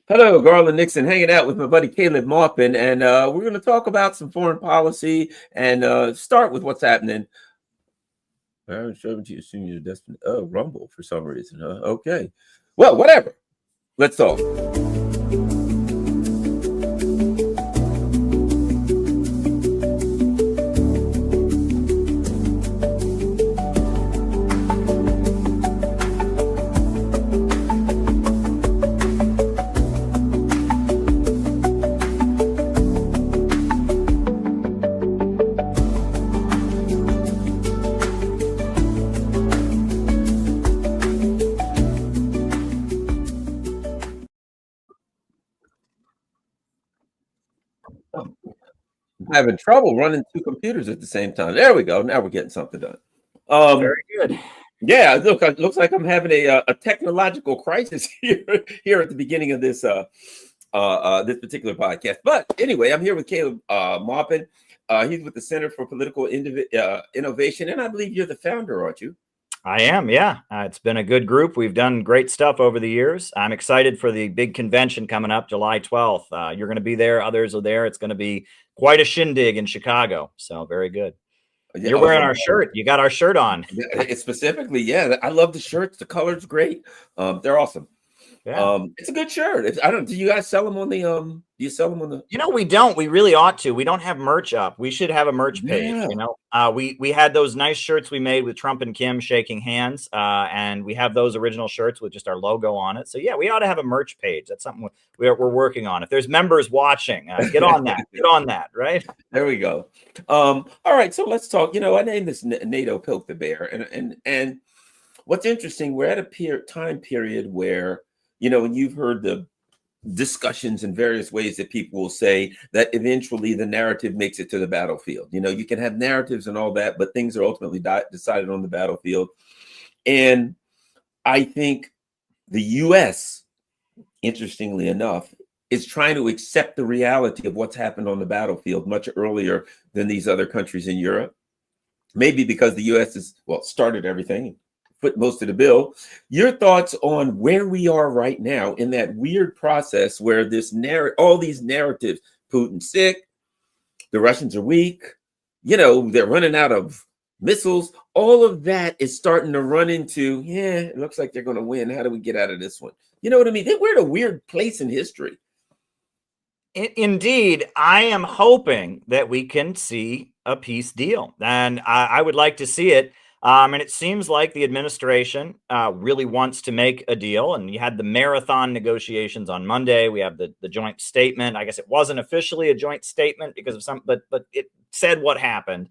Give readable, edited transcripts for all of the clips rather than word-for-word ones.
Hello, Garland Nixon, hanging out with my buddy Caleb Maupin, and we're going to talk about some foreign policy and start with what's happening. Aaron Sherman to your senior destiny. Oh, Rumble for some reason. Huh? Okay. Well, whatever. Let's talk. I'm having trouble running two computers at the same time. There we go. Now we're getting something done. Um, Very good. yeah, look, it looks like I'm having a technological crisis here at the beginning of this particular podcast. But anyway, I'm here with Caleb Maupin. He's with the Center for Political Innovation, and I believe you're the founder, aren't you? I am, yeah. It's been a good group. We've done great stuff over the years. I'm excited for the big convention coming up July 12th. You're going to be there. Others are there. It's going to be quite a shindig in Chicago. So very good. Yeah, You're wearing our shirt. You got our shirt on. specifically, yeah. I love the shirts. The color's great. They're awesome. Yeah. It's a good shirt. I don't. Do you guys sell them on the? Do you sell them on the? We don't. We really ought to. We don't have merch up. We should have a merch page. Yeah. We had those nice shirts we made with Trump and Kim shaking hands, and we have those original shirts with just our logo on it. So yeah, we ought to have a merch page. That's something we're working on. If there's members watching, get on that. Get on that. Right. There we go. All right. So let's talk. I named this NATO Poke the Bear, and what's interesting, we're at a time period where. And you've heard the discussions in various ways that people will say that eventually the narrative makes it to the battlefield. You can have narratives and all that, but things are ultimately decided on the battlefield. And I think the U.S., interestingly enough, is trying to accept the reality of what's happened on the battlefield much earlier than these other countries in Europe. Maybe because the U.S. started everything. Put most of the bill. Your thoughts on where we are right now in that weird process where all these narratives, Putin's sick, the Russians are weak, they're running out of missiles. All of that is starting to run into, it looks like they're going to win. How do we get out of this one? You know what I mean? We're at a weird place in history. Indeed, I am hoping that we can see a peace deal, and I would like to see it. And it seems like the administration really wants to make a deal. And you had the marathon negotiations on Monday. We have the joint statement. I guess it wasn't officially a joint statement because of but it said what happened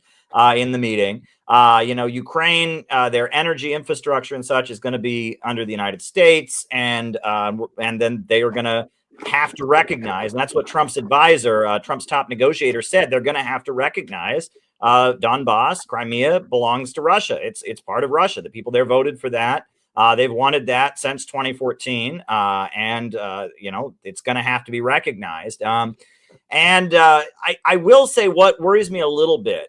in the meeting. Ukraine, their energy infrastructure and such is going to be under the United States, and then they are going to have to recognize, and that's what Trump's advisor, Trump's top negotiator, said. They're going to have to recognize Donbass, Crimea belongs to Russia. It's part of Russia. The people there voted for that. They've wanted that since 2014, and it's going to have to be recognized. I will say what worries me a little bit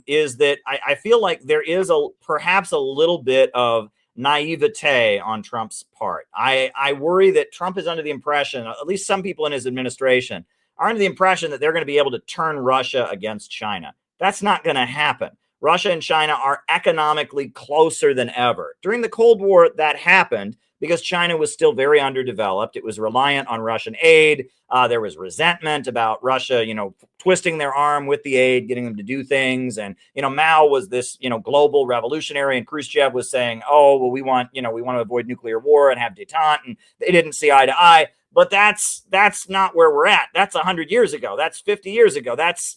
is that I feel like there is perhaps a little bit of naivete on Trump's part. I worry that Trump is under the impression, at least some people in his administration, are under the impression that they're going to be able to turn Russia against China. That's not going to happen. Russia and China are economically closer than ever. During the Cold War, that happened because China was still very underdeveloped. It was reliant on Russian aid. There was resentment about Russia, twisting their arm with the aid, getting them to do things. And, Mao was this, global revolutionary, and Khrushchev was saying, oh, well, we want to avoid nuclear war and have détente. And they didn't see eye to eye. But that's not where we're at. That's 100 years ago. That's 50 years ago. That's,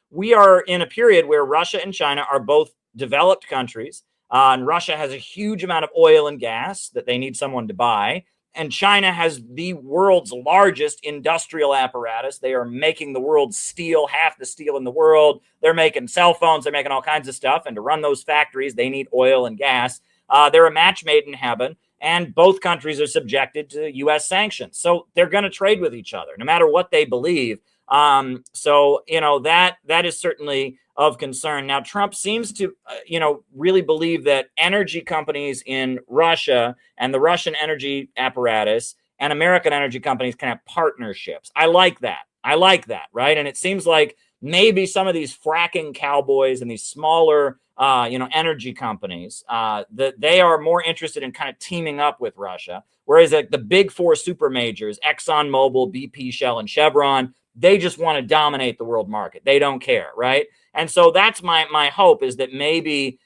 we are in a period where Russia and China are both developed countries. And Russia has a huge amount of oil and gas that they need someone to buy. And China has the world's largest industrial apparatus. They are making the world's steel, half the steel in the world. They're making cell phones. They're making all kinds of stuff. And to run those factories, they need oil and gas. They're a match made in heaven. And both countries are subjected to U.S. sanctions. So they're going to trade with each other, no matter what they believe. That is certainly of concern. Now, Trump seems to, really believe that energy companies in Russia and the Russian energy apparatus and American energy companies can have partnerships. I like that. Right? And it seems like maybe some of these fracking cowboys and these smaller, energy companies, that they are more interested in kind of teaming up with Russia. Whereas the big four super majors, ExxonMobil, BP, Shell, and Chevron, they just want to dominate the world market. They don't care, right? And so that's my hope, is that maybe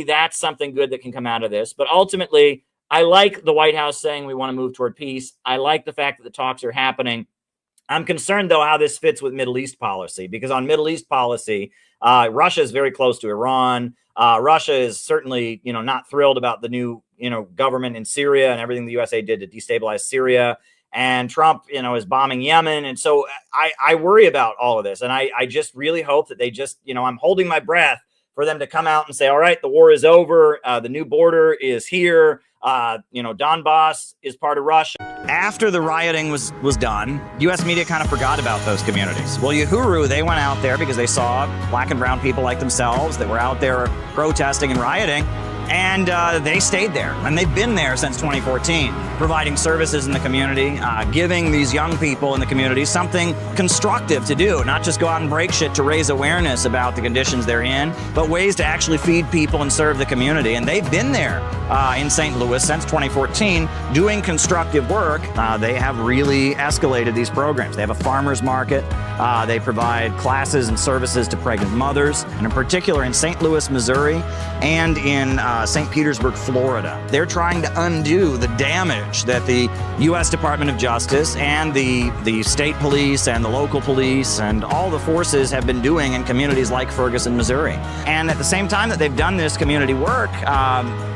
that's something good that can come out of this. But ultimately, I like the White House saying we want to move toward peace. I like the fact that the talks are happening. I'm concerned, though, how this fits with Middle East policy, because on Middle East policy, Russia is very close to Iran. Russia is certainly, not thrilled about the new, government in Syria and everything the USA did to destabilize Syria. And Trump, is bombing Yemen. And so I worry about all of this. And I just really hope that they just, I'm holding my breath for them to come out and say, all right, the war is over. The new border is here. Donbass is part of Russia. After the rioting was done, U.S. media kind of forgot about those communities. Well, Uhuru, they went out there because they saw black and brown people like themselves that were out there protesting and rioting. And they stayed there, and they've been there since 2014, providing services in the community, giving these young people in the community something constructive to do, not just go out and break shit to raise awareness about the conditions they're in, but ways to actually feed people and serve the community. And they've been there in St. Louis since 2014 doing constructive work. They have really escalated these programs. They have a farmer's market. They provide classes and services to pregnant mothers, and in particular in St. Louis, Missouri, and in St. Petersburg, Florida. They're trying to undo the damage that the U.S. Department of Justice and the state police and the local police and all the forces have been doing in communities like Ferguson, Missouri. And at the same time that they've done this community work,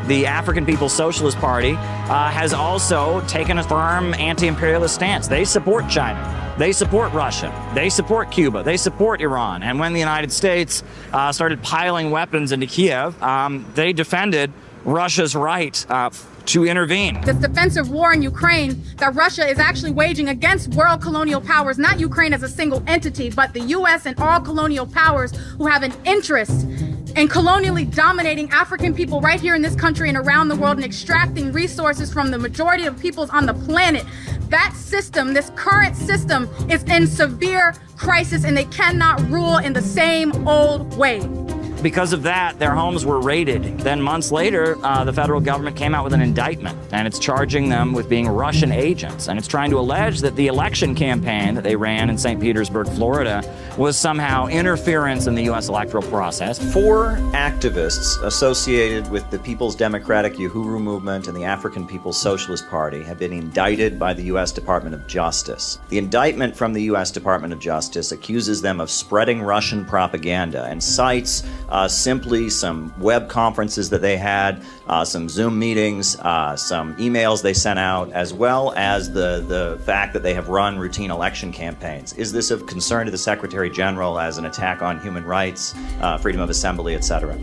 the African People's Socialist Party has also taken a firm anti-imperialist stance. They support China. They support Russia. They support Cuba. They support Iran. And when the United States started piling weapons into Kiev, they defended Russia's right to intervene. This defensive war in Ukraine that Russia is actually waging against world colonial powers, not Ukraine as a single entity, but the U.S. and all colonial powers who have an interest in colonially dominating African people right here in this country and around the world and extracting resources from the majority of peoples on the planet. That system, this current system, is in severe crisis, and they cannot rule in the same old way. Because of that, their homes were raided. Then months later, the federal government came out with an indictment, and it's charging them with being Russian agents. And it's trying to allege that the election campaign that they ran in St. Petersburg, Florida, was somehow interference in the U.S. electoral process. 4 activists associated with the People's Democratic Uhuru Movement and the African People's Socialist Party have been indicted by the U.S. Department of Justice. The indictment from the U.S. Department of Justice accuses them of spreading Russian propaganda and cites simply some web conferences that they had, some Zoom meetings, some emails they sent out, as well as the fact that they have run routine election campaigns. Is this of concern to the Secretary General as an attack on human rights, freedom of assembly, etc.?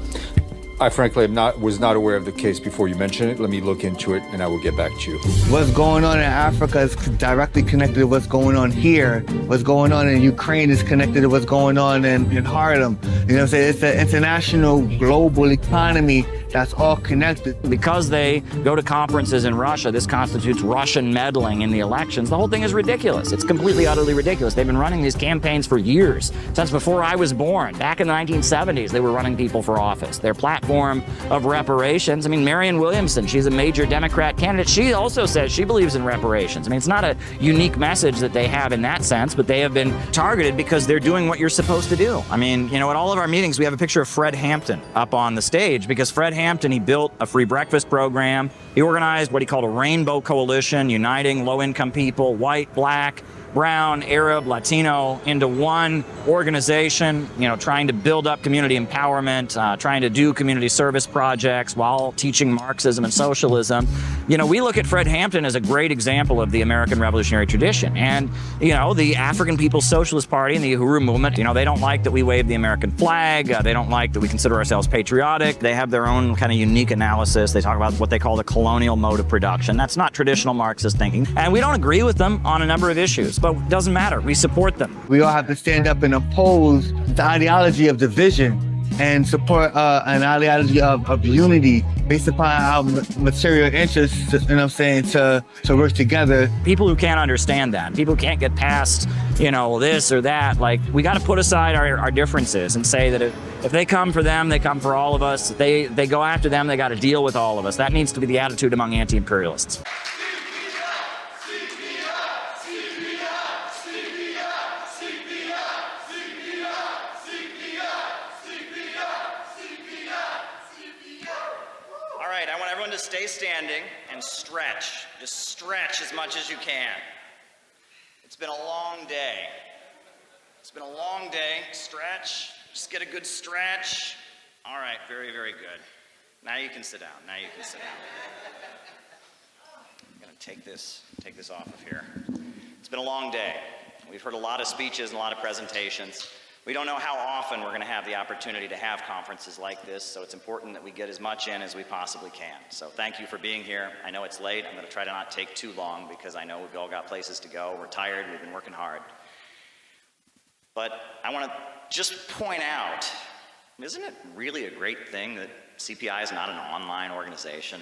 I frankly was not aware of the case before you mentioned it. Let me look into it, and I will get back to you. What's going on in Africa is directly connected to what's going on here. What's going on in Ukraine is connected to what's going on in Harlem. You know what I'm saying? It's an international, global economy that's all connected. Because they go to conferences in Russia, this constitutes Russian meddling in the elections. The whole thing is ridiculous. It's completely, utterly ridiculous. They've been running these campaigns for years, since before I was born. Back in the 1970s, they were running people for office. Their platform of reparations, Marianne Williamson, she's a major Democrat candidate. She also says she believes in reparations. It's not a unique message that they have in that sense, but they have been targeted because they're doing what you're supposed to do. At all of our meetings, we have a picture of Fred Hampton up on the stage, because Fred Hampton, he built a free breakfast program. He organized what he called a rainbow coalition, uniting low-income people, white, black, brown, Arab, Latino, into one organization, trying to build up community empowerment, trying to do community service projects while teaching Marxism and socialism. We look at Fred Hampton as a great example of the American revolutionary tradition. And, the African People's Socialist Party and the Uhuru movement, they don't like that we wave the American flag. They don't like that we consider ourselves patriotic. They have their own kind of unique analysis. They talk about what they call the colonial mode of production. That's not traditional Marxist thinking. And we don't agree with them on a number of issues. But it doesn't matter. We support them. We all have to stand up and oppose the ideology of division and support an ideology of unity based upon our material interests, you know what I'm saying, to work together. People who can't understand that, people who can't get past, this or that, like, we got to put aside our differences and say that if they come for them, they come for all of us. If they go after them, they got to deal with all of us. That needs to be the attitude among anti-imperialists. To stay standing and stretch. Just stretch as much as you can. It's been a long day. It's been a long day. Stretch. Just get a good stretch. All right, very, very good. Now you can sit down. Now you can sit down. I'm going to take this off of here. It's been a long day. We've heard a lot of speeches and a lot of presentations. We don't know how often we're going to have the opportunity to have conferences like this, so it's important that we get as much in as we possibly can. So thank you for being here. I know it's late. I'm going to try to not take too long because I know we've all got places to go. We're tired. We've been working hard. But I want to just point out, isn't it really a great thing that CPI is not an online organization?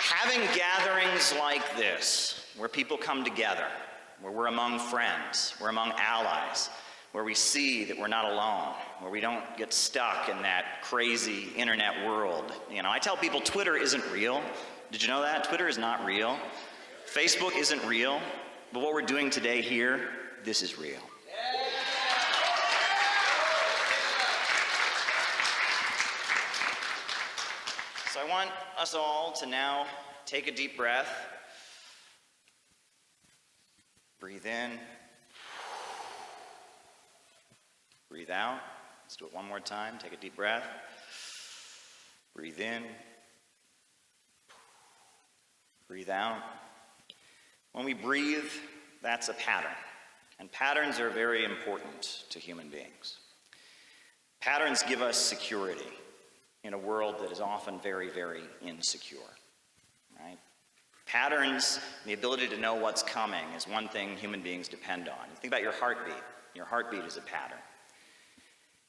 Having gatherings like this, where people come together, where we're among friends, we're among allies, where we see that we're not alone, where we don't get stuck in that crazy internet world. I tell people Twitter isn't real. Did you know that? Twitter is not real. Facebook isn't real. But what we're doing today here, this is real. So I want us all to now take a deep breath. Breathe in. Breathe out. Let's do it one more time. Take a deep breath. Breathe in. Breathe out. When we breathe, that's a pattern. And patterns are very important to human beings. Patterns give us security in a world that is often very, very insecure, right? Patterns, the ability to know what's coming, is one thing human beings depend on. You think about your heartbeat. Your heartbeat is a pattern.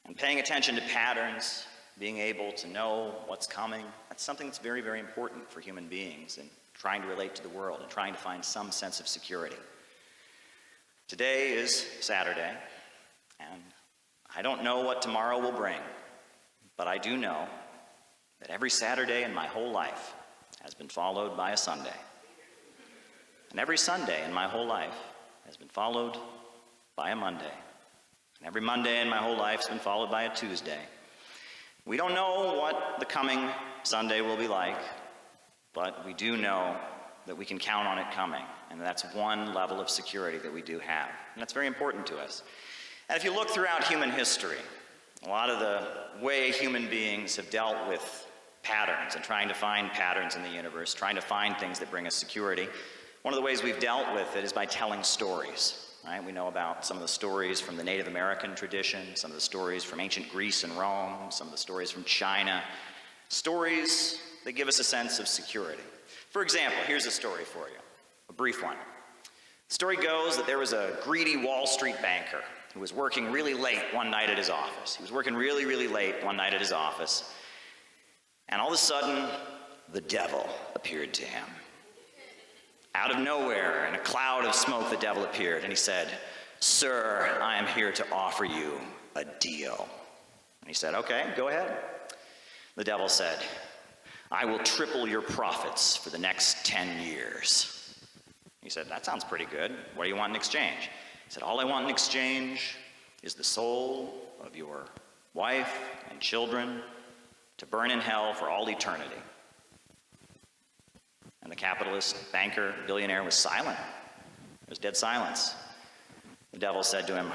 And paying attention to patterns, being able to know what's coming, that's something that's very, very important for human beings and trying to relate to the world and trying to find some sense of security. Today is Saturday, and I don't know what tomorrow will bring, but I do know that every Saturday in my whole life has been followed by a Sunday. And every Sunday in my whole life has been followed by a Monday. And every Monday in my whole life has been followed by a Tuesday. We don't know what the coming Sunday will be like, but we do know that we can count on it coming. And that's one level of security that we do have. And that's very important to us. And if you look throughout human history, a lot of the way human beings have dealt with patterns and trying to find patterns in the universe, trying to find things that bring us security, one of the ways we've dealt with it is by telling stories. Right? We know about some of the stories from the Native American tradition, some of the stories from ancient Greece and Rome, some of the stories from China. Stories that give us a sense of security. For example, here's a story for you, a brief one. The story goes that there was a greedy Wall Street banker who was working really late one night at his office. He was working really, really late one night at his office. And all of a sudden, the devil appeared to him. Out of nowhere, in a cloud of smoke, the devil appeared, and he said, "Sir, I am here to offer you a deal." And he said, "Okay, go ahead." The devil said, "I will triple your profits for the next 10 years. He said, "That sounds pretty good. What do you want in exchange?" He said, "All I want in exchange is the soul of your wife and children to burn in hell for all eternity." And the capitalist, banker, billionaire was silent. There was dead silence. The devil said to him,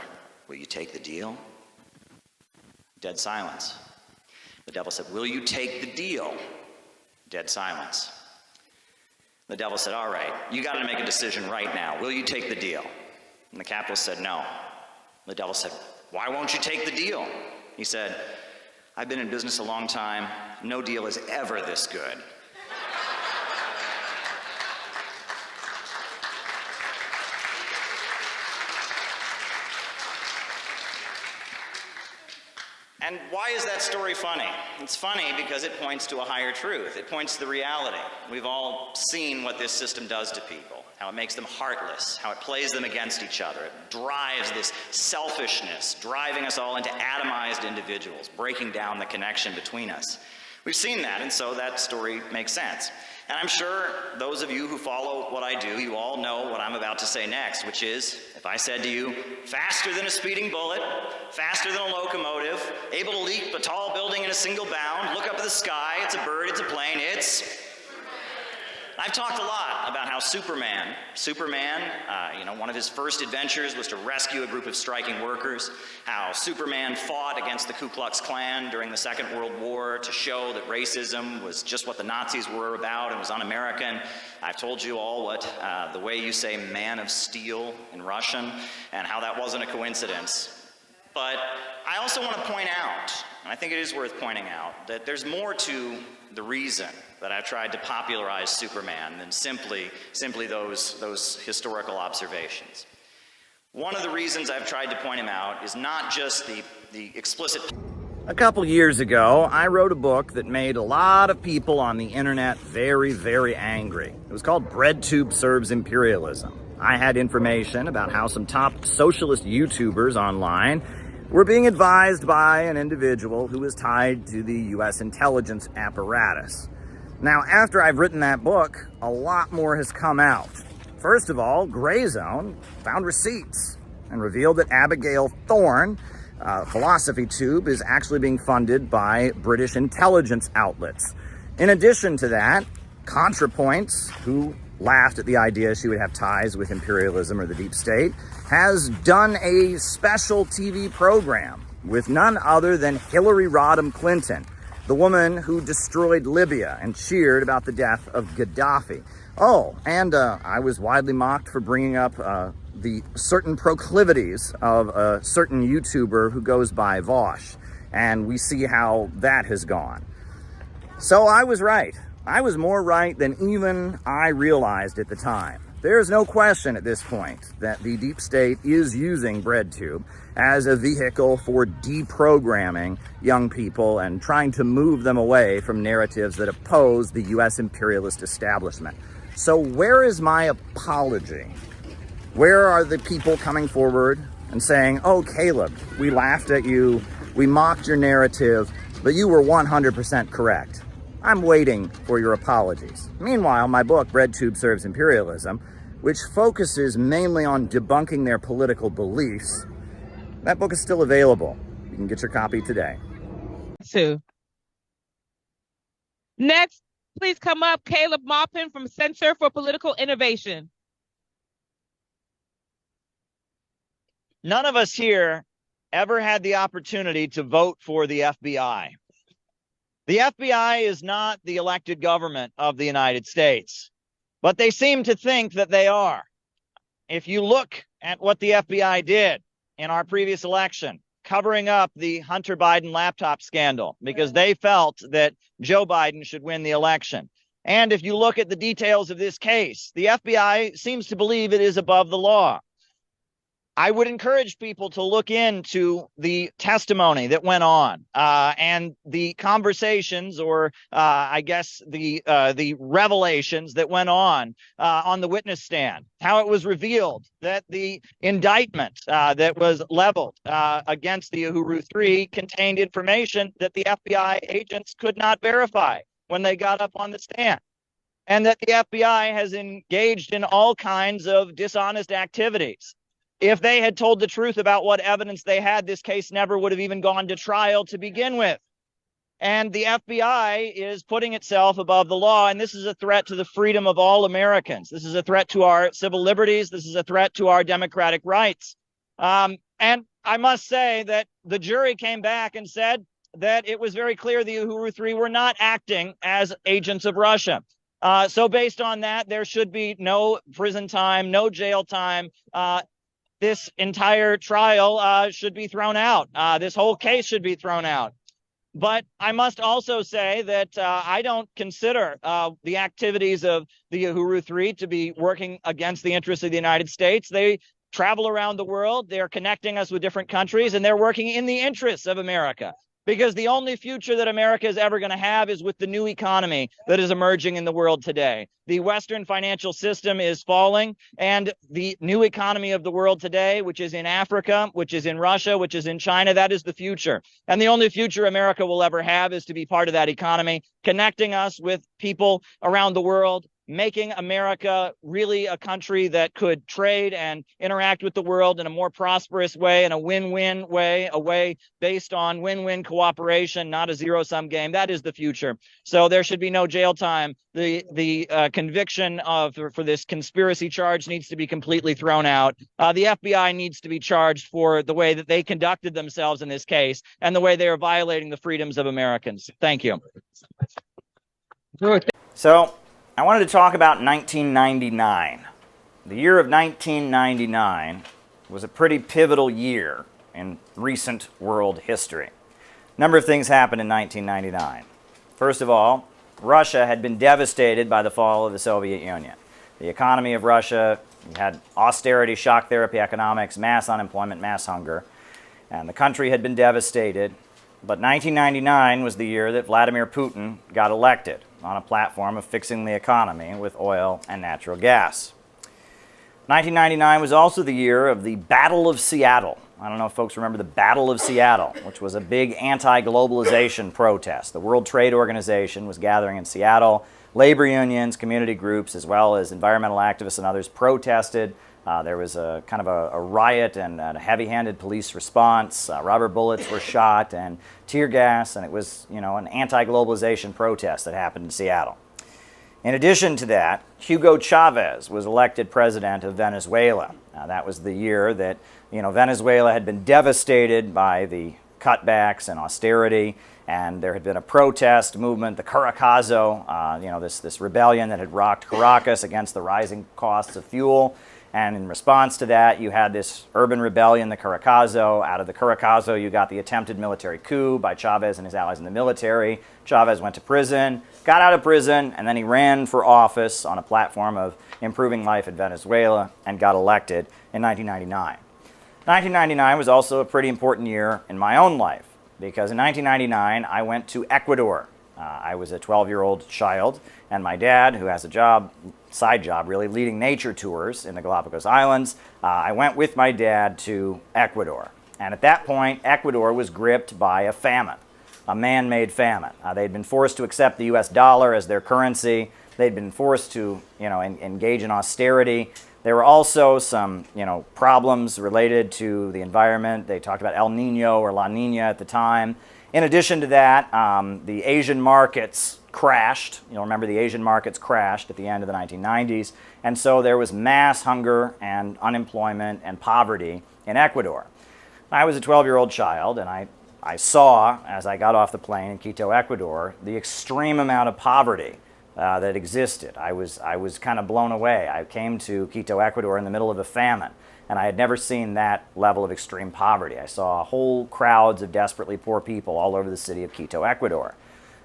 "Will you take the deal?" Dead silence. The devil said, "Will you take the deal?" Dead silence. The devil said, "All right, you got to make a decision right now. Will you take the deal?" And the capitalist said, "No." The devil said, "Why won't you take the deal?" He said, "I've been in business a long time. No deal is ever this good." And why is that story funny? It's funny because it points to a higher truth. It points to the reality. We've all seen what this system does to people, how it makes them heartless, how it plays them against each other. It drives this selfishness, driving us all into atomized individuals, breaking down the connection between us. We've seen that, and so that story makes sense. And I'm sure those of you who follow what I do, you all know what I'm about to say next, which is, if I said to you, faster than a speeding bullet, faster than a locomotive, able to leap a tall building in a single bound, look up at the sky, it's a bird, it's a plane, it's... I've talked a lot about how Superman, one of his first adventures was to rescue a group of striking workers, how Superman fought against the Ku Klux Klan during the Second World War to show that racism was just what the Nazis were about and was un-American. I've told you all what the way you say man of steel in Russian and how that wasn't a coincidence. But I also want to point out, and I think it is worth pointing out, that there's more to the reason that I've tried to popularize Superman than simply those historical observations. One of the reasons I've tried to point him out is not just the explicit... A couple years ago, I wrote a book that made a lot of people on the internet very, very angry. It was called "BreadTube Serves Imperialism." I had information about how some top socialist YouTubers online were being advised by an individual who was tied to the U.S. intelligence apparatus. Now, after I've written that book, a lot more has come out. First of all, Gray Zone found receipts and revealed that Abigail Thorne, Philosophy Tube, is actually being funded by British intelligence outlets. In addition to that, ContraPoints, who laughed at the idea she would have ties with imperialism or the deep state, has done a special TV program with none other than Hillary Rodham Clinton, the woman who destroyed Libya and cheered about the death of Gaddafi. Oh, and I was widely mocked for bringing up the certain proclivities of a certain YouTuber who goes by Vosh, and we see how that has gone. So I was right. I was more right than even I realized at the time. There's no question at this point that the deep state is using BreadTube as a vehicle for deprogramming young people and trying to move them away from narratives that oppose the U.S. imperialist establishment. So where is my apology? Where are the people coming forward and saying, oh, Caleb, we laughed at you, we mocked your narrative, but you were 100% correct? I'm waiting for your apologies. Meanwhile, my book, BreadTube Serves Imperialism, which focuses mainly on debunking their political beliefs, that book is still available. You can get your copy today. Next, please come up, Caleb Maupin from Center for Political Innovation. None of us here ever had the opportunity to vote for the FBI. The FBI is not the elected government of the United States, but they seem to think that they are. If you look at what the FBI did in our previous election, covering up the Hunter Biden laptop scandal because they felt that Joe Biden should win the election. And if you look at the details of this case, the FBI seems to believe it is above the law. I would encourage people to look into the testimony that went on and the conversations, or I guess the revelations that went on the witness stand. How it was revealed that the indictment that was leveled against the Uhuru 3 contained information that the FBI agents could not verify when they got up on the stand, and that the FBI has engaged in all kinds of dishonest activities. If they had told the truth about what evidence they had, this case never would have even gone to trial to begin with. And the FBI is putting itself above the law, and this is a threat to the freedom of all Americans. This is a threat to our civil liberties. This is a threat to our democratic rights. And I must say that the jury came back and said that it was very clear the Uhuru 3 were not acting as agents of Russia. So based on that, there should be no prison time, no jail time. This entire trial should be thrown out. This whole case should be thrown out. But I must also say that I don't consider the activities of the Uhuru 3 to be working against the interests of the United States. They travel around the world. They're connecting us with different countries, and they're working in the interests of America. because the only future that America is ever going to have is with the new economy that is emerging in the world today. The Western financial system is falling, and the new economy of the world today, which is in Africa, which is in Russia, which is in China, that is the future. And the only future America will ever have is to be part of that economy, connecting us with people around the world, making America really a country that could trade and interact with the world in a more prosperous way, in a win-win way, a way based on win-win cooperation, not a zero-sum game. That is the future. So there should be no jail time. The conviction for this conspiracy charge needs to be completely thrown out. The FBI needs to be charged for the way that they conducted themselves in this case and the way they are violating the freedoms of Americans. Thank you. So, I wanted to talk about 1999. The year of 1999 was a pretty pivotal year in recent world history. A number of things happened in 1999. First of all, Russia had been devastated by the fall of the Soviet Union. The economy of Russia had austerity, shock therapy economics, mass unemployment, mass hunger, and the country had been devastated. But 1999 was the year that Vladimir Putin got elected on a platform of fixing the economy with oil and natural gas. 1999 was also the year of the Battle of Seattle. I don't know if folks remember the Battle of Seattle, which was a big anti-globalization protest. The World Trade Organization was gathering in Seattle. Labor unions, community groups, as well as environmental activists and others protested. There was a kind of a riot and a heavy-handed police response. Rubber bullets were shot and tear gas, and it was, an anti-globalization protest that happened in Seattle. In addition to that, Hugo Chavez was elected president of Venezuela. That was the year that, Venezuela had been devastated by the cutbacks and austerity, and there had been a protest movement, the Caracazo, this rebellion that had rocked Caracas against the rising costs of fuel. And in response to that, you had this urban rebellion, the Caracazo. Out of the Caracazo, you got the attempted military coup by Chavez and his allies in the military. Chavez went to prison, got out of prison, and then he ran for office on a platform of improving life in Venezuela and got elected in 1999. 1999 was also a pretty important year in my own life, because in 1999, I went to Ecuador. I was a 12-year-old child, and my dad, who has a job, side job really, leading nature tours in the Galapagos Islands, I went with my dad to Ecuador. And at that point, Ecuador was gripped by a famine, a man-made famine. They'd been forced to accept the US dollar as their currency. They'd been forced to, engage in austerity. There were also some, problems related to the environment. They talked about El Nino or La Nina at the time. In addition to that, the Asian markets crashed. You'll remember the Asian markets crashed at the end of the 1990s. And so there was mass hunger and unemployment and poverty in Ecuador. I was a 12-year-old child, and I saw, as I got off the plane in Quito, Ecuador, the extreme amount of poverty that existed. I was kind of blown away. I came to Quito, Ecuador in the middle of a famine, and I had never seen that level of extreme poverty. I saw whole crowds of desperately poor people all over the city of Quito, Ecuador.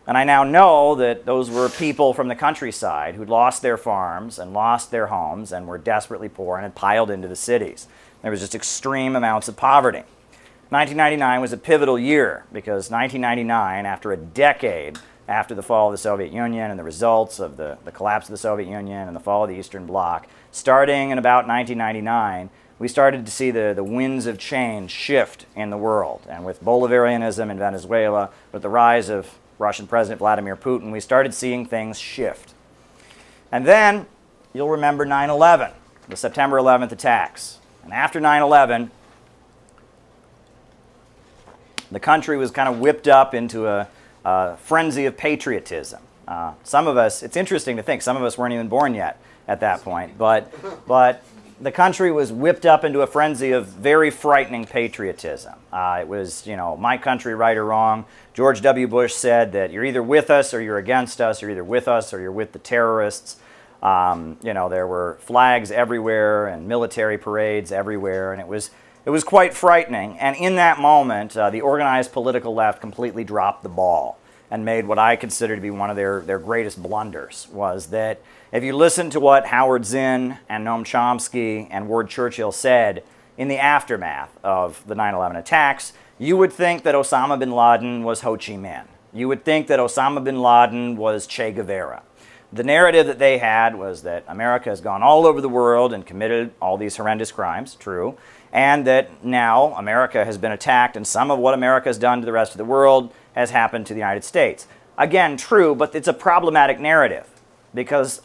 And I now know that those were people from the countryside who'd lost their farms and lost their homes and were desperately poor and had piled into the cities. There was just extreme amounts of poverty. 1999 was a pivotal year because 1999, after a decade after the fall of the Soviet Union and the results of the collapse of the Soviet Union and the fall of the Eastern Bloc, starting in about 1999, we started to see the winds of change shift in the world. And with Bolivarianism in Venezuela, with the rise of Russian President Vladimir Putin, we started seeing things shift. And then, you'll remember 9/11, the September 11th attacks. And after 9/11, the country was kind of whipped up into a frenzy of patriotism. Some of us, it's interesting to think, some of us weren't even born yet at that point, but the country was whipped up into a frenzy of very frightening patriotism. It was, my country, right or wrong. George W. Bush said that you're either with us or you're against us. You're either with us or you're with the terrorists. There were flags everywhere and military parades everywhere, and it was quite frightening. And in that moment, the organized political left completely dropped the ball and made what I consider to be one of their greatest blunders, was that if you listen to what Howard Zinn and Noam Chomsky and Ward Churchill said in the aftermath of the 9/11 attacks, You would think that Osama bin Laden was Ho Chi Minh. You would think that Osama bin Laden was Che Guevara. The narrative that they had was that America has gone all over the world and committed all these horrendous crimes, true, and that now America has been attacked and some of what America has done to the rest of the world has happened to the United States. Again, true, but it's a problematic narrative because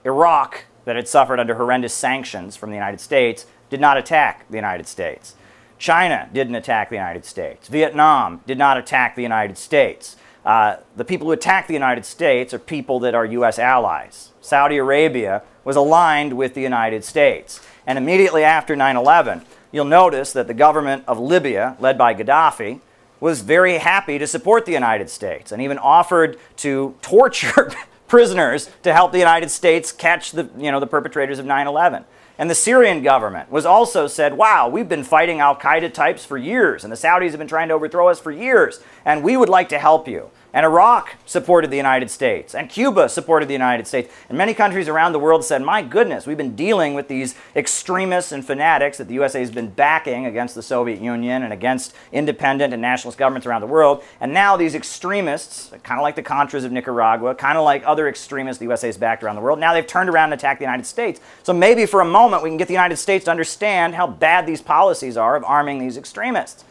Iraq, that had suffered under horrendous sanctions from the United States, did not attack the United States. China didn't attack the United States. Vietnam did not attack the United States. The people who attacked the United States are people that are U.S. allies. Saudi Arabia was aligned with the United States. And immediately after 9/11, you'll notice that the government of Libya, led by Gaddafi, was very happy to support the United States and even offered to torture prisoners to help the United States catch the perpetrators of 9/11. And the Syrian government was also said, wow, we've been fighting Al-Qaeda types for years, and the Saudis have been trying to overthrow us for years, and we would like to help you. And Iraq supported the United States, and Cuba supported the United States. And many countries around the world said, my goodness, we've been dealing with these extremists and fanatics that the USA has been backing against the Soviet Union and against independent and nationalist governments around the world. And now these extremists, kind of like the Contras of Nicaragua, kind of like other extremists the USA has backed around the world, now they've turned around and attacked the United States. So maybe for a moment we can get the United States to understand how bad these policies are of arming these extremists.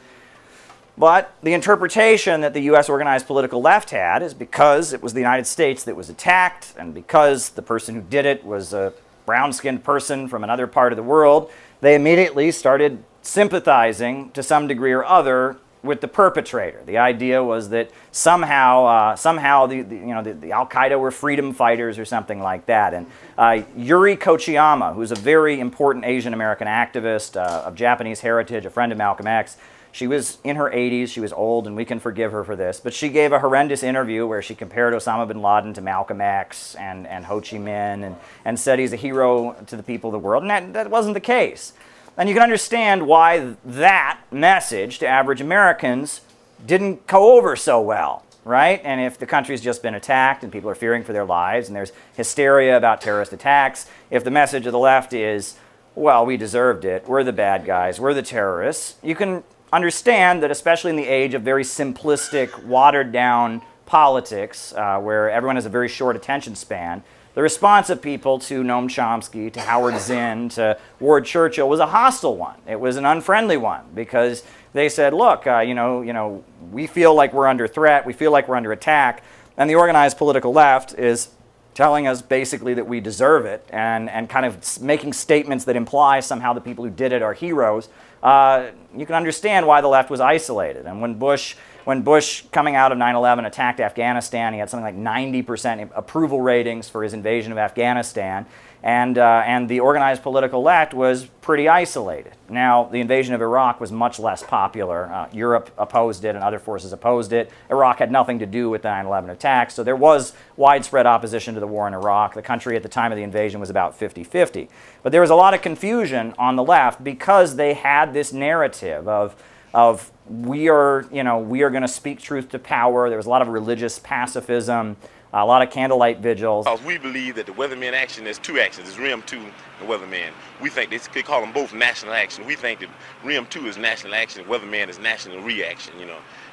But the interpretation that the U.S. organized political left had is because it was the United States that was attacked and because the person who did it was a brown-skinned person from another part of the world, they immediately started sympathizing to some degree or other with the perpetrator. The idea was that somehow the Al-Qaeda were freedom fighters or something like that. And Yuri Kochiyama, who's a very important Asian American activist of Japanese heritage, a friend of Malcolm X, she was in her 80s, she was old, and we can forgive her for this, but she gave a horrendous interview where she compared Osama bin Laden to Malcolm X and Ho Chi Minh and said he's a hero to the people of the world, and that wasn't the case. And you can understand why that message to average Americans didn't go over so well, right? And if the country's just been attacked and people are fearing for their lives and there's hysteria about terrorist attacks, if the message of the left is, well, we deserved it, we're the bad guys, we're the terrorists, you can understand that especially in the age of very simplistic, watered-down politics, where everyone has a very short attention span, the response of people to Noam Chomsky, to Howard Zinn, to Ward Churchill was a hostile one. It was an unfriendly one because they said, look, we feel like we're under threat, we feel like we're under attack, and the organized political left is telling us basically that we deserve it and kind of making statements that imply somehow the people who did it are heroes. You can understand why the left was isolated. And when Bush coming out of 9/11 attacked Afghanistan, he had something like 90% approval ratings for his invasion of Afghanistan. And the organized political left was pretty isolated. Now, the invasion of Iraq was much less popular. Europe opposed it and other forces opposed it. Iraq had nothing to do with the 9/11 attacks, so there was widespread opposition to the war in Iraq. The country at the time of the invasion was about 50-50. But there was a lot of confusion on the left because they had this narrative of we are going to speak truth to power. There was a lot of religious pacifism. A lot of candlelight vigils. We believe that the Weatherman action, there's two actions. There's RIM 2 and Weatherman. We think they call them both national action. We think that RIM 2 is national action, Weatherman is national reaction,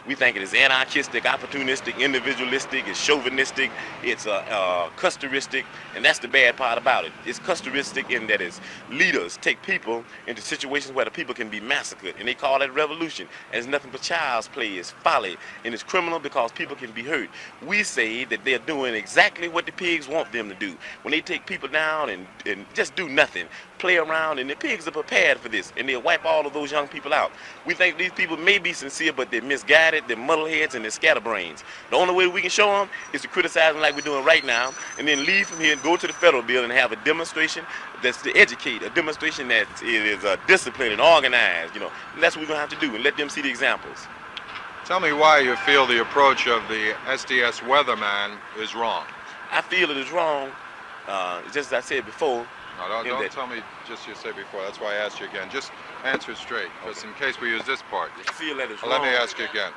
We think it is anarchistic, opportunistic, individualistic, it's chauvinistic, it's custoristic, and that's the bad part about it. It's custoristic in that its leaders take people into situations where the people can be massacred, and they call that revolution. And it's nothing but child's play, it's folly, and it's criminal because people can be hurt. We say that they're doing exactly what the pigs want them to do. When they take people down and just do nothing, play around, and the pigs are prepared for this, and they'll wipe all of those young people out. We think these people may be sincere, but they're misguided, they're muddleheads, and they're scatterbrains. The only way we can show them is to criticize them like we're doing right now, and then leave from here and go to the federal building and have a demonstration that's to educate, a demonstration that is disciplined and organized, And that's what we're going to have to do, and let them see the examples. Tell me why you feel the approach of the SDS Weatherman is wrong. I feel it is wrong, just as I said before. No, don't tell me just you said before. That's why I asked you again. Just answer straight, just in case we use this part. I feel that it's wrong. Let me ask you again.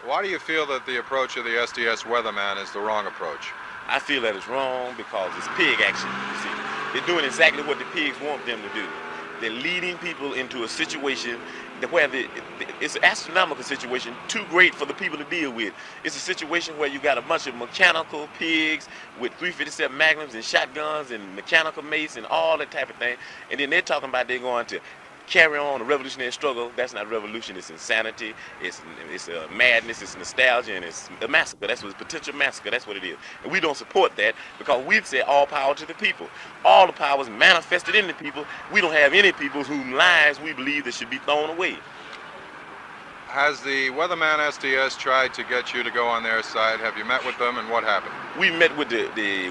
Why do you feel that the approach of the SDS Weatherman is the wrong approach? I feel that it's wrong because it's pig action, you see. They're doing exactly what the pigs want them to do. They're leading people into a situation where it's an astronomical situation, too great for the people to deal with. It's a situation where you got a bunch of mechanical pigs with 357 Magnums and shotguns and mechanical mace and all that type of thing. And then they're talking about they're going to carry on a revolutionary struggle. That's not revolution, it's insanity, it's madness, it's nostalgia, and it's a massacre. That's what it's potential massacre, that's what it is. And we don't support that because we've said all power to the people. All the power is manifested in the people. We don't have any people whose lives we believe that should be thrown away. Has the Weatherman SDS tried to get you to go on their side? Have you met with them, and what happened? We met with the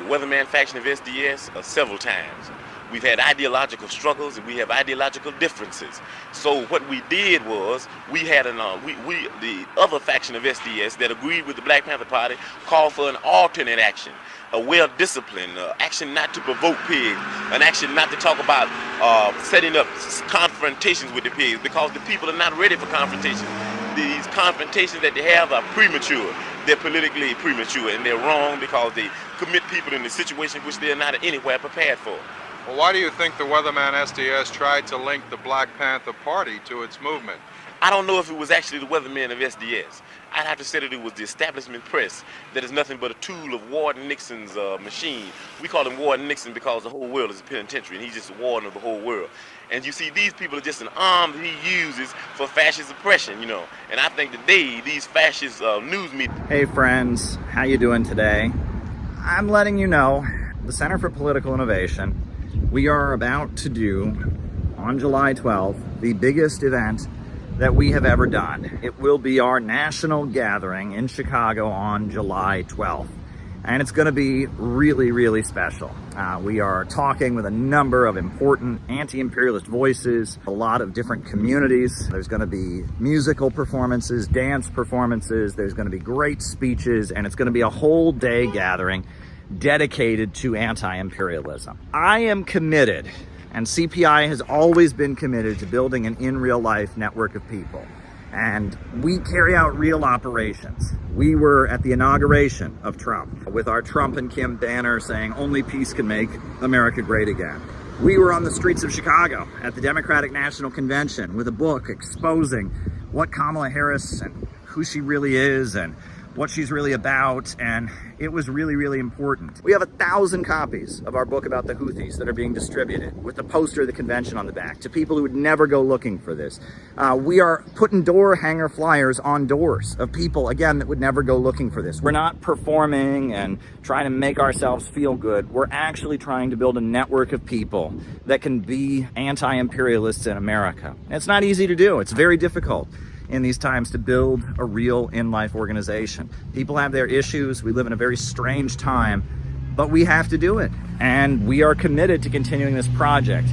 Weatherman faction of SDS several times. We've had ideological struggles and we have ideological differences. So what we did was we had the other faction of SDS that agreed with the Black Panther Party called for an alternate action, a well-disciplined action not to provoke pigs, an action not to talk about setting up confrontations with the pigs because the people are not ready for confrontation. These confrontations that they have are premature. They're politically premature and they're wrong because they commit people in a situation which they're not anywhere prepared for. Well, why do you think the Weatherman SDS tried to link the Black Panther Party to its movement? I don't know if it was actually the Weathermen of SDS. I'd have to say that it was the establishment press that is nothing but a tool of Warden Nixon's machine. We call him Warden Nixon because the whole world is a penitentiary and he's just a warden of the whole world. And you see, these people are just an arm that he uses for fascist oppression, you know. And I think today, these fascist news media... Hey friends, how you doing today? I'm letting you know, the Center for Political Innovation, we are about to do, on July 12th, the biggest event that we have ever done. It will be our national gathering in Chicago on July 12th. And it's going to be really, really special. We are talking with a number of important anti-imperialist voices, a lot of different communities. There's going to be musical performances, dance performances, there's going to be great speeches, and it's going to be a whole day gathering dedicated to anti-imperialism. I am committed, and CPI has always been committed to building an in real life network of people. And we carry out real operations. We were at the inauguration of Trump with our Trump and Kim banner saying only peace can make America great again. We were on the streets of Chicago at the Democratic National Convention with a book exposing what Kamala Harris and who she really is and what she's really about, and it was really, really important. We have 1,000 copies of our book about the Houthis that are being distributed with the poster of the convention on the back to people who would never go looking for this. We are putting door hanger flyers on doors of people, again, that would never go looking for this. We're not performing and trying to make ourselves feel good. We're actually trying to build a network of people that can be anti-imperialists in America. It's not easy to do. It's very difficult in these times to build a real in-life organization. People have their issues. We live in a very strange time, but we have to do it. And we are committed to continuing this project.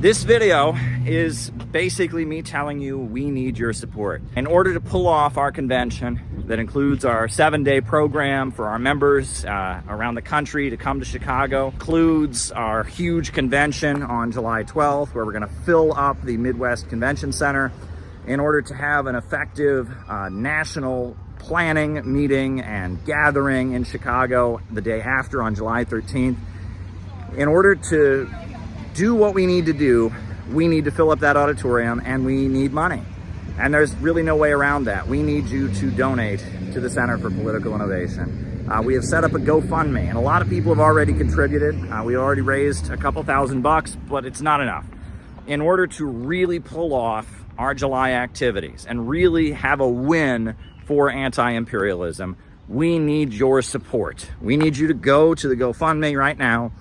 This video is basically me telling you we need your support. In order to pull off our convention that includes our 7-day program for our members around the country to come to Chicago, includes our huge convention on July 12th, where we're gonna fill up the Midwest Convention Center, in order to have an effective national planning meeting and gathering in Chicago the day after on July 13th. In order to do what we need to do, we need to fill up that auditorium and we need money. And there's really no way around that. We need you to donate to the Center for Political Innovation. We have set up a GoFundMe, and a lot of people have already contributed. We already raised a couple $1,000, but it's not enough. In order to really pull off our July activities and really have a win for anti-imperialism, we need your support. We need you to go to the GoFundMe right now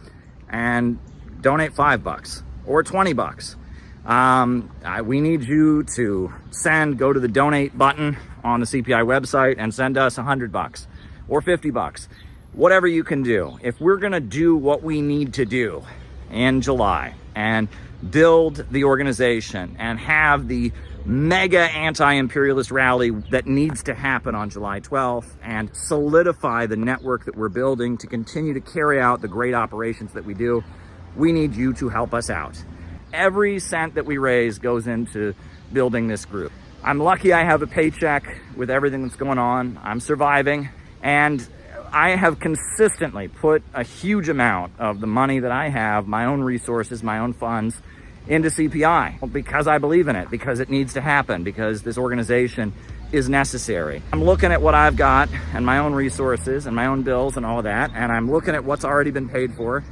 and donate $5 or $20. We need you to go to the donate button on the CPI website and send us $100 or $50, whatever you can do. If we're gonna do what we need to do in July and build the organization and have the mega anti-imperialist rally that needs to happen on July 12th and solidify the network that we're building to continue to carry out the great operations that we do, we need you to help us out. Every cent that we raise goes into building this group. I'm lucky I have a paycheck with everything that's going on. I'm surviving, and I have consistently put a huge amount of the money that I have, my own resources, my own funds, into CPI because I believe in it, because it needs to happen, because this organization is necessary. I'm looking at what I've got and my own resources and my own bills and all of that, and I'm looking at what's already been paid for,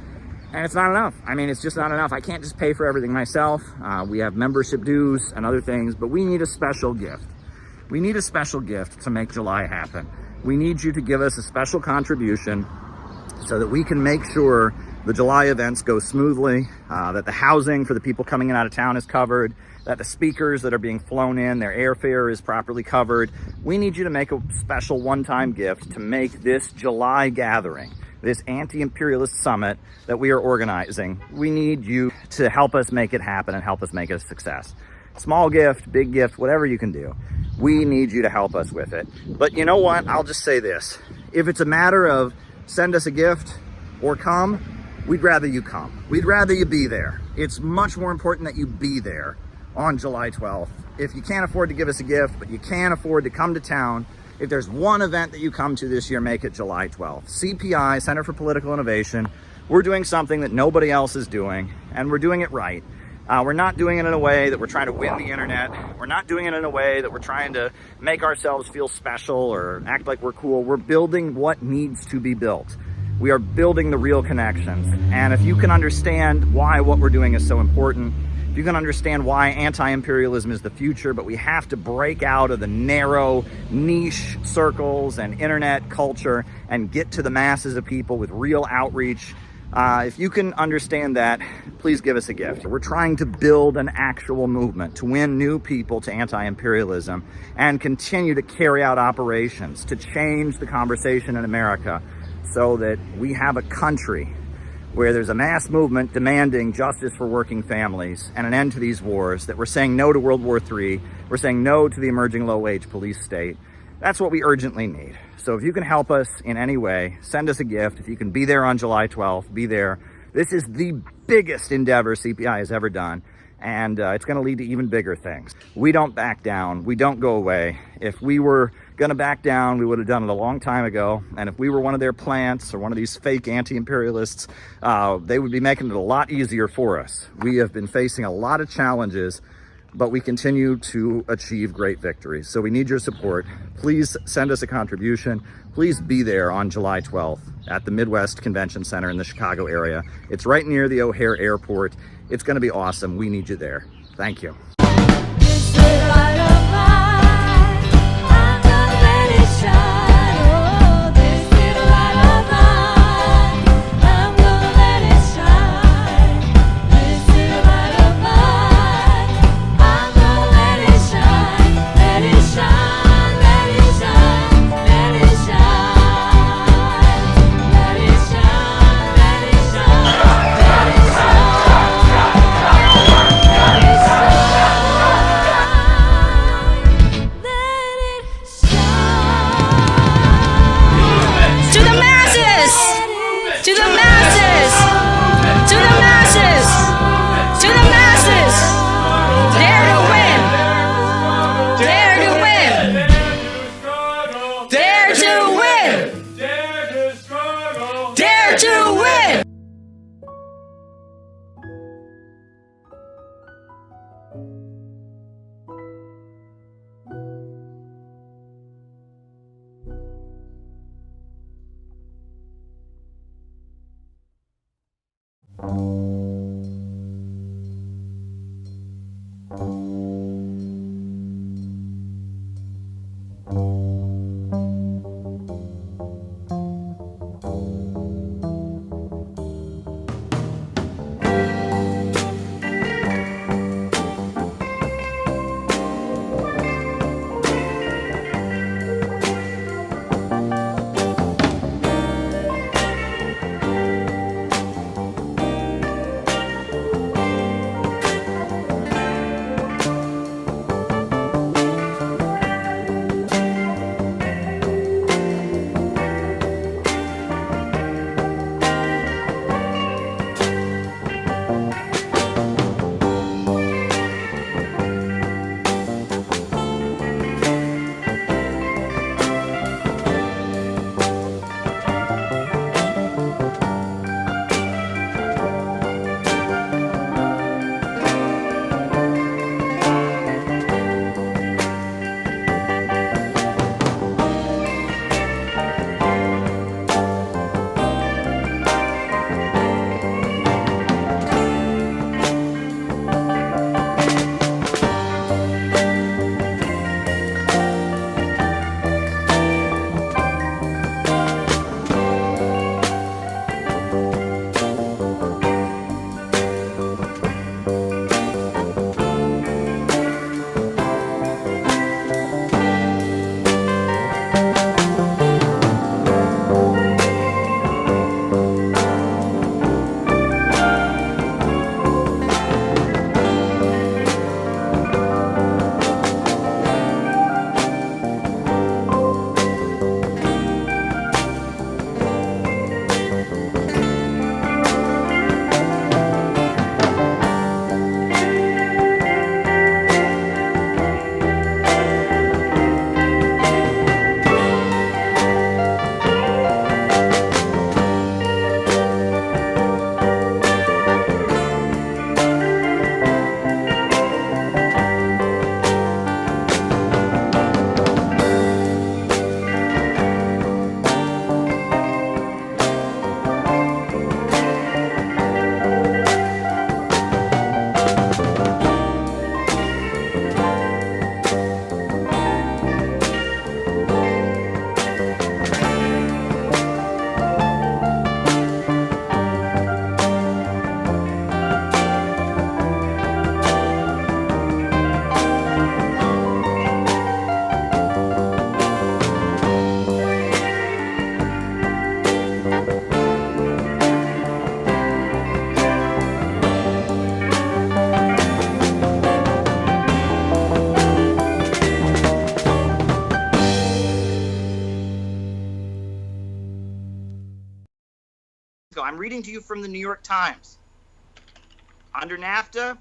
and it's not enough. I mean, it's just not enough. I can't just pay for everything myself. We have membership dues and other things, but we need a special gift. We need a special gift to make July happen. We need you to give us a special contribution so that we can make sure the July events go smoothly, that the housing for the people coming in out of town is covered, that the speakers that are being flown in, their airfare is properly covered. We need you to make a special one-time gift to make this July gathering, this anti-imperialist summit that we are organizing. We need you to help us make it happen and help us make it a success. Small gift, big gift, whatever you can do. We need you to help us with it. But you know what? I'll just say this. If it's a matter of send us a gift or come, we'd rather you come. We'd rather you be there. It's much more important that you be there on July 12th. If you can't afford to give us a gift, but you can afford to come to town, if there's one event that you come to this year, make it July 12th. CPI, Center for Political Innovation, we're doing something that nobody else is doing, and we're doing it right. We're not doing it in a way that we're trying to win the internet. We're not doing it in a way that we're trying to make ourselves feel special or act like we're cool. We're building what needs to be built. We are building the real connections. And if you can understand why what we're doing is so important, if you can understand why anti-imperialism is the future, but we have to break out of the narrow niche circles and internet culture and get to the masses of people with real outreach. If you can understand that, please give us a gift. We're trying to build an actual movement to win new people to anti-imperialism and continue to carry out operations to change the conversation in America so that we have a country where there's a mass movement demanding justice for working families and an end to these wars, that we're saying no to World War III, we're saying no to the emerging low-wage police state. That's what we urgently need. So if you can help us in any way, send us a gift. If you can be there on July 12th, be there. This is the biggest endeavor CPI has ever done, and it's going to lead to even bigger things. We don't back down. We don't go away. If we were going to back down, we would have done it a long time ago. And if we were one of their plants or one of these fake anti-imperialists, they would be making it a lot easier for us. We have been facing a lot of challenges, but we continue to achieve great victories. So we need your support. Please send us a contribution. Please be there on July 12th at the Midwest Convention Center in the Chicago area. It's right near the O'Hare Airport. It's going to be awesome. We need you there. Thank you. Mexico. I'm reading to you from the New York Times. Under NAFTA,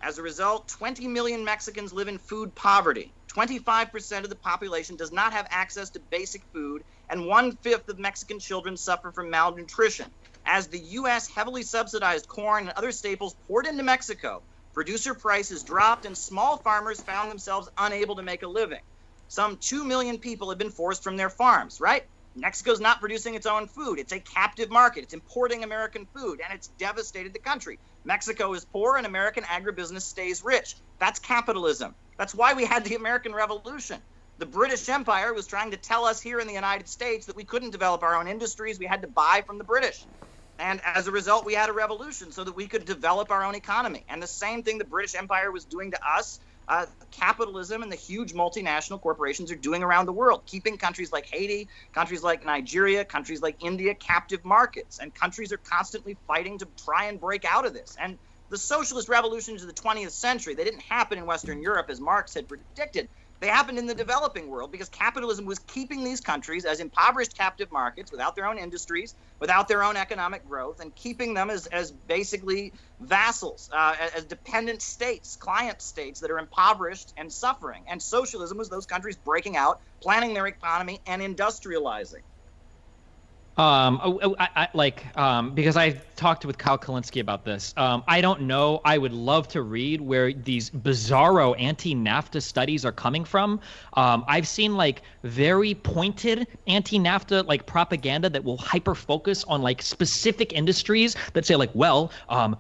as a result, 20 million Mexicans live in food poverty. 25% of the population does not have access to basic food, and 1/5 of Mexican children suffer from malnutrition. As the U.S. heavily subsidized corn and other staples poured into Mexico, producer prices dropped and small farmers found themselves unable to make a living. Some 2 million people have been forced from their farms, right? Mexico's not producing its own food. It's a captive market. It's importing American food, and it's devastated the country. Mexico is poor, and American agribusiness stays rich. That's capitalism. That's why we had the American Revolution. The British Empire was trying to tell us here in the United States that we couldn't develop our own industries. We had to buy from the British. And as a result, we had a revolution so that we could develop our own economy. And the same thing the British Empire was doing to us, capitalism and the huge multinational corporations are doing around the world, keeping countries like Haiti, countries like Nigeria, countries like India captive markets. And countries are constantly fighting to try and break out of this. And the socialist revolutions of the 20th century, they didn't happen in Western Europe as Marx had predicted. They happened in the developing world because capitalism was keeping these countries as impoverished captive markets without their own industries, without their own economic growth, and keeping them as basically vassals, as dependent states, client states that are impoverished and suffering. And socialism was those countries breaking out, planning their economy, and industrializing. Because I talked with Kyle Kalinske about this. I don't know. I would love to read where these bizarro anti-NAFTA studies are coming from. I've seen like very pointed anti-NAFTA like propaganda that will hyper focus on like specific industries that say like, well,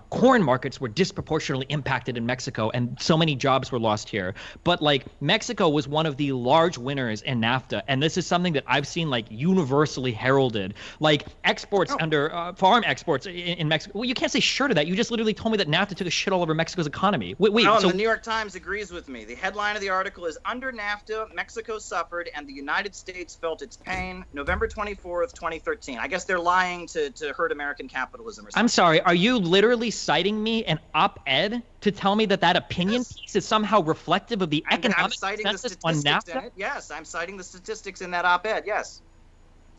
corn markets were disproportionately impacted in Mexico and so many jobs were lost here. But like Mexico was one of the large winners in NAFTA, and this is something that I've seen like universally heralded. Like exports under farm exports in Mexico. Well, you can't say sure to that. You just literally told me that NAFTA took a shit all over Mexico's economy. Wait. So the New York Times agrees with me. The headline of the article is "Under NAFTA, Mexico suffered and the United States felt its pain." November 24th, 2013. I guess they're lying to hurt American capitalism or something. I'm sorry. Are you literally citing me an op-ed to tell me that opinion piece is somehow reflective of the economic consensus on NAFTA? Yes, I'm citing the statistics in that op-ed. Yes.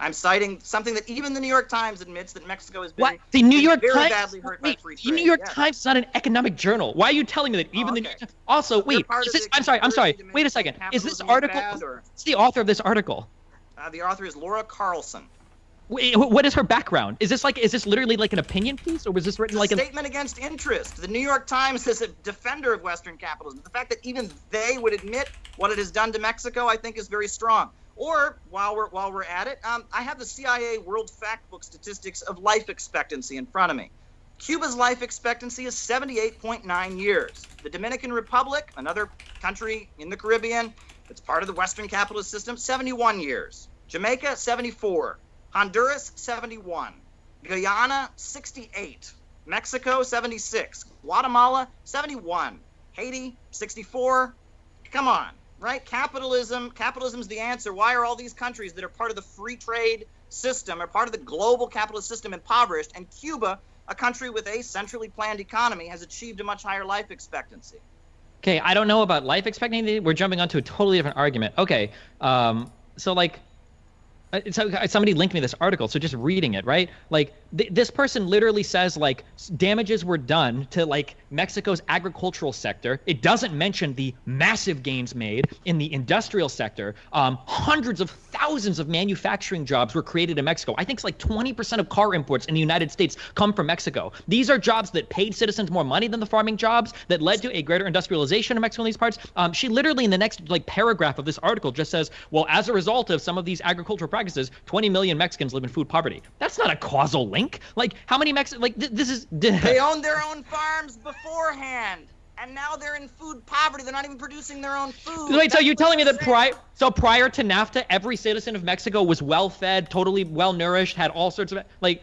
I'm citing something that even the New York Times admits, that Mexico has been the New York very Times, badly hurt by free trade. The New York Times is not an economic journal. Why are you telling me that even the New York Times? Also, wait, is this, I'm sorry. Wait a second. Is this article, what's the author of this article? The author is Laura Carlson. Wait, what is her background? Is this literally like an opinion piece, or was this written like a statement against interest? The New York Times is a defender of Western capitalism. The fact that even they would admit what it has done to Mexico, I think, is very strong. Or while we're at it, I have the CIA World Factbook statistics of life expectancy in front of me. Cuba's life expectancy is 78.9 years. The Dominican Republic, another country in the Caribbean, it's part of the Western capitalist system, 71 years. Jamaica, 74. Honduras, 71. Guyana, 68. Mexico, 76. Guatemala, 71. Haiti, 64. Come on. Right? Capitalism's the answer. Why are all these countries that are part of the free trade system, or part of the global capitalist system, impoverished? And Cuba, a country with a centrally planned economy, has achieved a much higher life expectancy. Okay, I don't know about life expectancy. We're jumping onto a totally different argument. Okay, so like, so somebody linked me this article, so just reading it, right? Like this person literally says like damages were done to like Mexico's agricultural sector. It doesn't mention the massive gains made in the industrial sector. Hundreds of thousands of manufacturing jobs were created in Mexico. I think it's like 20% of car imports in the United States come from Mexico. These are jobs that paid citizens more money than the farming jobs, that led to a greater industrialization of Mexico in these parts. She literally in the next like paragraph of this article just says, well, as a result of some of these agricultural practices, 20 million Mexicans live in food poverty. That's not a causal link. Like how many Mexicans, like this is. They owned their own farms beforehand, and now they're in food poverty. They're not even producing their own food. Wait, so you're telling me that prior to NAFTA, every citizen of Mexico was well-fed, totally well-nourished, had all sorts of like.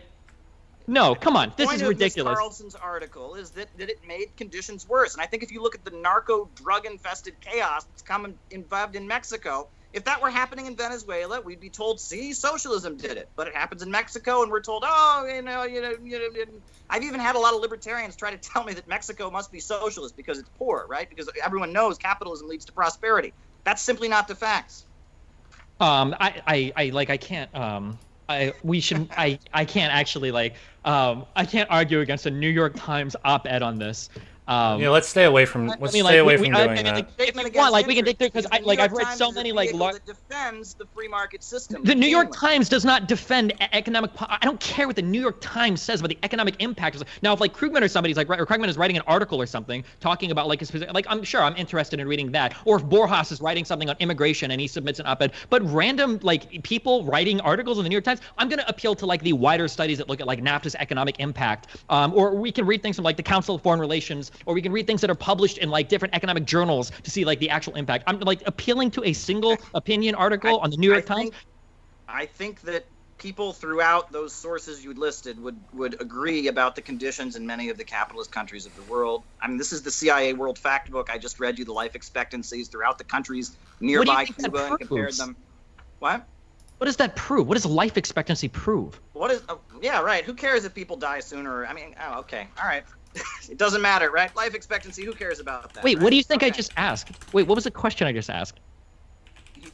No, come on, this is ridiculous. Ms. Carlson's article is that it made conditions worse, and I think if you look at the narco drug-infested chaos that's involved in Mexico. If that were happening in Venezuela, we'd be told, see, socialism did it. But it happens in Mexico, and we're told, oh, I've even had a lot of libertarians try to tell me that Mexico must be socialist because it's poor, right? Because everyone knows capitalism leads to prosperity. That's simply not the facts. I can't. I can't actually I can't argue against a New York Times op-ed on this. Yeah, let's stay away from doing that. Statement we against can dig through because the New York I've read Times so is a many vehicle that defends the free market system. The New York Times does not defend economic. I don't care what the New York Times says about the economic impact. Now, if like Krugman or somebody's like, or Krugman is writing an article or something talking about like a specific, like I'm sure I'm interested in reading that. Or if Borjas is writing something on immigration and he submits an op-ed, but random like people writing articles in the New York Times, I'm going to appeal to like the wider studies that look at like NAFTA's economic impact. Or we can read things from like the Council of Foreign Relations, or we can read things that are published in like different economic journals to see like the actual impact. I'm like appealing to a single opinion article on the New York Times. I think that people throughout those sources you listed would agree about the conditions in many of the capitalist countries of the world. I mean, this is the CIA World Factbook. I just read you the life expectancies throughout the countries nearby Cuba and compared them. What? What does that prove? What does life expectancy prove? What is? Yeah, right. Who cares if people die sooner? I mean, okay, all right. It doesn't matter, right? Life expectancy, who cares about that? Wait, right? What do you think I just asked? Wait, what was the question I just asked?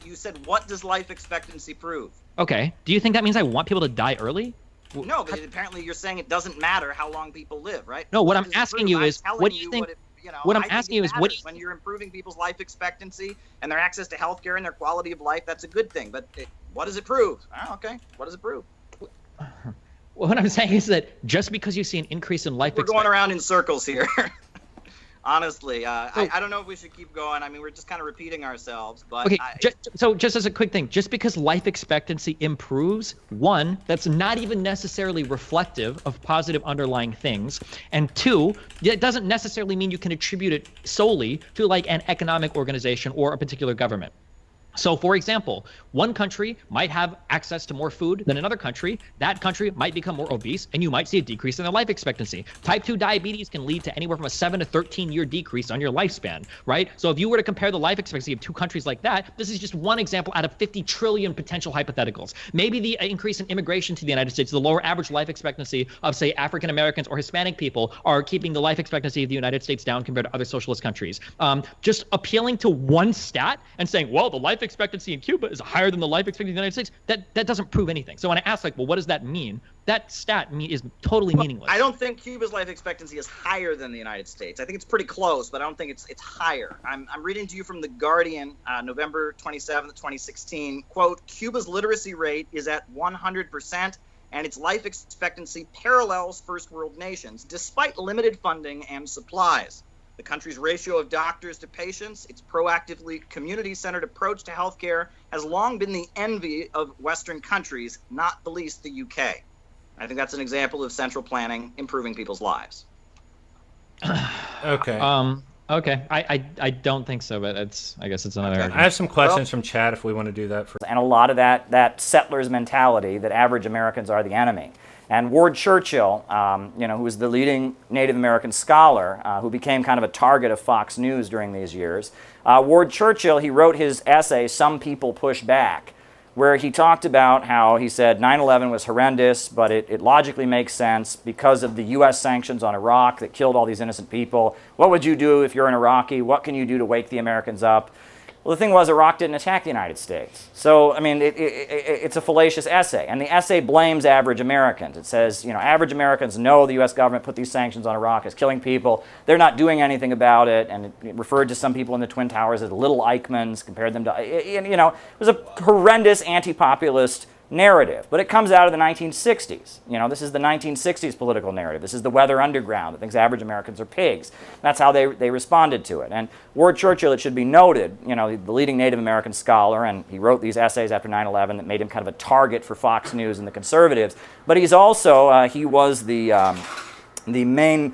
You said, what does life expectancy prove? Okay. Do you think that means I want people to die early? No, but apparently you're saying it doesn't matter how long people live, right? No, what I'm asking you is, what do you think? What I'm asking you is, what do you when you're improving people's life expectancy and their access to healthcare and their quality of life, that's a good thing. But what does it prove? Oh, okay. What does it prove? Well, what I'm saying is that just because you see an increase in life expectancy... We're going around in circles here. Honestly, I don't know if we should keep going. I mean, we're just kind of repeating ourselves. But okay, just as a quick thing, just because life expectancy improves, one, that's not even necessarily reflective of positive underlying things. And two, it doesn't necessarily mean you can attribute it solely to like an economic organization or a particular government. So, for example, one country might have access to more food than another country. That country might become more obese, and you might see a decrease in their life expectancy. Type 2 diabetes can lead to anywhere from a 7 to 13-year decrease on your lifespan, right? So if you were to compare the life expectancy of two countries like that, this is just one example out of 50 trillion potential hypotheticals. Maybe the increase in immigration to the United States, the lower average life expectancy of, say, African Americans or Hispanic people are keeping the life expectancy of the United States down compared to other socialist countries. Just appealing to one stat and saying, well, the life expectancy in Cuba is higher than the life expectancy in the United States, that doesn't prove anything. So when I ask, like, well, what does that mean? That stat is totally meaningless. I don't think Cuba's life expectancy is higher than the United States. I think it's pretty close, but I don't think it's higher. I'm reading to you from The Guardian, November 27th, 2016. Quote, Cuba's literacy rate is at 100%, and its life expectancy parallels first world nations, despite limited funding and supplies. The country's ratio of doctors to patients, its proactively community-centered approach to healthcare has long been the envy of Western countries, not the least the UK. I think that's an example of central planning improving people's lives. Okay. Okay. I don't think so, but I guess it's another argument. I have some questions from chat if we want to do that. And a lot of that settlers mentality that average Americans are the enemy. And Ward Churchill, who was the leading Native American scholar, who became kind of a target of Fox News during these years, Ward Churchill, he wrote his essay, Some People Push Back, where he talked about how he said 9/11 was horrendous, but it logically makes sense because of the U.S. sanctions on Iraq that killed all these innocent people. What would you do if you're an Iraqi? What can you do to wake the Americans up? Well, the thing was, Iraq didn't attack the United States. So, I mean, it's a fallacious essay. And the essay blames average Americans. It says, average Americans know the U.S. government put these sanctions on Iraq. It's killing people. They're not doing anything about it. And it referred to some people in the Twin Towers as little Eichmanns, compared them to, it was a horrendous anti-populist narrative. But it comes out of the 1960s. This is the 1960s political narrative. This is the weather underground that thinks average Americans are pigs. That's how they responded to it. And Ward Churchill, it should be noted, the leading Native American scholar, and he wrote these essays after 9/11 that made him kind of a target for Fox News and the conservatives. But he's also, he was the main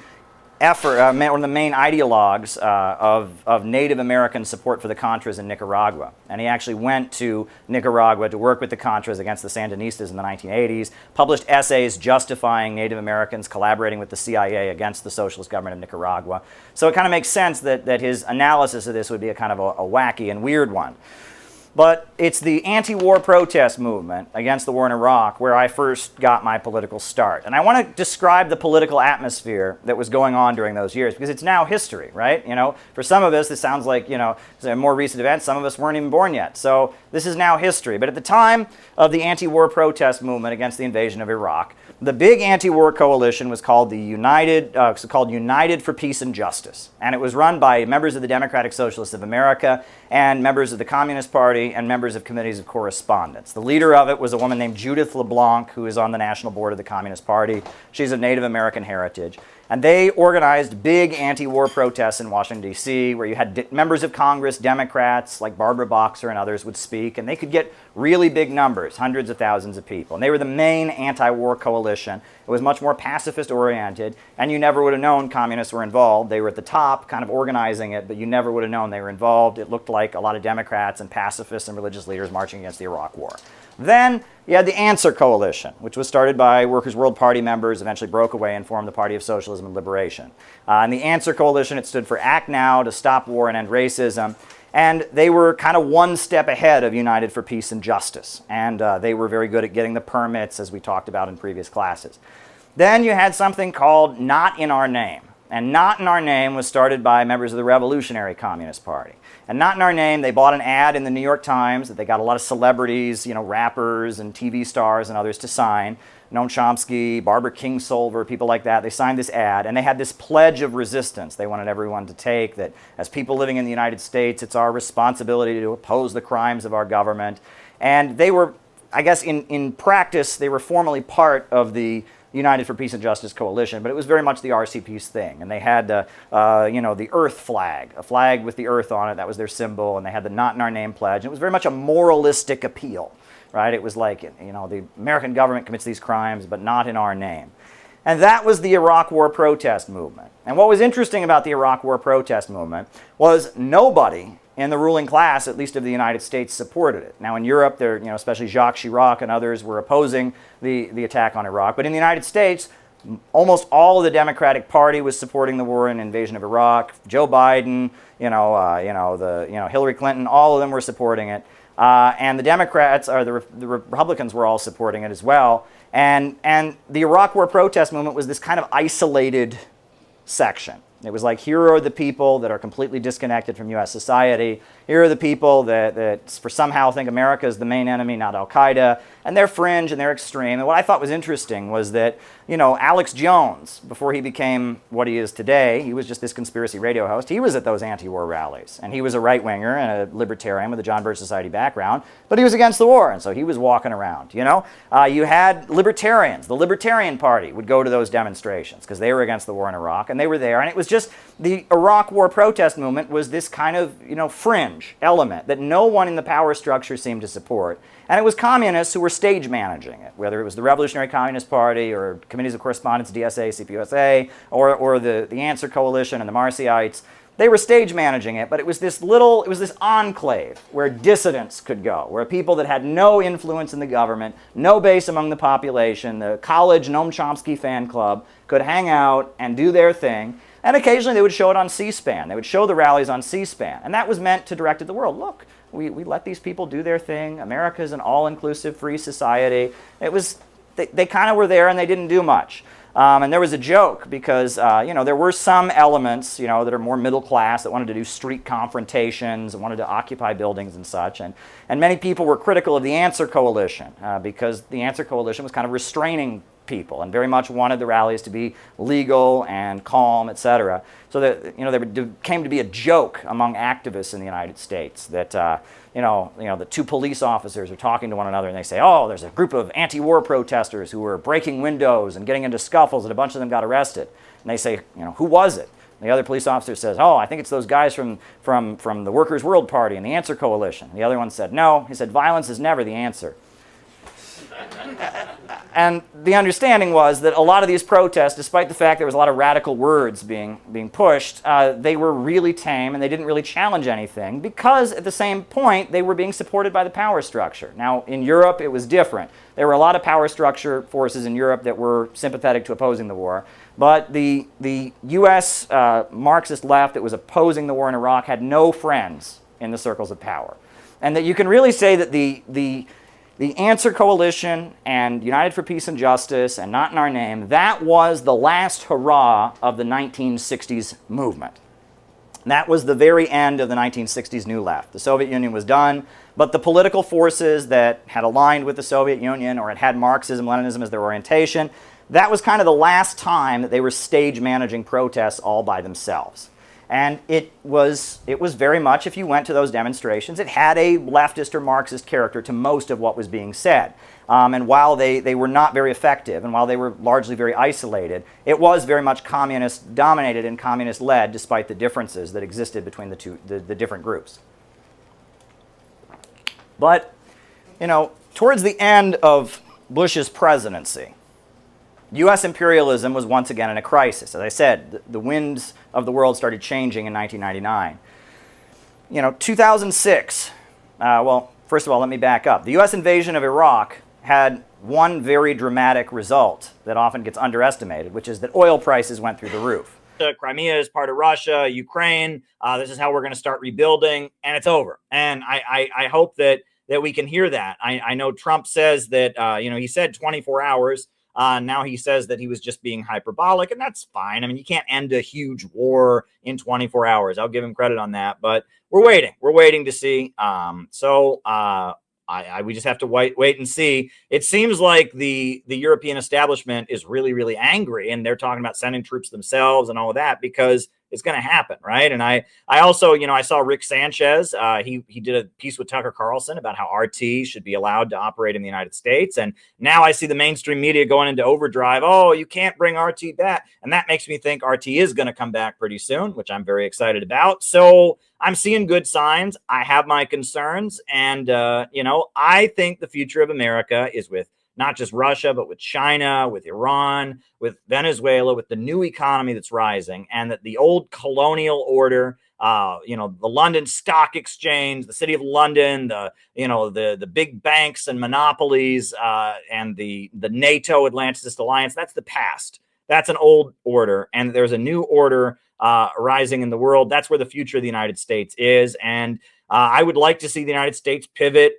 effort, one of the main ideologues of Native American support for the Contras in Nicaragua. And he actually went to Nicaragua to work with the Contras against the Sandinistas in the 1980s, published essays justifying Native Americans collaborating with the CIA against the socialist government of Nicaragua. So it kind of makes sense that his analysis of this would be a kind of a wacky and weird one. But it's the anti-war protest movement against the war in Iraq where I first got my political start. And I want to describe the political atmosphere that was going on during those years, because it's now history, right? You know, for some of us, this sounds like, you know, a more recent event. Some of us weren't even born yet. So this is now history. But at the time of the anti-war protest movement against the invasion of Iraq, the big anti-war coalition was called United for Peace and Justice. And it was run by members of the Democratic Socialists of America and members of the Communist Party and members of committees of correspondence. The leader of it was a woman named Judith LeBlanc, who is on the national board of the Communist Party. She's of Native American heritage. And they organized big anti-war protests in Washington, D.C., where you had members of Congress, Democrats like Barbara Boxer and others would speak, and they could get really big numbers, hundreds of thousands of people. And they were the main anti-war coalition. It was much more pacifist-oriented, and you never would have known communists were involved. They were at the top, kind of organizing it, but you never would have known they were involved. It looked like a lot of Democrats and pacifists and religious leaders marching against the Iraq War. Then you had the Answer Coalition, which was started by Workers' World Party members, eventually broke away and formed the Party of Socialism and Liberation. And the Answer Coalition, it stood for Act Now, to Stop War and End Racism. And they were kind of one step ahead of United for Peace and Justice. And they were very good at getting the permits, as we talked about in previous classes. Then you had something called Not in Our Name. And Not in Our Name was started by members of the Revolutionary Communist Party. And Not in Our Name, they bought an ad in the New York Times that they got a lot of celebrities, you know, rappers and TV stars and others to sign. Noam Chomsky, Barbara Kingsolver, people like that. They signed this ad, and they had this pledge of resistance they wanted everyone to take, that as people living in the United States, it's our responsibility to oppose the crimes of our government. And they were, I guess, in practice, they were formally part of the United for Peace and Justice Coalition, but it was very much the RCP's thing. And they had, the Earth flag, a flag with the Earth on it. That was their symbol. And they had the Not in Our Name pledge. And it was very much a moralistic appeal, right? It was like, you know, the American government commits these crimes, but not in our name. And that was the Iraq War protest movement. And what was interesting about the Iraq War protest movement was nobody in the ruling class, at least of the United States, supported it. Now in Europe, there, you know, especially Jacques Chirac and others were opposing the attack on Iraq. But in the United States, almost all of the Democratic Party was supporting the war and invasion of Iraq. Joe Biden, Hillary Clinton, all of them were supporting it. And the Democrats, or the Republicans, were all supporting it as well. And the Iraq War protest movement was this kind of isolated section. It was like, here are the people that are completely disconnected from U.S. society. Here are the people that for somehow think America is the main enemy, not Al-Qaeda. And they're fringe and they're extreme. And what I thought was interesting was that, you know, Alex Jones, before he became what he is today, he was just this conspiracy radio host. He was at those anti-war rallies. And he was a right-winger and a libertarian with a John Birch Society background. But he was against the war, and so he was walking around, you know. You had libertarians. The Libertarian Party would go to those demonstrations because they were against the war in Iraq, and they were there. And it was just, the Iraq War protest movement was this kind of, you know, fringe element that no one in the power structure seemed to support. And it was communists who were stage managing it, whether it was the Revolutionary Communist Party or committees of correspondence, DSA, CPUSA, or the Answer Coalition and the Marcyites. They were stage managing it, but it was this enclave where dissidents could go, where people that had no influence in the government, no base among the population, the college Noam Chomsky fan club could hang out and do their thing. And occasionally they would show it on C-SPAN. They would show the rallies on C-SPAN. And that was meant to direct to the world. Look, we let these people do their thing. America is an all-inclusive free society. It was, they kind of were there and they didn't do much. And there was a joke because, there were some elements, that are more middle class that wanted to do street confrontations and wanted to occupy buildings and such. And many people were critical of the Answer Coalition because the Answer Coalition was kind of restraining people and very much wanted the rallies to be legal and calm, etc. So that, there came to be a joke among activists in the United States that, the two police officers are talking to one another and they say, oh, there's a group of anti-war protesters who were breaking windows and getting into scuffles and a bunch of them got arrested. And they say, who was it? And the other police officer says, oh, I think it's those guys from the Workers' World Party and the Answer Coalition. And the other one said, no. He said, violence is never the answer. And the understanding was that a lot of these protests, despite the fact there was a lot of radical words being pushed, they were really tame and they didn't really challenge anything because at the same point they were being supported by the power structure. Now in Europe it was different. There were a lot of power structure forces in Europe that were sympathetic to opposing the war, but the U.S. Marxist left that was opposing the war in Iraq had no friends in the circles of power. And that you can really say that the Answer Coalition and United for Peace and Justice and Not in Our Name, that was the last hurrah of the 1960s movement. That was the very end of the 1960s New Left. The Soviet Union was done, but the political forces that had aligned with the Soviet Union or had Marxism, Leninism as their orientation, that was kind of the last time that they were stage managing protests all by themselves. And it was very much, if you went to those demonstrations, it had a leftist or Marxist character to most of what was being said. And while they were not very effective, and while they were largely very isolated, it was very much communist dominated and communist led, despite the differences that existed between the different groups. But, you know, towards the end of Bush's presidency, U.S. imperialism was once again in a crisis. As I said, the winds of the world started changing in 1999. You know, 2006, well, first of all, let me back up. The U.S. invasion of Iraq had one very dramatic result that often gets underestimated, which is that oil prices went through the roof. Crimea is part of Russia, Ukraine, this is how we're going to start rebuilding, and it's over. And I hope that we can hear that. I know Trump says that, you know, he said 24 hours. Now he says that he was just being hyperbolic, and that's fine. I mean, you can't end a huge war in 24 hours. I'll give him credit on that, but we're waiting. We're waiting to see. We just have to wait and see. It seems like the European establishment is really, really angry, and they're talking about sending troops themselves and all of that because it's going to happen, right? And I also, you know, I saw Rick Sanchez. He did a piece with Tucker Carlson about how RT should be allowed to operate in the United States. And now I see the mainstream media going into overdrive. Oh, you can't bring RT back. And that makes me think RT is going to come back pretty soon, which I'm very excited about. So I'm seeing good signs. I have my concerns. And, you know, I think the future of America is with not just Russia, but with China, with Iran, with Venezuela, with the new economy that's rising, and that the old colonial order, you know, the London Stock Exchange, the City of London, the big banks and monopolies, and the NATO Atlanticist alliance, that's the past. That's an old order, and there's a new order rising in the world. That's where the future of the United States is, and I would like to see the United States pivot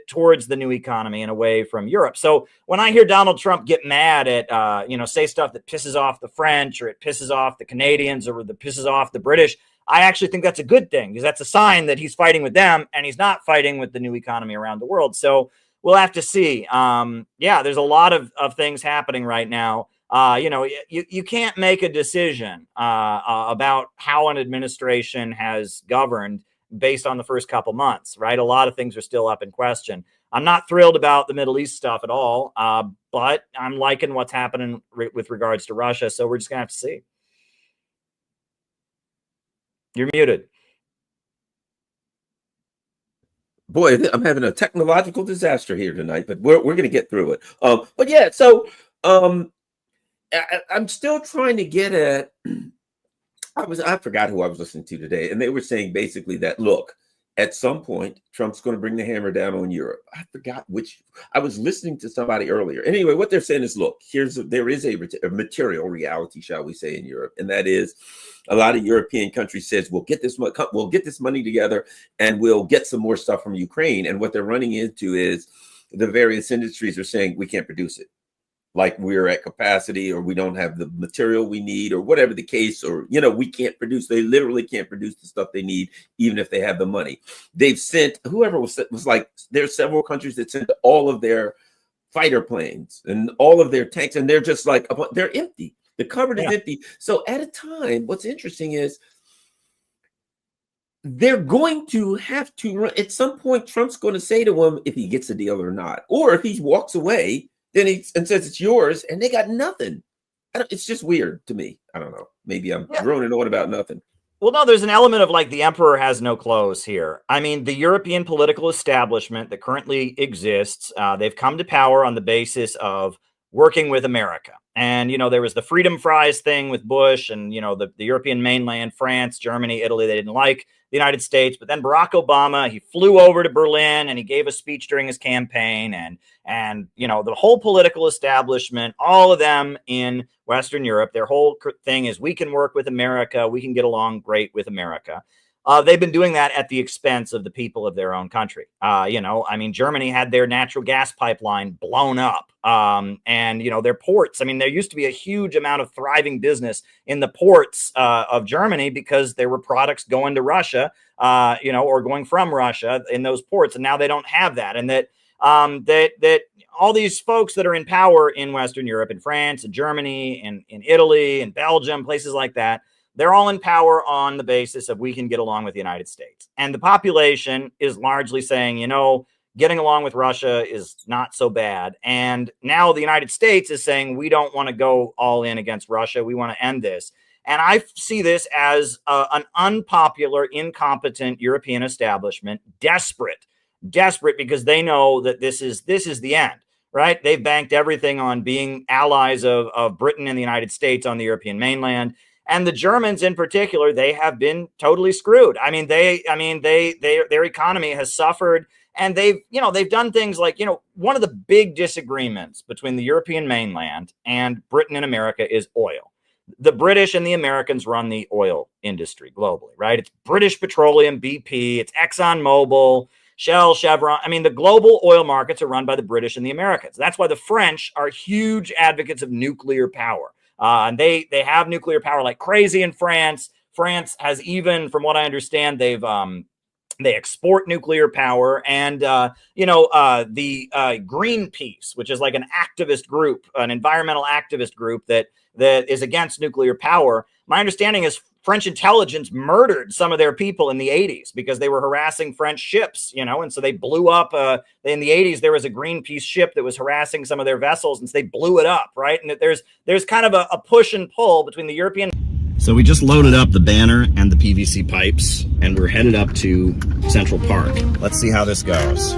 towards the new economy and away from Europe. So when I hear Donald Trump get mad at, you know, say stuff that pisses off the French or it pisses off the Canadians or that pisses off the British, I actually think that's a good thing because that's a sign that he's fighting with them and he's not fighting with the new economy around the world. So we'll have to see. Yeah, there's a lot of things happening right now. You know, you can't make a decision about how an administration has governed based on the first couple months, right? A lot of things are still up in question. I'm not thrilled about the Middle East stuff at all, but I'm liking what's happening with regards to Russia. So we're just gonna have to see. You're muted. Boy, I'm having a technological disaster here tonight, but we're going to get through it. But yeah, so I'm still trying to get at. I forgot who I was listening to today, and they were saying basically that, look, at some point, Trump's going to bring the hammer down on Europe. I forgot which. I was listening to somebody earlier. Anyway, what they're saying is, look, there is a material reality, shall we say, in Europe, and that is a lot of European countries says we'll get this money together and we'll get some more stuff from Ukraine. And what they're running into is the various industries are saying we can't produce it. Like we're at capacity, or we don't have the material we need, or whatever the case, or, you know, we can't produce. They literally can't produce the stuff they need, even if they have the money. They've sent, whoever was like, there's several countries that sent all of their fighter planes and all of their tanks, and they're just like, they're empty. The cupboard is empty. So at a time, what's interesting is they're going to have to run. At some point, Trump's going to say to them if he gets a deal or not, or if he walks away, then he says it's yours, and they got nothing. It's just weird to me. I don't know. Maybe I'm droning on about nothing. Well, no, there's an element of like the emperor has no clothes here. I mean, the European political establishment that currently exists, they've come to power on the basis of working with America. And, you know, there was the freedom fries thing with Bush and, you know, the European mainland, France, Germany, Italy, they didn't like the United States. But then Barack Obama, he flew over to Berlin and he gave a speech during his campaign. And you know, the whole political establishment, all of them in Western Europe, their whole thing is we can work with America. We can get along great with America. they've been doing that at the expense of the people of their own country. Germany had their natural gas pipeline blown up, and their ports. I mean, there used to be a huge amount of thriving business in the ports of Germany because there were products going to Russia, or going from Russia in those ports, and now they don't have that. And that all these folks that are in power in Western Europe, in France, and Germany, and in Italy, and Belgium, places like that, they're all in power on the basis of we can get along with the United States. And the population is largely saying, getting along with Russia is not so bad. And now the United States is saying, we don't want to go all in against Russia. We want to end this. And I see this as an unpopular, incompetent European establishment, desperate because they know that this is the end, right? They've banked everything on being allies of Britain and the United States on the European mainland. And the Germans in particular, they have been totally screwed. Their economy has suffered, and they've done things like, one of the big disagreements between the European mainland and Britain and America is oil. The British and the Americans run the oil industry globally, right? It's British Petroleum, BP, it's ExxonMobil, Shell, Chevron. The global oil markets are run by the British and the Americans. That's why the French are huge advocates of nuclear power. And they have nuclear power like crazy in France. France has, even from what I understand, they export nuclear power. And the Greenpeace, which is like an activist group, an environmental activist group that is against nuclear power. My understanding is French intelligence murdered some of their people in the 80s because they were harassing French ships, and so they blew up. In the 80s, there was a Greenpeace ship that was harassing some of their vessels, and so they blew it up, right? And there's kind of a push and pull between the European. So we just loaded up the banner and the PVC pipes, and we're headed up to Central Park. Let's see how this goes.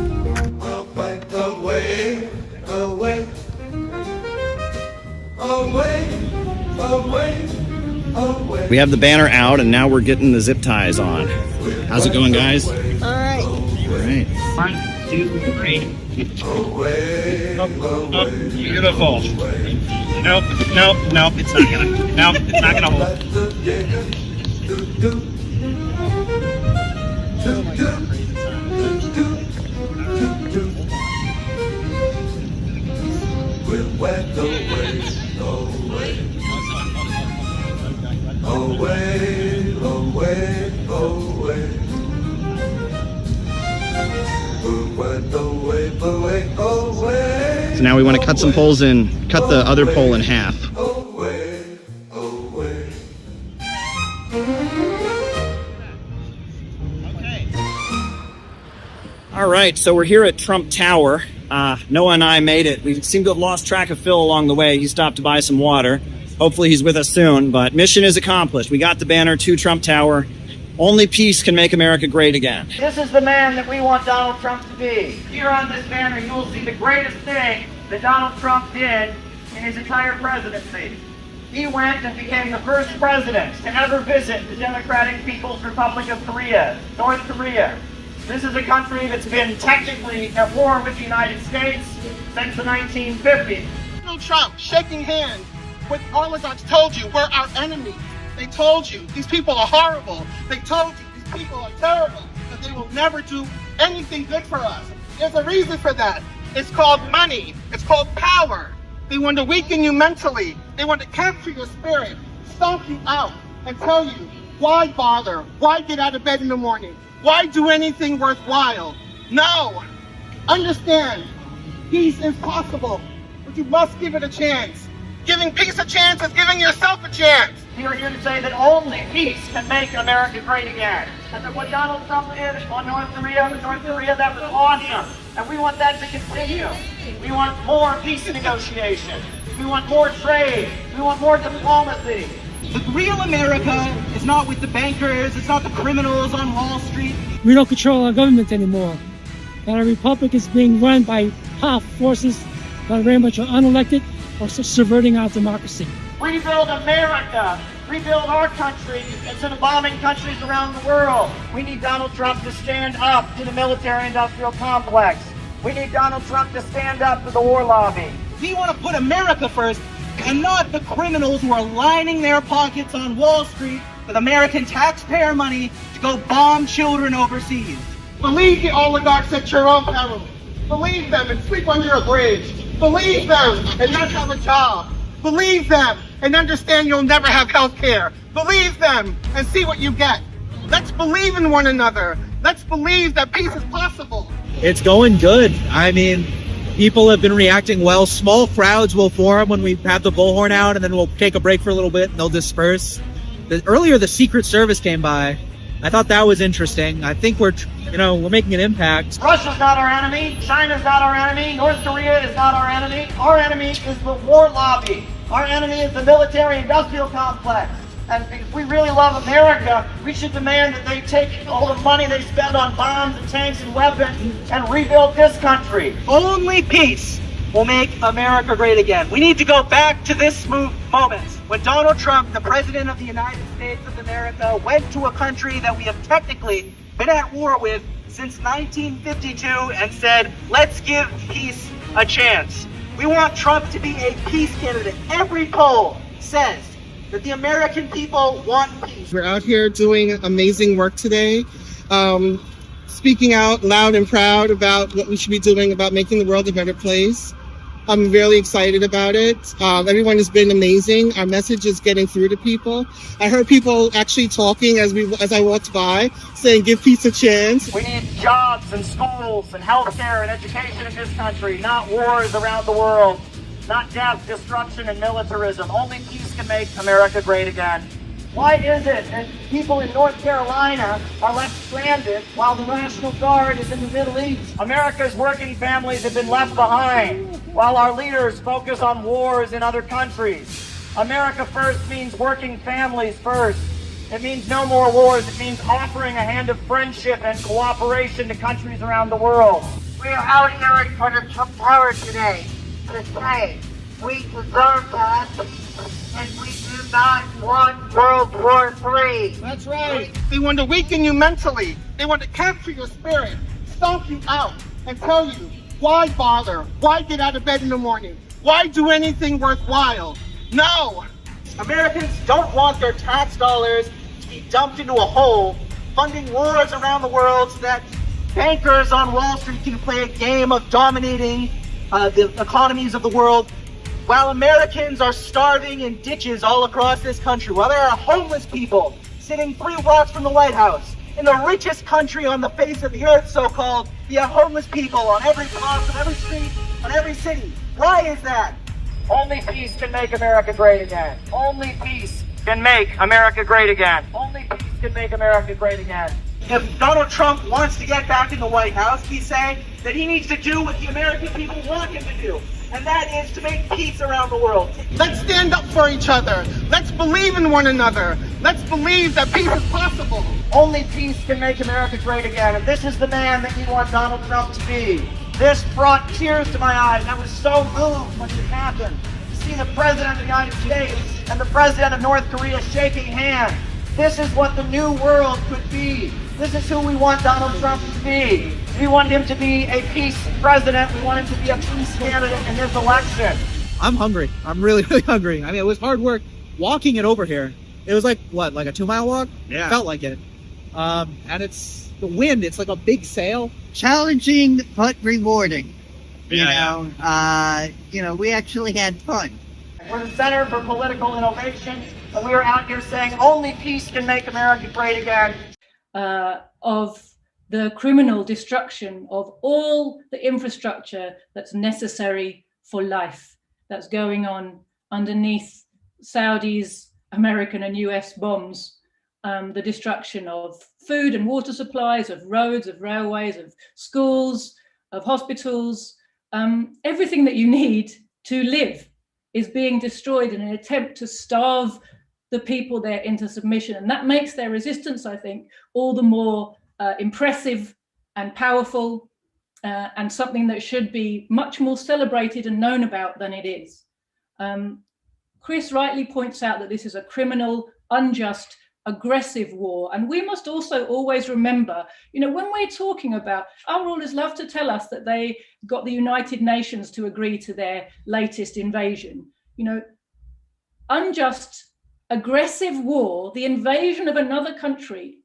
We have the banner out, and now we're getting the zip ties on. How's it going, guys? All right. 1, 2, 3. Beautiful. Nope, it's not gonna hold. So now we want to cut some poles in, cut the other pole in half. All right, so we're here at Trump Tower. Noah and I made it. We seem to have lost track of Phil along the way. He stopped to buy some water. Hopefully he's with us soon, but mission is accomplished. We got the banner to Trump Tower. Only peace can make America great again. This is the man that we want Donald Trump to be. Here on this banner, you will see the greatest thing that Donald Trump did in his entire presidency. He went and became the first president to ever visit the Democratic People's Republic of Korea, North Korea. This is a country that's been technically at war with the United States since the 1950s. Donald Trump shaking hands with oligarchs told you we're our enemies. They told you these people are horrible. They told you these people are terrible, that they will never do anything good for us. There's a reason for that. It's called money. It's called power. They want to weaken you mentally. They want to capture your spirit, stomp you out, and tell you, why bother? Why get out of bed in the morning? Why do anything worthwhile? No. Understand, peace is possible, but you must give it a chance. Giving peace a chance is giving yourself a chance. We are here to say that only peace can make America great again. And that what Donald Trump did on North Korea, that was awesome. And we want that to continue. We want more peace negotiation. We want more trade. We want more diplomacy. The real America is not with the bankers. It's not the criminals on Wall Street. We don't control our government anymore. And our republic is being run by powerful forces that very much are unelected or subverting our democracy. Rebuild America. Rebuild our country instead of bombing countries around the world. We need Donald Trump to stand up to the military-industrial complex. We need Donald Trump to stand up to the war lobby. We want to put America first and not the criminals who are lining their pockets on Wall Street with American taxpayer money to go bomb children overseas. Believe the oligarchs at your own peril. Believe them and sleep under a bridge. Believe them and not have a job. Believe them and understand you'll never have health care. Believe them and see what you get. Let's believe in one another. Let's believe that peace is possible. It's going good. I mean, people have been reacting well. Small crowds will form when we have the bullhorn out, and then we'll take a break for a little bit and they'll disperse. Earlier, the Secret Service came by. I thought that was interesting. I think we're making an impact. Russia's not our enemy. China's not our enemy. North Korea is not our enemy. Our enemy is the war lobby. Our enemy is the military-industrial complex. And if we really love America, we should demand that they take all the money they spend on bombs and tanks and weapons and rebuild this country. Only peace will make America great again. We need to go back to this moment when Donald Trump, the President of the United States of America, went to a country that we have technically been at war with since 1952 and said, let's give peace a chance. We want Trump to be a peace candidate. Every poll says that the American people want peace. We're out here doing amazing work today, speaking out loud and proud about what we should be doing about making the world a better place. I'm really excited about it. Everyone has been amazing. Our message is getting through to people. I heard people actually talking as I walked by, saying, give peace a chance. We need jobs and schools and healthcare and education in this country, not wars around the world. Not death, destruction, and militarism. Only peace can make America great again. Why is it that people in North Carolina are left stranded while the National Guard is in the Middle East? America's working families have been left behind while our leaders focus on wars in other countries. America first means working families first. It means no more wars. It means offering a hand of friendship and cooperation to countries around the world. We are out here in front of Trump Tower today to say we deserve that, and we do not want World War III. That's right. They want to weaken you mentally. They want to capture your spirit, stomp you out, and tell you, why bother? Why get out of bed in the morning? Why do anything worthwhile? No! Americans don't want their tax dollars to be dumped into a hole, funding wars around the world so that bankers on Wall Street can play a game of dominating the economies of the world, while Americans are starving in ditches all across this country, while there are homeless people sitting 3 blocks from the White House. In the richest country on the face of the earth, so-called, you have homeless people on every block, on every street, on every city. Why is that? Only peace can make America great again. Only peace can make America great again. Only peace can make America great again. If Donald Trump wants to get back in the White House, he's saying that he needs to do what the American people want him to do, and that is to make peace around the world. Let's stand up for each other. Let's believe in one another. Let's believe that peace is possible. Only peace can make America great again, and this is the man that you want Donald Trump to be. This brought tears to my eyes. I was so moved when it happened. To see the President of the United States and the President of North Korea shaking hands. This is what the new world could be. This is who we want Donald Trump to be. We want him to be a peace president. We want him to be a peace candidate in this election. I'm hungry. I'm really, really hungry. I mean, it was hard work walking it over here. It was like, what, like a 2-mile walk? Yeah. Felt like it. And it's the wind. It's like a big sail. Challenging but rewarding. Yeah. We actually had fun. We're the Center for Political Innovation, and we are out here saying only peace can make America great again. Of the criminal destruction of all the infrastructure that's necessary for life, that's going on underneath Saudi's American and US bombs, the destruction of food and water supplies, of roads, of railways, of schools, of hospitals, everything that you need to live is being destroyed in an attempt to starve the people there into submission. And that makes their resistance, I think, all the more impressive and powerful, and something that should be much more celebrated and known about than it is. Chris rightly points out that this is a criminal, unjust, aggressive war. And we must also always remember, when we're talking about, our rulers love to tell us that they got the United Nations to agree to their latest invasion. Unjust aggressive war, the invasion of another country,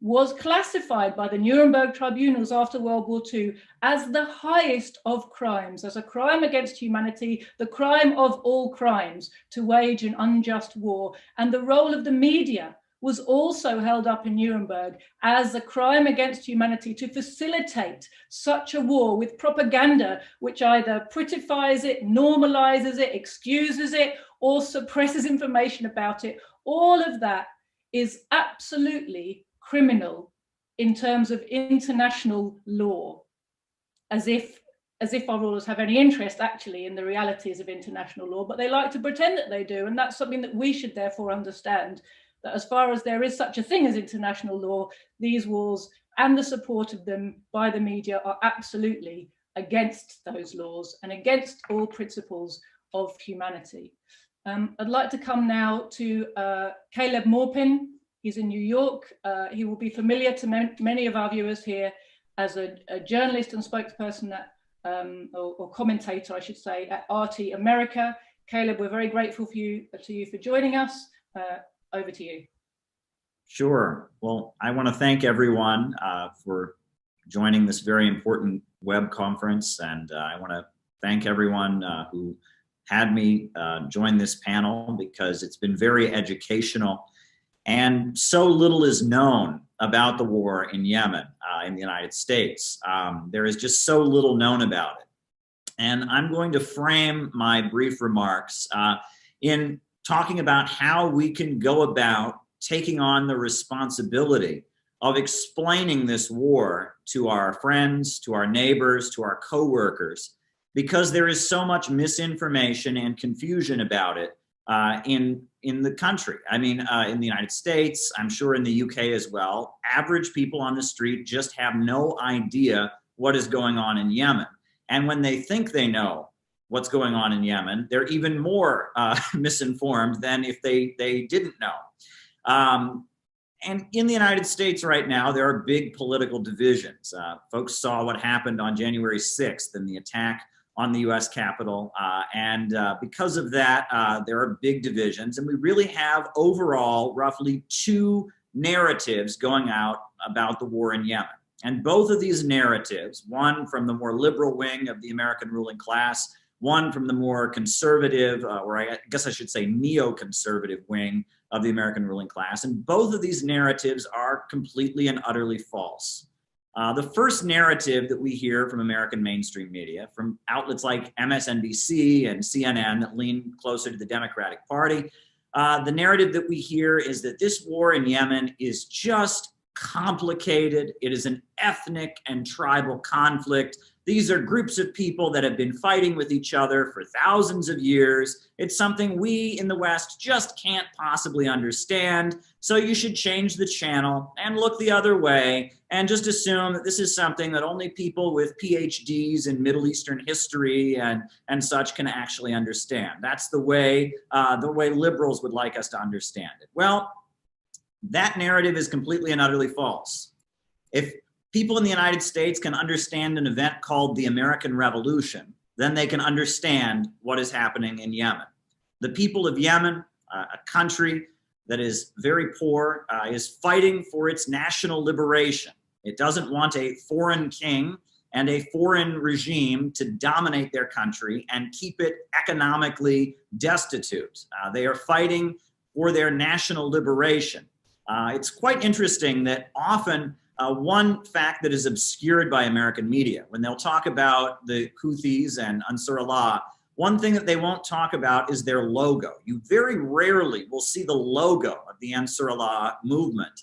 was classified by the Nuremberg tribunals after World War II as the highest of crimes, as a crime against humanity, the crime of all crimes, to wage an unjust war. And the role of the media was also held up in Nuremberg as a crime against humanity to facilitate such a war with propaganda which either prettifies it, normalizes it, excuses it, or suppresses information about it. All of that is absolutely criminal in terms of international law, as if our rulers have any interest actually in the realities of international law, but they like to pretend that they do. And that's something that we should therefore understand, that as far as there is such a thing as international law, these wars and the support of them by the media are absolutely against those laws and against all principles of humanity. I'd like to come now to Caleb Maupin. He's in New York. He will be familiar to many of our viewers here as a journalist and spokesperson at, or commentator, I should say, at RT America. Caleb, we're very grateful to you for joining us. Over to you. Sure. Well, I want to thank everyone for joining this very important web conference, and I want to thank everyone who had me join this panel, because it's been very educational. And so little is known about the war in Yemen in the United States. There is just so little known about it. And I'm going to frame my brief remarks in talking about how we can go about taking on the responsibility of explaining this war to our friends, to our neighbors, to our coworkers, because there is so much misinformation and confusion about it in the country. I mean, in the United States, I'm sure in the UK as well, average people on the street just have no idea what is going on in Yemen. And when they think they know what's going on in Yemen, they're even more misinformed than if they didn't know. And in the United States right now, there are big political divisions. Folks saw what happened on January 6th and the attack on the US Capitol. And because of that, there are big divisions. And we really have overall roughly two narratives going out about the war in Yemen. And both of these narratives, one from the more liberal wing of the American ruling class, one from the more conservative, or I guess I should say neoconservative wing of the American ruling class. And both of these narratives are completely and utterly false. The first narrative that we hear from American mainstream media, from outlets like MSNBC and CNN that lean closer to the Democratic Party, the narrative that we hear is that this war in Yemen is just complicated. It is an ethnic and tribal conflict. These are groups of people that have been fighting with each other for thousands of years. It's something we in the West just can't possibly understand. So you should change the channel and look the other way and just assume that this is something that only people with PhDs in Middle Eastern history and such can actually understand. That's the way liberals would like us to understand it. Well, that narrative is completely and utterly false. If people in the United States can understand an event called the American Revolution, then they can understand what is happening in Yemen. The people of Yemen, a country that is very poor, is fighting for its national liberation. It doesn't want a foreign king and a foreign regime to dominate their country and keep it economically destitute. They are fighting for their national liberation. It's quite interesting that often one fact that is obscured by American media, when they'll talk about the Houthis and Ansar Allah, one thing that they won't talk about is their logo. You very rarely will see the logo of the Ansar Allah movement.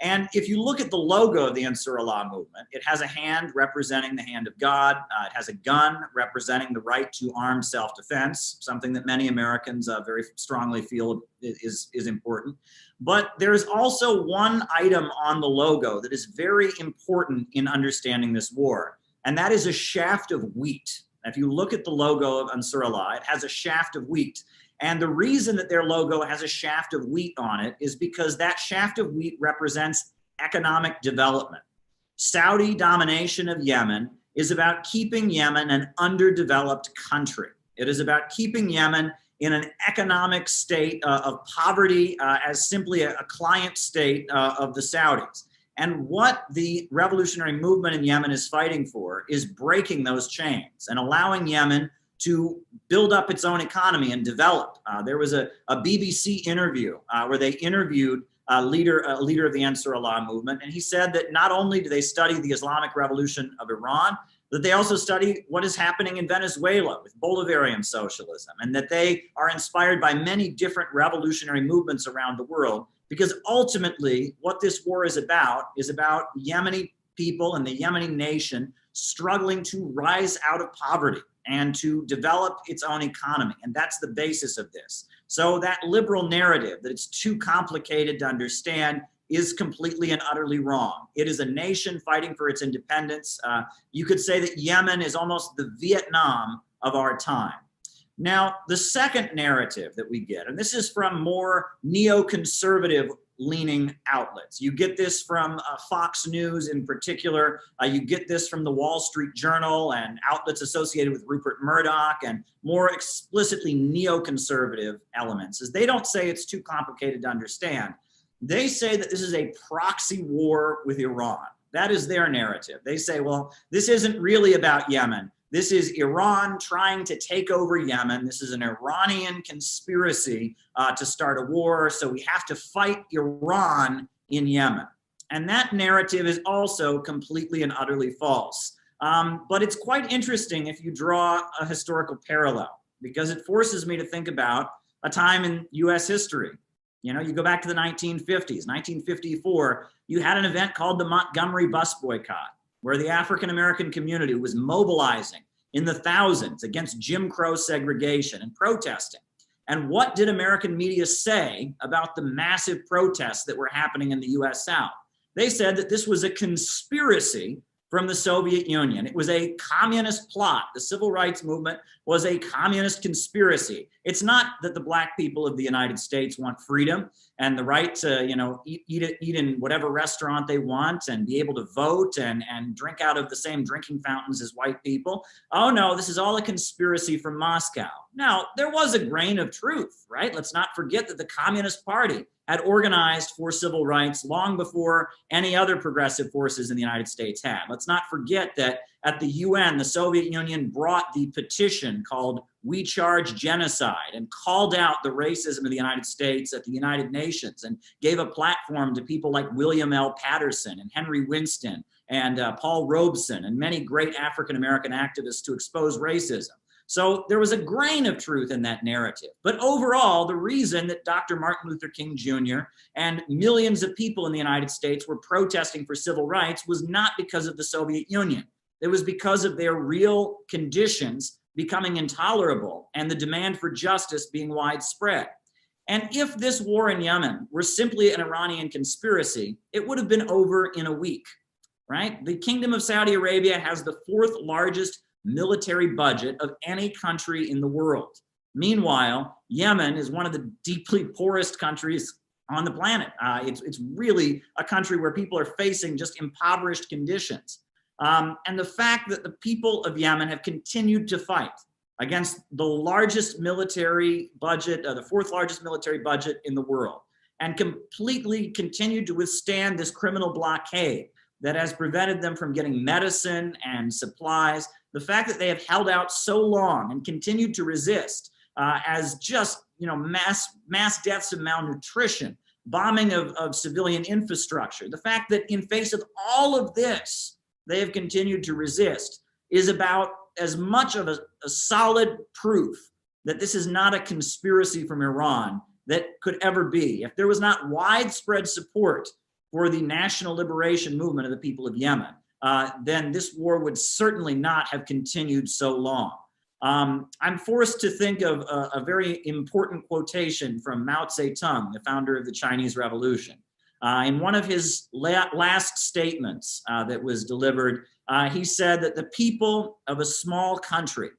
And if you look at the logo of the Ansar Allah movement, it has a hand representing the hand of God. It has a gun representing the right to armed self-defense, something that many Americans very strongly feel is important. But there's also one item on the logo that is very important in understanding this war, and that is a shaft of wheat. If you look at the logo of Ansar Allah, it has a shaft of wheat. And the reason that their logo has a shaft of wheat on it is because that shaft of wheat represents economic development. Saudi domination of Yemen is about keeping Yemen an underdeveloped country. It is about keeping Yemen in an economic state of poverty as simply a client state of the Saudis. And what the revolutionary movement in Yemen is fighting for is breaking those chains and allowing Yemen to build up its own economy and develop. There was a BBC interview where they interviewed a leader of the Ansar Allah movement, and he said that not only do they study the Islamic Revolution of Iran, that they also study what is happening in Venezuela with Bolivarian socialism, and that they are inspired by many different revolutionary movements around the world, because ultimately what this war is about Yemeni people and the Yemeni nation struggling to rise out of poverty and to develop its own economy. And that's the basis of this. So that liberal narrative that it's too complicated to understand is completely and utterly wrong. It is a nation fighting for its independence. You could say that Yemen is almost the Vietnam of our time. Now, the second narrative that we get, and this is from more neoconservative leaning outlets. You get this from Fox News in particular. You get this from the Wall Street Journal and outlets associated with Rupert Murdoch and more explicitly neoconservative elements. As they don't say it's too complicated to understand. They say that this is a proxy war with Iran. That is their narrative. They say, well, this isn't really about Yemen. This is Iran trying to take over Yemen. This is an Iranian conspiracy to start a war. So we have to fight Iran in Yemen. And that narrative is also completely and utterly false. But it's quite interesting if you draw a historical parallel, because it forces me to think about a time in US history. You know, you go back to the 1950s, 1954, you had an event called the Montgomery bus boycott, where the African-American community was mobilizing in the thousands against Jim Crow segregation and protesting. And what did American media say about the massive protests that were happening in the US South? They said that this was a conspiracy from the Soviet Union. It was a communist plot. The civil rights movement was a communist conspiracy. It's not that the black people of the United States want freedom and the right to, you know, eat in whatever restaurant they want and be able to vote and drink out of the same drinking fountains as white people. Oh no, this is all a conspiracy from Moscow. Now, there was a grain of truth, right? Let's not forget that the Communist Party had organized for civil rights long before any other progressive forces in the United States had. Let's not forget that at the UN, the Soviet Union brought the petition called We Charge Genocide and called out the racism of the United States at the United Nations and gave a platform to people like William L. Patterson and Henry Winston and Paul Robeson and many great African-American activists to expose racism. So there was a grain of truth in that narrative. But overall, the reason that Dr. Martin Luther King Jr. and millions of people in the United States were protesting for civil rights was not because of the Soviet Union. It was because of their real conditions becoming intolerable and the demand for justice being widespread. And if this war in Yemen were simply an Iranian conspiracy, it would have been over in a week, right? The Kingdom of Saudi Arabia has the fourth largest military budget of any country in the world. Meanwhile, Yemen is one of the deeply poorest countries on the planet. It's really a country where people are facing just impoverished conditions. And the fact that the people of Yemen have continued to fight against the largest military budget, the fourth largest military budget in the world, and completely continued to withstand this criminal blockade that has prevented them from getting medicine and supplies. The fact that they have held out so long and continued to resist as just, you know, mass deaths of malnutrition, bombing of civilian infrastructure. The fact that in face of all of this, they have continued to resist is about as much of a solid proof that this is not a conspiracy from Iran that could ever be. If there was not widespread support for the national liberation movement of the people of Yemen, then this war would certainly not have continued so long. I'm forced to think of a very important quotation from Mao Zedong, the founder of the Chinese Revolution. In one of his last statements that was delivered, he said that the people of a small country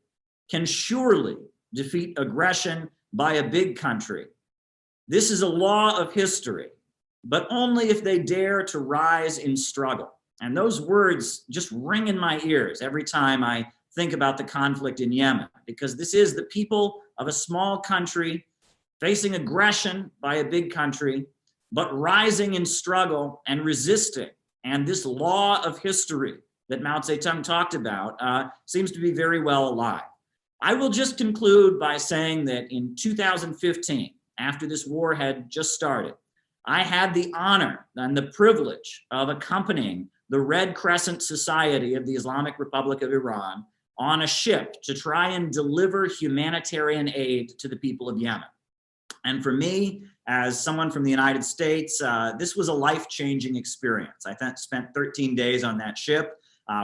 can surely defeat aggression by a big country. This is a law of history, but only if they dare to rise in struggle. And those words just ring in my ears every time I think about the conflict in Yemen, because this is the people of a small country facing aggression by a big country, but rising in struggle and resisting. And this law of history that Mao Zedong talked about seems to be very well alive. I will just conclude by saying that in 2015, after this war had just started, I had the honor and the privilege of accompanying the Red Crescent Society of the Islamic Republic of Iran on a ship to try and deliver humanitarian aid to the people of Yemen. And for me, as someone from the United States, this was a life-changing experience. I spent 13 days on that ship.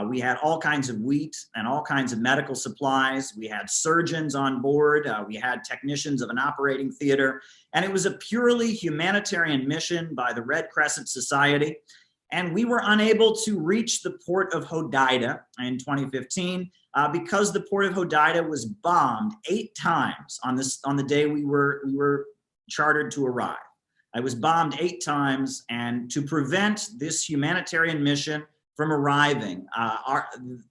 We had all kinds of wheat and all kinds of medical supplies. We had surgeons on board. We had technicians of an operating theater. And it was a purely humanitarian mission by the Red Crescent Society. And we were unable to reach the port of Hodeidah in 2015 because the port of Hodeidah was bombed 8 times on the day we were chartered to arrive. I was bombed 8 times, and to prevent this humanitarian mission from arriving,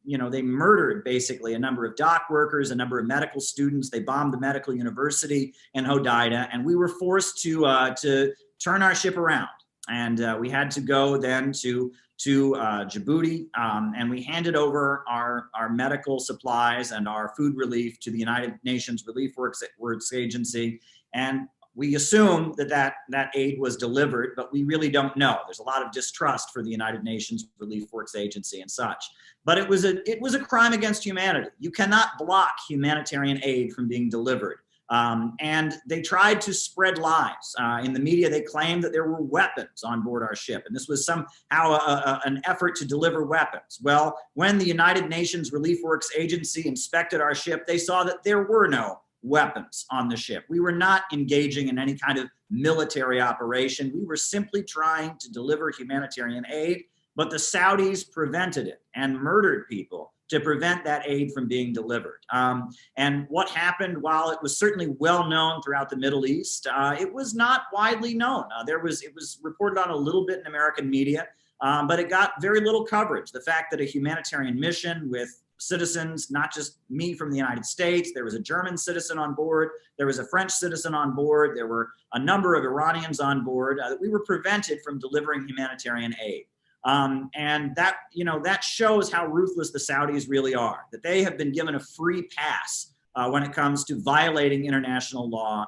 they murdered basically a number of dock workers, a number of medical students. They bombed the medical university in Hodeidah, and we were forced to turn our ship around. And we had to go then to Djibouti, and we handed over our medical supplies and our food relief to the United Nations Relief Works Agency. And we assume that aid was delivered, but we really don't know. There's a lot of distrust for the United Nations Relief Works Agency and such. But it was a crime against humanity. You cannot block humanitarian aid from being delivered. And they tried to spread lies. In the media, they claimed that there were weapons on board our ship, and this was somehow an effort to deliver weapons. Well, when the United Nations Relief Works Agency inspected our ship, they saw that there were no weapons on the ship. We were not engaging in any kind of military operation. We were simply trying to deliver humanitarian aid, but the Saudis prevented it and murdered people to prevent that aid from being delivered. And what happened, while it was certainly well known throughout the Middle East, it was not widely known. It was reported on a little bit in American media, but it got very little coverage. The fact that a humanitarian mission with citizens, not just me from the United States, there was a German citizen on board, there was a French citizen on board, there were a number of Iranians on board, that we were prevented from delivering humanitarian aid. And that shows how ruthless the Saudis really are, that they have been given a free pass when it comes to violating international law,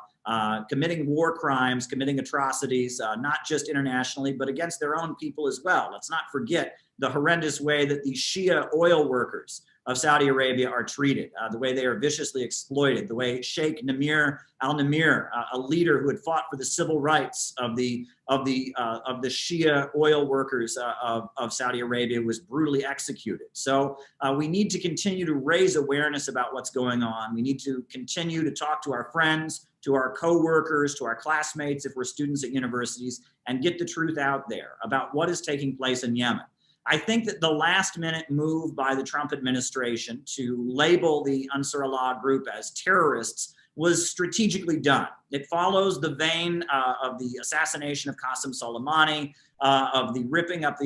committing war crimes, committing atrocities, not just internationally, but against their own people as well. Let's not forget the horrendous way that the Shia oil workers of Saudi Arabia are treated, the way they are viciously exploited, the way Sheikh Namir al-Namir, a leader who had fought for the civil rights of the Shia oil workers of Saudi Arabia, was brutally executed. So we need to continue to raise awareness about what's going on. We need to continue to talk to our friends, to our co-workers, to our classmates if we're students at universities, and get the truth out there about what is taking place in Yemen. I think that the last-minute move by the Trump administration to label the Ansar Allah group as terrorists was strategically done. It follows the vein of the assassination of Qasem Soleimani, of the ripping up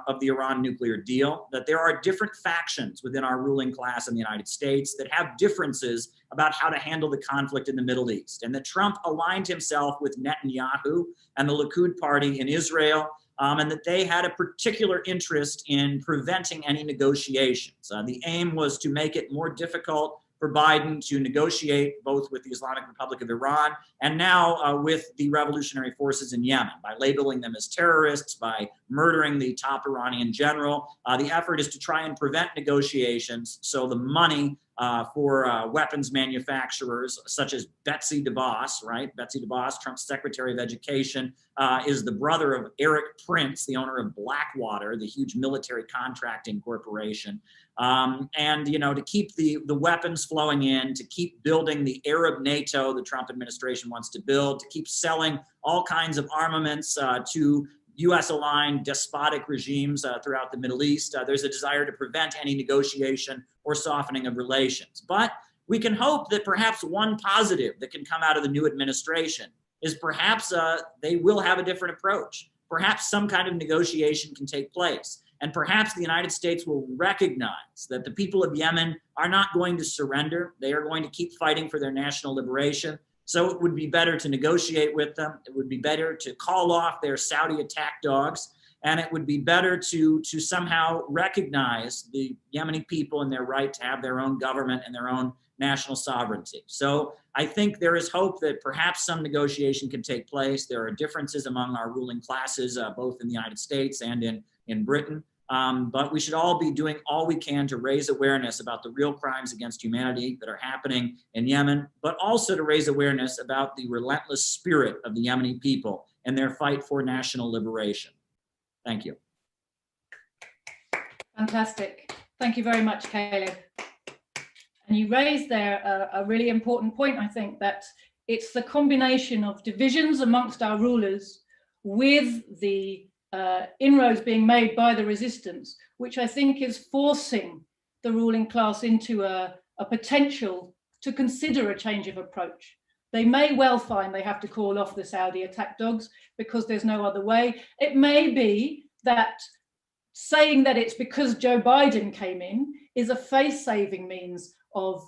of the Iran nuclear deal, that there are different factions within our ruling class in the United States that have differences about how to handle the conflict in the Middle East, and that Trump aligned himself with Netanyahu and the Likud party in Israel, and that they had a particular interest in preventing any negotiations. The aim was to make it more difficult for Biden to negotiate both with the Islamic Republic of Iran and now with the revolutionary forces in Yemen by labeling them as terrorists, by murdering the top Iranian general. The effort is to try and prevent negotiations so the money for weapons manufacturers such as Betsy DeVos, right? Betsy DeVos, Trump's Secretary of Education, is the brother of Eric Prince, the owner of Blackwater, the huge military contracting corporation. And, to keep the weapons flowing in, to keep building the Arab NATO the Trump administration wants to build, to keep selling all kinds of armaments to U.S.-aligned despotic regimes throughout the Middle East. There's a desire to prevent any negotiation or softening of relations. But we can hope that perhaps one positive that can come out of the new administration is perhaps they will have a different approach. Perhaps some kind of negotiation can take place. And perhaps the United States will recognize that the people of Yemen are not going to surrender. They are going to keep fighting for their national liberation. So it would be better to negotiate with them. It would be better to call off their Saudi attack dogs. And it would be better to somehow recognize the Yemeni people and their right to have their own government and their own national sovereignty. So I think there is hope that perhaps some negotiation can take place. There are differences among our ruling classes, both in the United States and in Britain. But we should all be doing all we can to raise awareness about the real crimes against humanity that are happening in Yemen, but also to raise awareness about the relentless spirit of the Yemeni people and their fight for national liberation. Thank you. Fantastic. Thank you very much, Caleb. And you raised there a really important point, I think, that it's the combination of divisions amongst our rulers with the inroads being made by the resistance, which I think is forcing the ruling class into a potential to consider a change of approach. They may well find they have to call off the Saudi attack dogs because there's no other way. It may be that saying that it's because Joe Biden came in is a face-saving means of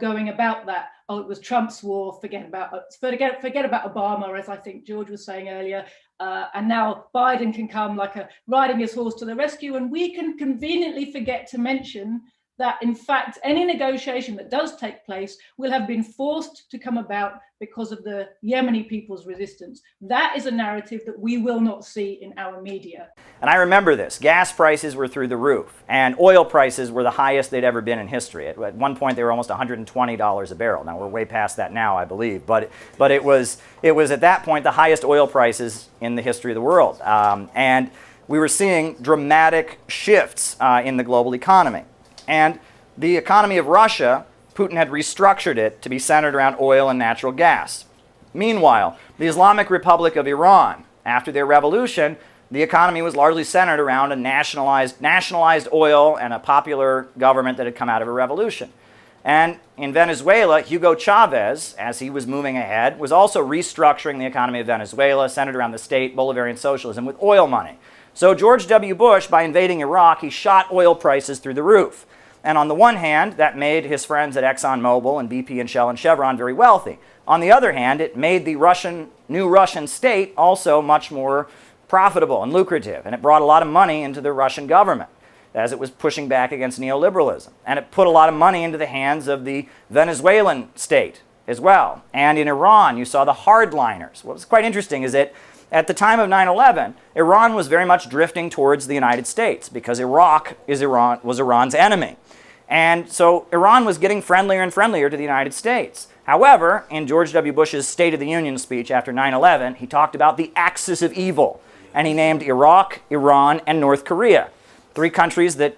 going about that. Oh, it was Trump's war, forget about Obama, as I think George was saying earlier. And now Biden can come riding his horse to the rescue. And we can conveniently forget to mention that, in fact, any negotiation that does take place will have been forced to come about because of the Yemeni people's resistance. That is a narrative that we will not see in our media. And I remember this. Gas prices were through the roof, and oil prices were the highest they'd ever been in history. At one point, they were almost $120 a barrel. Now, we're way past that now, I believe. But it was at that point the highest oil prices in the history of the world. And we were seeing dramatic shifts in the global economy. And the economy of Russia, Putin had restructured it to be centered around oil and natural gas. Meanwhile, the Islamic Republic of Iran, after their revolution, the economy was largely centered around a nationalized oil and a popular government that had come out of a revolution. And in Venezuela, Hugo Chavez, as he was moving ahead, was also restructuring the economy of Venezuela, centered around the state Bolivarian socialism with oil money. So George W. Bush, by invading Iraq, he shot oil prices through the roof. And on the one hand, that made his friends at ExxonMobil and BP and Shell and Chevron very wealthy. On the other hand, it made the new Russian state also much more profitable and lucrative. And it brought a lot of money into the Russian government as it was pushing back against neoliberalism. And it put a lot of money into the hands of the Venezuelan state as well. And in Iran, you saw the hardliners. What was quite interesting is that at the time of 9/11, Iran was very much drifting towards the United States because Iraq was Iran's enemy. And so Iran was getting friendlier and friendlier to the United States. However, in George W. Bush's State of the Union speech after 9/11, he talked about the axis of evil. And he named Iraq, Iran, and North Korea. Three countries that,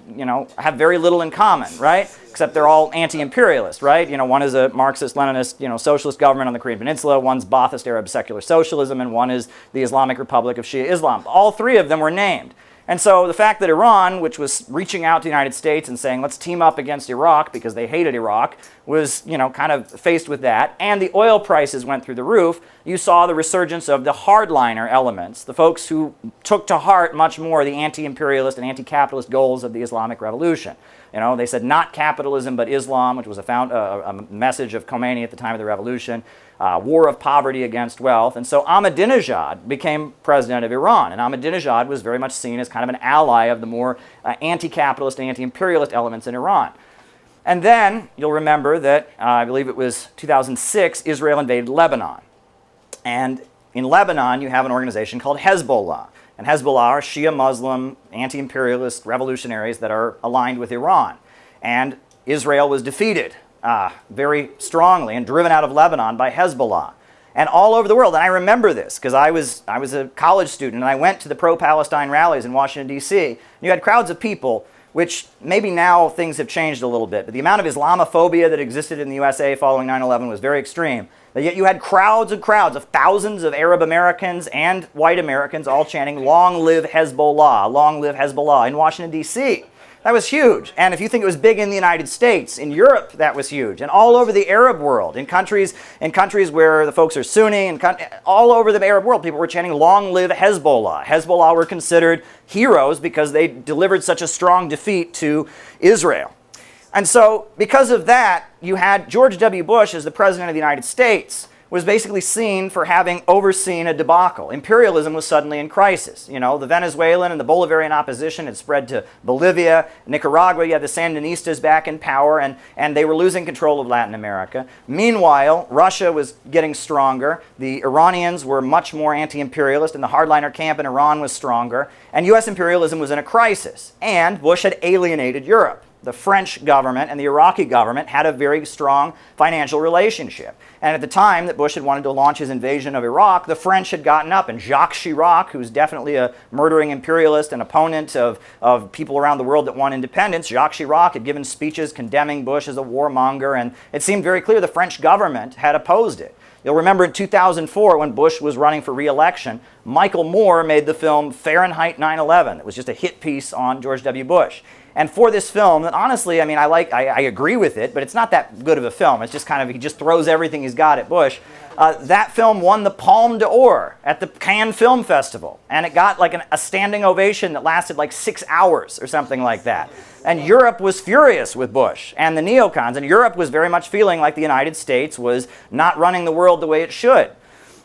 have very little in common, right? Except they're all anti-imperialist, right? One is a Marxist-Leninist, socialist government on the Korean Peninsula, one's Ba'athist Arab secular socialism, and one is the Islamic Republic of Shia Islam. All three of them were named. And so the fact that Iran, which was reaching out to the United States and saying, let's team up against Iraq because they hated Iraq, was, kind of faced with that, and the oil prices went through the roof, you saw the resurgence of the hardliner elements, the folks who took to heart much more the anti-imperialist and anti-capitalist goals of the Islamic Revolution. They said not capitalism but Islam, which was a message of Khomeini at the time of the revolution, war of poverty against wealth. And so Ahmadinejad became president of Iran. And Ahmadinejad was very much seen as kind of an ally of the more anti-capitalist and anti-imperialist elements in Iran. And then you'll remember that, I believe it was 2006, Israel invaded Lebanon. And in Lebanon, you have an organization called Hezbollah. And Hezbollah are Shia Muslim, anti-imperialist revolutionaries that are aligned with Iran. And Israel was defeated very strongly and driven out of Lebanon by Hezbollah. And all over the world, and I remember this because I was a college student and I went to the pro-Palestine rallies in Washington, D.C. And you had crowds of people, which maybe now things have changed a little bit, but the amount of Islamophobia that existed in the USA following 9/11 was very extreme. But yet you had crowds and crowds of thousands of Arab Americans and white Americans all chanting, "Long live Hezbollah, long live Hezbollah," in Washington, D.C. That was huge. And if you think it was big in the United States, in Europe, that was huge. And all over the Arab world, in countries where the folks are Sunni, and all over the Arab world, people were chanting, "Long live Hezbollah." Hezbollah were considered heroes because they delivered such a strong defeat to Israel. And so, because of that, you had George W. Bush as the president of the United States was basically seen for having overseen a debacle. Imperialism was suddenly in crisis. You know, the Venezuelan and the Bolivarian opposition had spread to Bolivia, Nicaragua. You had the Sandinistas back in power, and they were losing control of Latin America. Meanwhile, Russia was getting stronger. The Iranians were much more anti-imperialist, and the hardliner camp in Iran was stronger. And U.S. imperialism was in a crisis. And Bush had alienated Europe. The French government and the Iraqi government had a very strong financial relationship. And at the time that Bush had wanted to launch his invasion of Iraq, the French had gotten up, and Jacques Chirac, who's definitely a murdering imperialist and opponent of people around the world that want independence, Jacques Chirac had given speeches condemning Bush as a warmonger, and it seemed very clear the French government had opposed it. You'll remember in 2004, when Bush was running for re-election, Michael Moore made the film Fahrenheit 9/11. It was just a hit piece on George W. Bush. And for this film, that honestly, I mean, I agree with it, but it's not that good of a film. It's just kind of, he just throws everything he's got at Bush. That film won the Palme d'Or at the Cannes Film Festival. And it got like a standing ovation that lasted like 6 hours or something like that. And Europe was furious with Bush and the neocons. And Europe was very much feeling like the United States was not running the world the way it should.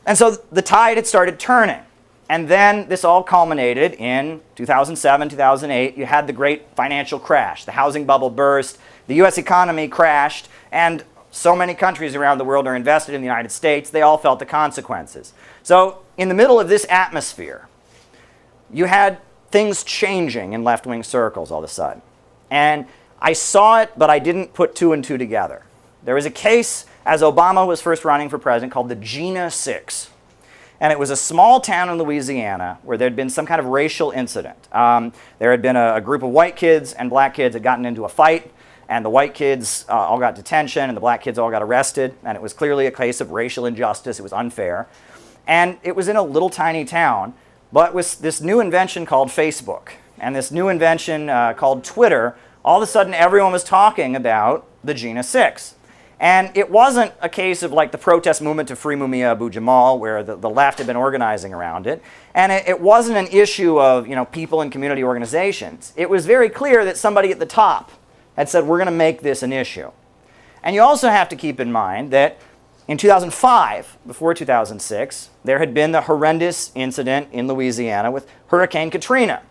And so the tide had started turning. And then this all culminated in 2007, 2008. You had the great financial crash. The housing bubble burst. The U.S. economy crashed. And so many countries around the world are invested in the United States. They all felt the consequences. So in the middle of this atmosphere, you had things changing in left-wing circles all of a sudden. And I saw it, but I didn't put two and two together. There was a case, as Obama was first running for president, called the Gina 6. And it was a small town in Louisiana where there had been some kind of racial incident. There had been a group of white kids and black kids had gotten into a fight, and the white kids all got detention, and the black kids all got arrested, and it was clearly a case of racial injustice. It was unfair. And it was in a little tiny town, but with this new invention called Facebook, and this new invention called Twitter, all of a sudden everyone was talking about the Gina 6. And it wasn't a case of like the protest movement to free Mumia Abu-Jamal, where the left had been organizing around it. And it wasn't an issue of, you know, people and community organizations. It was very clear that somebody at the top had said, we're going to make this an issue. And you also have to keep in mind that in 2005, before 2006, there had been the horrendous incident in Louisiana with Hurricane Katrina.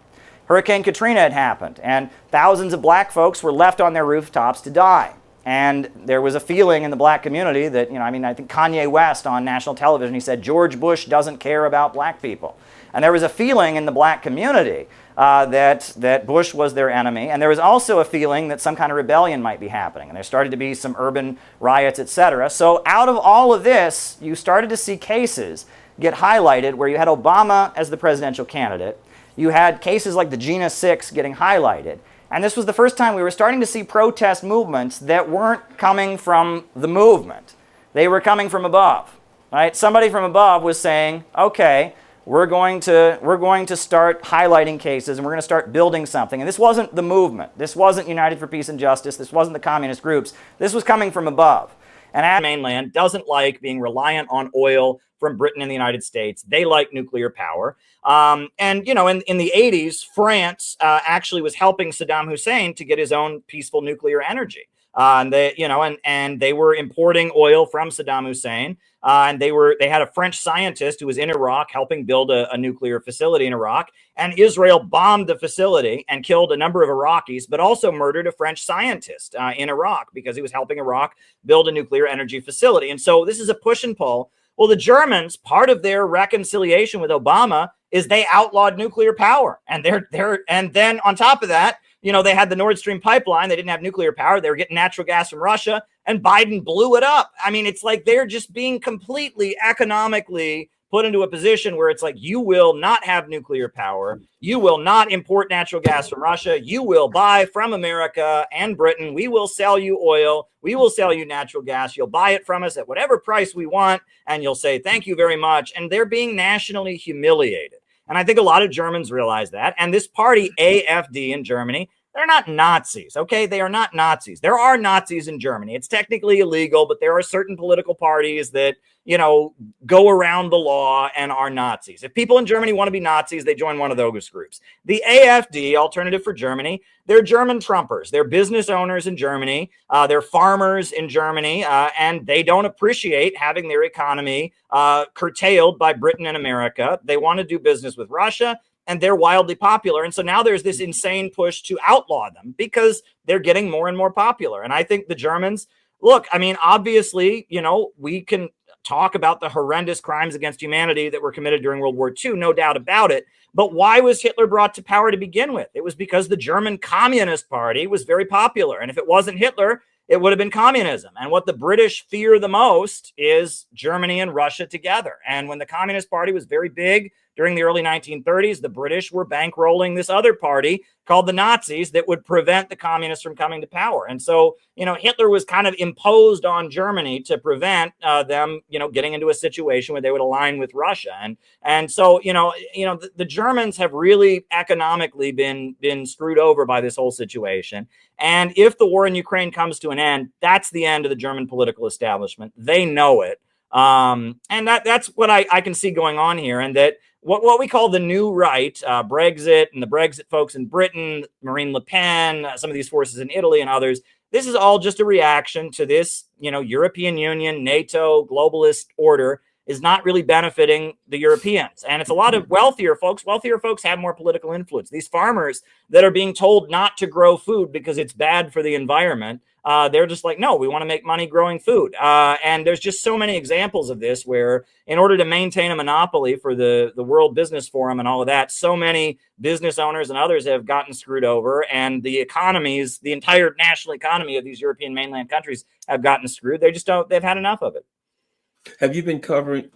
Hurricane Katrina had happened, and thousands of black folks were left on their rooftops to die. And there was a feeling in the black community that, you know, I mean, I think Kanye West on national television, he said, George Bush doesn't care about black people. And there was a feeling in the black community that Bush was their enemy. And there was also a feeling that some kind of rebellion might be happening. And there started to be some urban riots, etc. So out of all of this, you started to see cases get highlighted where you had Obama as the presidential candidate. You had cases like the Gina 6 getting highlighted. And this was the first time we were starting to see protest movements that weren't coming from the movement. They were coming from above. Right? Somebody from above was saying, okay, we're going to start highlighting cases and we're going to start building something. And this wasn't the movement. This wasn't United for Peace and Justice. This wasn't the communist groups. This was coming from above. And the mainland doesn't like being reliant on oil from Britain and the United States. They like nuclear power. And, you know, in the 80s, France actually was helping Saddam Hussein to get his own peaceful nuclear energy. And they were importing oil from Saddam Hussein. And they had a French scientist who was in Iraq helping build a nuclear facility in Iraq. And Israel bombed the facility and killed a number of Iraqis, but also murdered a French scientist in Iraq because he was helping Iraq build a nuclear energy facility. And so this is a push and pull. Well, the Germans, part of their reconciliation with Obama is they outlawed nuclear power. And and then on top of that, you know, they had the Nord Stream pipeline. They didn't have nuclear power. They were getting natural gas from Russia, and Biden blew it up. I mean, it's like they're just being completely economically put into a position where it's like, you will not have nuclear power. You will not import natural gas from Russia. You will buy from America and Britain. We will sell you oil. We will sell you natural gas. You'll buy it from us at whatever price we want, and you'll say, thank you very much. And they're being nationally humiliated. And I think a lot of Germans realize that. And this party, AfD in Germany, They're not Nazis, okay? They are not Nazis. There are Nazis in Germany. It's technically illegal, but there are certain political parties that, you know, go around the law and are Nazis. If people in Germany want to be Nazis, they join one of those groups. The AfD, Alternative for Germany, they're German Trumpers. They're business owners in Germany. They're farmers in Germany, and they don't appreciate having their economy curtailed by Britain and America. They want to do business with Russia, and they're wildly popular. And so now there's this insane push to outlaw them because they're getting more and more popular. And I think the Germans, look, I mean, obviously, you know, we can talk about the horrendous crimes against humanity that were committed during World War II, no doubt about it. But why was Hitler brought to power to begin with? It was because the German Communist Party was very popular. And if it wasn't Hitler, it would have been communism. And what the British fear the most is Germany and Russia together. And when the Communist Party was very big during the early 1930s, the British were bankrolling this other party called the Nazis that would prevent the communists from coming to power. And so, you know, Hitler was kind of imposed on Germany to prevent them, you know, getting into a situation where they would align with Russia. And so, the Germans have really economically been screwed over by this whole situation. And if the war in Ukraine comes to an end, that's the end of the German political establishment. They know it. And that's what I can see going on here. And that what we call the new right, Brexit and the Brexit folks in Britain, Marine Le Pen, some of these forces in Italy and others, this is all just a reaction to this, you know, European Union, NATO, globalist order is not really benefiting the Europeans. And it's a lot of wealthier folks. Wealthier folks have more political influence. These farmers that are being told not to grow food because it's bad for the environment, they're just like, no, we want to make money growing food. And there's just so many examples of this where in order to maintain a monopoly for the World Business Forum and all of that, so many business owners and others have gotten screwed over, and the economies, the entire national economy of these European mainland countries have gotten screwed. They've had enough of it. Have you been covering?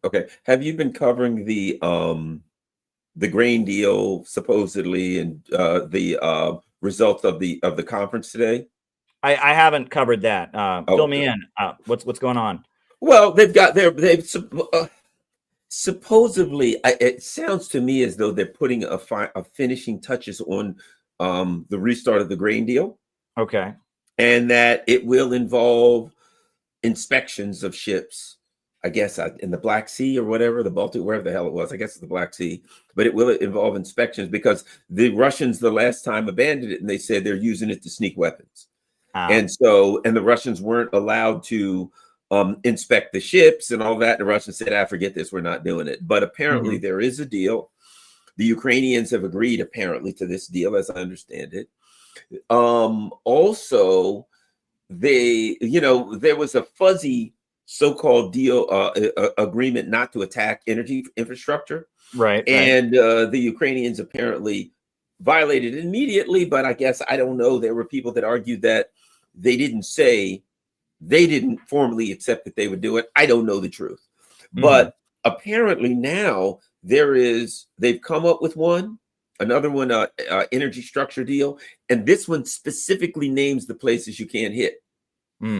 Okay. Have you been covering the grain deal supposedly and the results of the conference today? I haven't covered that. Fill me in. What's going on? Well, they've supposedly. It sounds to me as though they're putting a finishing touches on the restart of the grain deal. Okay, and that it will involve inspections of ships, I guess in the Black Sea or whatever, the Baltic, wherever the hell it was. I guess it's the Black Sea, but it will involve inspections because the Russians the last time abandoned it and they said they're using it to sneak weapons. And the Russians weren't allowed to inspect the ships and all that. The Russians said, forget this, we're not doing it. But apparently there is a deal. The Ukrainians have agreed apparently to this deal, as I understand it. Also, there was a fuzzy so-called deal agreement not to attack energy infrastructure. Right. And the Ukrainians apparently violated it immediately, but I guess, I don't know, there were people that argued that they didn't formally accept that they would do it. I don't know the truth. But apparently now they've come up with another one, energy structure deal. And this one specifically names the places you can't hit.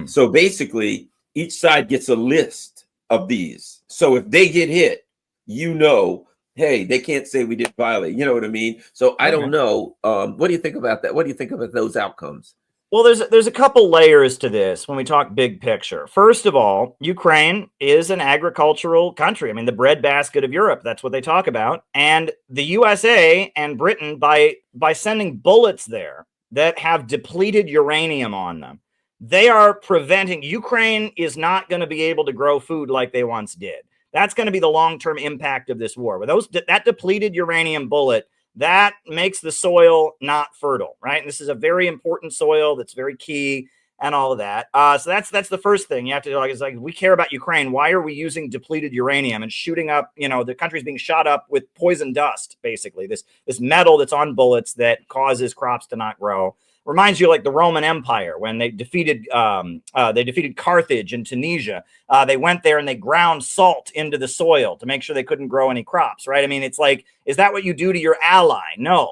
So basically each side gets a list of these. So if they get hit, hey, they can't say we didn't violate. You know what I mean? So I don't know. What do you think about that? What do you think about those outcomes? Well, there's a couple layers to this when we talk big picture. First of all, Ukraine is an agricultural country. I mean, the breadbasket of Europe, that's what they talk about. And the USA and Britain, by sending bullets there that have depleted uranium on them, they are preventing, Ukraine is not going to be able to grow food like they once did. That's going to be the long-term impact of this war. With that depleted uranium bullet, that makes the soil not fertile, right? And this is a very important soil that's very key and all of that. So that's the first thing you have to do. It's like, we care about Ukraine. Why are we using depleted uranium and shooting up, the country's being shot up with poison dust, basically, this metal that's on bullets that causes crops to not grow. Reminds you like the Roman Empire when they defeated Carthage and Tunisia. They went there and they ground salt into the soil to make sure they couldn't grow any crops, right? I mean, it's like, is that what you do to your ally? No.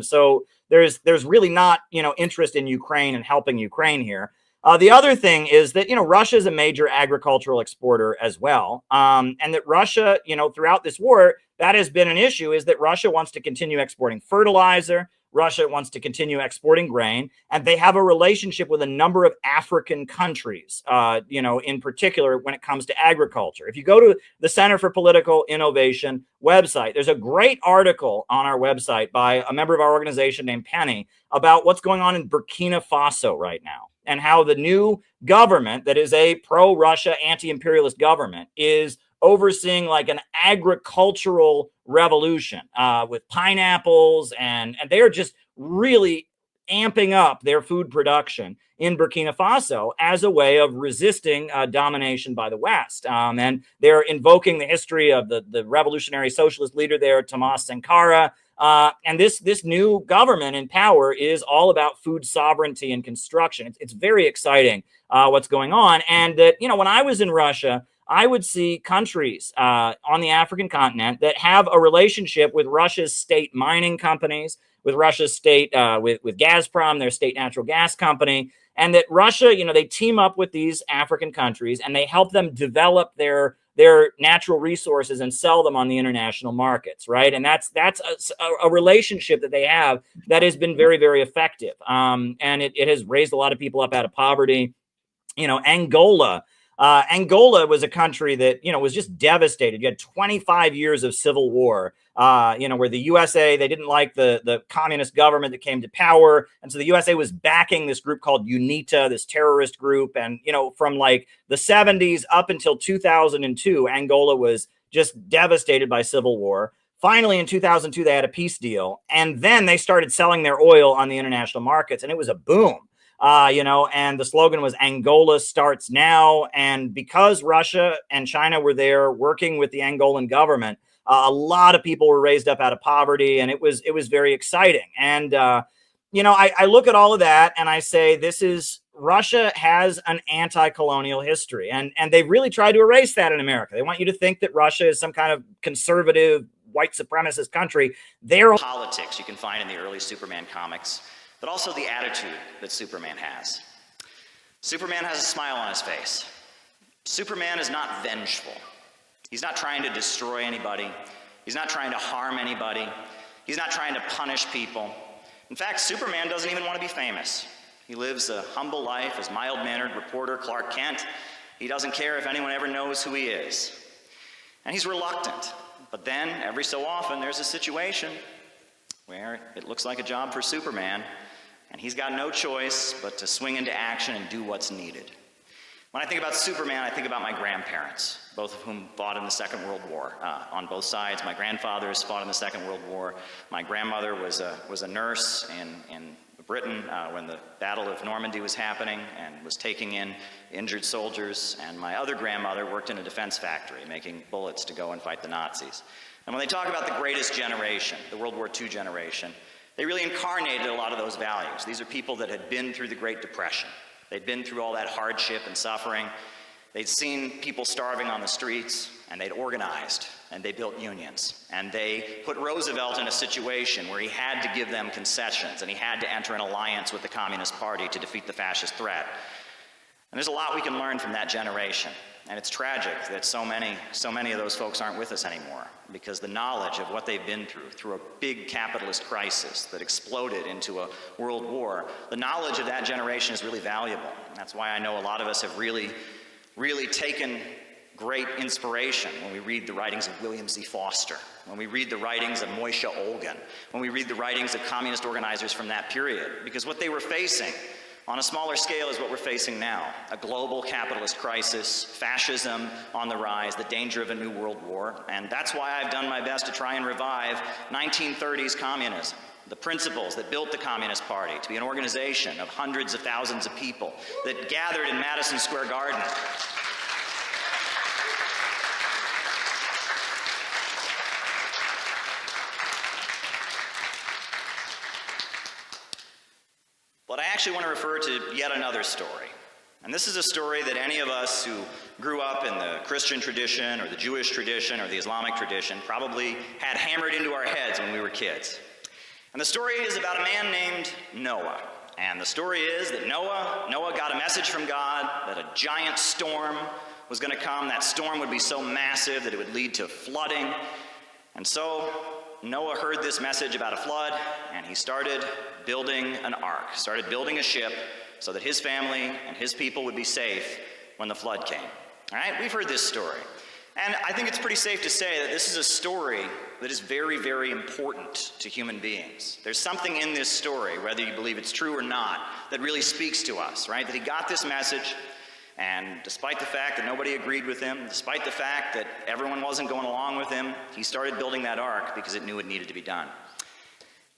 So there's really not, interest in Ukraine and helping Ukraine here. The other thing is that, Russia is a major agricultural exporter as well. And that Russia, throughout this war, that has been an issue, is that Russia wants to continue exporting fertilizer. Russia wants to continue exporting grain, and they have a relationship with a number of African countries, in particular when it comes to agriculture. If you go to the Center for Political Innovation website, there's a great article on our website by a member of our organization named Penny about what's going on in Burkina Faso right now, and how the new government that is a pro-Russia, anti-imperialist government is overseeing like an agricultural revolution with pineapples, and they are just really amping up their food production in Burkina Faso as a way of resisting domination by the West. And they're invoking the history of the revolutionary socialist leader there, Thomas Sankara. And this new government in power is all about food sovereignty and construction. It's very exciting what's going on. And that, when I was in Russia, I would see countries on the African continent that have a relationship with Russia's state mining companies, with Russia's state, with Gazprom, their state natural gas company, and that Russia, they team up with these African countries and they help them develop their natural resources and sell them on the international markets, right? And that's a relationship that they have that has been very, very effective. And it has raised a lot of people up out of poverty. Angola. Angola was a country that, was just devastated. You had 25 years of civil war, where the USA, they didn't like the communist government that came to power. And so the USA was backing this group called UNITA, this terrorist group. And, from like the 70s up until 2002, Angola was just devastated by civil war. Finally, in 2002, they had a peace deal. And then they started selling their oil on the international markets, and it was a boom. And the slogan was Angola starts now. And because Russia and China were there working with the Angolan government, a lot of people were raised up out of poverty, and it was very exciting. And, I look at all of that and I say, Russia has an anti-colonial history, and they've really tried to erase that in America. They want you to think that Russia is some kind of conservative white supremacist country. Their politics you can find in the early Superman comics, but also the attitude that Superman has. Superman has a smile on his face. Superman is not vengeful. He's not trying to destroy anybody. He's not trying to harm anybody. He's not trying to punish people. In fact, Superman doesn't even want to be famous. He lives a humble life as mild-mannered reporter Clark Kent. He doesn't care if anyone ever knows who he is. And he's reluctant. But then, every so often, there's a situation where it looks like a job for Superman, and he's got no choice but to swing into action and do what's needed. When I think about Superman, I think about my grandparents, both of whom fought in the Second World War on both sides. My grandfathers fought in the Second World War. My grandmother was a nurse in Britain when the Battle of Normandy was happening and was taking in injured soldiers. And my other grandmother worked in a defense factory making bullets to go and fight the Nazis. And when they talk about the greatest generation, the World War II generation, they really incarnated a lot of those values. These are people that had been through the Great Depression. They'd been through all that hardship and suffering. They'd seen people starving on the streets, and they'd organized, and they built unions. And they put Roosevelt in a situation where he had to give them concessions, and he had to enter an alliance with the Communist Party to defeat the fascist threat. And there's a lot we can learn from that generation. And it's tragic that so many of those folks aren't with us anymore, because the knowledge of what they've been through a big capitalist crisis that exploded into a world war, the knowledge of that generation is really valuable. And that's why I know a lot of us have really taken great inspiration when we read the writings of William Z. Foster, when we read the writings of Moishe Olgin, when we read the writings of communist organizers from that period, because what they were facing on a smaller scale is what we're facing now. A global capitalist crisis, fascism on the rise, the danger of a new world war. And that's why I've done my best to try and revive 1930s communism, the principles that built the Communist Party to be an organization of hundreds of thousands of people that gathered in Madison Square Garden. But I actually want to refer to yet another story. And this is a story that any of us who grew up in the Christian tradition or the Jewish tradition or the Islamic tradition probably had hammered into our heads when we were kids. And the story is about a man named Noah. And the story is that Noah got a message from God that a giant storm was going to come. That storm would be so massive that it would lead to flooding. And so Noah heard this message about a flood, and he started building an ark, started building a ship so that his family and his people would be safe when the flood came. All right, we've heard this story. And I think it's pretty safe to say that this is a story that is very, very important to human beings. There's something in this story, whether you believe it's true or not, that really speaks to us, right? That he got this message, and despite the fact that nobody agreed with him, despite the fact that everyone wasn't going along with him, he started building that ark because it knew it needed to be done.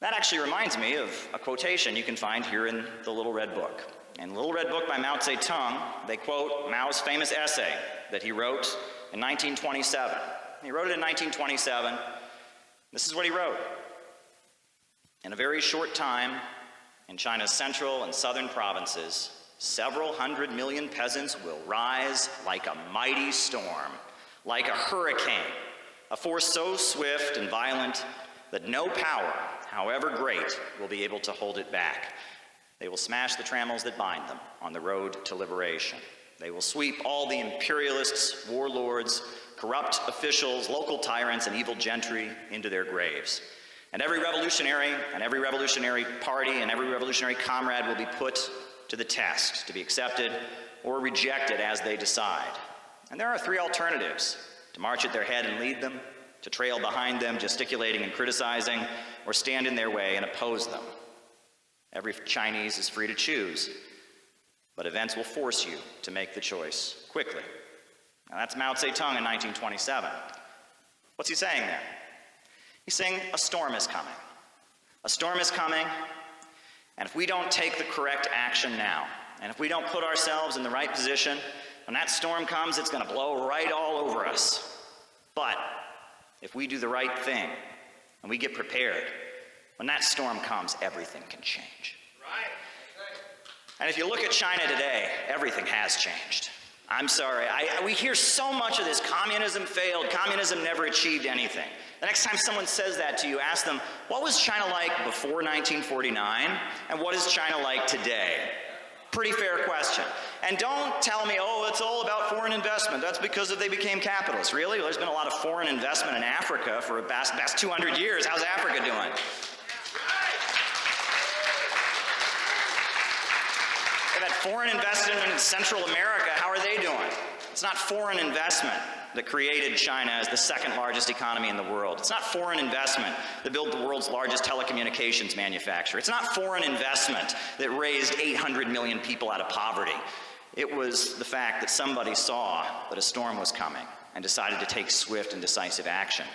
That actually reminds me of a quotation you can find here in the Little Red Book. In the Little Red Book by Mao Zedong, they quote Mao's famous essay that he wrote in 1927. He wrote it in 1927. This is what he wrote. In a very short time, in China's central and southern provinces, several 100 million peasants will rise like a mighty storm, like a hurricane, a force so swift and violent that no power, however great, will be able to hold it back. They will smash the trammels that bind them on the road to liberation. They will sweep all the imperialists, warlords, corrupt officials, local tyrants, and evil gentry into their graves. And every revolutionary party and every revolutionary comrade will be put to the test, to be accepted or rejected as they decide. And there are three alternatives: to march at their head and lead them, to trail behind them, gesticulating and criticizing, or stand in their way and oppose them. Every Chinese is free to choose, but events will force you to make the choice quickly. Now that's Mao Zedong in 1927. What's he saying there? He's saying a storm is coming. A storm is coming, and if we don't take the correct action now, and if we don't put ourselves in the right position, when that storm comes, it's going to blow right all over us. But if we do the right thing, and we get prepared, when that storm comes, everything can change. And if you look at China today, everything has changed. I'm sorry, we hear so much of this: communism failed, communism never achieved anything. The next time someone says that to you, ask them, what was China like before 1949, and what is China like today? Pretty fair question. And don't tell me, oh, it's all about foreign investment. That's because they became capitalists. Really? Well, there's been a lot of foreign investment in Africa for the past 200 years. How's Africa doing? They've had foreign investment in Central America. How are they doing? It's not foreign investment that created China as the second largest economy in the world. It's not foreign investment that built the world's largest telecommunications manufacturer. It's not foreign investment that raised 800 million people out of poverty. It was the fact that somebody saw that a storm was coming and decided to take swift and decisive action.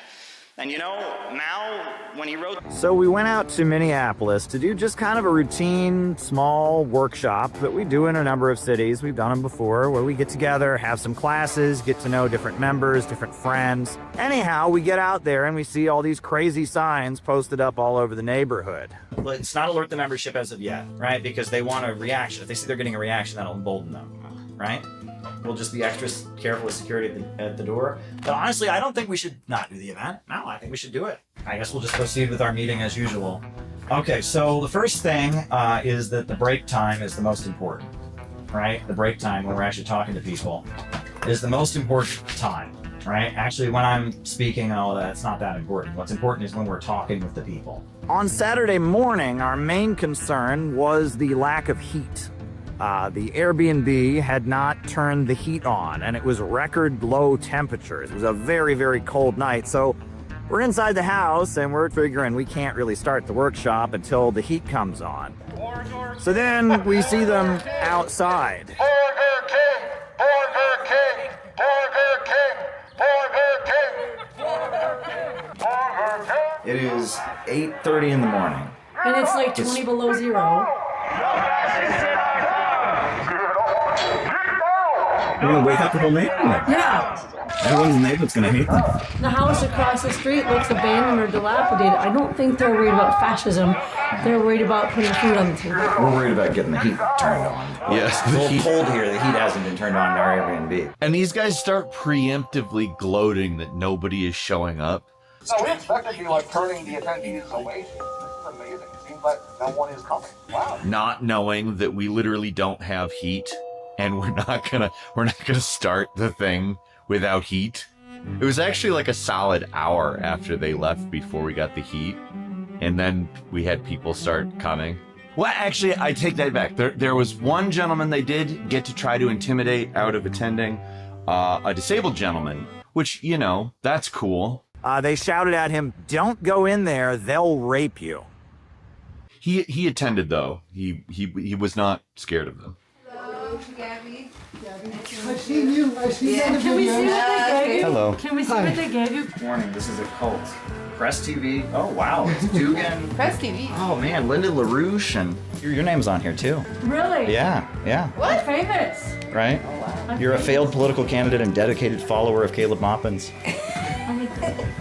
And you know, Mao, when he wrote... So we went out to Minneapolis to do just kind of a routine, small workshop that we do in a number of cities. We've done them before, where we get together, have some classes, get to know different members, different friends. Anyhow, we get out there and we see all these crazy signs posted up all over the neighborhood. Let's not alert the membership as of yet, right? Because they want a reaction. If they see they're getting a reaction, that'll embolden them, right? We'll just be extra careful with security at the door. But honestly, I don't think we should not do the event. No, I think we should do it. I guess we'll just proceed with our meeting as usual. Okay, so the first thing is that the break time is the most important, right? The break time when we're actually talking to people is the most important time, right? Actually, when I'm speaking, that's not that important. What's important is when we're talking with the people. On Saturday morning, our main concern was the lack of heat. The Airbnb had not turned the heat on, and it was record low temperatures. It was a very, very cold night, so we're inside the house, and we're figuring we can't really start the workshop until the heat comes on. So then we see them outside. Burger King! Burger King! Burger King! Burger King! Burger King! It is 8:30 in the morning. And it's like 20 below zero. You're gonna wake up the whole neighborhood. Yeah. Everyone's in the neighborhood's gonna hate them. The house across the street looks abandoned or dilapidated. I don't think they're worried about fascism. They're worried about putting food on the table. We're worried about getting the heat turned on. Yes, It's a little cold here. The heat hasn't been turned on in our Airbnb. And these guys start preemptively gloating that nobody is showing up. No, we expected you like turning the attendees away. This is amazing. It seems like no one is coming. Wow. Not knowing that we literally don't have heat, and we're not gonna start the thing without heat. It was actually like a solid hour after they left before we got the heat. And then we had people start coming. Well, actually, I take that back. There was one gentleman they did get to try to intimidate out of attending, a disabled gentleman, which, you know, that's cool. They shouted at him, "Don't go in there, they'll rape you." He attended, though. He was not scared of them. Hello, Gabby. I've seen you. I've seen you on the Can we see videos. what they gave you? Hello. Can we see what they gave you? Warning, this is a cult. Press TV. Oh, wow. It's Dugan. Press TV. Oh, man. Linda LaRouche. And your name's on here, too. Really? Yeah. What? Famous. Right? You're a failed political candidate and dedicated follower of Caleb Maupin's.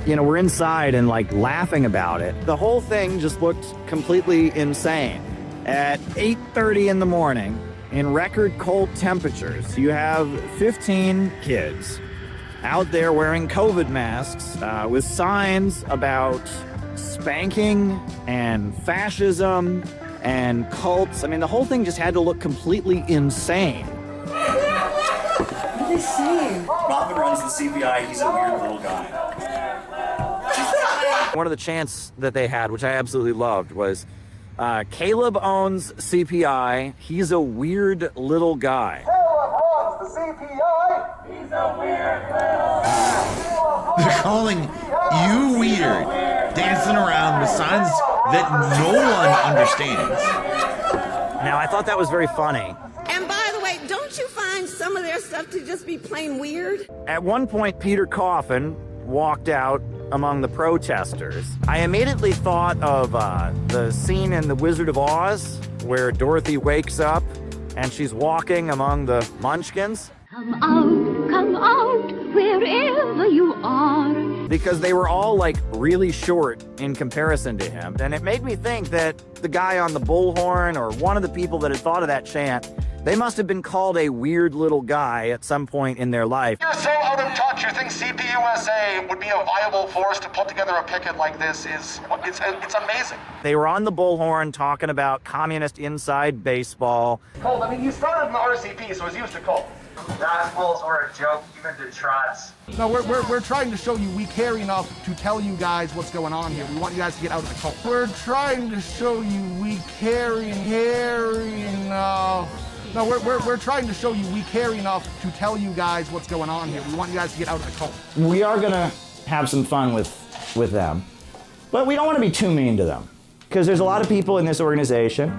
You know, we're inside and like laughing about it. The whole thing just looked completely insane. At 8:30 in the morning, in record cold temperatures, you have 15 kids out there wearing COVID masks with signs about spanking and fascism and cults. I mean, the whole thing just had to look completely insane. What are they saying? Maupin runs the CPI. He's a weird little guy. One of the chants that they had, which I absolutely loved, was Caleb owns CPI. He's a weird little guy. Caleb owns the CPI. He's a weird little guy. They're calling you weird, dancing around with signs that no one understands. Now, I thought that was very funny. And by the way, don't you find some of their stuff to just be plain weird? At one point, Peter Coffin walked out among the protesters. I immediately thought of the scene in The Wizard of Oz where Dorothy wakes up and she's walking among the munchkins. Come out, wherever you are. Because they were all like really short in comparison to him. And it made me think that the guy on the bullhorn or one of the people that had thought of that chant, they must have been called a weird little guy at some point in their life. You're so out of touch. You think CPUSA would be a viable force to put together a picket like this? It's amazing. They were on the bullhorn talking about communist inside baseball. Colt, I mean, you started in the RCP, so it's used to Colt. Gospels were a joke even to trots. No, we're trying to show you we care enough to tell you guys what's going on here. We want you guys to get out of the cult. We're trying to show you we care enough. No, we're trying to show you we care enough to tell you guys what's going on here. We want you guys to get out of the cult. We are going to have some fun with them, but we don't want to be too mean to them because there's a lot of people in this organization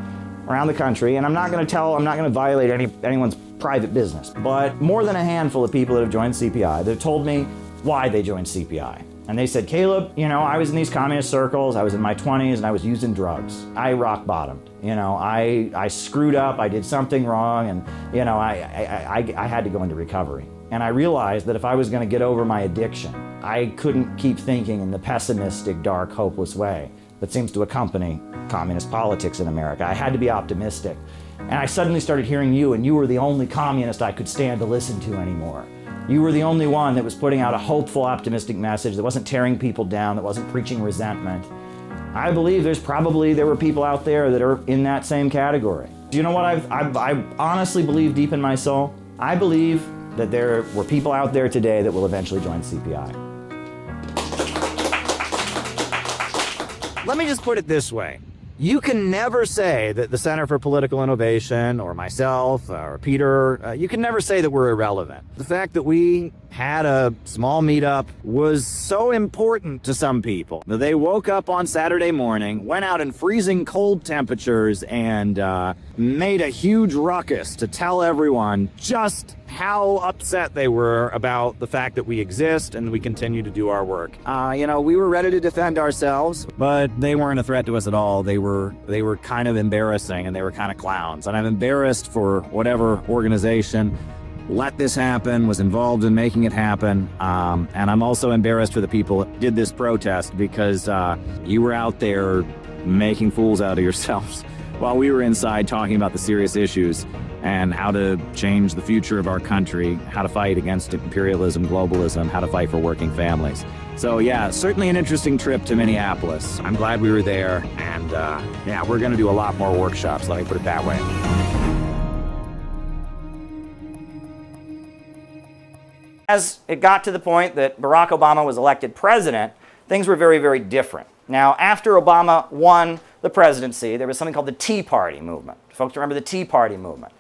around the country, and I'm not going to violate anyone's private business, but more than a handful of people that have joined CPI, they've told me why they joined CPI. And they said, Caleb, you know, I was in these communist circles, I was in my 20s, and I was using drugs. I rock bottomed. You know, I screwed up, I did something wrong, and, you know, I had to go into recovery. And I realized that if I was going to get over my addiction, I couldn't keep thinking in the pessimistic, dark, hopeless way that seems to accompany communist politics in America. I had to be optimistic. And I suddenly started hearing you, and you were the only communist I could stand to listen to anymore. You were the only one that was putting out a hopeful, optimistic message that wasn't tearing people down, that wasn't preaching resentment. I believe there were people out there that are in that same category. Do you know what I honestly believe deep in my soul? I believe that there were people out there today that will eventually join CPI. Let me just put it this way. You can never say that the Center for Political Innovation or myself or Peter, you can never say that we're irrelevant. The fact that we had a small meetup was so important to some people that they woke up on Saturday morning, went out in freezing cold temperatures, and made a huge ruckus to tell everyone just how upset they were about the fact that we exist and we continue to do our work. You know, we were ready to defend ourselves, but they weren't a threat to us at all. They were kind of embarrassing, and they were kind of clowns. And I'm embarrassed for whatever organization let this happen, was involved in making it happen. And I'm also embarrassed for the people that did this protest because you were out there making fools out of yourselves while we were inside talking about the serious issues and how to change the future of our country, how to fight against imperialism, globalism, how to fight for working families. So yeah, certainly an interesting trip to Minneapolis. I'm glad we were there, and yeah, we're gonna do a lot more workshops, let me put it that way. As it got to the point that Barack Obama was elected president, things were very, very different. Now, after Obama won the presidency, there was something called the Tea Party movement. Folks remember the Tea Party movement.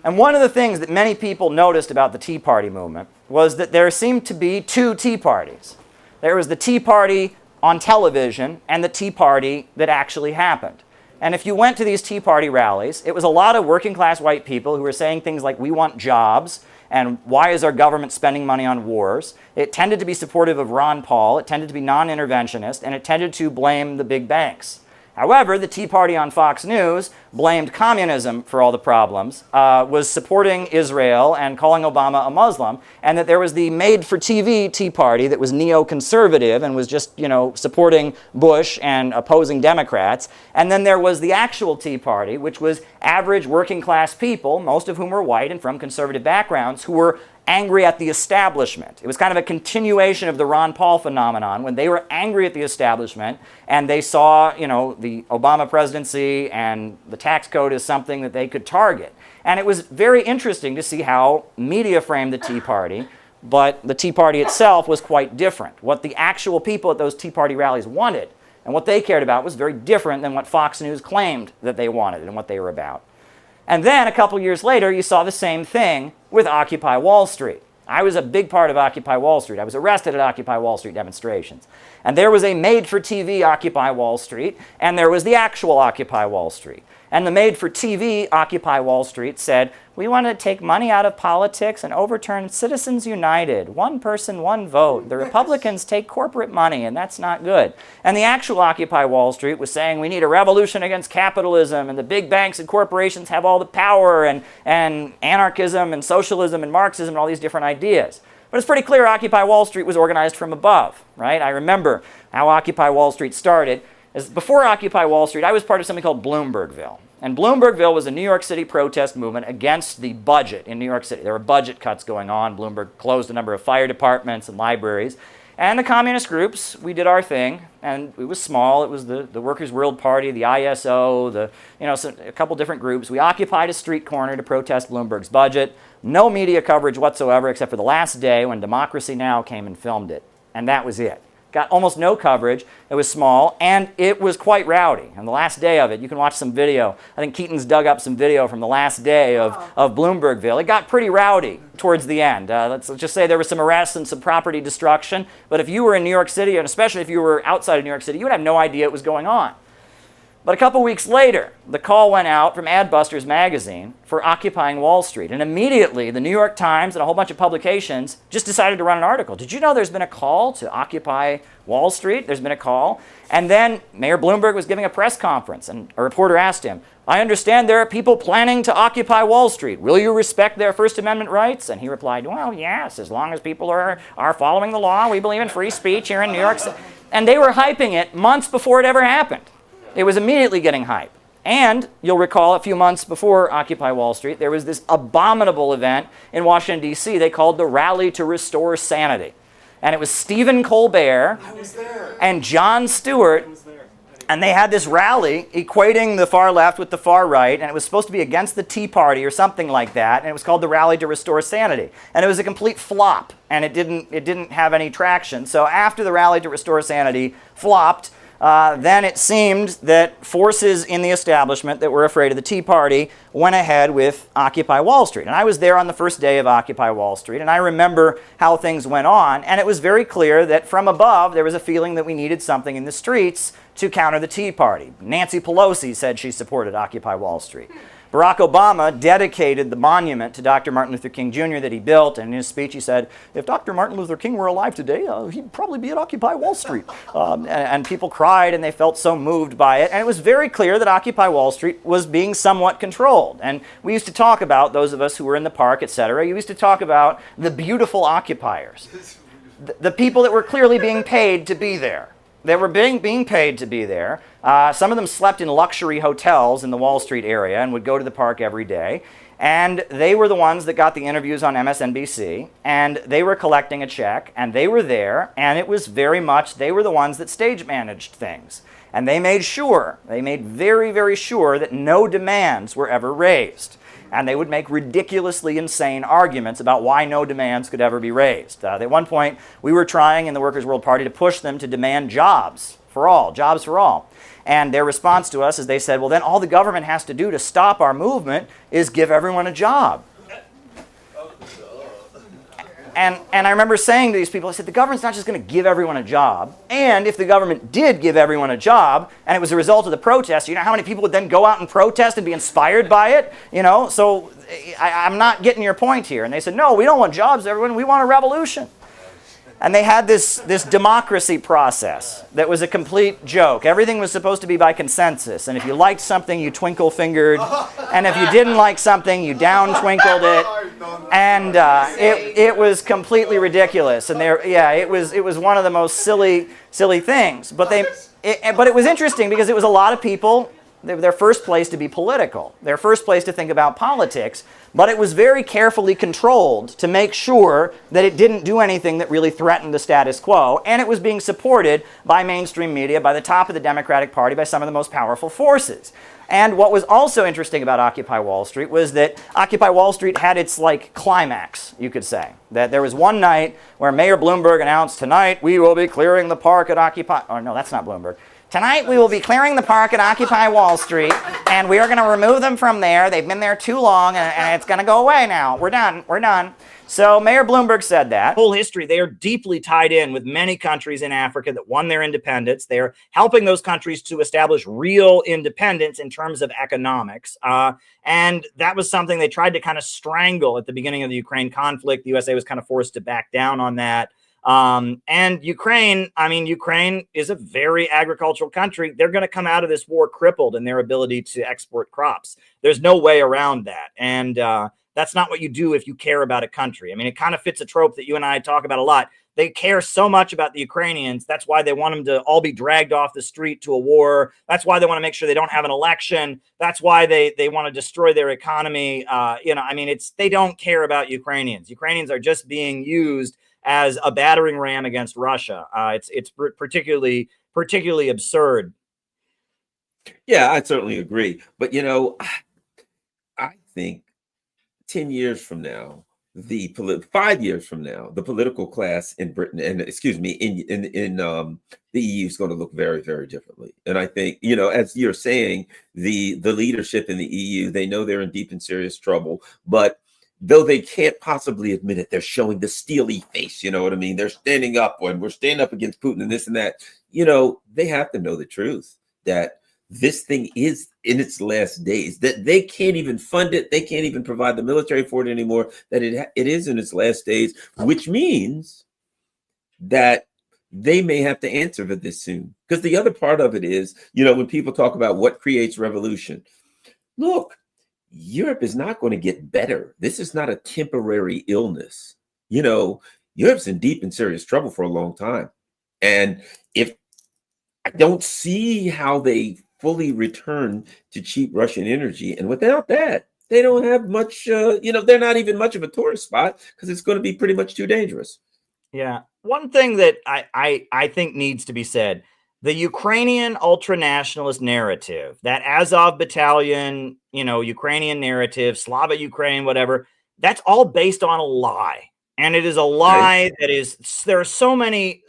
And one of the things that many people noticed about the Tea Party movement was that there seemed to be two Tea Parties. There was the Tea Party on television and the Tea Party that actually happened. And if you went to these Tea Party rallies, it was a lot of working class white people who were saying things like, we want jobs, and why is our government spending money on wars? It tended to be supportive of Ron Paul, it tended to be non-interventionist, and it tended to blame the big banks. However, the Tea Party on Fox News blamed communism for all the problems, was supporting Israel and calling Obama a Muslim, and that there was the made-for-TV Tea Party that was neoconservative and was just, supporting Bush and opposing Democrats. And then there was the actual Tea Party, which was average working-class people, most of whom were white and from conservative backgrounds, who were angry at the establishment. It was kind of a continuation of the Ron Paul phenomenon when they were angry at the establishment and they saw, the Obama presidency and the tax code as something that they could target. And it was very interesting to see how media framed the Tea Party, but the Tea Party itself was quite different. What the actual people at those Tea Party rallies wanted and what they cared about was very different than what Fox News claimed that they wanted and what they were about. And then a couple years later, you saw the same thing with Occupy Wall Street. I was a big part of Occupy Wall Street. I was arrested at Occupy Wall Street demonstrations. And there was a made-for-TV Occupy Wall Street, and there was the actual Occupy Wall Street. And the made-for-TV Occupy Wall Street said, we want to take money out of politics and overturn Citizens United. One person, one vote. The Republicans take corporate money, and that's not good. And the actual Occupy Wall Street was saying we need a revolution against capitalism, and the big banks and corporations have all the power, and anarchism and socialism and Marxism and all these different ideas. But it's pretty clear Occupy Wall Street was organized from above, right? I remember how Occupy Wall Street started. Before Occupy Wall Street, I was part of something called Bloombergville. And Bloombergville was a New York City protest movement against the budget in New York City. There were budget cuts going on. Bloomberg closed a number of fire departments and libraries. And the communist groups, we did our thing, and it was small. It was the Workers' World Party, the ISO, a couple different groups. We occupied a street corner to protest Bloomberg's budget. No media coverage whatsoever except for the last day when Democracy Now! Came and filmed it. And that was it. Got almost no coverage. It was small, and it was quite rowdy. And the last day of it, you can watch some video. I think Keaton's dug up some video from the last day of Bloombergville. It got pretty rowdy towards the end. Let's just say there was some arrests and some property destruction. But if you were in New York City, and especially if you were outside of New York City, you would have no idea it was going on. But a couple weeks later, the call went out from Adbusters magazine for occupying Wall Street. And immediately, the New York Times and a whole bunch of publications just decided to run an article. Did you know there's been a call to occupy Wall Street? There's been a call. And then Mayor Bloomberg was giving a press conference, and a reporter asked him, I understand there are people planning to occupy Wall Street. Will you respect their First Amendment rights? And he replied, well, yes, as long as people are following the law. We believe in free speech here in New York City. And they were hyping it months before it ever happened. It was immediately getting hype. And you'll recall a few months before Occupy Wall Street, there was this abominable event in Washington, D.C. they called the Rally to Restore Sanity. And it was Stephen Colbert and Jon Stewart. And they had this rally equating the far left with the far right. And it was supposed to be against the Tea Party or something like that. And it was called the Rally to Restore Sanity. And it was a complete flop. And it didn't have any traction. So after the Rally to Restore Sanity flopped, then it seemed that forces in the establishment that were afraid of the Tea Party went ahead with Occupy Wall Street. And I was there on the first day of Occupy Wall Street, and I remember how things went on, and it was very clear that from above there was a feeling that we needed something in the streets to counter the Tea Party. Nancy Pelosi said she supported Occupy Wall Street. Barack Obama dedicated the monument to Dr. Martin Luther King Jr. that he built, and in his speech he said, if Dr. Martin Luther King were alive today, he'd probably be at Occupy Wall Street. And people cried and they felt so moved by it, and it was very clear that Occupy Wall Street was being somewhat controlled. And we used to talk about, those of us who were in the park, etc., you used to talk about the beautiful occupiers, the people that were clearly being paid to be there. They were being paid to be there. Some of them slept in luxury hotels in the Wall Street area and would go to the park every day. And they were the ones that got the interviews on MSNBC. And they were collecting a check. And they were there. And it was very much, they were the ones that stage managed things. And they made very, very sure that no demands were ever raised. And they would make ridiculously insane arguments about why no demands could ever be raised. At one point, we were trying in the Workers' World Party to push them to demand jobs for all, jobs for all. And their response to us is they said, well, then all the government has to do to stop our movement is give everyone a job. And I remember saying to these people, I said, the government's not just going to give everyone a job. And if the government did give everyone a job, and it was a result of the protest, you know how many people would then go out and protest and be inspired by it? You know, so I'm not getting your point here. And they said, no, we don't want jobs, everyone. We want a revolution. And they had this democracy process that was a complete joke. Everything was supposed to be by consensus. And if you liked something, you twinkle-fingered. And if you didn't like something, you down-twinkled it. And it was completely ridiculous. And it was one of the most silly things. But it was interesting because it was a lot of people, their first place to be political, their first place to think about politics. But it was very carefully controlled to make sure that it didn't do anything that really threatened the status quo. And it was being supported by mainstream media, by the top of the Democratic Party, by some of the most powerful forces. And what was also interesting about Occupy Wall Street was that Occupy Wall Street had its, like, climax, you could say. That there was one night where Mayor Bloomberg announced, tonight we will be clearing the park at Occupy... Oh, no, that's not Bloomberg. Tonight we will be clearing the park at Occupy Wall Street, and we are going to remove them from there. They've been there too long, and it's going to go away now. We're done. We're done. So Mayor Bloomberg said that. Whole history, they are deeply tied in with many countries in Africa that won their independence. They are helping those countries to establish real independence in terms of economics. And that was something they tried to kind of strangle at the beginning of the Ukraine conflict. The USA was kind of forced to back down on that. And Ukraine, I mean, Ukraine is a very agricultural country. They're going to come out of this war crippled in their ability to export crops. There's no way around that. And that's not what you do if you care about a country. I mean, it kind of fits a trope that you and I talk about a lot. They care so much about the Ukrainians. That's why they want them to all be dragged off the street to a war. That's why they want to make sure they don't have an election. That's why they want to destroy their economy. I mean, they don't care about Ukrainians. Ukrainians are just being used as a battering ram against Russia. It's particularly absurd. Yeah, I certainly agree. But, I think 10 years from now, 5 years from now, the political class in Britain and in the EU is going to look very, very differently. And I think, as you're saying, the leadership in the EU, they know they're in deep and serious trouble, but though they can't possibly admit it, they're showing the steely face. You know what I mean? They're standing up when we're standing up against Putin and this and that. They have to know the truth that this thing is in its last days, that they can't even fund it. They can't even provide the military for it anymore, that it is in its last days, which means that they may have to answer for this soon. Because the other part of it is, when people talk about what creates revolution, look, Europe is not going to get better. This is not a temporary illness. Europe's in deep and serious trouble for a long time. And if I don't see how they fully return to cheap Russian energy, and without that, they don't have much, they're not even much of a tourist spot because it's going to be pretty much too dangerous. Yeah. One thing that I think needs to be said, the Ukrainian ultranationalist narrative, that Azov battalion, Ukrainian narrative, Slava Ukraine, whatever, that's all based on a lie. And it is a lie there are so many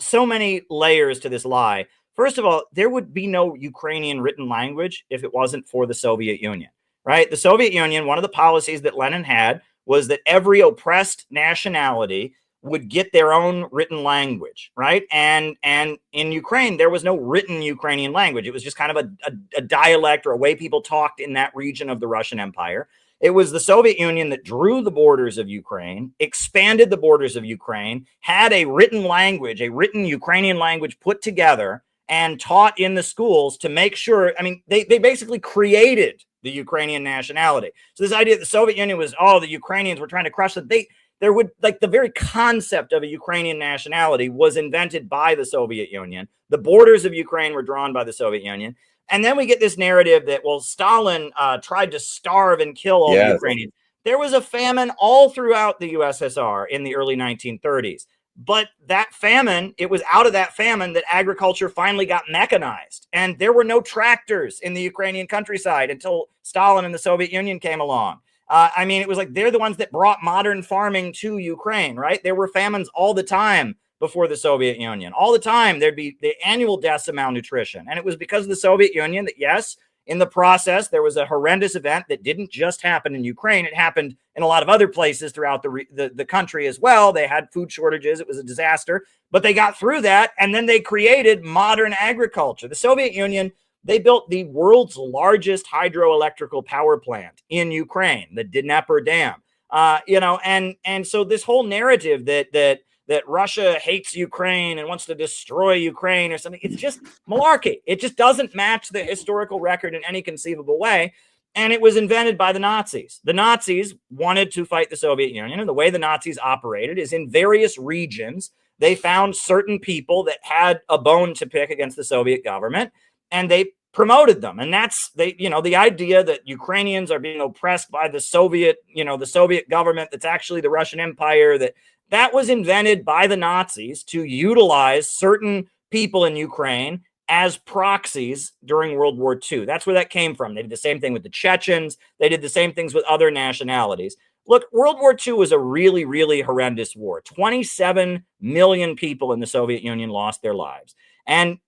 layers to this lie. First of all, there would be no Ukrainian written language if it wasn't for the Soviet Union, right? The Soviet Union, one of the policies that Lenin had was that every oppressed nationality would get their own written language, right? And in Ukraine, there was no written Ukrainian language. It was just kind of a dialect or a way people talked in that region of the Russian Empire. It was the Soviet Union that drew the borders of Ukraine, expanded the borders of Ukraine, had a written language, a written Ukrainian language put together and taught in the schools to make sure, they basically created the Ukrainian nationality. So this idea that the Soviet Union was, the Ukrainians were trying to crush them, the very concept of a Ukrainian nationality was invented by the Soviet Union. The borders of Ukraine were drawn by the Soviet Union. And then we get this narrative that, Stalin tried to starve and kill all the Ukrainians. There was a famine all throughout the USSR in the early 1930s. But that famine, it was out of that famine that agriculture finally got mechanized. And there were no tractors in the Ukrainian countryside until Stalin and the Soviet Union came along. I mean, it was like they're the ones that brought modern farming to Ukraine, right? There were famines all the time before the Soviet Union. All the time, there'd be the annual deaths of malnutrition. And it was because of the Soviet Union that, yes, in the process, there was a horrendous event that didn't just happen in Ukraine. It happened in a lot of other places throughout the country as well. They had food shortages. It was a disaster. But they got through that, and then they created modern agriculture. The Soviet Union, they built the world's largest hydroelectrical power plant in Ukraine, the Dnieper Dam. And so this whole narrative that Russia hates Ukraine and wants to destroy Ukraine or something, it's just malarkey. It just doesn't match the historical record in any conceivable way. And it was invented by the Nazis. The Nazis wanted to fight the Soviet Union, and the way the Nazis operated is in various regions. They found certain people that had a bone to pick against the Soviet government, and they promoted them. And that's the idea that Ukrainians are being oppressed by the Soviet government that's actually the Russian Empire, that was invented by the Nazis to utilize certain people in Ukraine as proxies during World War II. That's where that came from. They did the same thing with the Chechens. They did the same things with other nationalities. Look, World War II was a really, really horrendous war. 27 million people in the Soviet Union lost their lives. And,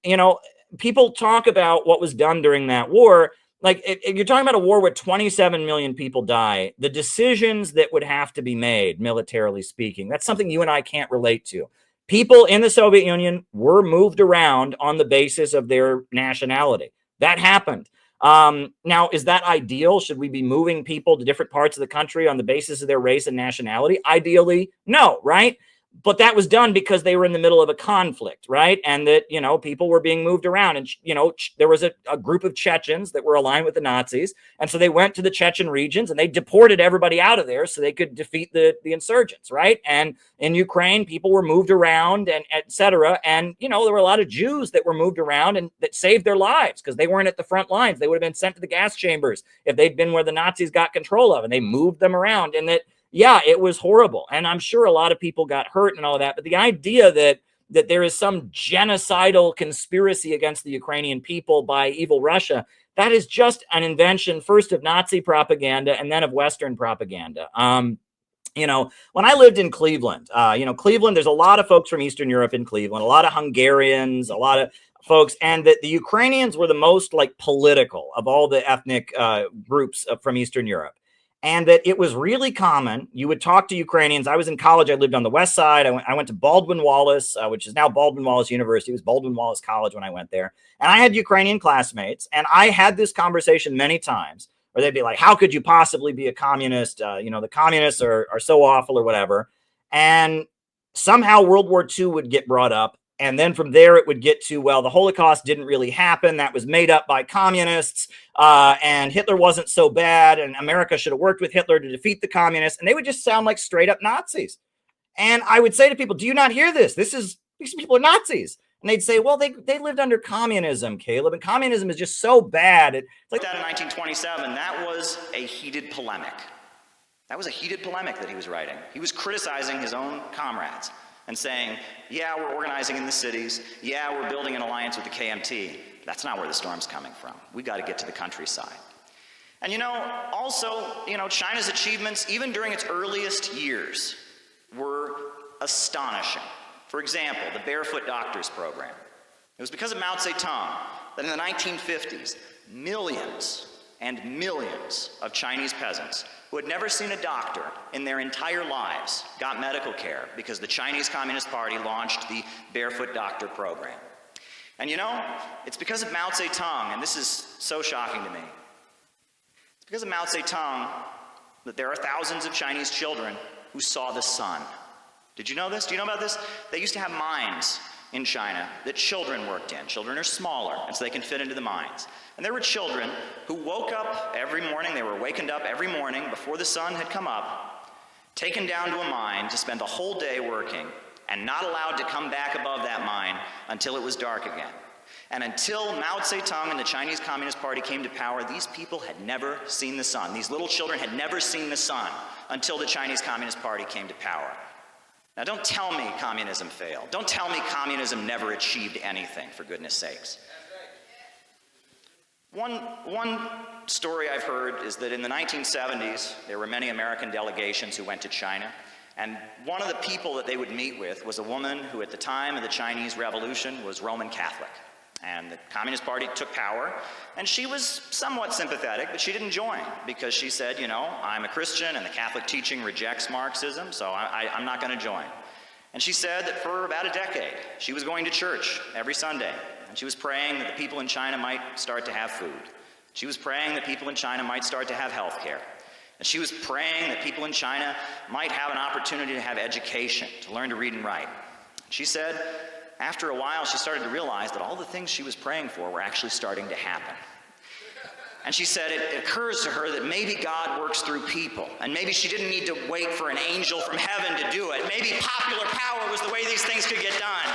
people talk about what was done during that war. Like, if you're talking about a war where 27 million people die, the decisions that would have to be made, militarily speaking, that's something you and I can't relate to. People in the Soviet Union were moved around on the basis of their nationality. That happened. Now, is that ideal? Should we be moving people to different parts of the country on the basis of their race and nationality? Ideally, no, right? But that was done because they were in the middle of a conflict, right? And that, people were being moved around. And, there was a group of Chechens that were aligned with the Nazis. And so they went to the Chechen regions and they deported everybody out of there so they could defeat the insurgents, right? And in Ukraine, people were moved around and et cetera. And, there were a lot of Jews that were moved around and that saved their lives because they weren't at the front lines. They would have been sent to the gas chambers if they'd been where the Nazis got control of, and they moved them around. And that, yeah, it was horrible. And I'm sure a lot of people got hurt and all that. But the idea that there is some genocidal conspiracy against the Ukrainian people by evil Russia, that is just an invention, first of Nazi propaganda and then of Western propaganda. When I lived in Cleveland, Cleveland, there's a lot of folks from Eastern Europe in Cleveland, a lot of Hungarians, a lot of folks, and that the Ukrainians were the most political of all the ethnic groups from Eastern Europe. And that it was really common. You would talk to Ukrainians. I was in college. I lived on the west side. I went to Baldwin Wallace, which is now Baldwin Wallace University. It was Baldwin Wallace College when I went there. And I had Ukrainian classmates. And I had this conversation many times where they'd be like, how could you possibly be a communist? The communists are so awful or whatever. And somehow World War II would get brought up. And then from there, it would get to, well, the Holocaust didn't really happen. That was made up by communists. And Hitler wasn't so bad. And America should have worked with Hitler to defeat the communists. And they would just sound like straight up Nazis. And I would say to people, do you not hear this? These people are Nazis. And they'd say, well, they lived under communism, Caleb. And communism is just so bad. It's like that in 1927, that was a heated polemic. That was a heated polemic that he was writing. He was criticizing his own comrades and saying, yeah, we're organizing in the cities. Yeah, we're building an alliance with the KMT. That's not where the storm's coming from. We got to get to the countryside. And also, China's achievements, even during its earliest years, were astonishing. For example, the Barefoot Doctors Program. It was because of Mao Zedong that in the 1950s, millions and millions of Chinese peasants who had never seen a doctor in their entire lives got medical care because the Chinese Communist Party launched the Barefoot Doctor Program. And it's because of Mao Zedong, and this is so shocking to me. It's because of Mao Zedong that there are thousands of Chinese children who saw the sun. Did you know this? Do you know about this? They used to have mines in China that children worked in. Children are smaller, and so they can fit into the mines. And there were children who woke up every morning, they were wakened up every morning before the sun had come up, taken down to a mine to spend the whole day working, and not allowed to come back above that mine until it was dark again. And until Mao Zedong and the Chinese Communist Party came to power, these people had never seen the sun. These little children had never seen the sun until the Chinese Communist Party came to power. Now, don't tell me communism failed. Don't tell me communism never achieved anything, for goodness sakes. One story I've heard is that in the 1970s, there were many American delegations who went to China, and one of the people that they would meet with was a woman who at the time of the Chinese Revolution was Roman Catholic. And the Communist Party took power, and she was somewhat sympathetic, but she didn't join because she said, you know, I'm a Christian and the Catholic teaching rejects Marxism, so I'm not going to join. And she said that for about a decade, she was going to church every Sunday, and she was praying that the people in China might start to have food. She was praying that people in China might start to have health care. And she was praying that people in China might have an opportunity to have education, to learn to read and write. She said, after a while, she started to realize that all the things she was praying for were actually starting to happen. And she said it occurs to her that maybe God works through people, and maybe she didn't need to wait for an angel from heaven to do it. Maybe popular power was the way these things could get done.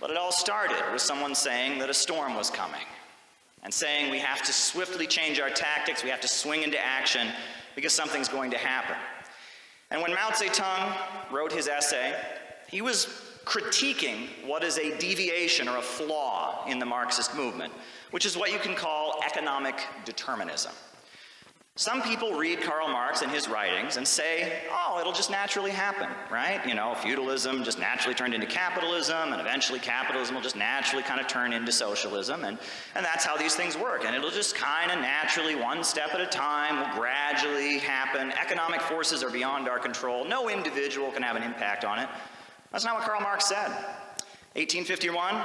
But it all started with someone saying that a storm was coming, and saying we have to swiftly change our tactics, we have to swing into action because something's going to happen. And when Mao Zedong wrote his essay, he was critiquing what is a deviation or a flaw in the Marxist movement, which is what you can call economic determinism. Some people read Karl Marx and his writings and say, oh, it'll just naturally happen, right? You know, feudalism just naturally turned into capitalism, and eventually capitalism will just naturally kind of turn into socialism, and that's how these things work. And it'll just kind of naturally, one step at a time, will gradually happen. Economic forces are beyond our control. No individual can have an impact on it. That's not what Karl Marx said. 1851,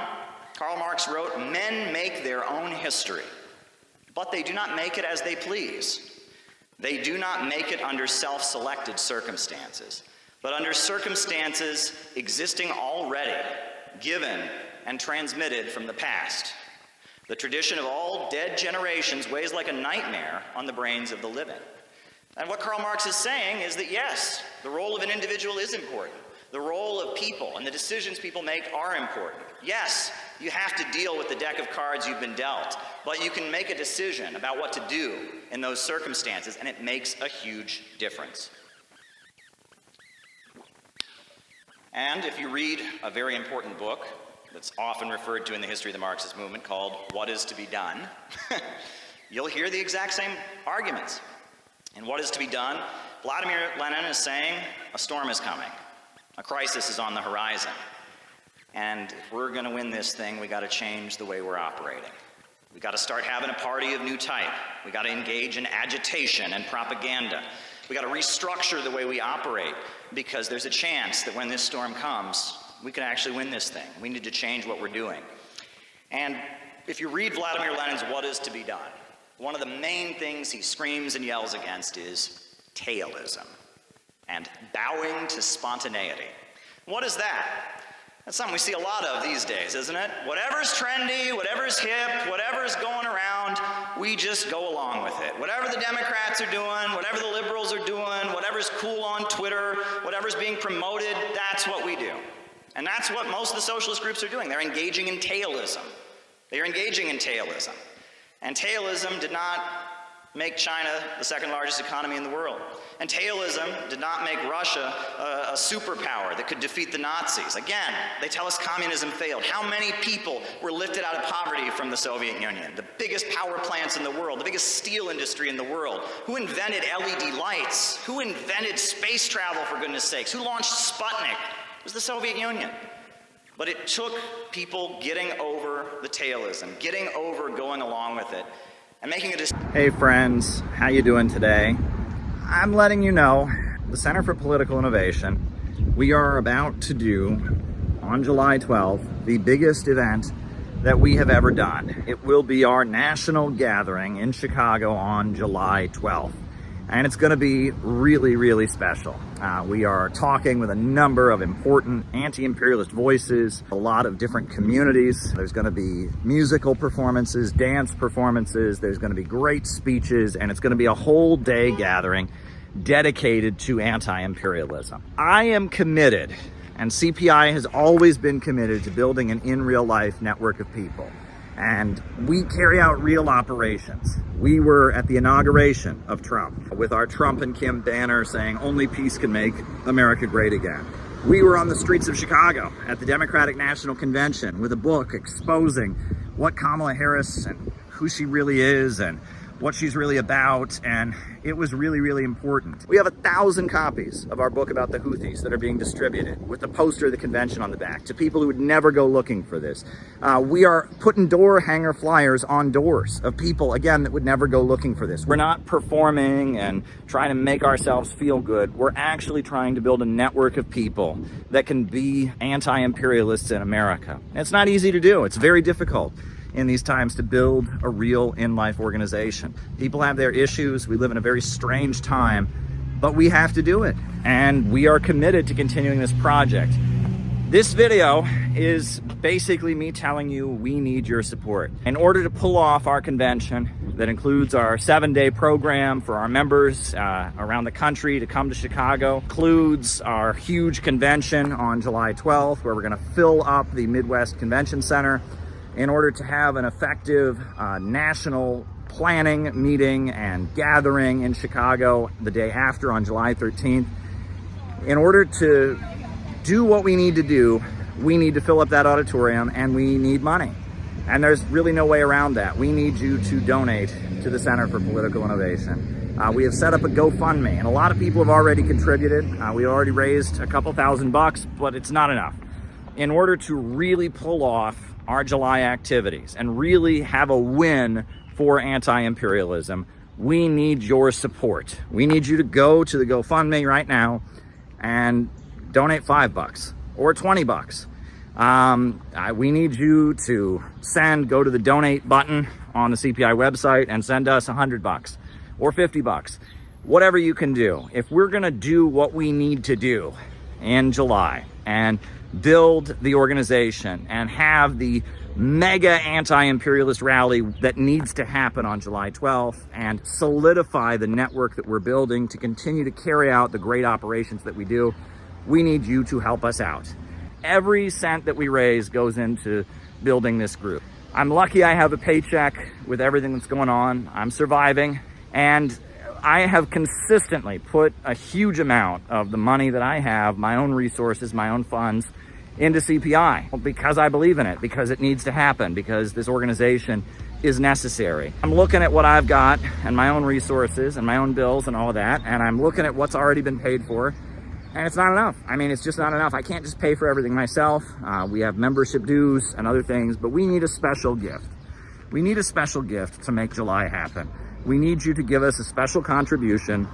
Karl Marx wrote, men make their own history, but they do not make it as they please. They do not make it under self-selected circumstances, but under circumstances existing already, given and transmitted from the past. The tradition of all dead generations weighs like a nightmare on the brains of the living. And what Karl Marx is saying is that yes, the role of an individual is important. The role of people and the decisions people make are important. Yes, you have to deal with the deck of cards you've been dealt, but you can make a decision about what to do in those circumstances, and it makes a huge difference. And if you read a very important book that's often referred to in the history of the Marxist movement called What Is to Be Done, you'll hear the exact same arguments. In What Is to Be Done, Vladimir Lenin is saying a storm is coming. A crisis is on the horizon. And if we're going to win this thing, we got to change the way we're operating. We got to start having a party of new type. We got to engage in agitation and propaganda. We got to restructure the way we operate, because there's a chance that when this storm comes, we can actually win this thing. We need to change what we're doing. And if you read Vladimir Lenin's What Is to Be Done, one of the main things he screams and yells against is tailism and bowing to spontaneity. What is that? That's something we see a lot of these days, isn't it? Whatever's trendy, whatever's hip, whatever's going around, we just go along with it. Whatever the Democrats are doing, whatever the liberals are doing, whatever's cool on Twitter, whatever's being promoted, that's what we do. And that's what most of the socialist groups are doing. They're engaging in tailism. They're engaging in tailism. And tailism did not make China the second largest economy in the world. And tailism did not make Russia a superpower that could defeat the Nazis. Again, they tell us communism failed. How many people were lifted out of poverty from the Soviet Union? The biggest power plants in the world, the biggest steel industry in the world. Who invented LED lights? Who invented space travel, for goodness sakes? Who launched Sputnik? It was the Soviet Union. But it took people getting over the tailism, getting over going along with it, and making a decision. Hey friends, how you doing today? I'm letting you know, the Center for Political Innovation, we are about to do, on July 12th, the biggest event that we have ever done. It will be our national gathering in Chicago on July 12th. And it's going to be really, really special. We are talking with a number of important anti-imperialist voices, a lot of different communities. There's going to be musical performances, dance performances, there's going to be great speeches, and it's going to be a whole day gathering dedicated to anti-imperialism. I am committed, and CPI has always been committed to building an in real life network of people. And we carry out real operations. We were at the inauguration of Trump with our Trump and Kim banner saying only peace can make America great again. We were on the streets of Chicago at the Democratic National Convention with a book exposing what Kamala Harris and who she really is and what she's really about, and it was really, really important. We have 1,000 copies of our book about the Houthis that are being distributed with the poster of the convention on the back to people who would never go looking for this. We are putting door hanger flyers on doors of people, again, that would never go looking for this. We're not performing and trying to make ourselves feel good. We're actually trying to build a network of people that can be anti-imperialists in America. And it's not easy to do. It's very difficult in these times to build a real in-life organization. People have their issues. We live in a very strange time, but we have to do it. And we are committed to continuing this project. This video is basically me telling you we need your support. In order to pull off our convention that includes our 7-day program for our members around the country to come to Chicago, includes our huge convention on July 12th, where we're gonna fill up the Midwest Convention Center, in order to have an effective national planning meeting and gathering in Chicago the day after on July 13th. In order to do what we need to do, we need to fill up that auditorium and we need money. And there's really no way around that. We need you to donate to the Center for Political Innovation. We have set up a GoFundMe, and a lot of people have already contributed. We already raised a couple $1,000, but it's not enough. In order to really pull off our July activities and really have a win for anti-imperialism, we need your support. We need you to go to the GoFundMe right now and donate $5 or $20. We need you to go to the donate button on the CPI website and send us $100 or $50, whatever you can do. If we're gonna do what we need to do in July and build the organization and have the mega anti-imperialist rally that needs to happen on July 12th and solidify the network that we're building to continue to carry out the great operations that we do, we need you to help us out. Every cent that we raise goes into building this group. I'm lucky I have a paycheck with everything that's going on. I'm surviving, and I have consistently put a huge amount of the money that I have, my own resources, my own funds, into CPI because I believe in it, because it needs to happen, because this organization is necessary. I'm looking at what I've got and my own resources and my own bills and all of that, and I'm looking at what's already been paid for, and it's not enough. I mean, it's just not enough. I can't just pay for everything myself. We have membership dues and other things, but we need a special gift. We need a special gift to make July happen. We need you to give us a special contribution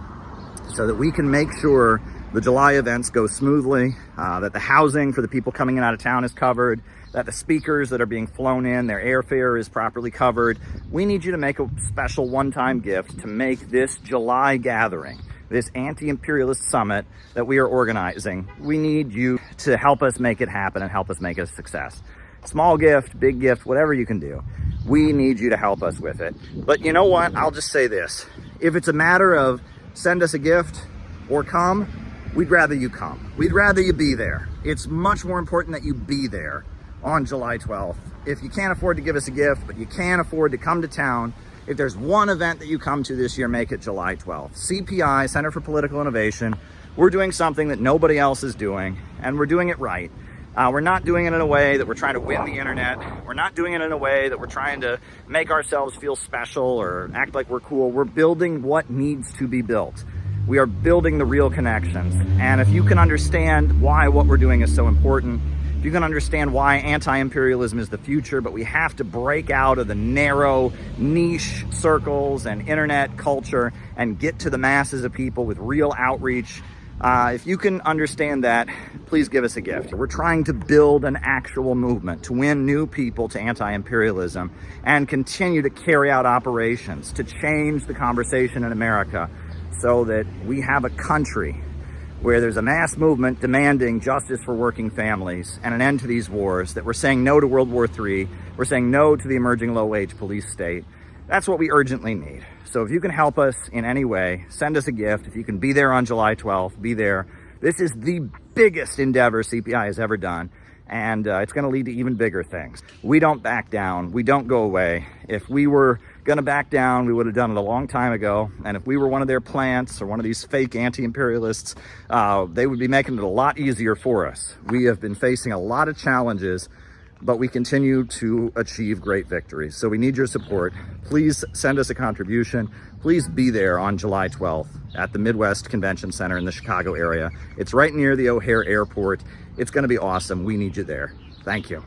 so that we can make sure the July events go smoothly, that the housing for the people coming in out of town is covered, that the speakers that are being flown in, their airfare is properly covered. We need you to make a special one-time gift to make this July gathering, this anti-imperialist summit that we are organizing. We need you to help us make it happen and help us make it a success. Small gift, big gift, whatever you can do. We need you to help us with it. But you know what? I'll just say this. If it's a matter of send us a gift or come, we'd rather you come. We'd rather you be there. It's much more important that you be there on July 12th. If you can't afford to give us a gift, but you can afford to come to town, if there's one event that you come to this year, make it July 12th. CPI, Center for Political Innovation, we're doing something that nobody else is doing, and we're doing it right. We're not doing it in a way that we're trying to win the internet. We're not doing it in a way that we're trying to make ourselves feel special or act like we're cool. We're building what needs to be built. We are building the real connections. And if you can understand why what we're doing is so important, if you can understand why anti-imperialism is the future, but we have to break out of the narrow niche circles and internet culture and get to the masses of people with real outreach. If you can understand that, please give us a gift. We're trying to build an actual movement to win new people to anti-imperialism and continue to carry out operations to change the conversation in America so that we have a country where there's a mass movement demanding justice for working families and an end to these wars, that we're saying no to World War III, we're saying no to the emerging low-wage police state. That's what we urgently need. So if you can help us in any way, send us a gift. If you can be there on July 12th, be there. This is the biggest endeavor CPI has ever done. and it's going to lead to even bigger things. We don't back down. We don't go away. If we were going to back down, we would have done it a long time ago. And if we were one of their plants or one of these fake anti-imperialists, they would be making it a lot easier for us. We have been facing a lot of challenges, but we continue to achieve great victories. So we need your support. Please send us a contribution. Please be there on July 12th at the Midwest Convention Center in the Chicago area. It's right near the O'Hare Airport. It's going to be awesome. We need you there. Thank you.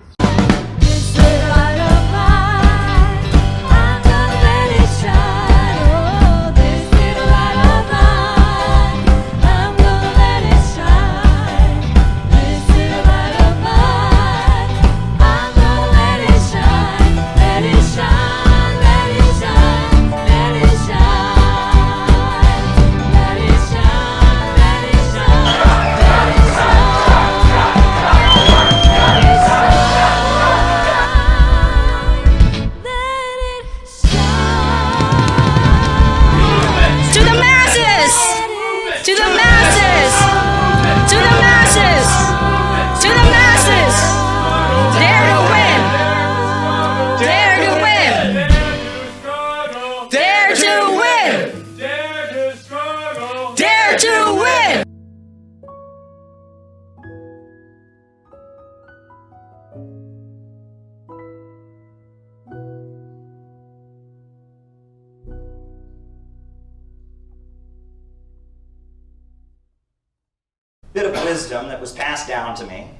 Bit of wisdom that was passed down to me.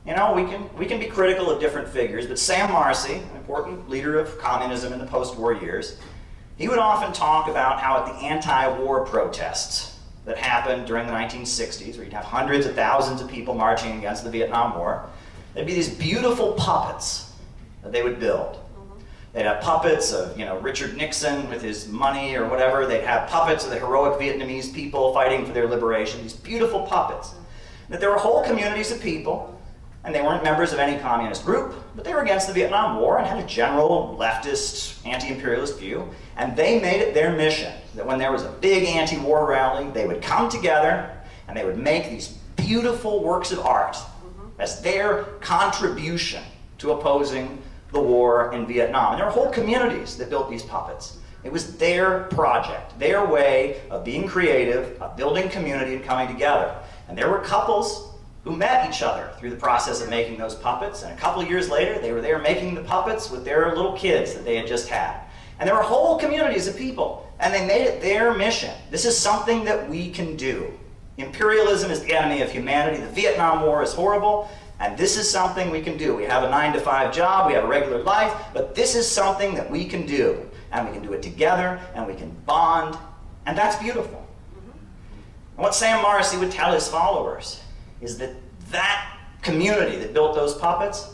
You know, we can be critical of different figures, but Sam Marcy, an important leader of communism in the post-war years, he would often talk about how at the anti-war protests that happened during the 1960s, where you'd have hundreds of thousands of people marching against the Vietnam War, there'd be these beautiful puppets that they would build. They'd have puppets of, you know, Richard Nixon with his money or whatever. They'd have puppets of the heroic Vietnamese people fighting for their liberation, these beautiful puppets. That there were whole communities of people, and they weren't members of any communist group, but they were against the Vietnam War and had a general leftist, anti-imperialist view, and they made it their mission that when there was a big anti-war rally, they would come together and they would make these beautiful works of art as their contribution to opposing the war in Vietnam. And there were whole communities that built these puppets. It was their project, their way of being creative, of building community and coming together. And there were couples who met each other through the process of making those puppets. And a couple of years later, they were there making the puppets with their little kids that they had just had. And there were whole communities of people, and they made it their mission. This is something that we can do. Imperialism is the enemy of humanity. The Vietnam War is horrible. And this is something we can do. We have a 9-to-5 job, we have a regular life, but this is something that we can do. And we can do it together, and we can bond, and that's beautiful. And what Sam Marcy would tell his followers is that that community that built those puppets,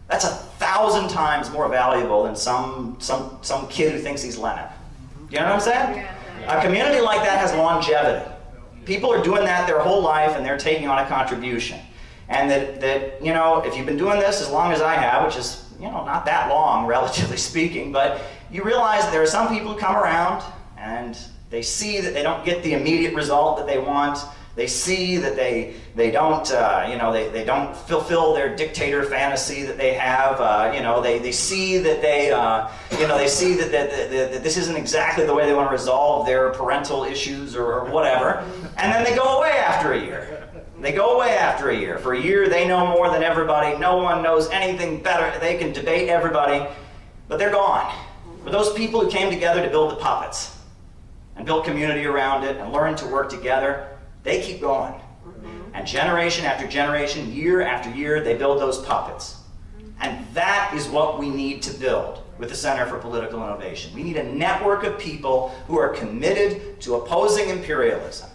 that's 1,000 times more valuable than some kid who thinks he's Lenin. Do you know what I'm saying? A community like that has longevity. People are doing that their whole life, and they're taking on a contribution. And that, you know, if you've been doing this as long as I have, which is, you know, not that long, relatively speaking, but you realize that there are some people who come around and they see that they don't get the immediate result that they want. They see that they don't, you know, they don't fulfill their dictator fantasy that they have. You know, they see that they, you know, they see that this isn't exactly the way they want to resolve their parental issues or whatever. And then they go away after a year. They go away after a year. For a year, they know more than everybody. No one knows anything better. They can debate everybody, but they're gone. For those people who came together to build the puppets and build community around it and learn to work together, they keep going. And generation after generation, year after year, they build those puppets. And that is what we need to build with the Center for Political Innovation. We need a network of people who are committed to opposing imperialism,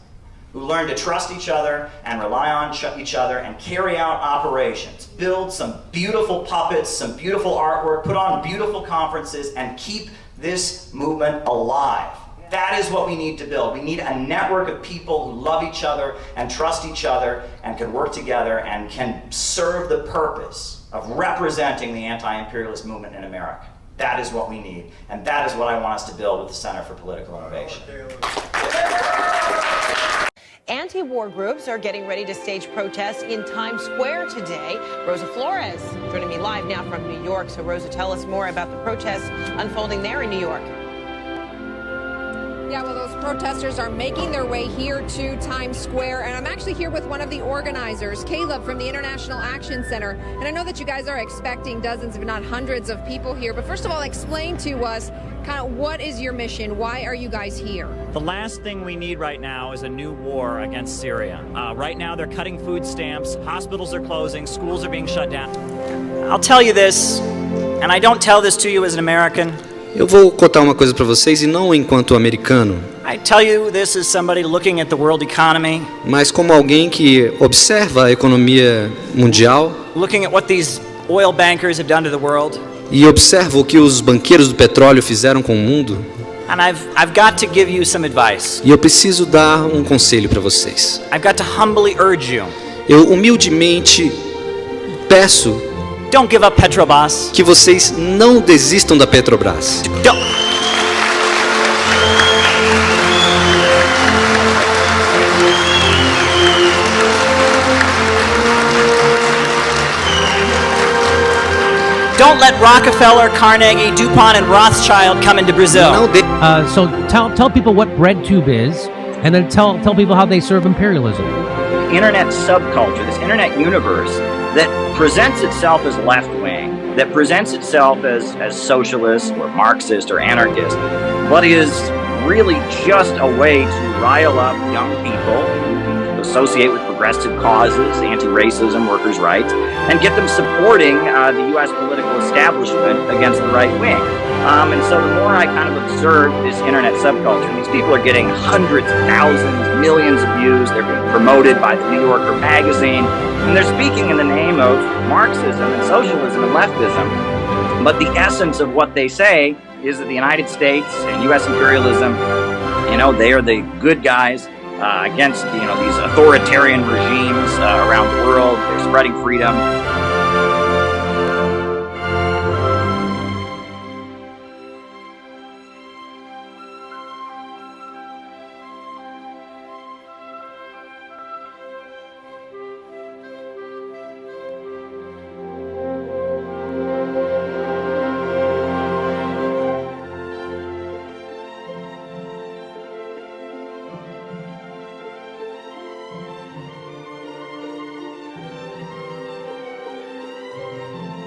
who learn to trust each other and rely on each other and carry out operations, build some beautiful puppets, some beautiful artwork, put on beautiful conferences, and keep this movement alive. That is what we need to build. We need a network of people who love each other and trust each other and can work together and can serve the purpose of representing the anti-imperialist movement in America. That is what we need, and that is what I want us to build with the Center for Political Innovation. Anti-war groups are getting ready to stage protests in Times Square today. Rosa Flores joining me live now from New York. So Rosa, tell us more about the protests unfolding there in New York. Yeah, well, those protesters are making their way here to Times Square, and I'm actually here with one of the organizers, Caleb from the International Action Center. And I know that you guys are expecting dozens, if not hundreds, of people here. But first of all, explain to us kind of what is your mission? Why are you guys here? The last thing we need right now is a new war against Syria. Right now, they're cutting food stamps, hospitals are closing, schools are being shut down. I'll tell you this, and I don't tell this to you as an American. Eu vou contar uma coisa para vocês e não enquanto americano, I tell you this as somebody looking at the world economy, mas como alguém que observa a economia mundial looking at what these oil bankers have done to the world. E observa o que os banqueiros do petróleo fizeram com o mundo. And I've got to give you some advice. E eu preciso dar um conselho para vocês. I've got to humbly urge you. Eu humildemente peço Don't give up Petrobras. Que vocês não desistam da Petrobras. Don't let Rockefeller, Carnegie, DuPont, and Rothschild come into Brazil. So tell people what BreadTube is, and then tell people how they serve imperialism. Internet subculture, this internet universe that presents itself as left-wing, that presents itself as socialist or Marxist or anarchist, but is really just a way to rile up young people who associate with progressive causes, anti-racism, workers' rights, and get them supporting the U.S. political establishment against the right wing. And so the more I kind of observe this internet subculture, these people are getting hundreds of thousands, millions of views. They're being promoted by the New Yorker magazine, and they're speaking in the name of Marxism and socialism and leftism. But the essence of what they say is that the United States and U.S. imperialism, they are the good guys against, these authoritarian regimes around the world. They're spreading freedom.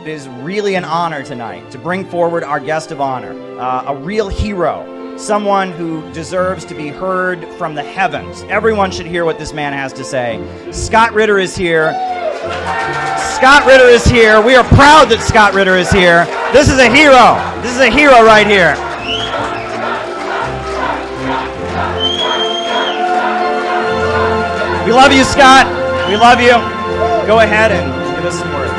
It is really an honor tonight to bring forward our guest of honor, a real hero, someone who deserves to be heard from the heavens. Everyone should hear what this man has to say. Scott Ritter is here. Scott Ritter is here. We are proud that Scott Ritter is here. This is a hero. This is a hero right here. We love you, Scott. We love you. Go ahead and give us some words.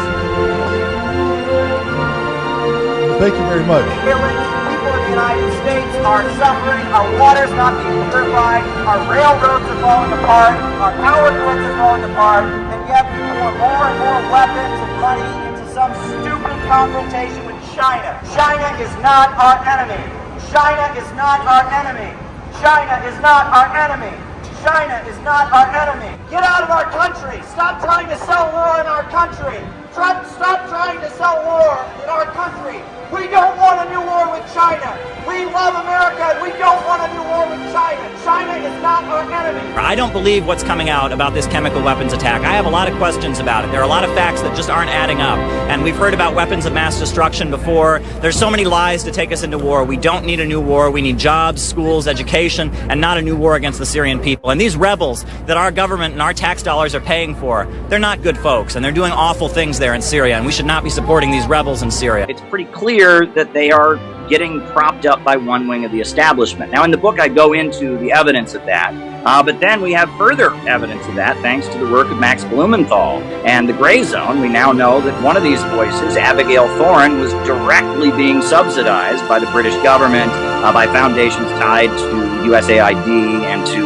Thank you very much. People in the United States are suffering. Our water's not being purified. Our railroads are falling apart. Our power grids are falling apart. And yet we pour more and more weapons and money into some stupid confrontation with China. China is not our enemy. China is not our enemy. China is not our enemy. China is not our enemy. Get out of our country. Stop trying to sell war in our country. Stop trying to sell war in our country. We don't want a new war with China. We love America and we don't want a new war with China. China is not our enemy. I don't believe what's coming out about this chemical weapons attack. I have a lot of questions about it. There are a lot of facts that just aren't adding up. And we've heard about weapons of mass destruction before. There's so many lies to take us into war. We don't need a new war. We need jobs, schools, education, and not a new war against the Syrian people. And these rebels that our government and our tax dollars are paying for, they're not good folks. And they're doing awful things there in Syria. And we should not be supporting these rebels in Syria. It's pretty clear that they are getting propped up by one wing of the establishment. Now, in the book, I go into the evidence of that, but then we have further evidence of that thanks to the work of Max Blumenthal and the Gray Zone. We now know that one of these voices, Abigail Thorne, was directly being subsidized by the British government, by foundations tied to USAID and to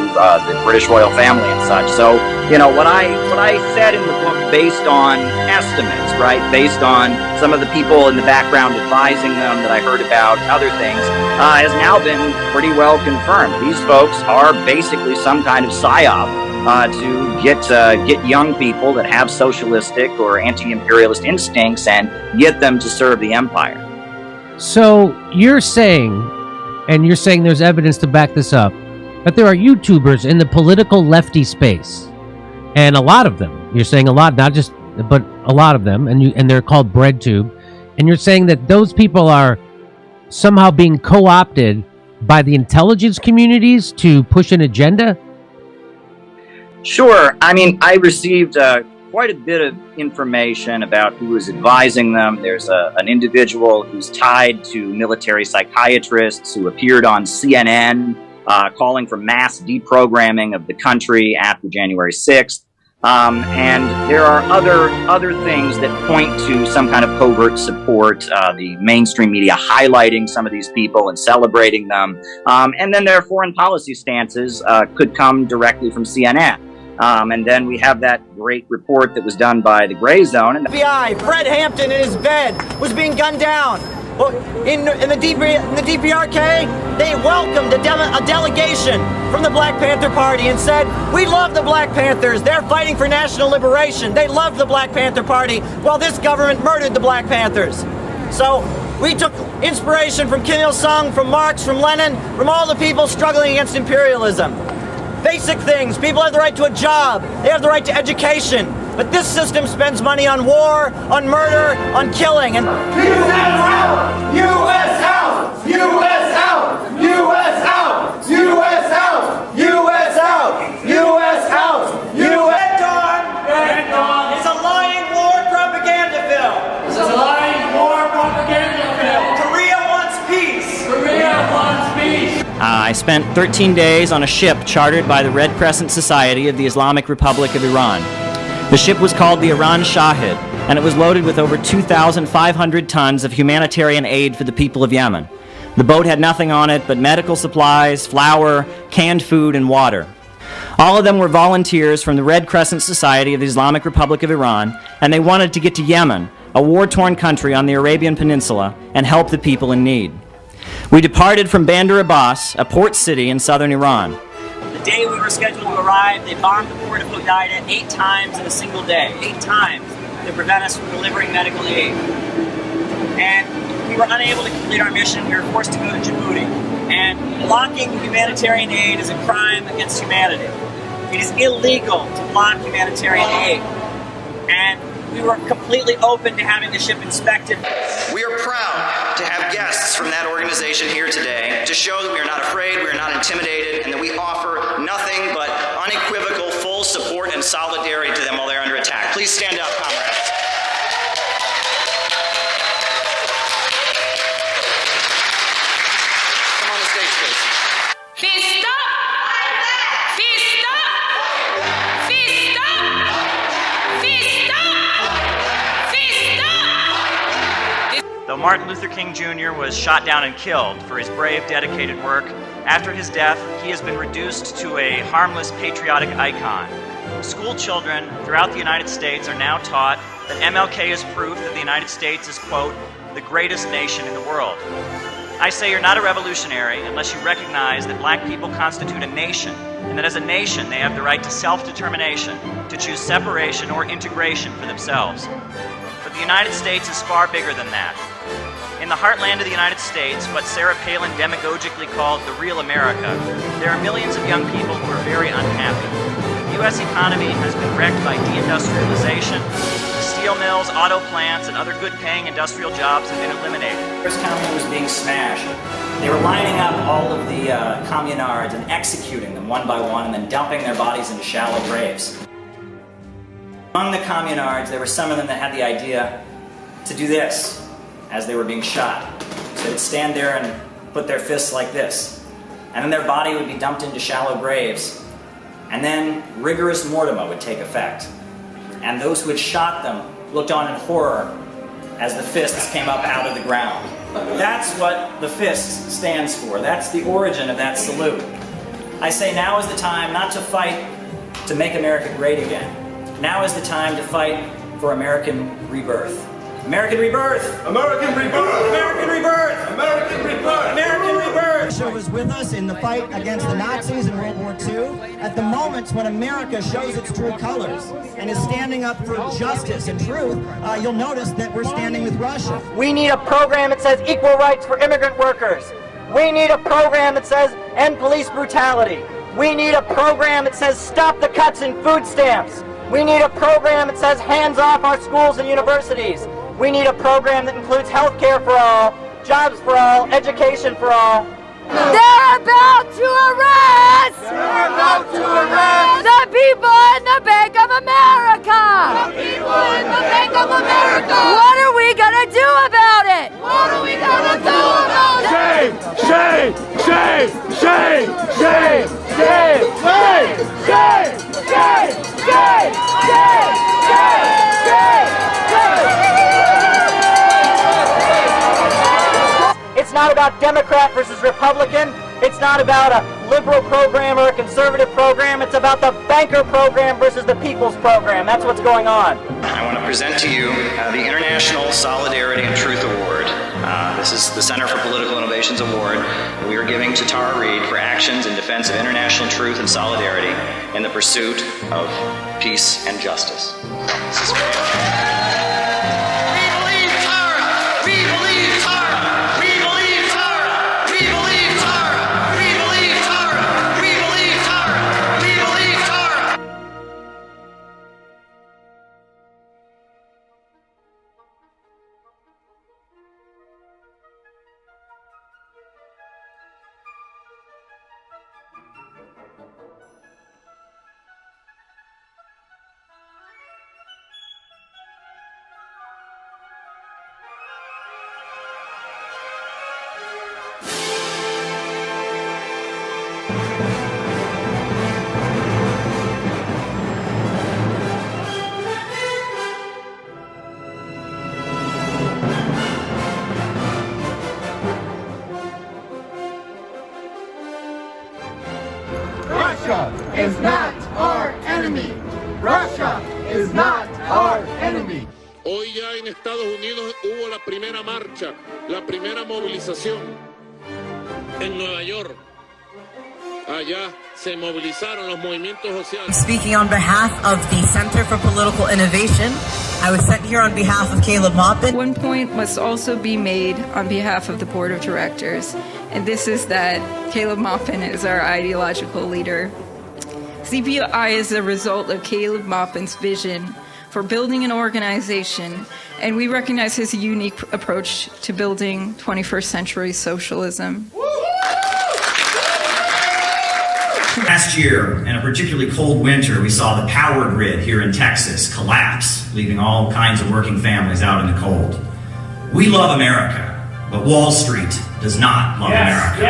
the British royal family and such. So, what I said in the book, based on estimates, right, based on some of the people in the background advising them that I heard about, other things, has now been pretty well confirmed. These folks are basically some kind of psyop to get young people that have socialistic or anti-imperialist instincts and get them to serve the empire. So you're saying, and you're saying there's evidence to back this up, that there are YouTubers in the political lefty space, and a lot of them. You're saying a lot, not just, but a lot of them, and they're called BreadTube, and you're saying that those people are somehow being co-opted by the intelligence communities to push an agenda? Sure. I mean, I received quite a bit of information about who was advising them. There's an individual who's tied to military psychiatrists who appeared on CNN calling for mass deprogramming of the country after January 6th. And there are other things that point to some kind of covert support, the mainstream media highlighting some of these people and celebrating them. And then their foreign policy stances could come directly from CNN. And then we have that great report that was done by the Gray Zone. And FBI, Fred Hampton in his bed was being gunned down. In the DPRK, they welcomed a delegation from the Black Panther Party and said, "We love the Black Panthers. They're fighting for national liberation." They loved the Black Panther Party while this government murdered the Black Panthers. So we took inspiration from Kim Il-sung, from Marx, from Lenin, from all the people struggling against imperialism. Basic things. People have the right to a job. They have the right to education. But this system spends money on war, on murder, on killing, and U.S. out! U.S. out! U.S. out! U.S. out! U.S. out! U.S. out! U.S. out! Red Dawn! Red Dawn! It's a lying war propaganda film. It's a lying war propaganda film. Korea wants peace. Korea wants peace. I spent 13 days on a ship chartered by the Red Crescent Society of the Islamic Republic of Iran. The ship was called the Iran Shahid, and it was loaded with over 2,500 tons of humanitarian aid for the people of Yemen. The boat had nothing on it but medical supplies, flour, canned food, and water. All of them were volunteers from the Red Crescent Society of the Islamic Republic of Iran, and they wanted to get to Yemen, a war-torn country on the Arabian Peninsula, and help the people in need. We departed from Bandar Abbas, a port city in southern Iran. The day we were scheduled to arrive, they bombed the port of Hodeida 8 times in a single day. 8 times to prevent us from delivering medical aid. And we were unable to complete our mission. We were forced to go to Djibouti. And blocking humanitarian aid is a crime against humanity. It is illegal to block humanitarian aid. And we were completely open to having the ship inspected. We are proud to have guests from that organization here today to show that we are not afraid, we are not intimidated, and that we offer nothing but unequivocal full support and solidarity to them while they're under attack. Please stand up, comrades. Come on the stage, please. Fist up! Fist up! Fist up! Fist up! Fist up! Though Martin Luther King Jr. was shot down and killed for his brave, dedicated work, after his death, he has been reduced to a harmless patriotic icon. School children throughout the United States are now taught that MLK is proof that the United States is, quote, the greatest nation in the world. I say you're not a revolutionary unless you recognize that black people constitute a nation, and that as a nation they have the right to self-determination, to choose separation or integration for themselves. But the United States is far bigger than that. In the heartland of the United States, what Sarah Palin demagogically called the real America, there are millions of young people who are very unhappy. The U.S. economy has been wrecked by deindustrialization. Steel mills, auto plants, and other good-paying industrial jobs have been eliminated. First County was being smashed. They were lining up all of the communards and executing them one by one and then dumping their bodies into shallow graves. Among the communards, there were some of them that had the idea to do this as they were being shot. So they'd stand there and put their fists like this. And then their body would be dumped into shallow graves. And then rigorous mortem would take effect. And those who had shot them looked on in horror as the fists came up out of the ground. That's what the fist stands for. That's the origin of that salute. I say now is the time not to fight to make America great again. Now is the time to fight for American rebirth. American rebirth! American rebirth! American rebirth! American rebirth! American rebirth! Russia was with us in the fight against the Nazis in World War II. At the moments when America shows its true colors and is standing up for justice and truth, you'll notice that we're standing with Russia. We need a program that says equal rights for immigrant workers. We need a program that says end police brutality. We need a program that says stop the cuts in food stamps. We need a program that says hands off our schools and universities. We need a program that includes health care for all, jobs for all, education for all. They're about to arrest! They're about to arrest! The people in the Bank of America! The people in the Bank of America! What are we gonna do about it? What are we gonna do about it? Shame! Shame! Shame! Shame! Shame! Shame! Shame! Shame! Shame! Shame! Shame! It's not about Democrat versus Republican. It's not about a liberal program or a conservative program. It's about the banker program versus the people's program. That's what's going on. I want to present to you the International Solidarity and Truth Award. This is the Center for Political Innovations Award that we are giving to Tara Reid for actions in defense of international truth and solidarity in the pursuit of peace and justice. This is Russia is not our enemy. Russia is not our enemy. Hoy ya en Estados Unidos hubo la primera marcha, la primera movilización en Nueva York. Allá se movilizaron los movimientos sociales. Speaking on behalf of the Center for Political Innovation, I was sent here on behalf of Caleb Maupin. One point must also be made on behalf of the board of directors, and this is that Caleb Maupin is our ideological leader. CPI is a result of Caleb Maupin's vision for building an organization, and we recognize his unique approach to building 21st century socialism. Last year, in a particularly cold winter, we saw the power grid here in Texas collapse, leaving all kinds of working families out in the cold. We love America, but Wall Street does not love America.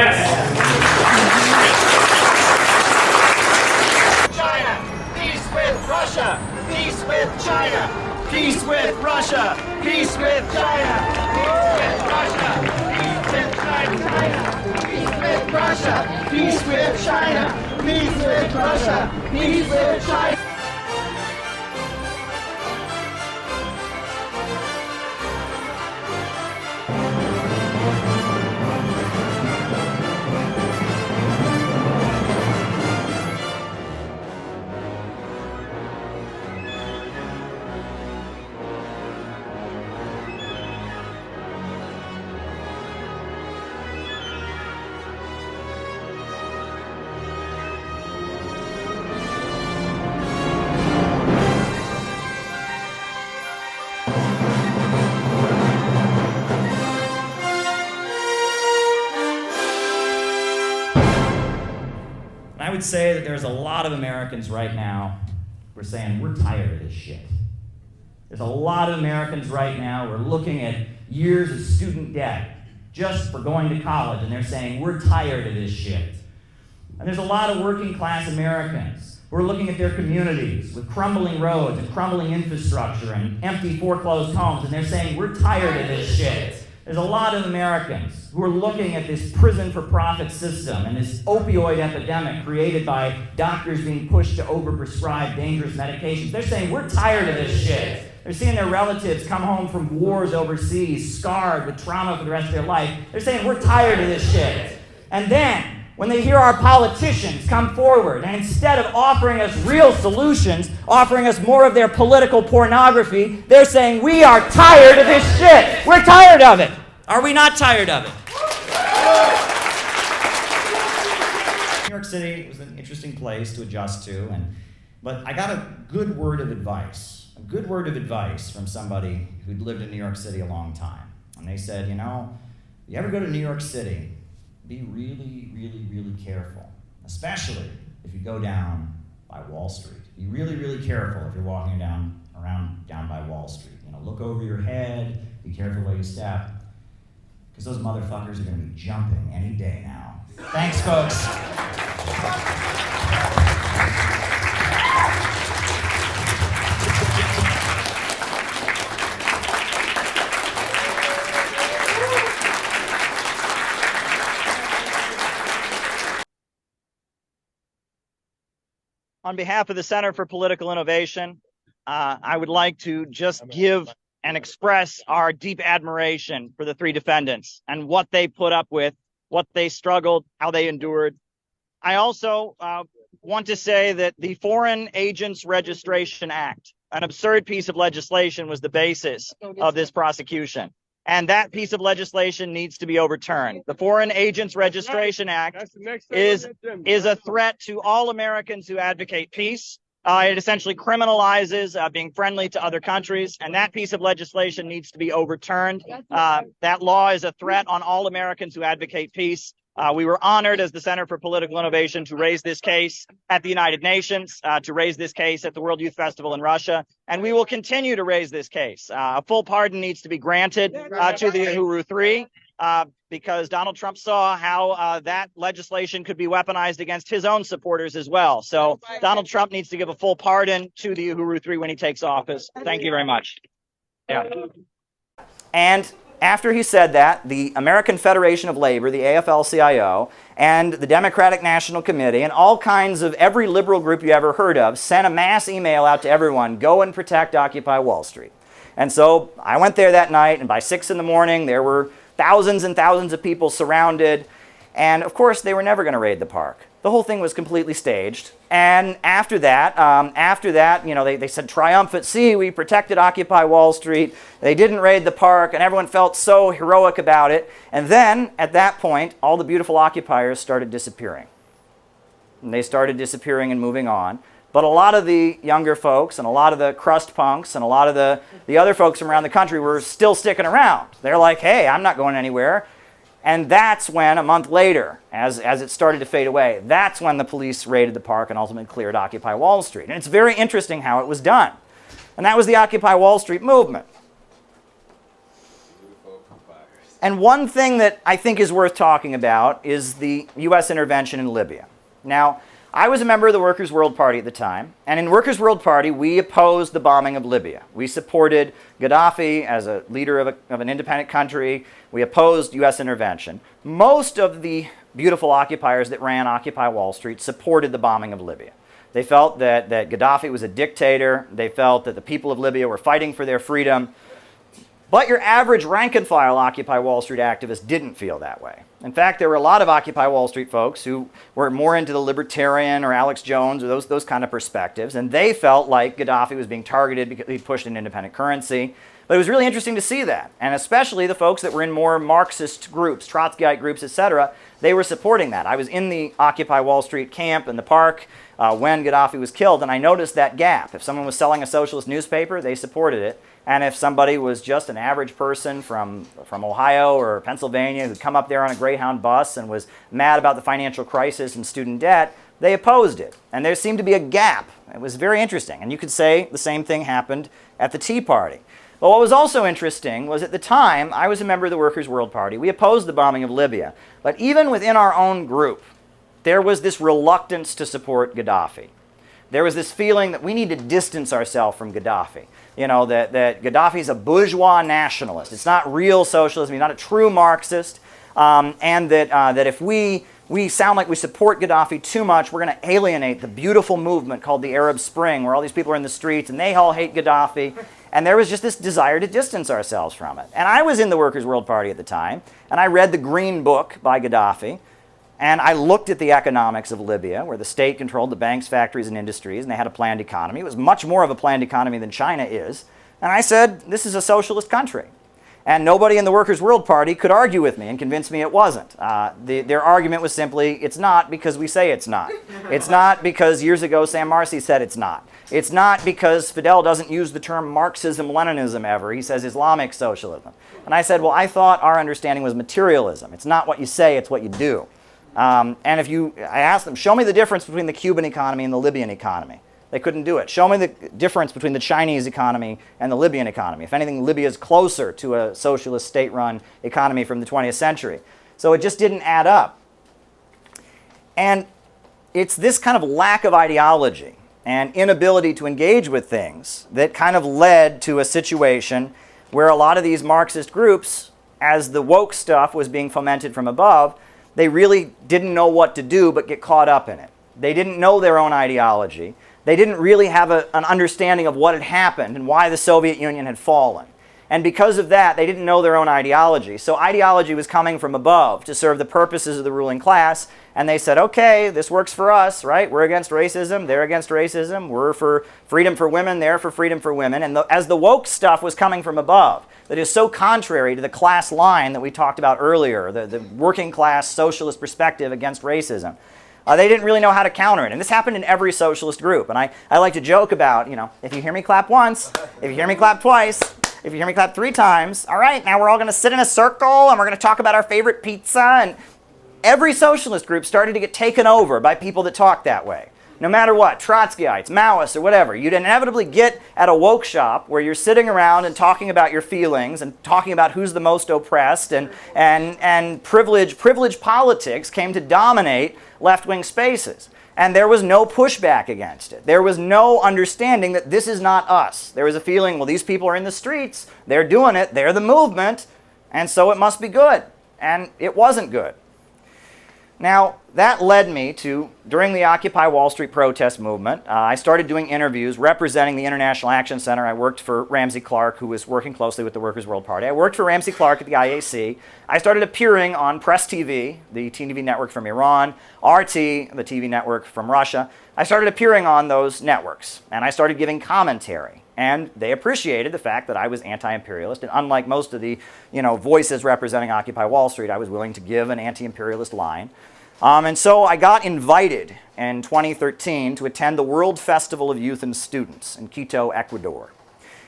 China, peace with Russia, peace with China, peace with Russia, peace with China, peace with Russia, peace with China, peace with Russia, peace with China. Peace with Russia! Peace with China! I would say that there's a lot of Americans right now who are saying, we're tired of this shit. There's a lot of Americans right now who are looking at years of student debt just for going to college, and they're saying, we're tired of this shit. And there's a lot of working class Americans who are looking at their communities with crumbling roads and crumbling infrastructure and empty foreclosed homes, and they're saying, we're tired of this shit. There's a lot of Americans who are looking at this prison-for-profit system and this opioid epidemic created by doctors being pushed to overprescribe dangerous medications. They're saying, we're tired of this shit. They're seeing their relatives come home from wars overseas, scarred with trauma for the rest of their life. They're saying, we're tired of this shit. And then, when they hear our politicians come forward and instead of offering us real solutions, offering us more of their political pornography, they're saying, we are tired of this shit. We're tired of it. Are we not tired of it? New York City was an interesting place to adjust to, but I got a good word of advice from somebody who'd lived in New York City a long time. And they said, if you ever go to New York City, be really, really, really careful, especially if you go down by Wall Street. Be really, really careful if you're walking down by Wall Street. Look over your head, be careful where you step, because those motherfuckers are going to be jumping any day now. Thanks, folks. On behalf of the Center for Political Innovation, I would like to just give and express our deep admiration for the three defendants and what they put up with, what they struggled, how they endured. I also want to say that the Foreign Agents Registration Act, an absurd piece of legislation, was the basis of this prosecution. And that piece of legislation needs to be overturned. The Foreign Agents Registration Act is a threat to all Americans who advocate peace. It essentially criminalizes being friendly to other countries, and that piece of legislation needs to be overturned. That law is a threat on all Americans who advocate peace. We were honored as the Center for Political Innovation to raise this case at the United Nations, to raise this case at the World Youth Festival in Russia, and we will continue to raise this case. A full pardon needs to be granted to the Uhuru Three, because Donald Trump saw how that legislation could be weaponized against his own supporters as well. So Donald Trump needs to give a full pardon to the Uhuru Three when he takes office. Thank you very much. Yeah. And after he said that, the American Federation of Labor, the AFL-CIO, and the Democratic National Committee, and all kinds of every liberal group you ever heard of, sent a mass email out to everyone, go and protect Occupy Wall Street. And so I went there that night, and by 6 in the morning, there were thousands and thousands of people surrounded. And of course, they were never going to raid the park. The whole thing was completely staged. And after that, they said, triumphant, see, we protected Occupy Wall Street. They didn't raid the park, and everyone felt so heroic about it. And then, at that point, all the beautiful occupiers started disappearing. And they started disappearing and moving on. But a lot of the younger folks and a lot of the crust punks and a lot of the other folks from around the country were still sticking around. They're like, hey, I'm not going anywhere. And that's when, a month later, as it started to fade away, that's when the police raided the park and ultimately cleared Occupy Wall Street. And it's very interesting how it was done. And that was the Occupy Wall Street movement. And one thing that I think is worth talking about is the U.S. intervention in Libya. Now, I was a member of the Workers' World Party at the time, and in Workers' World Party, we opposed the bombing of Libya. We supported Gaddafi as a leader of an independent country. We opposed U.S. intervention. Most of the beautiful occupiers that ran Occupy Wall Street supported the bombing of Libya. They felt that Gaddafi was a dictator. They felt that the people of Libya were fighting for their freedom. But your average rank-and-file Occupy Wall Street activist didn't feel that way. In fact, there were a lot of Occupy Wall Street folks who were more into the libertarian or Alex Jones or those kind of perspectives, and they felt like Gaddafi was being targeted because he pushed an independent currency. But it was really interesting to see that, and especially the folks that were in more Marxist groups, Trotskyite groups, etc., they were supporting that. I was in the Occupy Wall Street camp in the park when Gaddafi was killed, and I noticed that gap. If someone was selling a socialist newspaper, they supported it. And if somebody was just an average person from Ohio or Pennsylvania who'd come up there on a Greyhound bus and was mad about the financial crisis and student debt, they opposed it. And there seemed to be a gap. It was very interesting. And you could say the same thing happened at the Tea Party. But what was also interesting was at the time, I was a member of the Workers' World Party. We opposed the bombing of Libya. But even within our own group, there was this reluctance to support Gaddafi. There was this feeling that we need to distance ourselves from Gaddafi. You know, that Gaddafi is a bourgeois nationalist. It's not real socialism. He's not a true Marxist. And that if we sound like we support Gaddafi too much, we're going to alienate the beautiful movement called the Arab Spring, where all these people are in the streets and they all hate Gaddafi. And there was just this desire to distance ourselves from it. And I was in the Workers' World Party at the time, and I read the Green Book by Gaddafi, and I looked at the economics of Libya, where the state controlled the banks, factories, and industries, and they had a planned economy. It was much more of a planned economy than China is. And I said, this is a socialist country. And nobody in the Workers' World Party could argue with me and convince me it wasn't. Their argument was simply, it's not because we say it's not. It's not because years ago Sam Marcy said it's not. It's not because Fidel doesn't use the term Marxism-Leninism ever. He says Islamic socialism. And I said, well, I thought our understanding was materialism. It's not what you say, it's what you do. And I asked them, show me the difference between the Cuban economy and the Libyan economy. They couldn't do it. Show me the difference between the Chinese economy and the Libyan economy. If anything, Libya is closer to a socialist state-run economy from the 20th century. So it just didn't add up. And it's this kind of lack of ideology and inability to engage with things that kind of led to a situation where a lot of these Marxist groups, as the woke stuff was being fomented from above, they really didn't know what to do but get caught up in it. They didn't know their own ideology. They didn't really have an understanding of what had happened and why the Soviet Union had fallen. And because of that, they didn't know their own ideology. So ideology was coming from above to serve the purposes of the ruling class. And they said, okay, this works for us, right? We're against racism. They're against racism. We're for freedom for women. They're for freedom for women. And as the woke stuff was coming from above, that is so contrary to the class line that we talked about earlier, the working class socialist perspective against racism. They didn't really know how to counter it. And this happened in every socialist group. And I like to joke about, if you hear me clap once, if you hear me clap twice, if you hear me clap 3 times, all right, now we're all going to sit in a circle and we're going to talk about our favorite pizza. And every socialist group started to get taken over by people that talk that way. No matter what, Trotskyites, Maoists, or whatever, you'd inevitably get at a woke shop where you're sitting around and talking about your feelings and talking about who's the most oppressed, and privilege politics came to dominate left-wing spaces. And there was no pushback against it. There was no understanding that this is not us. There was a feeling, well, these people are in the streets, they're doing it, they're the movement, and so it must be good. And it wasn't good. Now, that led me to, during the Occupy Wall Street protest movement, I started doing interviews representing the International Action Center. I worked for Ramsey Clark, who was working closely with the Workers' World Party. I worked for Ramsey Clark at the IAC. I started appearing on Press TV, the TV network from Iran, RT, the TV network from Russia. I started appearing on those networks, and I started giving commentary. And they appreciated the fact that I was anti-imperialist, and unlike most of the voices representing Occupy Wall Street, I was willing to give an anti-imperialist line. And so I got invited in 2013 to attend the World Festival of Youth and Students in Quito, Ecuador.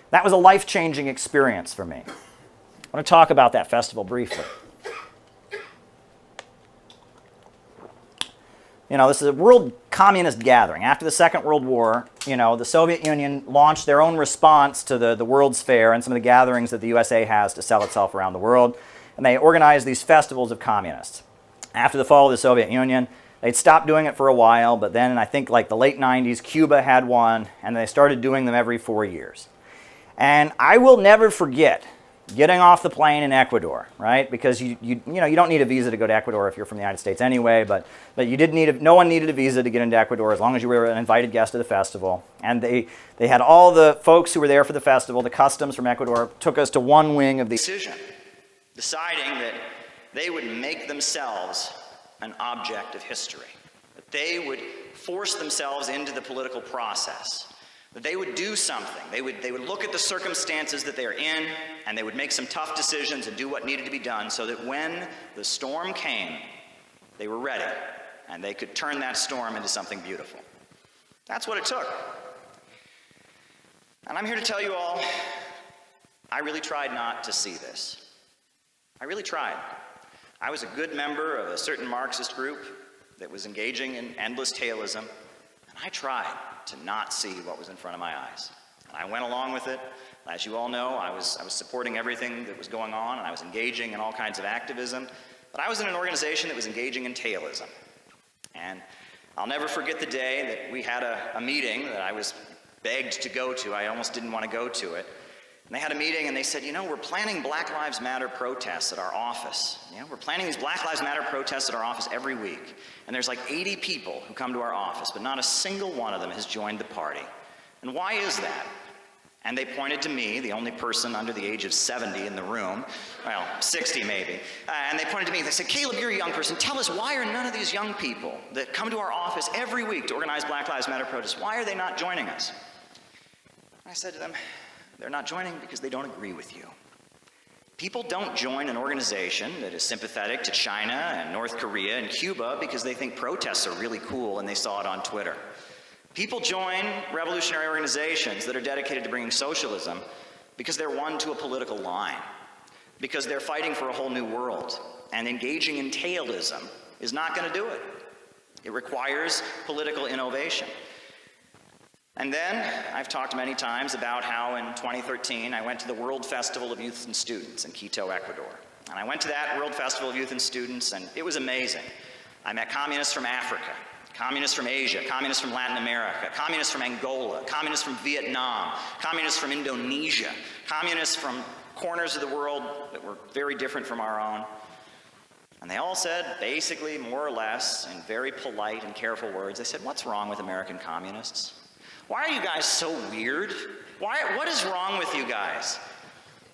That was a life-changing experience for me. I want to talk about that festival briefly. This is a world communist gathering. After the Second World War, the Soviet Union launched their own response to the World's Fair and some of the gatherings that the USA has to sell itself around the world. And they organized these festivals of communists. After the fall of the Soviet Union, they'd stopped doing it for a while, but then I think like the late 90s, Cuba had one, and they started doing them every 4 years. And I will never forget getting off the plane in Ecuador, right? Because you don't need a visa to go to Ecuador if you're from the United States anyway, but no one needed a visa to get into Ecuador as long as you were an invited guest of the festival. And they had all the folks who were there for the festival, the customs from Ecuador, took us to one wing of the decision, deciding that they would make themselves an object of history, that they would force themselves into the political process, that they would do something. They would look at the circumstances that they're in, and they would make some tough decisions and do what needed to be done so that when the storm came, they were ready, and they could turn that storm into something beautiful. That's what it took. And I'm here to tell you all, I really tried not to see this. I really tried. I was a good member of a certain Marxist group that was engaging in endless tailism, and I tried to not see what was in front of my eyes. And I went along with it. As you all know, I was supporting everything that was going on, and I was engaging in all kinds of activism, but I was in an organization that was engaging in tailism. And I'll never forget the day that we had a meeting that I was begged to go to. I almost didn't want to go to it. And they had a meeting and they said, we're planning Black Lives Matter protests at our office. We're planning these Black Lives Matter protests at our office every week. And there's like 80 people who come to our office, but not a single one of them has joined the party. And why is that? And they pointed to me, the only person under the age of 70 in the room, well, 60 maybe, and they pointed to me, they said, Caleb, you're a young person, tell us why are none of these young people that come to our office every week to organize Black Lives Matter protests, why are they not joining us? And I said to them, they're not joining because they don't agree with you. People don't join an organization that is sympathetic to China and North Korea and Cuba because they think protests are really cool and they saw it on Twitter. People join revolutionary organizations that are dedicated to bringing socialism because they're one to a political line, because they're fighting for a whole new world, and engaging in tailism is not going to do it. It requires political innovation. And then, I've talked many times about how in 2013 I went to the World Festival of Youth and Students in Quito, Ecuador. And I went to that World Festival of Youth and Students, and it was amazing. I met communists from Africa, communists from Asia, communists from Latin America, communists from Angola, communists from Vietnam, communists from Indonesia, communists from corners of the world that were very different from our own. And they all said, basically, more or less, in very polite and careful words, they said, what's wrong with American communists? Why are you guys so weird? What is wrong with you guys?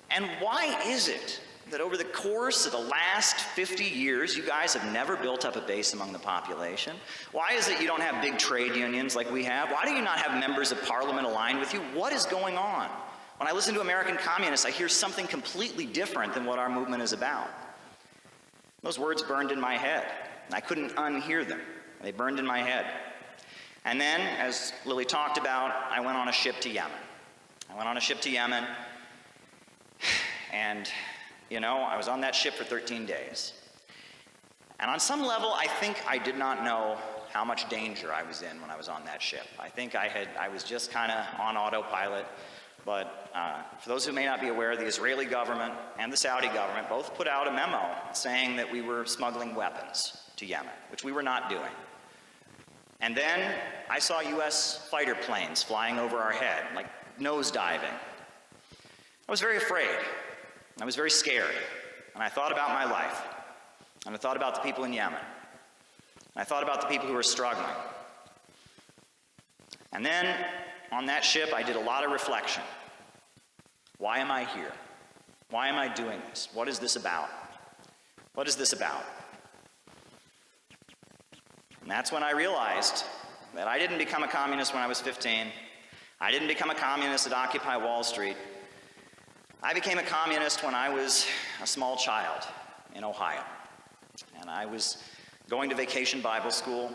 And why is it that over the course of the last 50 years, you guys have never built up a base among the population? Why is it you don't have big trade unions like we have? Why do you not have members of parliament aligned with you? What is going on? When I listen to American communists, I hear something completely different than what our movement is about. Those words burned in my head, and I couldn't unhear them. They burned in my head. And then, as Lily talked about, I went on a ship to Yemen. And, you know, I was on that ship for 13 days. And on some level, I think I did not know how much danger I was in when I was on that ship. I think I was just kind of on autopilot. But for those who may not be aware, the Israeli government and the Saudi government both put out a memo saying that we were smuggling weapons to Yemen, which we were not doing. And then I saw U.S. fighter planes flying over our head, like nosediving. I was very afraid. I was very scared. And I thought about my life. And I thought about the people in Yemen. And I thought about the people who were struggling. And then, on that ship, I did a lot of reflection. Why am I here? Why am I doing this? What is this about? What is this about? And that's when I realized that I didn't become a communist when I was 15. I didn't become a communist at Occupy Wall Street. I became a communist when I was a small child in Ohio. And I was going to vacation Bible school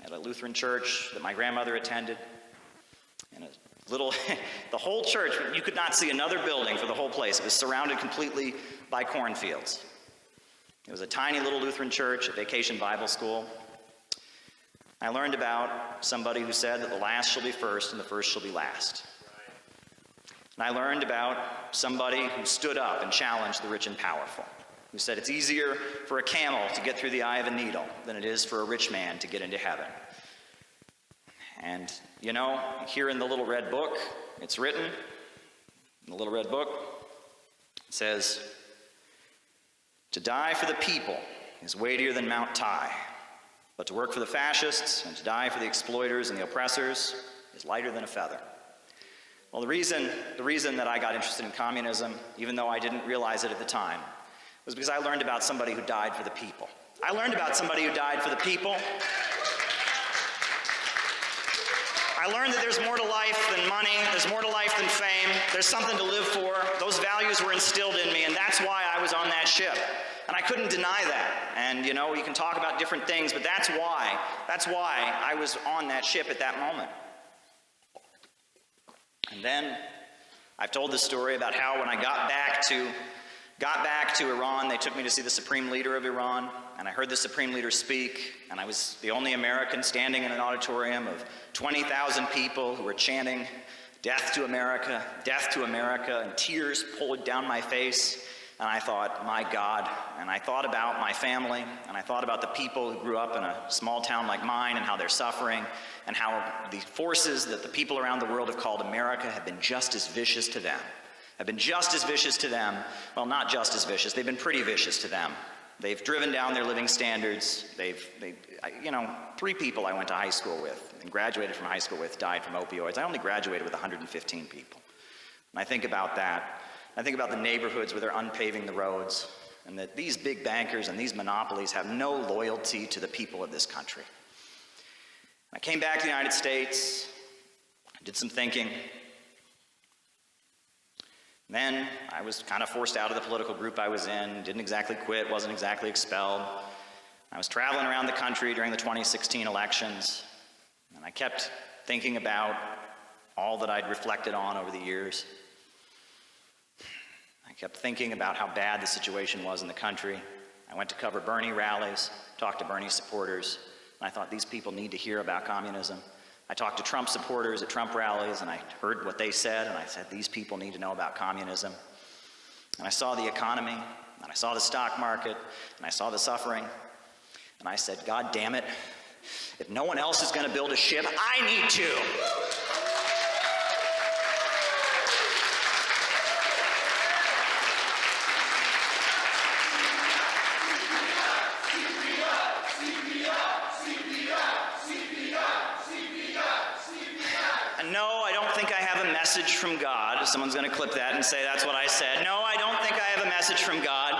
at a Lutheran church that my grandmother attended. In a little, the whole church, you could not see another building for the whole place. It was surrounded completely by cornfields. It was a tiny little Lutheran church, a vacation Bible school. I learned about somebody who said that the last shall be first and the first shall be last. And I learned about somebody who stood up and challenged the rich and powerful, who said it's easier for a camel to get through the eye of a needle than it is for a rich man to get into heaven. And, you know, here in the little red book, it's written, in the little red book, it says, to die for the people is weightier than Mount Tai. But to work for the fascists and to die for the exploiters and the oppressors is lighter than a feather. Well, the reason that I got interested in communism, even though I didn't realize it at the time, was because I learned about somebody who died for the people. I learned about somebody who died for the people. I learned that there's more to life than money, there's more to life than fame, there's something to live for. Those values were instilled in me, and that's why I was on that ship. And I couldn't deny that. And, you know, you can talk about different things, but that's why I was on that ship at that moment. And then I've told this story about how when I got back to Iran, they took me to see the supreme leader of Iran, and I heard the supreme leader speak, and I was the only American standing in an auditorium of 20,000 people who were chanting, death to America, and tears poured down my face. And I thought, my God, and I thought about my family, and I thought about the people who grew up in a small town like mine and how they're suffering, and how the forces that the people around the world have called America have been just as vicious to them. Well, not just as vicious, they've been pretty vicious to them. They've driven down their living standards. You know, 3 people I went to high school with and graduated from high school with died from opioids. I only graduated with 115 people. And I think about that. I think about the neighborhoods where they're unpaving the roads, and that these big bankers and these monopolies have no loyalty to the people of this country. I came back to the United States, did some thinking. Then I was kind of forced out of the political group I was in, didn't exactly quit, wasn't exactly expelled. I was traveling around the country during the 2016 elections, and I kept thinking about all that I'd reflected on over the years. I kept thinking about how bad the situation was in the country. I went to cover Bernie rallies, talked to Bernie supporters, and I thought these people need to hear about communism. I talked to Trump supporters at Trump rallies, and I heard what they said, and I said, these people need to know about communism. And I saw the economy, and I saw the stock market, and I saw the suffering, and I said, God damn it, if no one else is going to build a ship, I need to. No, I don't think I have a message from God. Someone's going to clip that and say that's what I said. No, I don't think I have a message from God.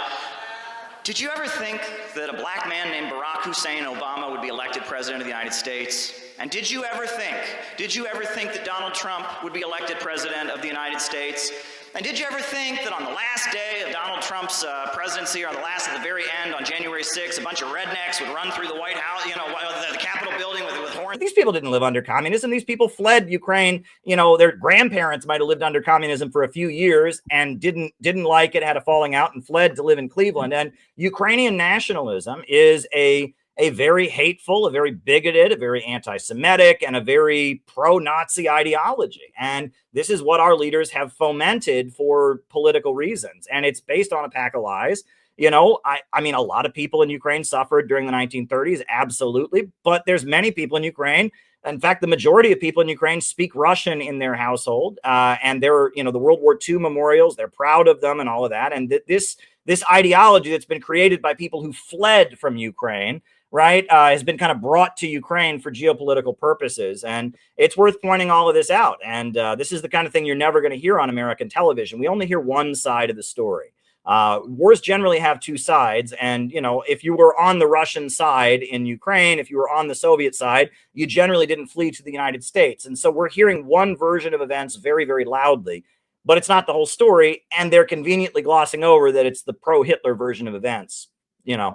Did you ever think that a black man named Barack Hussein Obama would be elected president of the United States? And did you ever think that Donald Trump would be elected president of the United States? And did you ever think that on the last day of Donald Trump's presidency, or on at the very end, on January 6th, a bunch of rednecks would run through the White House, the Capitol building with horns? These people didn't live under communism. These people fled Ukraine. Their grandparents might have lived under communism for a few years and didn't like it, had a falling out, and fled to live in Cleveland. And Ukrainian nationalism is a very hateful, a very bigoted, a very anti-Semitic, and a very pro-Nazi ideology. And this is what our leaders have fomented for political reasons. And it's based on a pack of lies. I mean, a lot of people in Ukraine suffered during the 1930s, absolutely. But there's many people in Ukraine. In fact, the majority of people in Ukraine speak Russian in their household. And there are, the World War II memorials. They're proud of them and all of that. And this ideology that's been created by people who fled from Ukraine, right, has been kind of brought to Ukraine for geopolitical purposes. And it's worth pointing all of this out. And this is the kind of thing you're never going to hear on American television. We only hear one side of the story. Wars generally have two sides. And, if you were on the Russian side in Ukraine, if you were on the Soviet side, you generally didn't flee to the United States. And so we're hearing one version of events very, very loudly, but it's not the whole story. And they're conveniently glossing over that it's the pro-Hitler version of events. Yeah.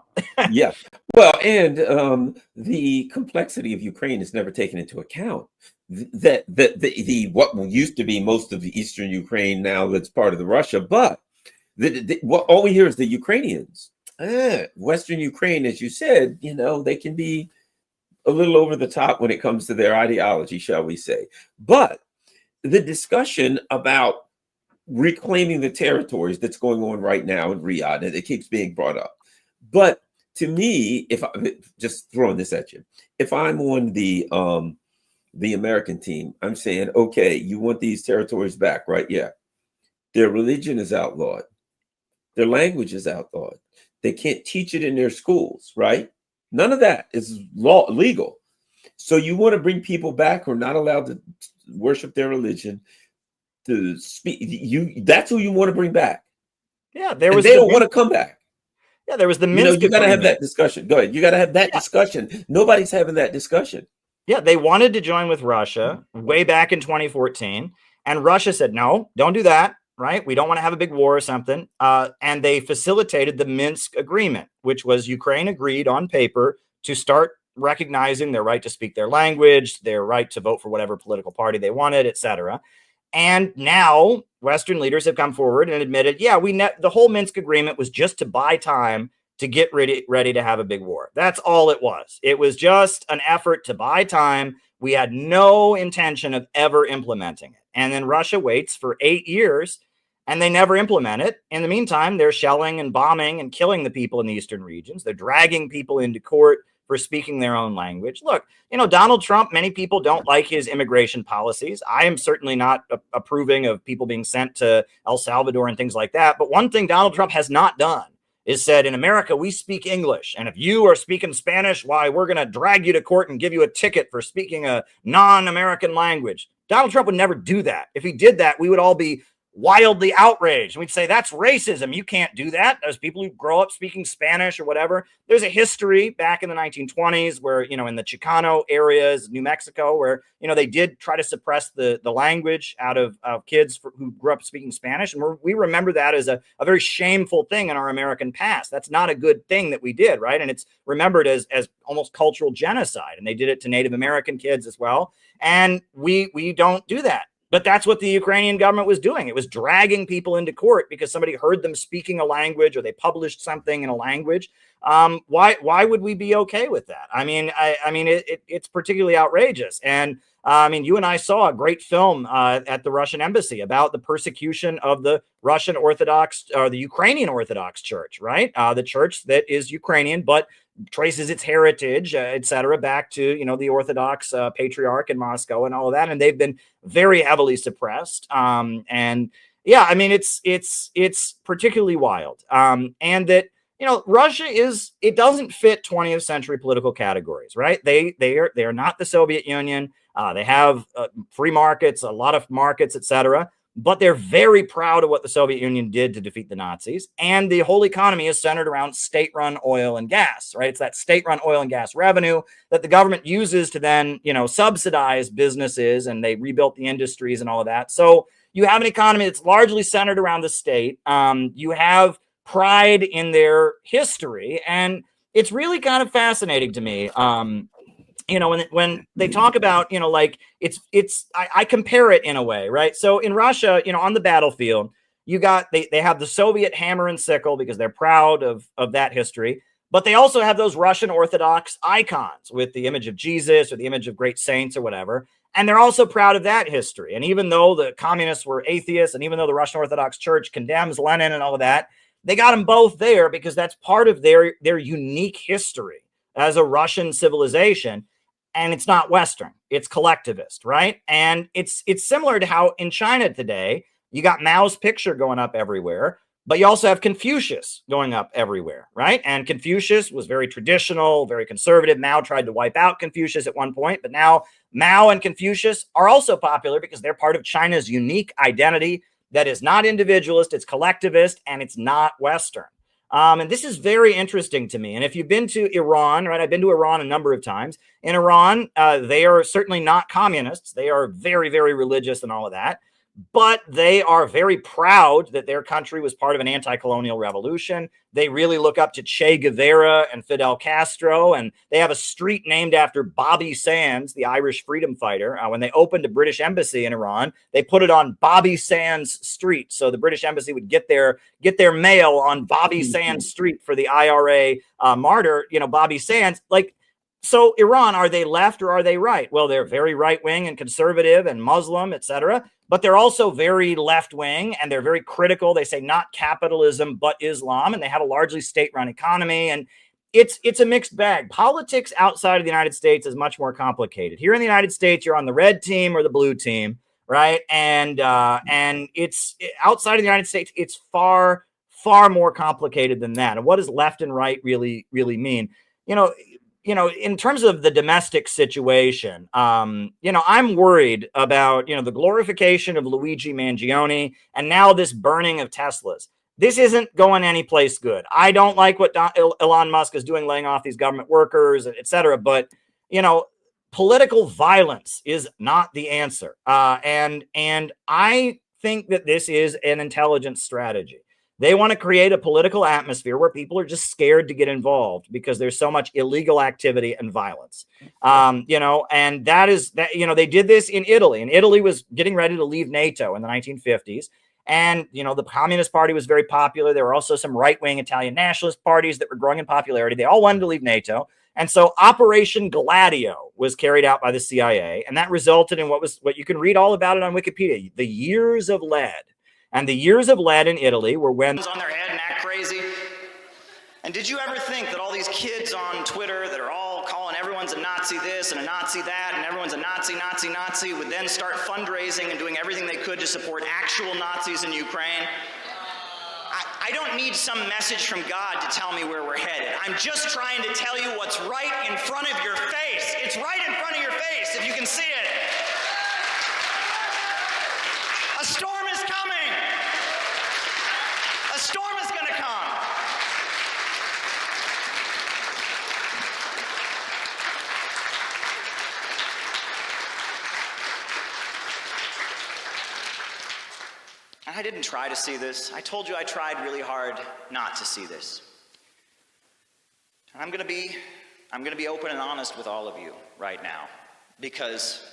Well, and the complexity of Ukraine is never taken into account. That the what used to be most of the eastern Ukraine, now that's part of the Russia, but what all we hear is the Ukrainians. Western Ukraine, as you said, they can be a little over the top when it comes to their ideology, shall we say. But the discussion about reclaiming the territories that's going on right now in Riyadh, and it keeps being brought up. But to me, if I just throwing this at you, if I'm on the American team, I'm saying, okay, you want these territories back, right? Yeah. Their religion is outlawed. Their language is outlawed. They can't teach it in their schools, right? None of that is legal. So you want to bring people back who are not allowed to worship their religion, to speak. That's who you want to bring back. Yeah, they don't want to come back. Yeah, there was the Minsk you got to have that discussion. Go ahead. You got to have that discussion. Nobody's having that discussion. Yeah, they wanted to join with Russia way back in 2014. And Russia said, no, don't do that. Right. We don't want to have a big war or something. And they facilitated the Minsk agreement, which was Ukraine agreed on paper to start recognizing their right to speak their language, their right to vote for whatever political party they wanted, etc. And now Western leaders have come forward and admitted, yeah, the whole Minsk agreement was just to buy time to get ready to have a big war. That's all it was. It was just an effort to buy time. We had no intention of ever implementing it. And then Russia waits for 8 years and they never implement it. In the meantime, they're shelling and bombing and killing the people in the eastern regions. They're dragging people into court for speaking their own language. Look, Donald Trump, many people don't like his immigration policies. I am certainly not approving of people being sent to El Salvador and things like that. But one thing Donald Trump has not done is said, in America, we speak English. And if you are speaking Spanish, why, we're going to drag you to court and give you a ticket for speaking a non-American language. Donald Trump would never do that. If he did that, we would all be wildly outraged. And we'd say, that's racism. You can't do that. There's people who grow up speaking Spanish or whatever. There's a history back in the 1920s where, in the Chicano areas, New Mexico, where, they did try to suppress the language out of kids who grew up speaking Spanish. And we remember that as a very shameful thing in our American past. That's not a good thing that we did, right? And it's remembered as almost cultural genocide. And they did it to Native American kids as well. And we don't do that. But that's what the Ukrainian government was doing. It was dragging people into court because somebody heard them speaking a language or they published something in a language. Why would we be okay with that? I mean, it's particularly outrageous. And you and I saw a great film at the Russian embassy about the persecution of the Russian Orthodox or the Ukrainian Orthodox Church, right? The church that is Ukrainian, but traces its heritage, et cetera, back to, the Orthodox patriarch in Moscow and all of that. And they've been very heavily suppressed. And yeah, I mean, it's particularly wild. And that, Russia it doesn't fit 20th century political categories, right? They are not the Soviet Union. They have free markets, a lot of markets, et cetera. But they're very proud of what the Soviet Union did to defeat the Nazis. And the whole economy is centered around state-run oil and gas, right? It's that state-run oil and gas revenue that the government uses to then, subsidize businesses, and they rebuilt the industries and all of that. So you have an economy that's largely centered around the state. You have pride in their history. And it's really kind of fascinating to me. When they talk about, I compare it in a way, right? So in Russia, on the battlefield, they have the Soviet hammer and sickle because they're proud of that history, but they also have those Russian Orthodox icons with the image of Jesus or the image of great saints or whatever. And they're also proud of that history. And even though the communists were atheists, and even though the Russian Orthodox Church condemns Lenin and all of that, they got them both there because that's part of their unique history as a Russian civilization. And it's not Western, it's collectivist, right? And it's similar to how in China today, you got Mao's picture going up everywhere, but you also have Confucius going up everywhere, right? And Confucius was very traditional, very conservative. Mao tried to wipe out Confucius at one point, but now Mao and Confucius are also popular because they're part of China's unique identity that is not individualist, it's collectivist, and it's not Western. And this is very interesting to me. And if you've been to Iran, right, I've been to Iran a number of times. In Iran, they are certainly not communists. They are very, very religious and all of that. But they are very proud that their country was part of an anti-colonial revolution. They really look up to Che Guevara and Fidel Castro, and they have a street named after Bobby Sands, the Irish freedom fighter. When they opened a British embassy in Iran, they put it on Bobby Sands Street, so the British embassy would get their mail on Bobby Sands Street for the IRA martyr, Bobby Sands. So Iran, are they left or are they right? Well, they're very right-wing and conservative and Muslim, et cetera, but they're also very left-wing and they're very critical. They say not capitalism, but Islam, and they have a largely state-run economy. And it's a mixed bag. Politics outside of the United States is much more complicated. Here in the United States, you're on the red team or the blue team, right? And it's outside of the United States, it's far, far more complicated than that. And what does left and right really mean? In terms of the domestic situation, I'm worried about, the glorification of Luigi Mangione and now this burning of Teslas. This isn't going anyplace good. I don't like what Elon Musk is doing, laying off these government workers, et cetera. But, political violence is not the answer. And I think that this is an intelligent strategy. They want to create a political atmosphere where people are just scared to get involved because there's so much illegal activity and violence. And that is that, they did this in Italy, and Italy was getting ready to leave NATO in the 1950s. And, the Communist Party was very popular. There were also some right-wing Italian nationalist parties that were growing in popularity. They all wanted to leave NATO. And so Operation Gladio was carried out by the CIA. And that resulted in what you can read all about it on Wikipedia, the years of lead. And the years of lead in Italy were when on their head and act crazy. And did you ever think that all these kids on Twitter that are all calling everyone's a Nazi this and a Nazi that and everyone's a Nazi would then start fundraising and doing everything they could to support actual Nazis in Ukraine? I don't need some message from God to tell me where we're headed. I'm just trying to tell you what's right in front of your face. It's right in front of your face if you can see it. A storm is coming. And I didn't try to see this. I told you I tried really hard not to see this. And I'm going to be open and honest with all of you right now, because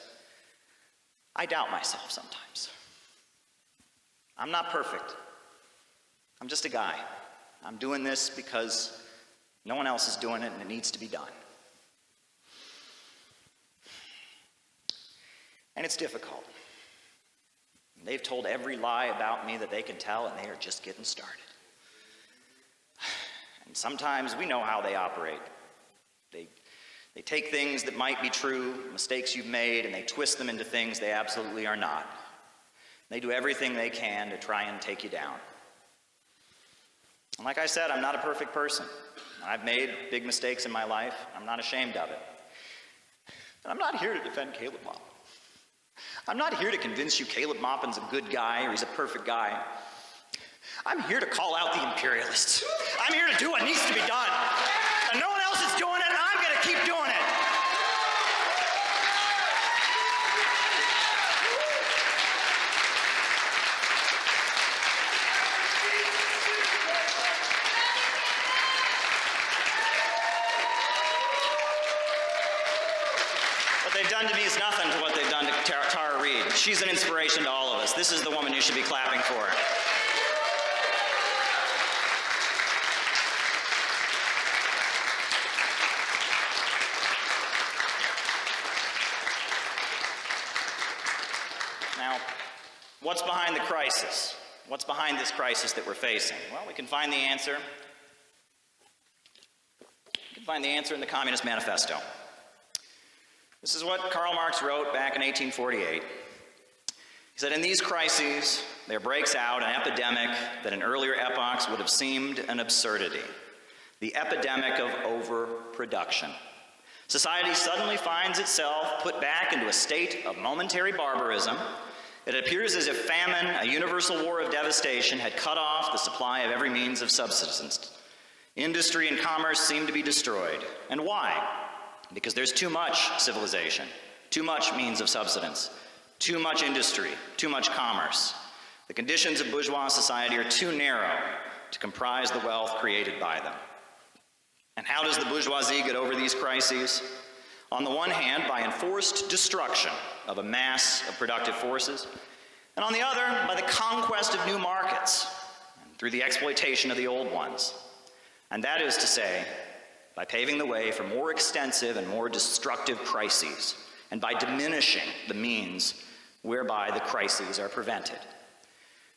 I doubt myself sometimes. I'm not perfect. I'm just a guy. I'm doing this because no one else is doing it and it needs to be done. And it's difficult. They've told every lie about me that they can tell, and they are just getting started. And sometimes we know how they operate. They take things that might be true, mistakes you've made, and they twist them into things they absolutely are not. They do everything they can to try and take you down. And like I said, I'm not a perfect person. I've made big mistakes in my life. I'm not ashamed of it. And I'm not here to defend Caleb Maupin. I'm not here to convince you Caleb Maupin's a good guy or he's a perfect guy. I'm here to call out the imperialists. I'm here to do what needs to be done. And no one else is doing it, and I'm going to keep doing it. What they've done to me is nothing to what they've done to Tara Reid. She's an inspiration to all of us. This is the woman you should be clapping for. Now, what's behind the crisis? What's behind this crisis that we're facing? Well, we can find the answer. We can find the answer in the Communist Manifesto. This is what Karl Marx wrote back in 1848. He said, in these crises, there breaks out an epidemic that in earlier epochs would have seemed an absurdity. The epidemic of overproduction. Society suddenly finds itself put back into a state of momentary barbarism. It appears as if famine, a universal war of devastation, had cut off the supply of every means of subsistence. Industry and commerce seem to be destroyed. And why? Because there's too much civilization, too much means of subsistence, too much industry, too much commerce. The conditions of bourgeois society are too narrow to comprise the wealth created by them. And how does the bourgeoisie get over these crises? On the one hand, by enforced destruction of a mass of productive forces, and on the other, by the conquest of new markets, and through the exploitation of the old ones. And that is to say, by paving the way for more extensive and more destructive crises, and by diminishing the means whereby the crises are prevented.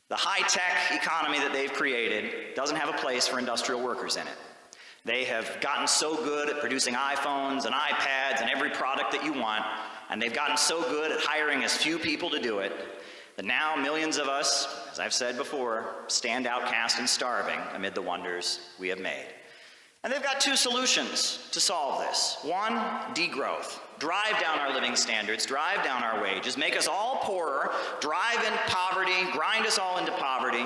The high-tech economy that they've created doesn't have a place for industrial workers in it. They have gotten so good at producing iPhones and iPads and every product that you want, and they've gotten so good at hiring as few people to do it, that now millions of us, as I've said before, stand outcast and starving amid the wonders we have made. And they've got two solutions to solve this. One, degrowth. Drive down our living standards, drive down our wages, make us all poorer, drive in poverty, grind us all into poverty.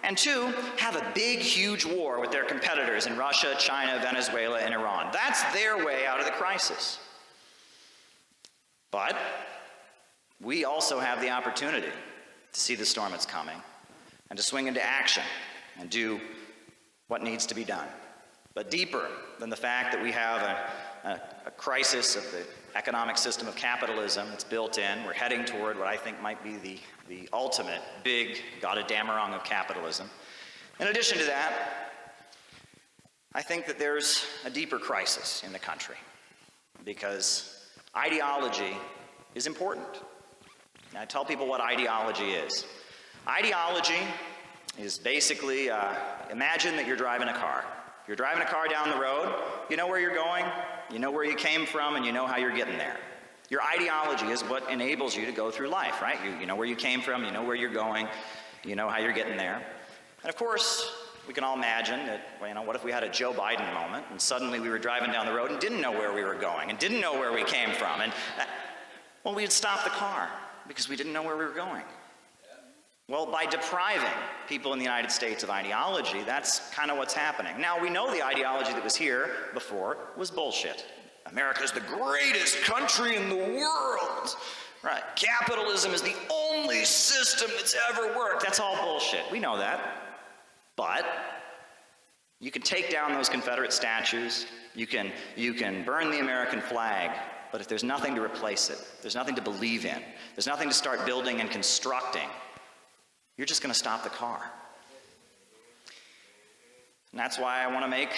And two, have a big, huge war with their competitors in Russia, China, Venezuela, and Iran. That's their way out of the crisis. But we also have the opportunity to see the storm that's coming and to swing into action and do what needs to be done. But deeper than the fact that we have a crisis of the economic system of capitalism that's built in, we're heading toward what I think might be the ultimate big goddamn-a-rung of capitalism. In addition to that, I think that there's a deeper crisis in the country because ideology is important. And I tell people what ideology is. Ideology is basically, imagine that you're driving a car. You're driving a car down the road, you know where you're going, you know where you came from, and you know how you're getting there. Your ideology is what enables you to go through life, right? You know where you came from, you know where you're going, you know how you're getting there. And of course, we can all imagine that, what if we had a Joe Biden moment, and suddenly we were driving down the road and didn't know where we were going, and didn't know where we came from, and, well, we'd stop the car because we didn't know where we were going. Well, by depriving people in the United States of ideology, that's kind of what's happening. Now, we know the ideology that was here before was bullshit. America's the greatest country in the world. Right? Capitalism is the only only system that's ever worked. That's all bullshit. We know that. But you can take down those Confederate statues. You can burn the American flag. But if there's nothing to replace it, there's nothing to believe in, there's nothing to start building and constructing, you're just going to stop the car. And that's why I want to make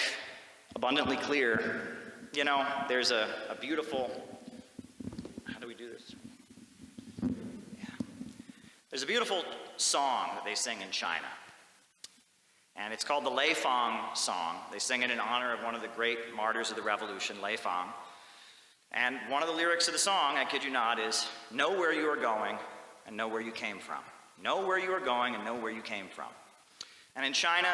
abundantly clear, you know, there's a beautiful, how do we do this? Yeah. There's a beautiful song that they sing in China. And it's called the Lei Fang song. They sing it in honor of one of the great martyrs of the revolution, Lei Fang. And one of the lyrics of the song, I kid you not, is, know where you are going and know where you came from. Know where you are going and know where you came from. And in China,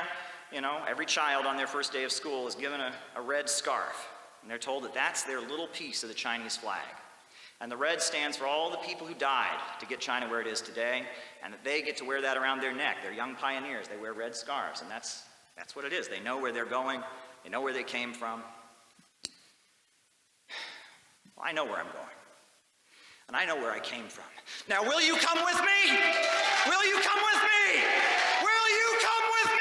you know, every child on their first day of school is given a red scarf. And they're told that that's their little piece of the Chinese flag. And the red stands for all the people who died to get China where it is today, and that they get to wear that around their neck. They're young pioneers. They wear red scarves, and that's what it is. They know where they're going. They know where they came from. Well, I know where I'm going. And I know where I came from. Now, will you come with me? Will you come with me? Will you come with me?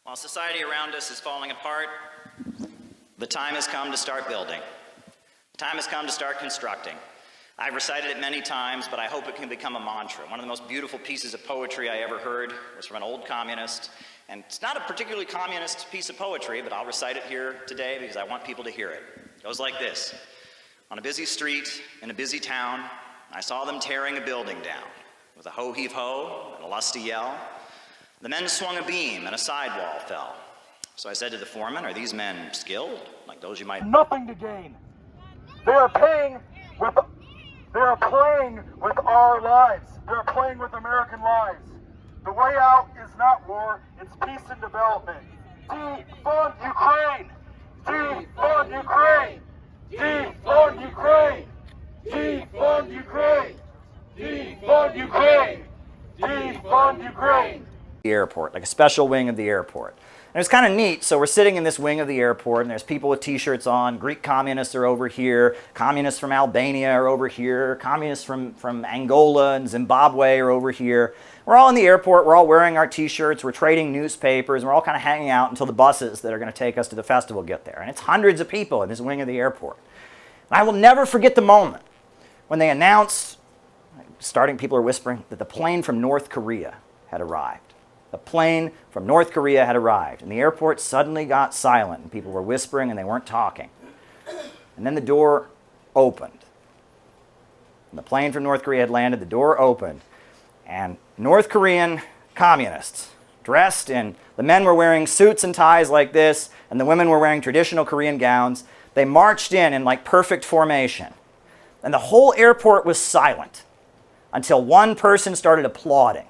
While society around us is falling apart, the time has come to start building. The time has come to start constructing. I've recited it many times, but I hope it can become a mantra. One of the most beautiful pieces of poetry I ever heard was from an old communist. And it's not a particularly communist piece of poetry, but I'll recite it here today because I want people to hear it. It goes like this. On a busy street in a busy town, I saw them tearing a building down. With a ho-heave-ho and a lusty yell, the men swung a beam and a sidewall fell. So I said to the foreman, are these men skilled, like those you might... Nothing to gain. They are playing with our lives. They're playing with American lives. The way out is not war, it's peace and development. Defund Ukraine! Defund Ukraine! Defund Ukraine! Defund Ukraine! Defund Ukraine! Defund Ukraine! The airport, like a special wing of the airport. And it's kind of neat. So we're sitting in this wing of the airport, and there's people with t-shirts on. Greek communists are over here. Communists from Albania are over here. Communists from Angola and Zimbabwe are over here. We're all in the airport. We're all wearing our t-shirts. We're trading newspapers. And we're all kind of hanging out until the buses that are going to take us to the festival get there. And it's hundreds of people in this wing of the airport. And I will never forget the moment when they announced, people are whispering, that the plane from North Korea had arrived. The plane from North Korea had arrived, and the airport suddenly got silent, and people were whispering and they weren't talking. And then the door opened. And the plane from North Korea had landed, the door opened, and North Korean communists, dressed in, the men were wearing suits and ties like this, and the women were wearing traditional Korean gowns. They marched in like perfect formation. And the whole airport was silent until one person started applauding.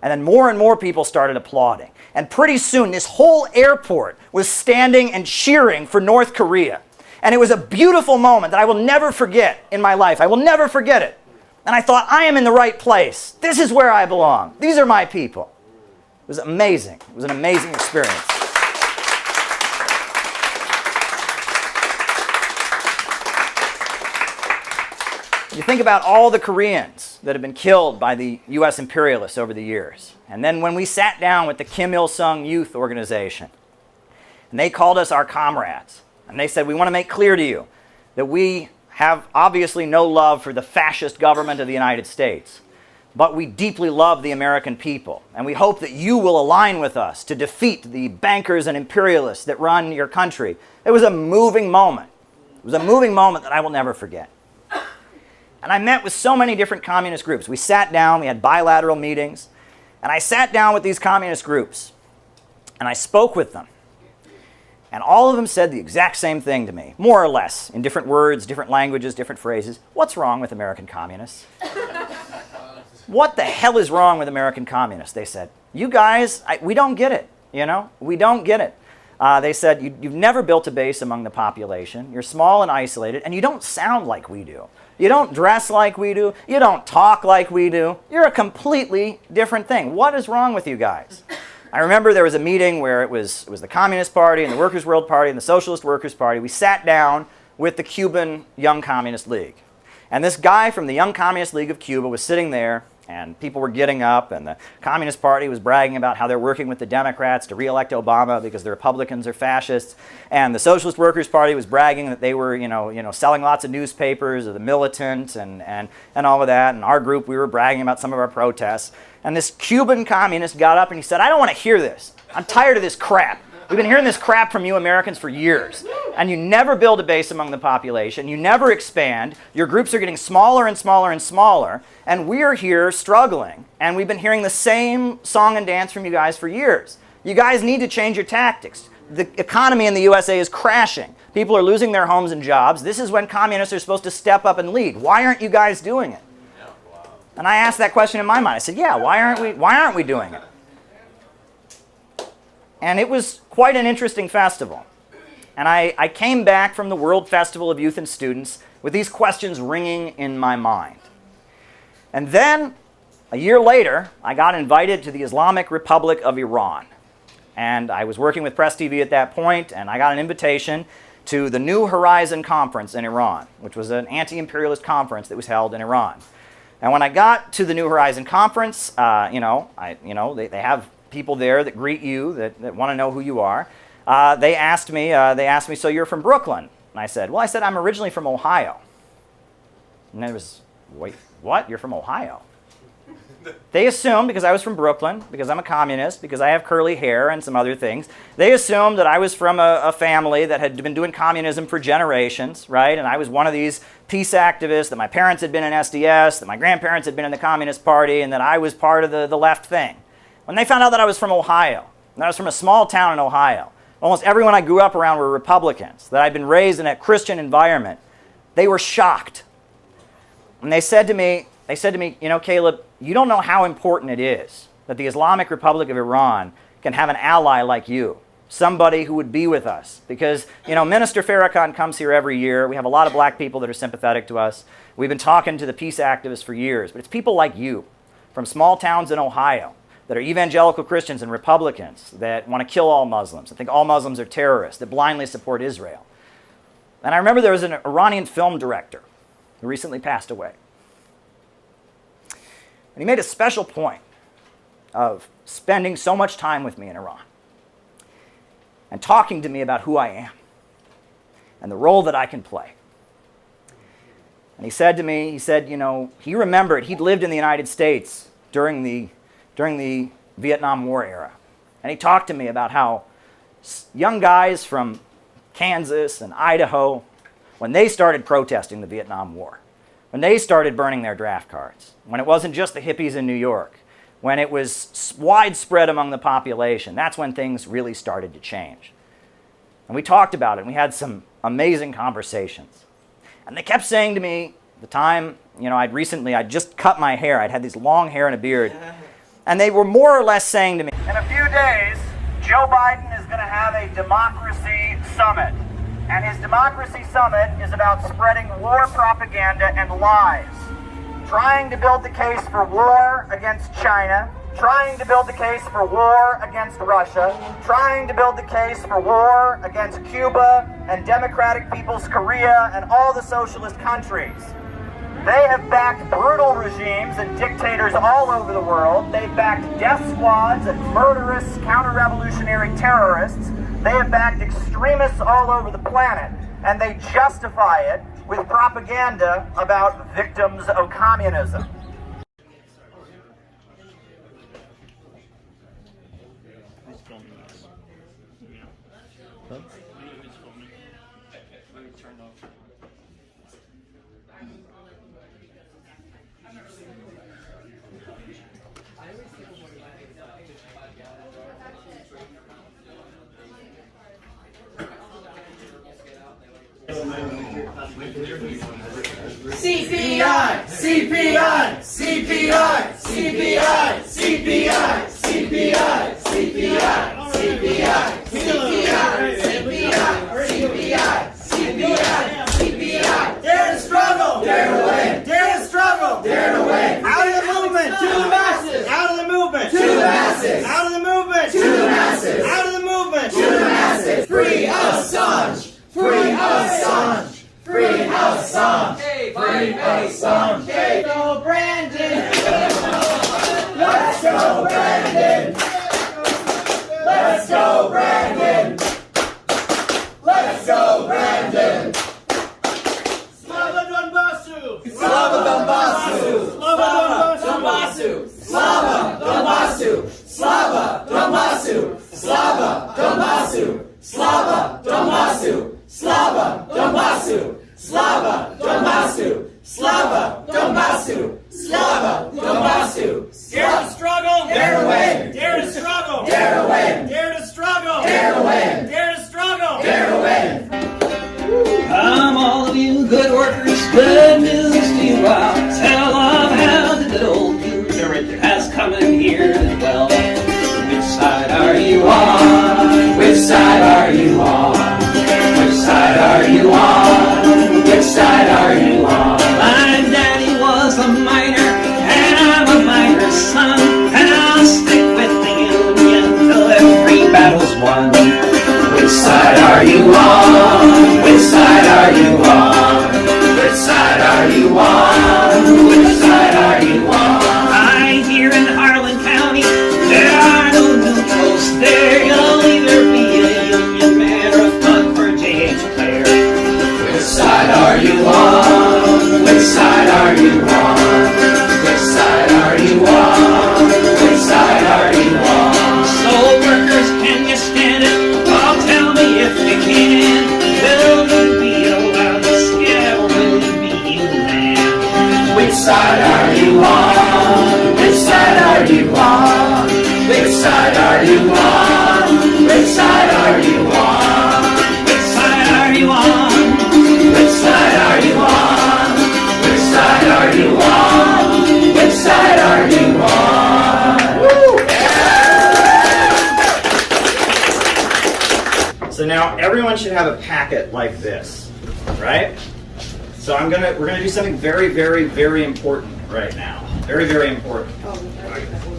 And then more and more people started applauding. And pretty soon, this whole airport was standing and cheering for North Korea. And it was a beautiful moment that I will never forget in my life. I will never forget it. And I thought, I am in the right place. This is where I belong. These are my people. It was amazing. It was an amazing experience. You think about all the Koreans that have been killed by the U.S. imperialists over the years. And then when we sat down with the Kim Il-sung Youth Organization, and they called us our comrades, and they said, we want to make clear to you that we have obviously no love for the fascist government of the United States, but we deeply love the American people, and we hope that you will align with us to defeat the bankers and imperialists that run your country. It was a moving moment. It was a moving moment that I will never forget. And I met with so many different communist groups. We sat down, we had bilateral meetings, and I sat down with these communist groups, and I spoke with them. And all of them said the exact same thing to me, more or less, in different words, different languages, different phrases. What's wrong with American communists? What the hell is wrong with American communists? They said, you guys, we don't get it. You know, we don't get it. They said, you've never built a base among the population. You're small and isolated, and you don't sound like we do. You don't dress like we do. You don't talk like we do. You're a completely different thing. What is wrong with you guys? I remember there was a meeting where it was the Communist Party and the Workers' World Party and the Socialist Workers' Party. We sat down with the Cuban Young Communist League. And this guy from the Young Communist League of Cuba was sitting there, and people were getting up, and the Communist Party was bragging about how they're working with the Democrats to re-elect Obama because the Republicans are fascists, and the Socialist Workers' Party was bragging that they were, selling lots of newspapers of the militant and all of that, and our group, we were bragging about some of our protests. And this Cuban communist got up and he said, I don't want to hear this. I'm tired of this crap. We've been hearing this crap from you Americans for years, and you never build a base among the population. You never expand. Your groups are getting smaller and smaller and smaller, and we're here struggling, and we've been hearing the same song and dance from you guys for years. You guys need to change your tactics. The economy in the USA is crashing. People are losing their homes and jobs. This is when communists are supposed to step up and lead. Why aren't you guys doing it? And I asked that question in my mind. I said, yeah, why aren't we doing it? And it was quite an interesting festival. And I came back from the World Festival of Youth and Students with these questions ringing in my mind. And then, a year later, I got invited to the Islamic Republic of Iran. And I was working with Press TV at that point, and I got an invitation to the New Horizon Conference in Iran, which was an anti-imperialist conference that was held in Iran. And when I got to the New Horizon Conference, they have people there that greet you, that want to know who you are. They asked me, so you're from Brooklyn? And I said, I'm originally from Ohio. And it was, wait, what? You're from Ohio? They assumed, because I was from Brooklyn, because I'm a communist, because I have curly hair and some other things, they assumed that I was from a family that had been doing communism for generations, right? And I was one of these peace activists, that my parents had been in SDS, that my grandparents had been in the Communist Party, and that I was part of the left thing. When they found out that I was from Ohio, and I was from a small town in Ohio, almost everyone I grew up around were Republicans, that I'd been raised in a Christian environment, they were shocked. And they said to me, Caleb, you don't know how important it is that the Islamic Republic of Iran can have an ally like you, somebody who would be with us. Because, Minister Farrakhan comes here every year. We have a lot of black people that are sympathetic to us. We've been talking to the peace activists for years. But it's people like you from small towns in Ohio that are evangelical Christians and Republicans that want to kill all Muslims, that think all Muslims are terrorists, that blindly support Israel. And I remember there was an Iranian film director who recently passed away. And he made a special point of spending so much time with me in Iran and talking to me about who I am and the role that I can play. And he said to me, he remembered he'd lived in the United States during the Vietnam War era. And he talked to me about how young guys from Kansas and Idaho, when they started protesting the Vietnam War, when they started burning their draft cards, when it wasn't just the hippies in New York, when it was widespread among the population, that's when things really started to change. And we talked about it, and we had some amazing conversations. And they kept saying to me, the time, I'd just cut my hair, I'd had this long hair and a beard, and they were more or less saying to me, in a few days, Joe Biden is going to have a democracy summit. And his democracy summit is about spreading war propaganda and lies. Trying to build the case for war against China, trying to build the case for war against Russia, trying to build the case for war against Cuba and Democratic People's Korea and all the socialist countries. They have backed brutal regimes and dictators all over the world. They've backed death squads and murderous counter-revolutionary terrorists. They have backed extremists all over the planet, and they justify it with propaganda about victims of communism. CPI, CPI, CPI, CPI, CPI, CPI, CPI, Dare to struggle. Dare to win. Dare to struggle. Dare to win. Out of the movement. To the masses. Out of the movement. To the masses. Out of the movement. To the masses. Out of the movement. To the masses. Free Assange. Free Assange. Free Assange. Free Assange. Let's go, Brandon. Let's go, Brandon. Let's go, Brandon. Let's go, Brandon. Slava Donbasu. Slava Donbasu. Slava Donbasu. Slava Donbasu. Slava Donbasu. Slava Donbasu. Slava Donbasu. Slava Donbasu. Slava Donbasu. Slava Donbasu. Slava Donbasu. Dare to struggle. Dare to win. Dare to struggle. Dare to win. Dare to struggle. Dare to win. Dare to struggle. Dare to win. Come all of you good workers, good news to you all. Tell of how the good old future has come in here as well. Which side are you on? Which side are you on? Which side are you on? Which side are you on? My daddy was a miner, and I'm a miner's son, and I'll stick with the Union till every battle's won. Which side are you on? Which side are you on? Which side are you on? Which side are you on? I hear in Harlan County there are no neutrals there. You'll either be a Union man or a thug for J.H. Clare. Which side are you on? Which side are you on? Which side are you on? Which side are you on? So workers, can you stand it? Oh, tell me if you can. Will you be allowed to scare? Will you be human? Which side are you on? Which side are you on? Which side are you on? Which side are you on? Which side are you on? Which side are you on? Which side are you on? Which side are you on? Woo! So now everyone should have a packet like this, right? So we're gonna do something very, very, very important right now. Very, very important.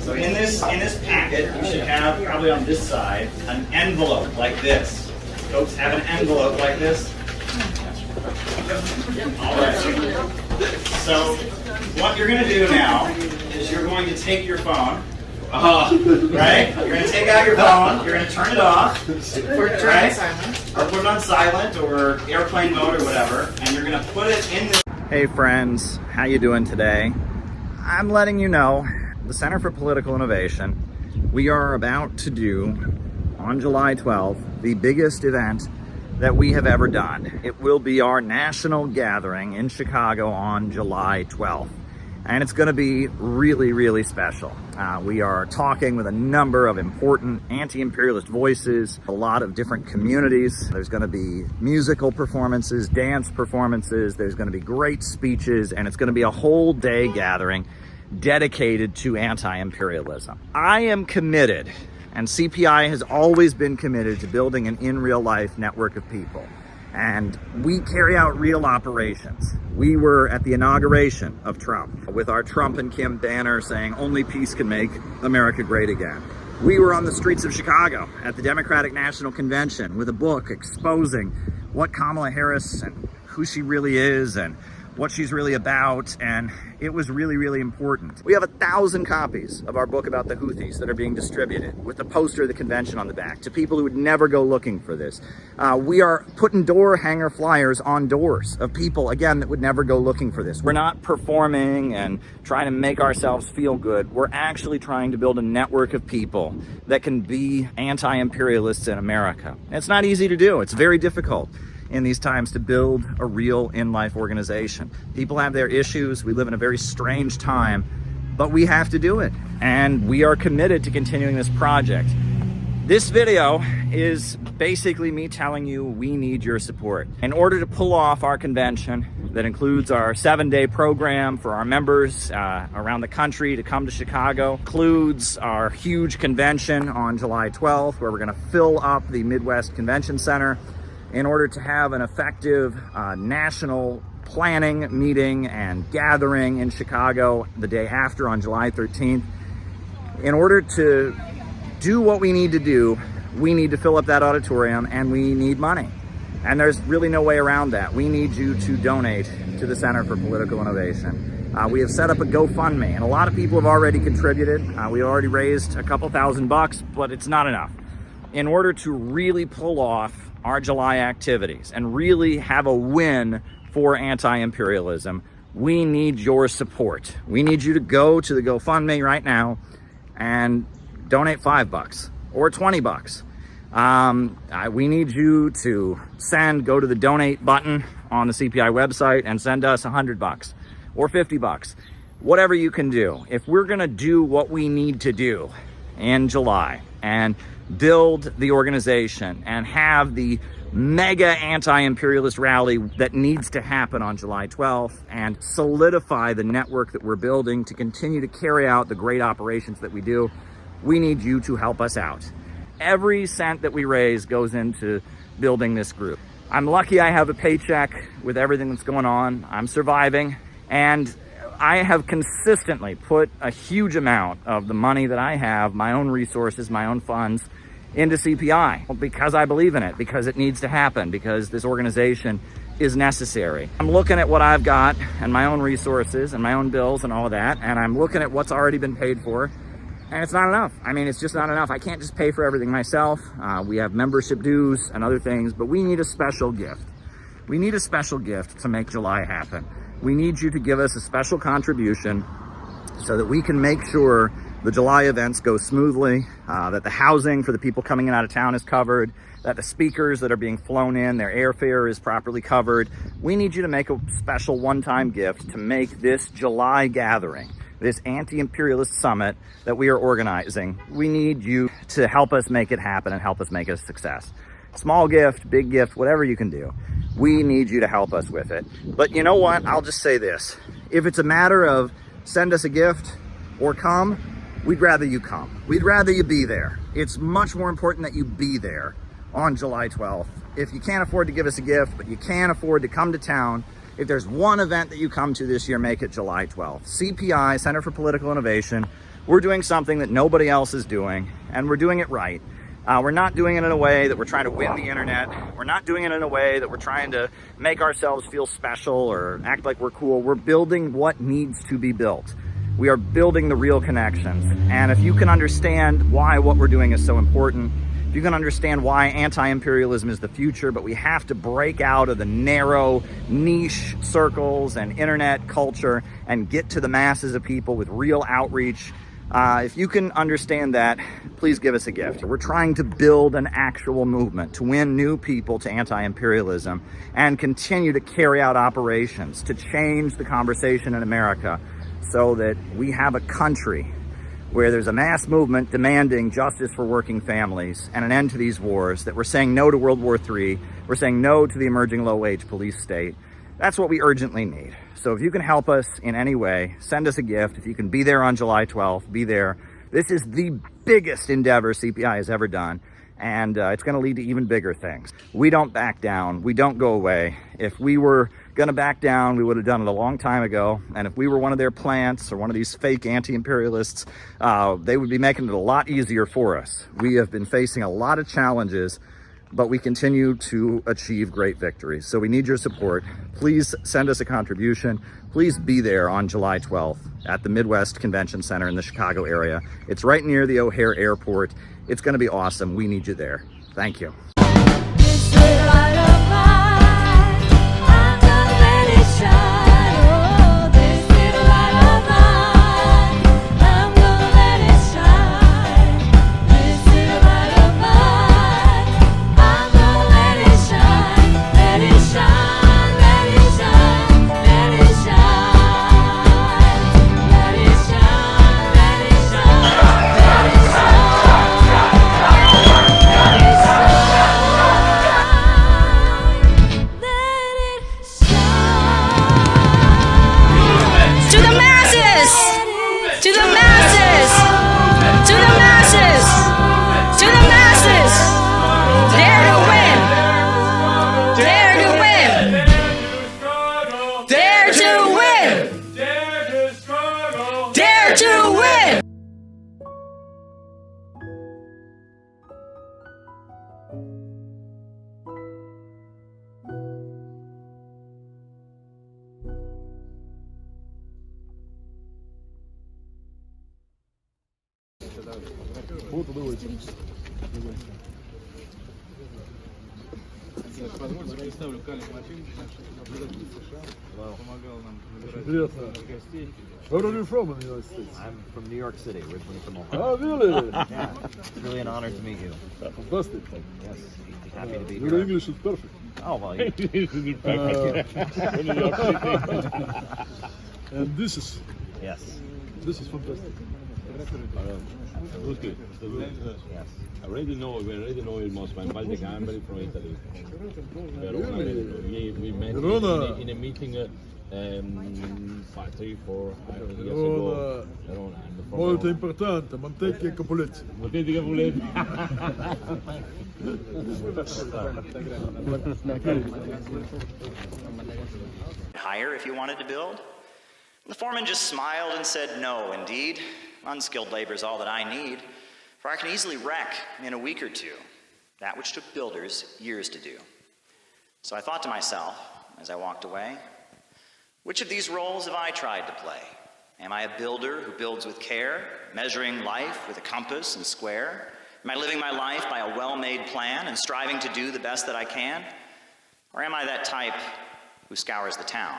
So in this packet, you should have, probably on this side, an envelope like this. Folks have an envelope like this. All right. So what you're gonna do now is you're going to take your phone. Right? You're going to take out your phone, you're going to turn it off, right? Or put it on silent or airplane mode or whatever, and you're going to put it in the... Hey friends, how you doing today? I'm letting you know, the Center for Political Innovation, we are about to do, on July 12th, the biggest event that we have ever done. It will be our national gathering in Chicago on July 12th. And it's going to be really, really special. We are talking with a number of important anti-imperialist voices, a lot of different communities. There's going to be musical performances, dance performances, there's going to be great speeches, and it's going to be a whole day gathering dedicated to anti-imperialism. I am committed, and CPI has always been committed to building an in real life network of people. And we carry out real operations. We were at the inauguration of Trump with our Trump and Kim banner saying only peace can make America great again. We were on the streets of Chicago at the Democratic National Convention with a book exposing what Kamala Harris and who she really is and what she's really about, and it was really, really important. We have 1,000 copies of our book about the Houthis that are being distributed with the poster of the convention on the back to people who would never go looking for this. We are putting door hanger flyers on doors of people, again, that would never go looking for this. We're not performing and trying to make ourselves feel good. We're actually trying to build a network of people that can be anti-imperialists in America. And it's not easy to do. It's very difficult in these times to build a real in-life organization. People have their issues. We live in a very strange time, but we have to do it. And we are committed to continuing this project. This video is basically me telling you we need your support. In order to pull off our convention that includes our 7-day program for our members around the country to come to Chicago. Includes our huge convention on July 12th, where we're going to fill up the Midwest Convention Center in order to have an effective national planning meeting and gathering in Chicago the day after on July 13th. In order to do what we need to do, we need to fill up that auditorium, and we need money. And there's really no way around that. We need you to donate to the Center for Political Innovation. We have set up a GoFundMe, and a lot of people have already contributed. We already raised a couple $1,000, but it's not enough. In order to really pull off our July activities and really have a win for anti-imperialism, we need your support. We need you to go to the GoFundMe right now and donate $5 or $20. We need you to go to the donate button on the CPI website and send us $100 or $50, whatever you can do. If we're gonna do what we need to do in July and build the organization and have the mega anti-imperialist rally that needs to happen on July 12th and solidify the network that we're building to continue to carry out the great operations that we do, we need you to help us out. Every cent that we raise goes into building this group. I'm lucky I have a paycheck with everything that's going on. I'm surviving, and I have consistently put a huge amount of the money that I have, my own resources, my own funds, into CPI because I believe in it, because it needs to happen, because this organization is necessary. I'm looking at what I've got and my own resources and my own bills and all of that, and I'm looking at what's already been paid for. And it's not enough. I mean, it's just not enough. I can't just pay for everything myself. We have membership dues and other things, but we need a special gift. We need a special gift to make July happen. We need you to give us a special contribution so that we can make sure the July events go smoothly, that the housing for the people coming in out of town is covered, that the speakers that are being flown in, their airfare is properly covered. We need you to make a special one-time gift to make this July gathering, this anti-imperialist summit that we are organizing. We need you to help us make it happen and help us make it a success. Small gift, big gift, whatever you can do. We need you to help us with it. But you know what? I'll just say this. If it's a matter of send us a gift or come, we'd rather you come. We'd rather you be there. It's much more important that you be there on July 12th. If you can't afford to give us a gift, but you can afford to come to town, if there's one event that you come to this year, make it July 12th. CPI, Center for Political Innovation, we're doing something that nobody else is doing, and we're doing it right. We're not doing it in a way that we're trying to win the internet. We're not doing it in a way that we're trying to make ourselves feel special or act like we're cool. We're building what needs to be built. We are building the real connections. And if you can understand why what we're doing is so important, if you can understand why anti-imperialism is the future, but we have to break out of the narrow niche circles and internet culture and get to the masses of people with real outreach. If you can understand that, please give us a gift. We're trying to build an actual movement to win new people to anti-imperialism and continue to carry out operations to change the conversation in America so that we have a country where there's a mass movement demanding justice for working families and an end to these wars, that we're saying no to World War III, we're saying no to the emerging low-wage police state. That's what we urgently need. So if you can help us in any way, send us a gift. If you can be there on July 12th, be there. This is the biggest endeavor CPI has ever done, and it's going to lead to even bigger things. We don't back down. We don't go away. If we were going to back down, we would have done it a long time ago. And if we were one of their plants or one of these fake anti-imperialists, they would be making it a lot easier for us. We have been facing a lot of challenges, but we continue to achieve great victories. So we need your support. Please send us a contribution. Please be there on July 12th at the Midwest Convention Center in the Chicago area. It's right near the O'Hare Airport. It's going to be awesome. We need you there. Thank you. Фото дивиться. Интересно. Where are you from in the United States? I'm from New York City, originally from Ohio. Oh, really? Yeah, it's really an honor to meet you. Fantastic. Yes, happy to be Your here. English is perfect. Oh, well, you... And this is... Yes. This is fantastic. Okay. Yes. I already know it most, my buddy Gambari from Italy. Verona, we met in a meeting 3, 4 years ago. Verona. Molto importante, Montecchi e Capuletti. Montecchi e Capuletti. Hire if you wanted to build? The foreman just smiled and said, no, indeed. Unskilled labor is all that I need, for I can easily wreck in a week or two that which took builders years to do. So I thought to myself, as I walked away, which of these roles have I tried to play? Am I a builder who builds with care, measuring life with a compass and square? Am I living my life by a well-made plan and striving to do the best that I can? Or am I that type who scours the town,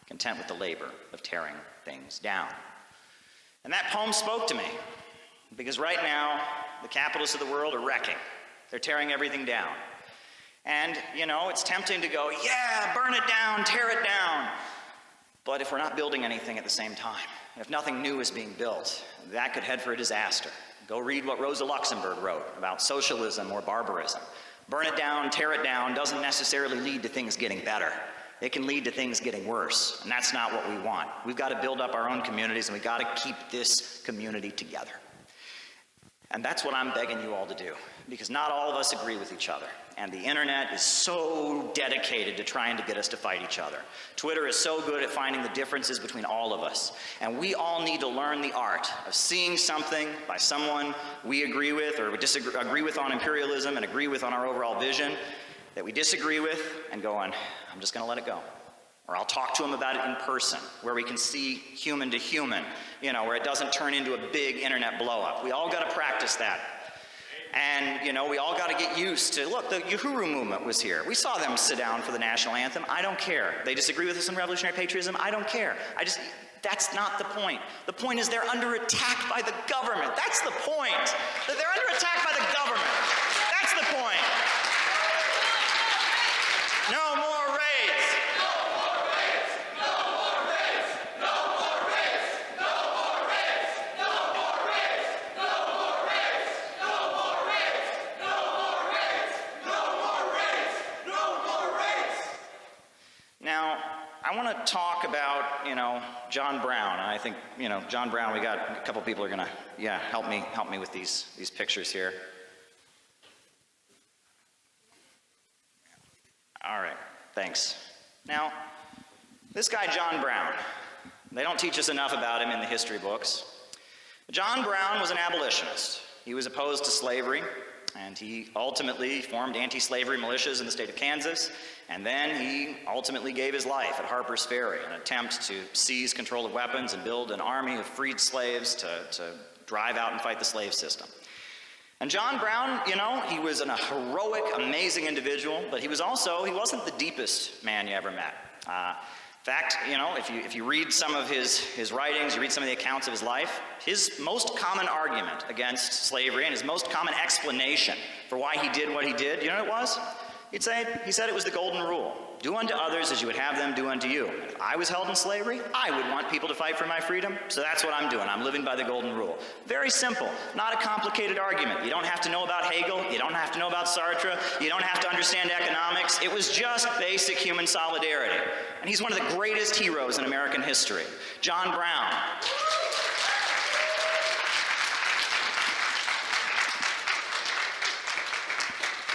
content with the labor of tearing things down? And that poem spoke to me, because right now, the capitalists of the world are wrecking. They're tearing everything down. And, you know, it's tempting to go, yeah, burn it down, tear it down. But if we're not building anything at the same time, if nothing new is being built, that could head for a disaster. Go read what Rosa Luxemburg wrote about socialism or barbarism. Burn it down, tear it down doesn't necessarily lead to things getting better. It can lead to things getting worse, and that's not what we want. We've got to build up our own communities, and we've got to keep this community together. And that's what I'm begging you all to do, because not all of us agree with each other, and the internet is so dedicated to trying to get us to fight each other. Twitter is so good at finding the differences between all of us, and we all need to learn the art of seeing something by someone we agree with or agree with on imperialism and agree with on our overall vision that we disagree with, and going, I'm just going to let it go. Or I'll talk to him about it in person, where we can see human to human, you know, where it doesn't turn into a big internet blow-up. We all got to practice that. And, you know, we all got to get used to, look, the Uhuru movement was here. We saw them sit down for the national anthem. I don't care. They disagree with us on revolutionary patriotism. I don't care. That's not the point. The point is they're under attack by the government. That's the point. That they're under attack by the government. That's the point. No more raids. No more raids. No more raids. No more raids. No more raids. No more raids. No more raids. No more raids. No more raids. No more raids. No more raids. Now, I want to talk about, you know, John Brown. And I think, you know, John Brown, we got a couple people are going to, help me with these pictures here. All right, thanks. Now, this guy, John Brown, they don't teach us enough about him in the history books. John Brown was an abolitionist. He was opposed to slavery, and he ultimately formed anti-slavery militias in the state of Kansas, and then he ultimately gave his life at Harper's Ferry in an attempt to seize control of weapons and build an army of freed slaves to drive out and fight the slave system. And John Brown, you know, he was a heroic, amazing individual, but he wasn't the deepest man you ever met. In fact, you know, if you read some of his writings, you read some of the accounts of his life, his most common argument against slavery and his most common explanation for why he did what he did, you know what it was? He said it was the golden rule. Do unto others as you would have them do unto you. If I was held in slavery, I would want people to fight for my freedom, so that's what I'm doing. I'm living by the golden rule. Very simple, not a complicated argument. You don't have to know about Hegel, you don't have to know about Sartre, you don't have to understand economics. It was just basic human solidarity. And he's one of the greatest heroes in American history. John Brown.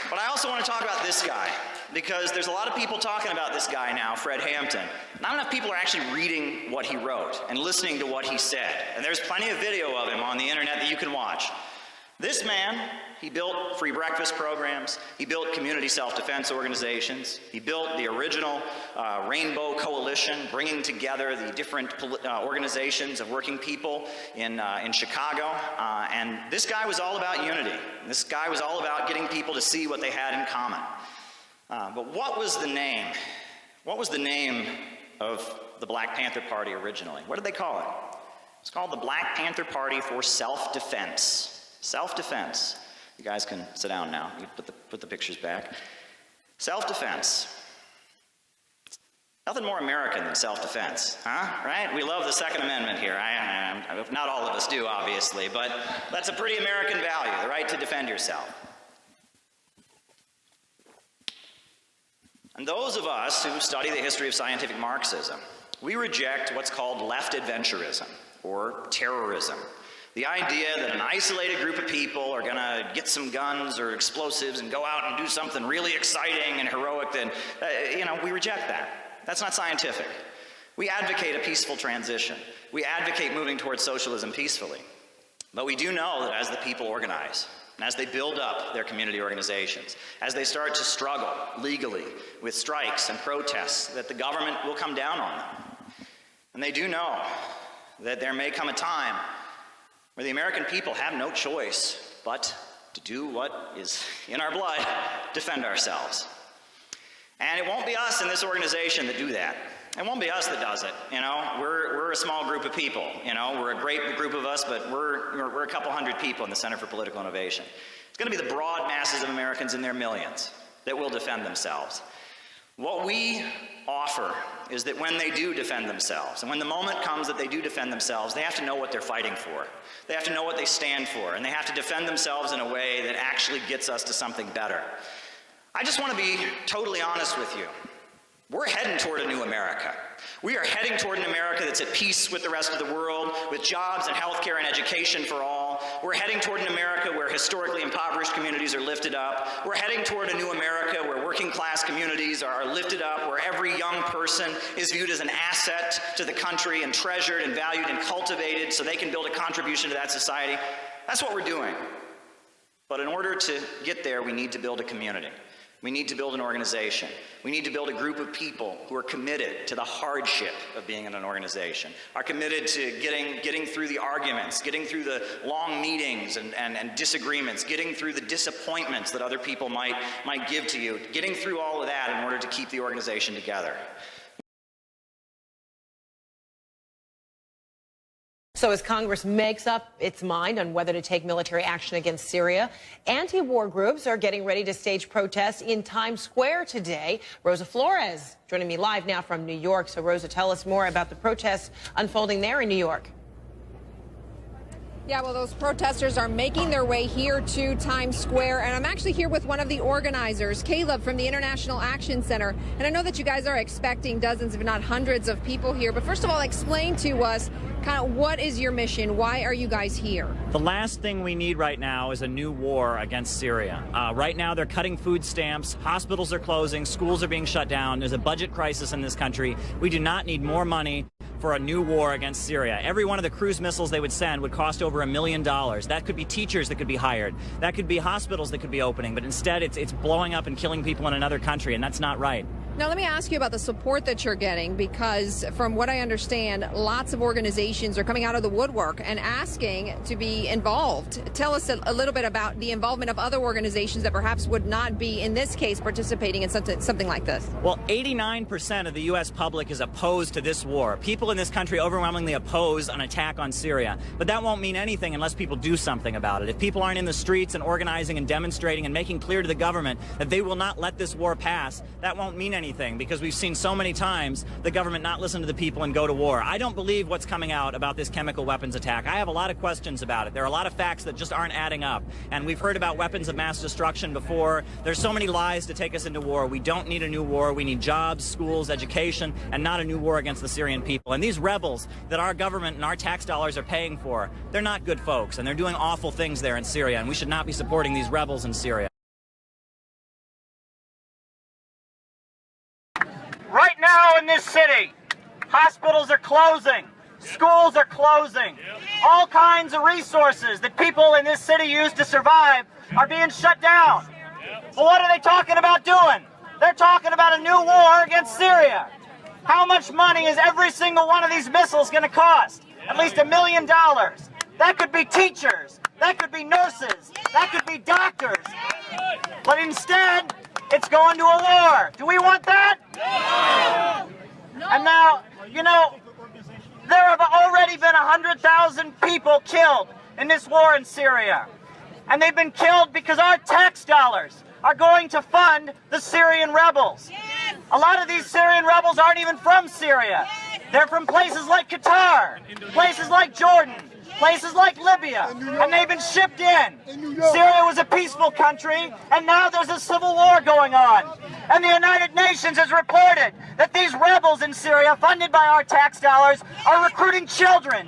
But I also want to talk about this guy, because there's a lot of people talking about this guy now, Fred Hampton. Not enough people are actually reading what he wrote and listening to what he said. And there's plenty of video of him on the internet that you can watch. This man, he built free breakfast programs, he built community self-defense organizations, he built the original Rainbow Coalition, bringing together the different organizations of working people in Chicago, and this guy was all about unity. This guy was all about getting people to see what they had in common. But what was the name? What was the name of the Black Panther Party originally? What did they call it? It's called the Black Panther Party for Self-Defense. Self-defense. You guys can sit down now. You put the pictures back. Self-defense. Nothing more American than self-defense, huh? Right? We love the Second Amendment here. Not all of us do, obviously, but that's a pretty American value, the right to defend yourself. And those of us who study the history of scientific Marxism, we reject what's called left adventurism, or terrorism. The idea that an isolated group of people are going to get some guns or explosives and go out and do something really exciting and heroic, then, we reject that. That's not scientific. We advocate a peaceful transition. We advocate moving towards socialism peacefully. But we do know that as the people organize, and as they build up their community organizations, as they start to struggle legally with strikes and protests, that the government will come down on them. And they do know that there may come a time where the American people have no choice but to do what is in our blood, defend ourselves. And it won't be us in this organization that do that. It won't be us that does it. We're a small group of people. We're a great group of us, but we're a couple hundred people in the Center for Political Innovation. It's going to be the broad masses of Americans in their millions that will defend themselves. What we offer is that when they do defend themselves, and when the moment comes that they do defend themselves, they have to know what they're fighting for. They have to know what they stand for, and they have to defend themselves in a way that actually gets us to something better. I just want to be totally honest with you. We're heading toward a new America. We are heading toward an America that's at peace with the rest of the world, with jobs and healthcare and education for all. We're heading toward an America where historically impoverished communities are lifted up. We're heading toward a new America where working class communities are lifted up, where every young person is viewed as an asset to the country and treasured and valued and cultivated so they can build a contribution to that society. That's what we're doing. But in order to get there, we need to build a community. We need to build an organization. We need to build a group of people who are committed to the hardship of being in an organization, are committed to getting through the arguments, getting through the long meetings and disagreements, getting through the disappointments that other people might give to you, getting through all of that in order to keep the organization together. So as Congress makes up its mind on whether to take military action against Syria, anti-war groups are getting ready to stage protests in Times Square today. Rosa Flores joining me live now from New York. So Rosa, tell us more about the protests unfolding there in New York. Yeah, well, those protesters are making their way here to Times Square, and I'm actually here with one of the organizers, Caleb from the International Action Center. And I know that you guys are expecting dozens, if not hundreds, of people here. But first of all, explain to us kind of what is your mission? Why are you guys here? The last thing we need right now is a new war against Syria. Right now, they're cutting food stamps, hospitals are closing, schools are being shut down. There's a budget crisis in this country. We do not need more money for a new war against Syria. Every one of the cruise missiles they would send would cost over $1 million. That could be teachers that could be hired. That could be hospitals that could be opening. But instead, it's blowing up and killing people in another country, and that's not right. Now, let me ask you about the support that you're getting, because from what I understand, lots of organizations are coming out of the woodwork and asking to be involved. Tell us a little bit about the involvement of other organizations that perhaps would not be, in this case, participating in something like this. Well, 89% of the U.S. public is opposed to this war. People in this country overwhelmingly oppose an attack on Syria. But that won't mean anything unless people do something about it. If people aren't in the streets and organizing and demonstrating and making clear to the government that they will not let this war pass, that won't mean anything, because we've seen so many times the government not listen to the people and go to war. I don't believe what's coming out about this chemical weapons attack. I have a lot of questions about it. There are a lot of facts that just aren't adding up. And we've heard about weapons of mass destruction before. There's so many lies to take us into war. We don't need a new war. We need jobs, schools, education, and not a new war against the Syrian people. And these rebels that our government and our tax dollars are paying for, they're not good folks, and they're doing awful things there in Syria, and we should not be supporting these rebels in Syria. Right now in this city, hospitals are closing, Schools are closing. All kinds of resources that people in this city use to survive are being shut down. Well, what are they talking about doing? They're talking about a new war against Syria. How much money is every single one of these missiles going to cost? At least $1 million. That could be teachers. That could be nurses. That could be doctors. But instead, it's going to a war. Do we want that? No. And now, you know, there have already been 100,000 people killed in this war in Syria. And they've been killed because our tax dollars are going to fund the Syrian rebels. A lot of these Syrian rebels aren't even from Syria. They're from places like Qatar, places like Jordan, places like Libya, and they've been shipped in. Syria was a peaceful country, and now there's a civil war going on. And the United Nations has reported that these rebels in Syria, funded by our tax dollars, are recruiting children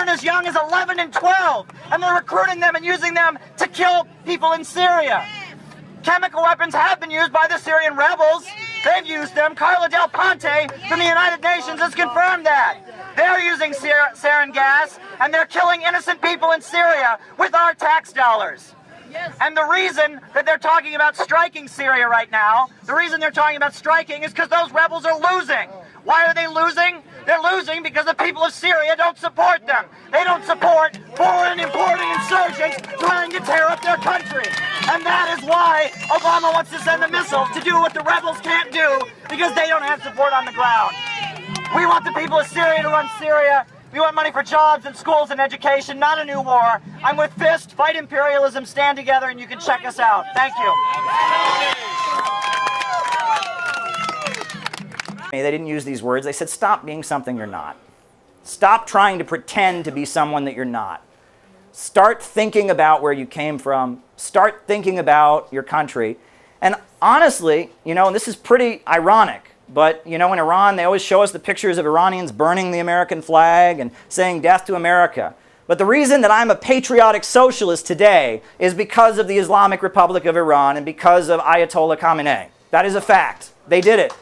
as young as 11 and 12, and they're recruiting them and using them to kill people in Syria. Chemical weapons have been used by the Syrian rebels. They've used them. Carla Del Ponte from the United Nations has confirmed that. They're using sarin gas, and they're killing innocent people in Syria with our tax dollars. Yes. And the reason that they're talking about striking Syria right now, the reason they're talking about striking is because those rebels are losing. Why are they losing? They're losing because the people of Syria don't support them. They don't support foreign importing insurgents trying to tear up their country. And that is why Obama wants to send the missiles to do what the rebels can't do because they don't have support on the ground. We want the people of Syria to run Syria. We want money for jobs and schools and education, not a new war. I'm with FIST, Fight Imperialism, stand together, and you can check us out. Thank you. They didn't use these words. They said, stop being something you're not. Stop trying to pretend to be someone that you're not. Start thinking about where you came from. Start thinking about your country. And honestly, you know, and this is pretty ironic, but, you know, in Iran, they always show us the pictures of Iranians burning the American flag and saying death to America. But the reason that I'm a patriotic socialist today is because of the Islamic Republic of Iran and because of Ayatollah Khamenei. That is a fact. They did it.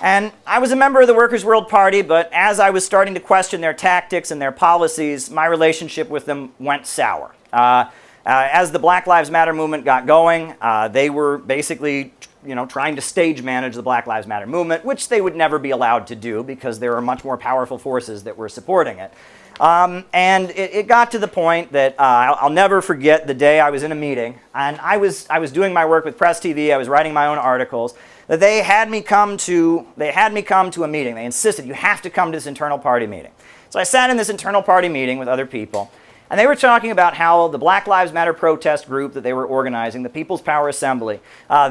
And I was a member of the Workers' World Party, but as I was starting to question their tactics and their policies, my relationship with them went sour. As the Black Lives Matter movement got going, they were basically, you know, trying to stage manage the Black Lives Matter movement, which they would never be allowed to do because there are much more powerful forces that were supporting it. And it got to the point that I'll never forget the day I was in a meeting, and I was doing my work with Press TV. I was writing my own articles. That they had me come to a meeting. They insisted, you have to come to this internal party meeting. So I sat in this internal party meeting with other people, and they were talking about how the Black Lives Matter protest group that they were organizing, the People's Power Assembly,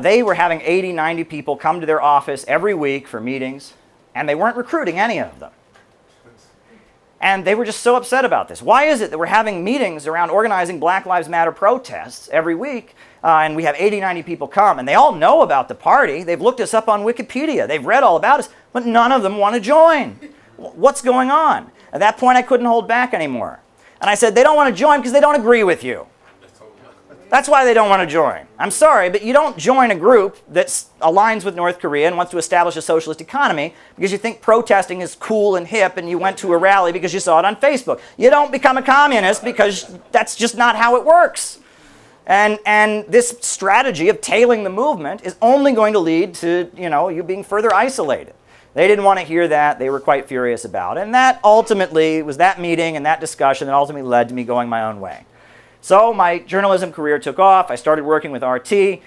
they were having 80, 90 people come to their office every week for meetings, and they weren't recruiting any of them. And they were just so upset about this. Why is it that we're having meetings around organizing Black Lives Matter protests every week, and we have 80, 90 people come, and they all know about the party. They've looked us up on Wikipedia. They've read all about us, but none of them want to join. What's going on? At that point, I couldn't hold back anymore. And I said, they don't want to join because they don't agree with you. That's why they don't want to join. I'm sorry, but you don't join a group that aligns with North Korea and wants to establish a socialist economy because you think protesting is cool and hip and you went to a rally because you saw it on Facebook. You don't become a communist because that's just not how it works. And this strategy of tailing the movement is only going to lead to, you know, you being further isolated. They didn't want to hear that. They were quite furious about it. And that ultimately was that meeting and that discussion that ultimately led to me going my own way. So my journalism career took off. I started working with RT.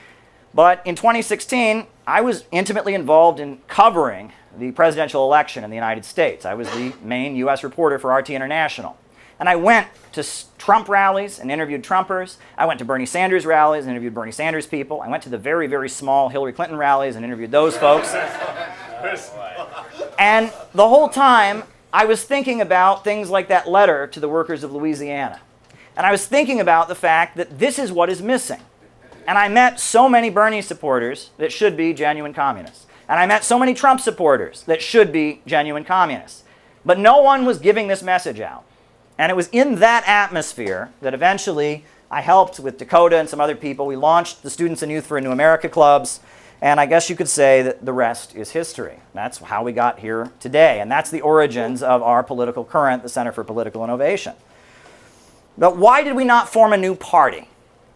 But in 2016, I was intimately involved in covering the presidential election in the United States. I was the main U.S. reporter for RT International. And I went to Trump rallies and interviewed Trumpers. I went to Bernie Sanders rallies and interviewed Bernie Sanders people. I went to the very, very small Hillary Clinton rallies and interviewed those folks. And the whole time, I was thinking about things like that letter to the workers of Louisiana. And I was thinking about the fact that this is what is missing. And I met so many Bernie supporters that should be genuine communists. And I met so many Trump supporters that should be genuine communists. But no one was giving this message out. And it was in that atmosphere that eventually I helped with Dakota and some other people. We launched the Students and Youth for a New America clubs. And I guess you could say that the rest is history. That's how we got here today. And that's the origins of our political current, the Center for Political Innovation. But why did we not form a new party?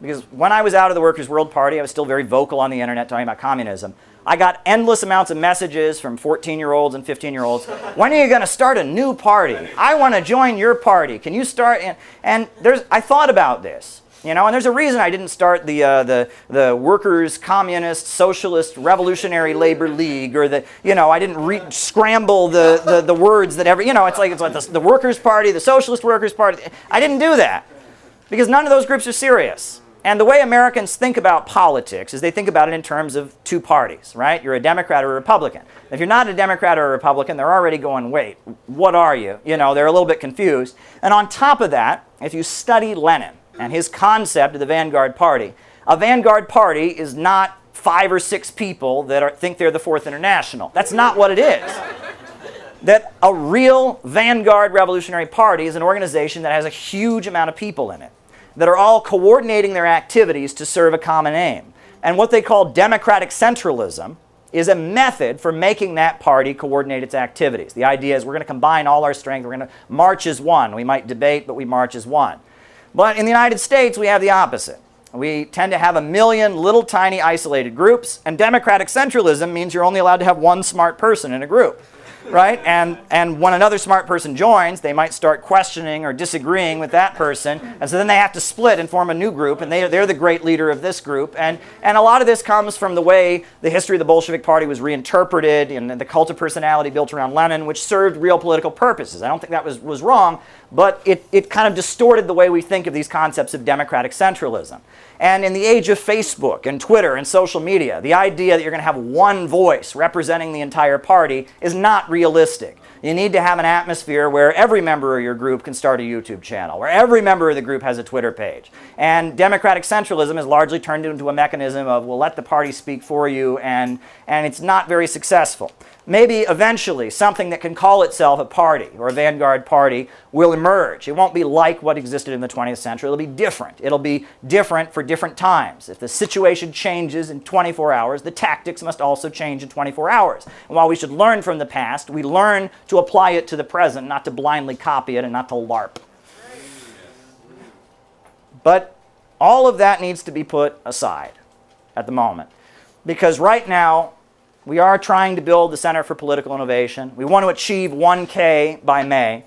Because when I was out of the Workers' World Party, I was still very vocal on the internet talking about communism. I got endless amounts of messages from 14-year-olds and 15-year-olds. When are you going to start a new party? I want to join your party. Can you start? And I thought about this. You know, and there's a reason I didn't start the Workers' Communist Socialist Revolutionary Labor League, or I didn't scramble the words that it's like the Workers' Party, the Socialist Workers' Party. I didn't do that because none of those groups are serious. And the way Americans think about politics is they think about it in terms of two parties, right? You're a Democrat or a Republican. If you're not a Democrat or a Republican, they're already going, wait, what are you? They're a little bit confused. And on top of that, if you study Lenin and his concept of the vanguard party, a vanguard party is not 5 or 6 people that think they're the Fourth International. That's not what it is. That a real vanguard revolutionary party is an organization that has a huge amount of people in it, that are all coordinating their activities to serve a common aim. And what they call democratic centralism is a method for making that party coordinate its activities. The idea is we're going to combine all our strength, we're going to march as one. We might debate, but we march as one. But in the United States, we have the opposite. We tend to have a million little tiny isolated groups, and democratic centralism means you're only allowed to have one smart person in a group, right? And when another smart person joins, they might start questioning or disagreeing with that person, and so then they have to split and form a new group, and they're the great leader of this group. And a lot of this comes from the way the history of the Bolshevik Party was reinterpreted, and the cult of personality built around Lenin, which served real political purposes. I don't think that was wrong, but it kind of distorted the way we think of these concepts of democratic centralism. And in the age of Facebook and Twitter and social media, the idea that you're going to have one voice representing the entire party is not realistic. You need to have an atmosphere where every member of your group can start a YouTube channel, where every member of the group has a Twitter page. And democratic centralism has largely turned into a mechanism of, we'll let the party speak for you, and it's not very successful. Maybe eventually something that can call itself a party or a vanguard party will emerge. It won't be like what existed in the 20th century. It'll be different. It'll be different for different times. If the situation changes in 24 hours, the tactics must also change in 24 hours. And while we should learn from the past, we learn to apply it to the present, not to blindly copy it and not to LARP. But all of that needs to be put aside at the moment. Because right now, we are trying to build the Center for Political Innovation. We want to achieve 1K by May.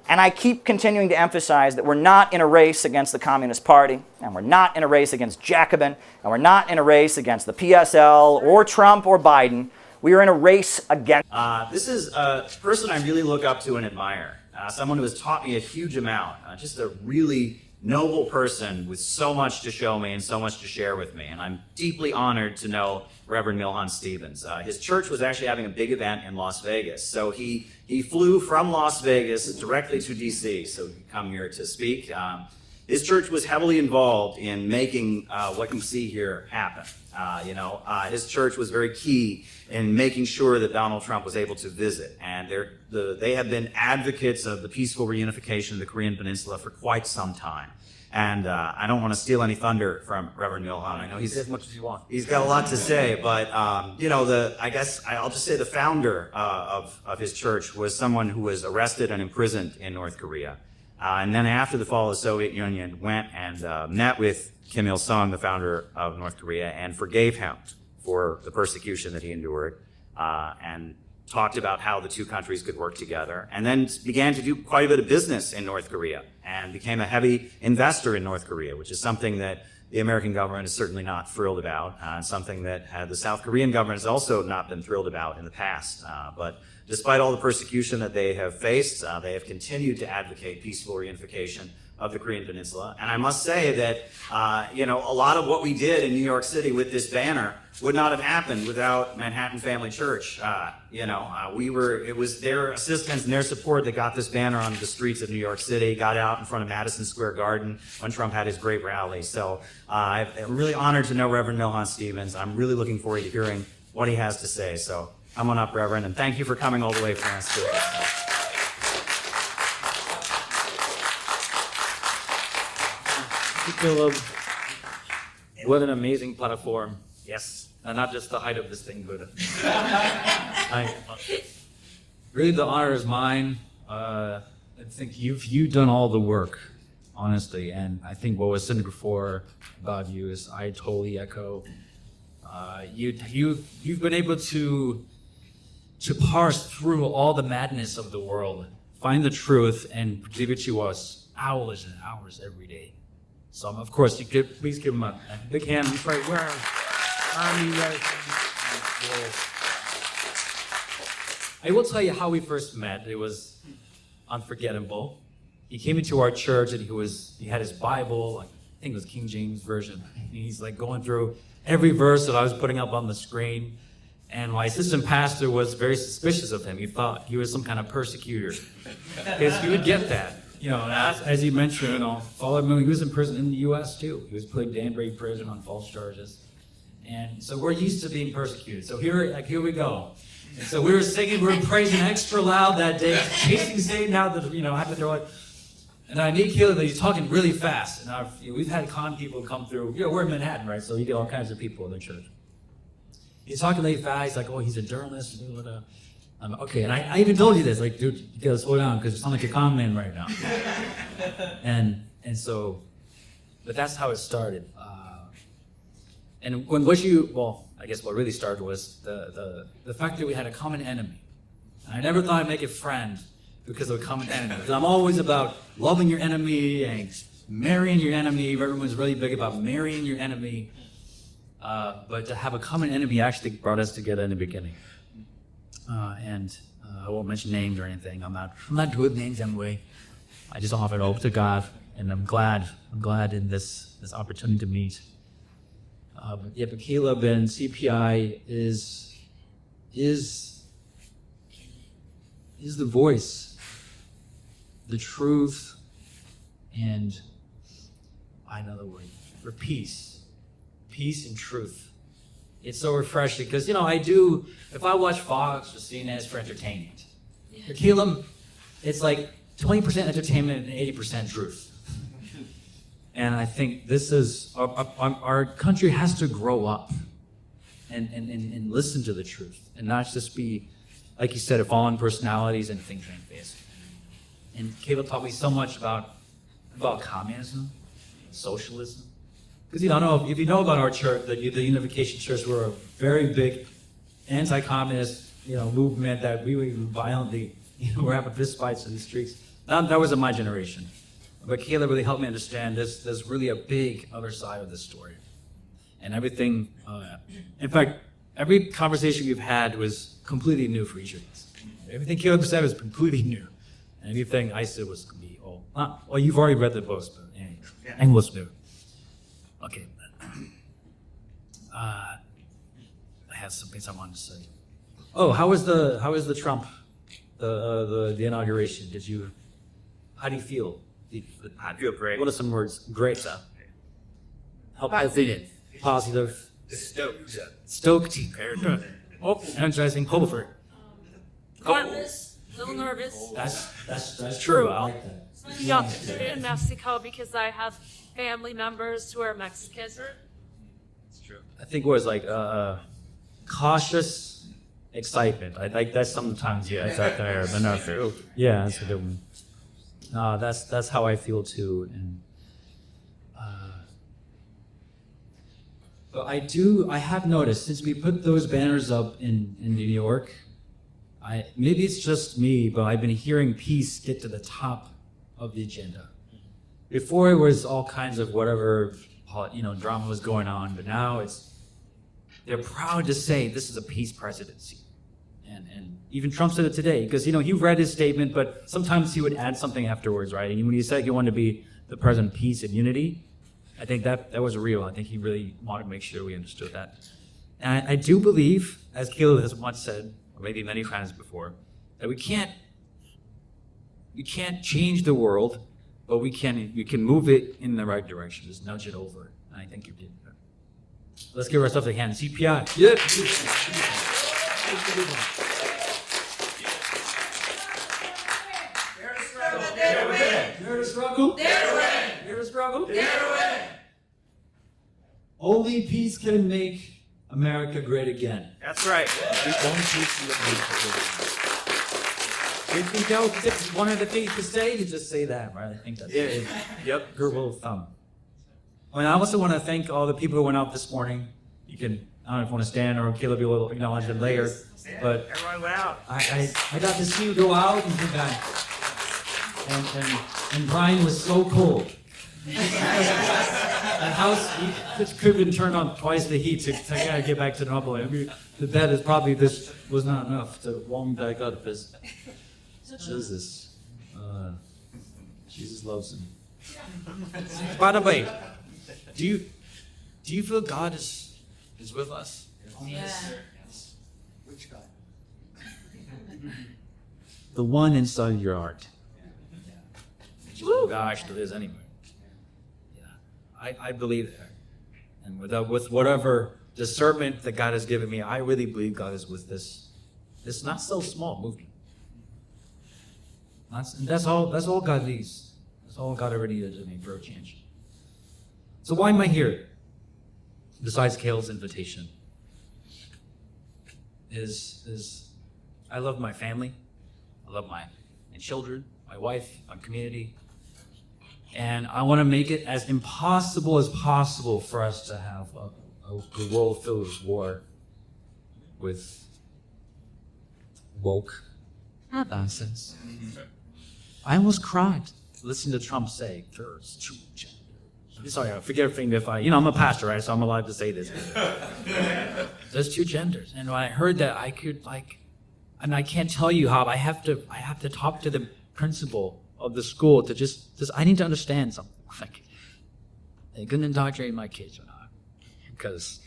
And I keep continuing to emphasize that we're not in a race against the Communist Party, and we're not in a race against Jacobin, and we're not in a race against the PSL or Trump or Biden. We are in a race against... This is a person I really look up to and admire. Someone who has taught me a huge amount. Just a really noble person with so much to show me and so much to share with me. And I'm deeply honored to know Reverend Milhan Stevens. His church was actually having a big event in Las Vegas. So he flew from Las Vegas directly to DC so he could come here to speak. His church was heavily involved in making what you see here happen. His church was very key in making sure that Donald Trump was able to visit. And they have been advocates of the peaceful reunification of the Korean Peninsula for quite some time. And I don't want to steal any thunder from Reverend Milhan. I know he's as much as you want. He's got a lot to say, but I guess I'll just say the founder of his church was someone who was arrested and imprisoned in North Korea. And then after the fall of the Soviet Union, went and met with Kim Il-sung, the founder of North Korea, and forgave him for the persecution that he endured, and talked about how the two countries could work together, and then began to do quite a bit of business in North Korea, and became a heavy investor in North Korea, which is something that the American government is certainly not thrilled about, and something that the South Korean government has also not been thrilled about in the past. But despite all the persecution that they have faced, they have continued to advocate peaceful reunification of the Korean Peninsula. And I must say that, a lot of what we did in New York City with this banner would not have happened without Manhattan Family Church. It was their assistance and their support that got this banner on the streets of New York City, got out in front of Madison Square Garden when Trump had his great rally. So I'm really honored to know Reverend Milhan Stevens. I'm really looking forward to hearing what he has to say. So come on up, Reverend, and thank you for coming all the way from Massachusetts. you, Caleb. What an amazing platform. Yes. And not just the height of this thing, but really the honor is mine. I think you've done all the work, honestly, and I think what was said before about you is I totally echo. You've been able to parse through all the madness of the world, find the truth, and give it to us hours and hours every day. So of course, please give him a big hand. Right where are you guys? I will tell you how we first met. It was unforgettable. He came into our church and he had his Bible, like, I think it was King James Version. And he's like going through every verse that I was putting up on the screen. And my assistant pastor was very suspicious of him. He thought he was some kind of persecutor. Because he would get that. You know, as you mentioned, he was in prison in the U.S. too. He was put in Danbury prison on false charges. And so we're used to being persecuted. So here we go. And so we were singing, we were praising extra loud that day, chasing Satan out the, after they're like, and I meet Caleb, and he's talking really fast. And we've had con people come through. We're in Manhattan, right? So you get all kinds of people in the church. He's talking really fast. He's like, oh, he's a journalist. I'm like, okay, and I even told you this, like, dude, you gotta slow down because you sound like a con man right now. and so, but that's how it started. And I guess what really started was the fact that we had a common enemy. And I never thought I'd make a friend because of a common enemy. Because I'm always about loving your enemy and marrying your enemy. Everyone's really big about marrying your enemy. But to have a common enemy actually brought us together in the beginning. And I won't mention names or anything. I'm not good with names anyway. I just offer it over to God, and I'm glad in this opportunity to meet. But Caleb and CPI is the voice, the truth, and another word for peace and truth. It's so refreshing because if I watch Fox or CNN, it's for entertainment. For Caleb, it's like 20% entertainment and 80% truth. And I think this is our country has to grow up and listen to the truth and not just be, like you said, fallen personalities and things like this. And Caleb taught me so much about communism, socialism. Because if you know about our church, the Unification Church, we're a very big anti-communist movement that we violently we're having fist fights in the streets. That wasn't my generation. But Caleb really helped me understand there's really a big other side of this story. And everything, in fact, every conversation we've had was completely new for each of us. Everything Caleb said was completely new. And anything I said was going to be, you've already read the books, but English new. Okay. I had some things I wanted to say. Oh, how was the Trump, the inauguration? How do you feel? I feel great. What are some words? Great. How positive. Positive. Stoked. Oh, energizing. Hopeful. Nervous. A little nervous. That's true. I like that. Young in Mexico because I have family members who are Mexican. It's true. I think it was like cautious excitement. I like that sometimes. Yeah, it's out there, but not true. Yeah, that's a good one. No, that's how I feel too, and but I have noticed since we put those banners up in New York, maybe it's just me, but I've been hearing peace get to the top of the agenda. Before it was all kinds of whatever drama was going on, but now they're proud to say this is a peace presidency. And even Trump said it today, because he read his statement, but sometimes he would add something afterwards, right? And when he said he wanted to be the president of peace and unity, I think that was real. I think he really wanted to make sure we understood that. And I do believe, as Caleb has once said, or maybe many times before, that we can't change the world, but we can move it in the right direction, just nudge it over. And I think you did. Let's give ourselves a hand. CPI. Yep. Dare to struggle. Dare to win. Dare to struggle. Dare to win. Dare to struggle? Dare to win! Only peace can make America great again. That's right. If you don't, one of the things to say, you just say that, right? I think that's it. Yep, good rule of thumb. And I also want to thank all the people who went out this morning. You can, I don't know if you want to stand or Caleb, you will acknowledge them later. But everyone went out. I got to see you go out and do that. And Brian was so cold. The house could have been turned on twice the heat to kind of get back to normal. I mean, the bed is probably this was not enough to warm back up. Jesus loves him. By the way, do you feel God is with us? Yes. Which God? The one inside your heart. God actually is anyway. Yeah, I believe that, and with whatever discernment that God has given me, I really believe God is with this not so small movement. And that's all God needs. That's all God ever needed to make for a change. So why am I here? Besides Caleb's invitation, is I love my family, I love my children, my wife, my community, and I want to make it as impossible as possible for us to have a world filled with war, with woke nonsense. I almost cried listening to Trump say there's two genders. Sorry, forget everything if I'm a pastor, right? So I'm allowed to say this. There's two genders, and when I heard that, I could and I can't tell you how I have to talk to the principal of the school to just I need to understand something. Like, they couldn't indoctrinate my kids or not, because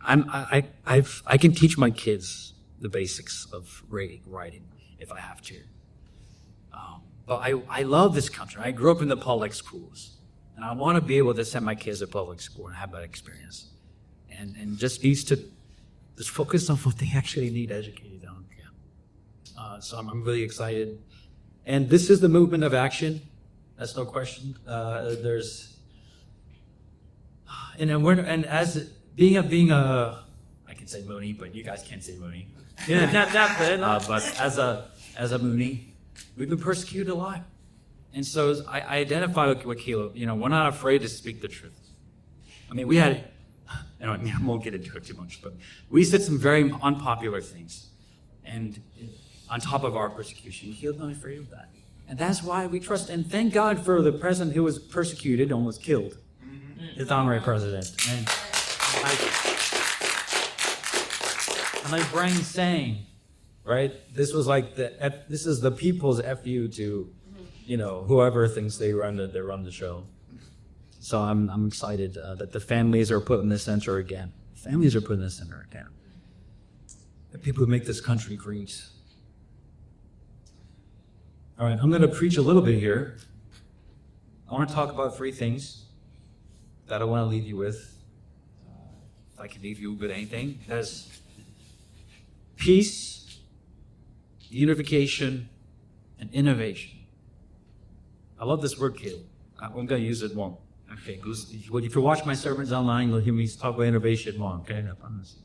I can teach my kids the basics of reading, writing, if I have to. But I love this country. I grew up in the public schools, and I want to be able to send my kids to public school and have that experience, and just needs to just focus on what they actually need educated on. So I'm really excited, and this is the movement of action. That's no question. Being a I can say Mooney, but you guys can't say Mooney. Yeah, but as a Mooney, we've been persecuted a lot. And so I identify with Caleb. We're not afraid to speak the truth. I mean, I won't get into it too much, but we said some very unpopular things. And on top of our persecution, Caleb's not afraid of that. And that's why we trust. And thank God for the president who was persecuted and was killed. His honorary president. And like Brian's saying, right? This was like this is the people's FU to, whoever thinks they run the show. So I'm excited that the families are put in the center again. Families are put in the center again. The people who make this country great. All right, I'm going to preach a little bit here. I want to talk about 3 things that I want to leave you with. If I can leave you with anything, that's peace, unification, and innovation. I love this word, Caleb. I'm going to use it more. Okay, if you watch my sermons online, you'll hear me talk about innovation more. Okay, I promise.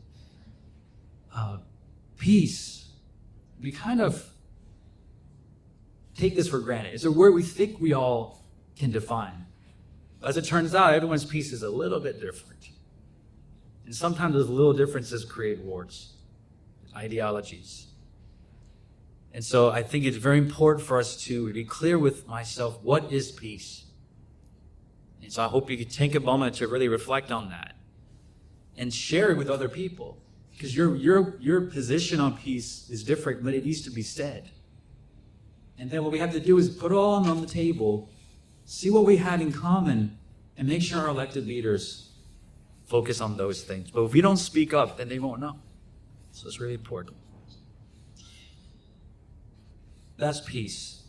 Peace. We kind of take this for granted. It's a word we think we all can define. As it turns out, everyone's peace is a little bit different. And sometimes those little differences create wars, ideologies. And so I think it's very important for us to be clear with myself, what is peace? And so I hope you can take a moment to really reflect on that and share it with other people. Because your position on peace is different, but it needs to be said. And then what we have to do is put it all on the table, see what we had in common, and make sure our elected leaders focus on those things. But if we don't speak up, then they won't know. So it's really important. That's peace.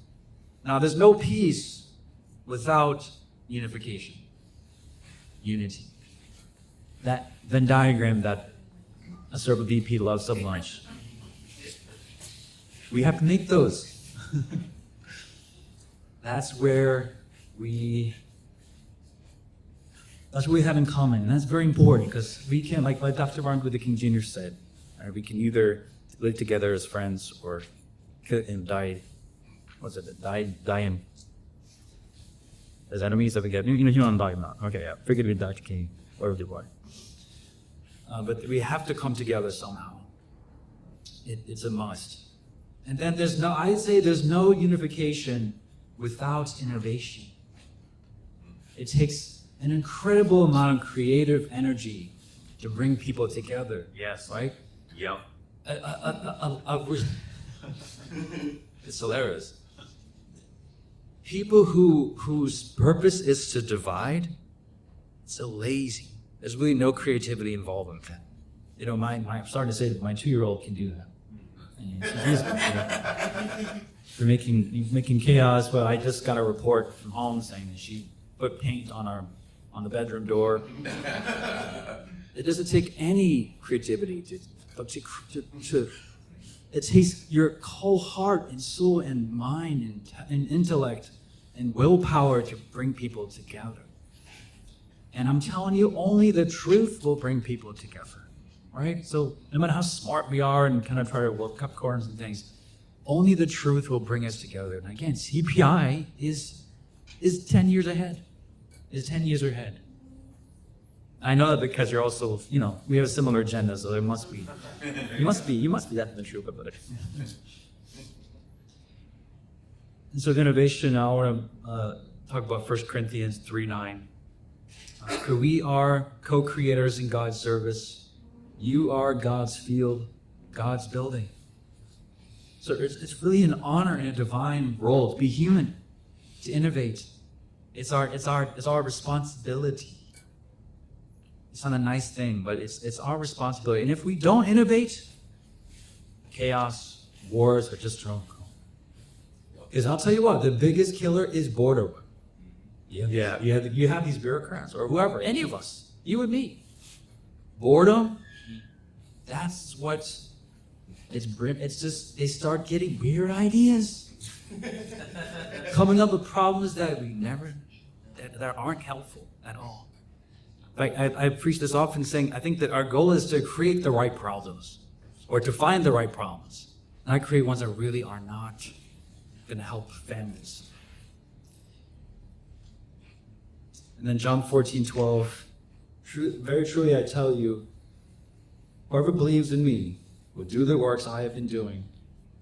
Now, there's no peace without unification. Unity. That Venn diagram that a certain VP loves so much. We have to make those. That's where we That's what we have in common, and that's very important because we can, like Dr. Martin Luther King Jr. said, we can either live together as friends or die as enemies. I forget. You know what I'm talking about. Okay, yeah. Forget with Dr. King or Du Bois. But we have to come together somehow. It's a must. And then I'd say there's no unification without innovation. It takes an incredible amount of creative energy to bring people together. Yes. Right? Yep. It's hilarious. People whose purpose is to divide, so lazy. There's really no creativity involved in that. You know, I'm starting to say that my 2-year-old can do that. For making chaos. Well, I just got a report from home saying that she put paint on the bedroom door. It doesn't take any creativity to it takes your whole heart and soul and mind and intellect and willpower to bring people together. And I'm telling you, only the truth will bring people together, right? So no matter how smart we are and kind of try to work up corners and things, only the truth will bring us together. And again, CPI is 10 years ahead. Is 10 years ahead. I know that because you're also, we have a similar agenda, so there must be. You must be definitely true about it. And so, innovation. I want to talk about 1 Corinthians 3:9. For we are co-creators in God's service. You are God's field, God's building. So it's really an honor and a divine role to be human, to innovate. It's our responsibility. It's not a nice thing, but it's our responsibility. And if we don't innovate, chaos, wars are just thrown. Because I'll tell you what, the biggest killer is boredom. Yeah, you have these bureaucrats or whoever, any of us, you and me. Boredom, that's what it's just they start getting weird ideas. Coming up with problems that that aren't helpful at all. I preach this often saying, I think that our goal is to create the right problems or to find the right problems, not create ones that really are not going to help families. And then John 14:12, very truly I tell you, whoever believes in me will do the works I have been doing,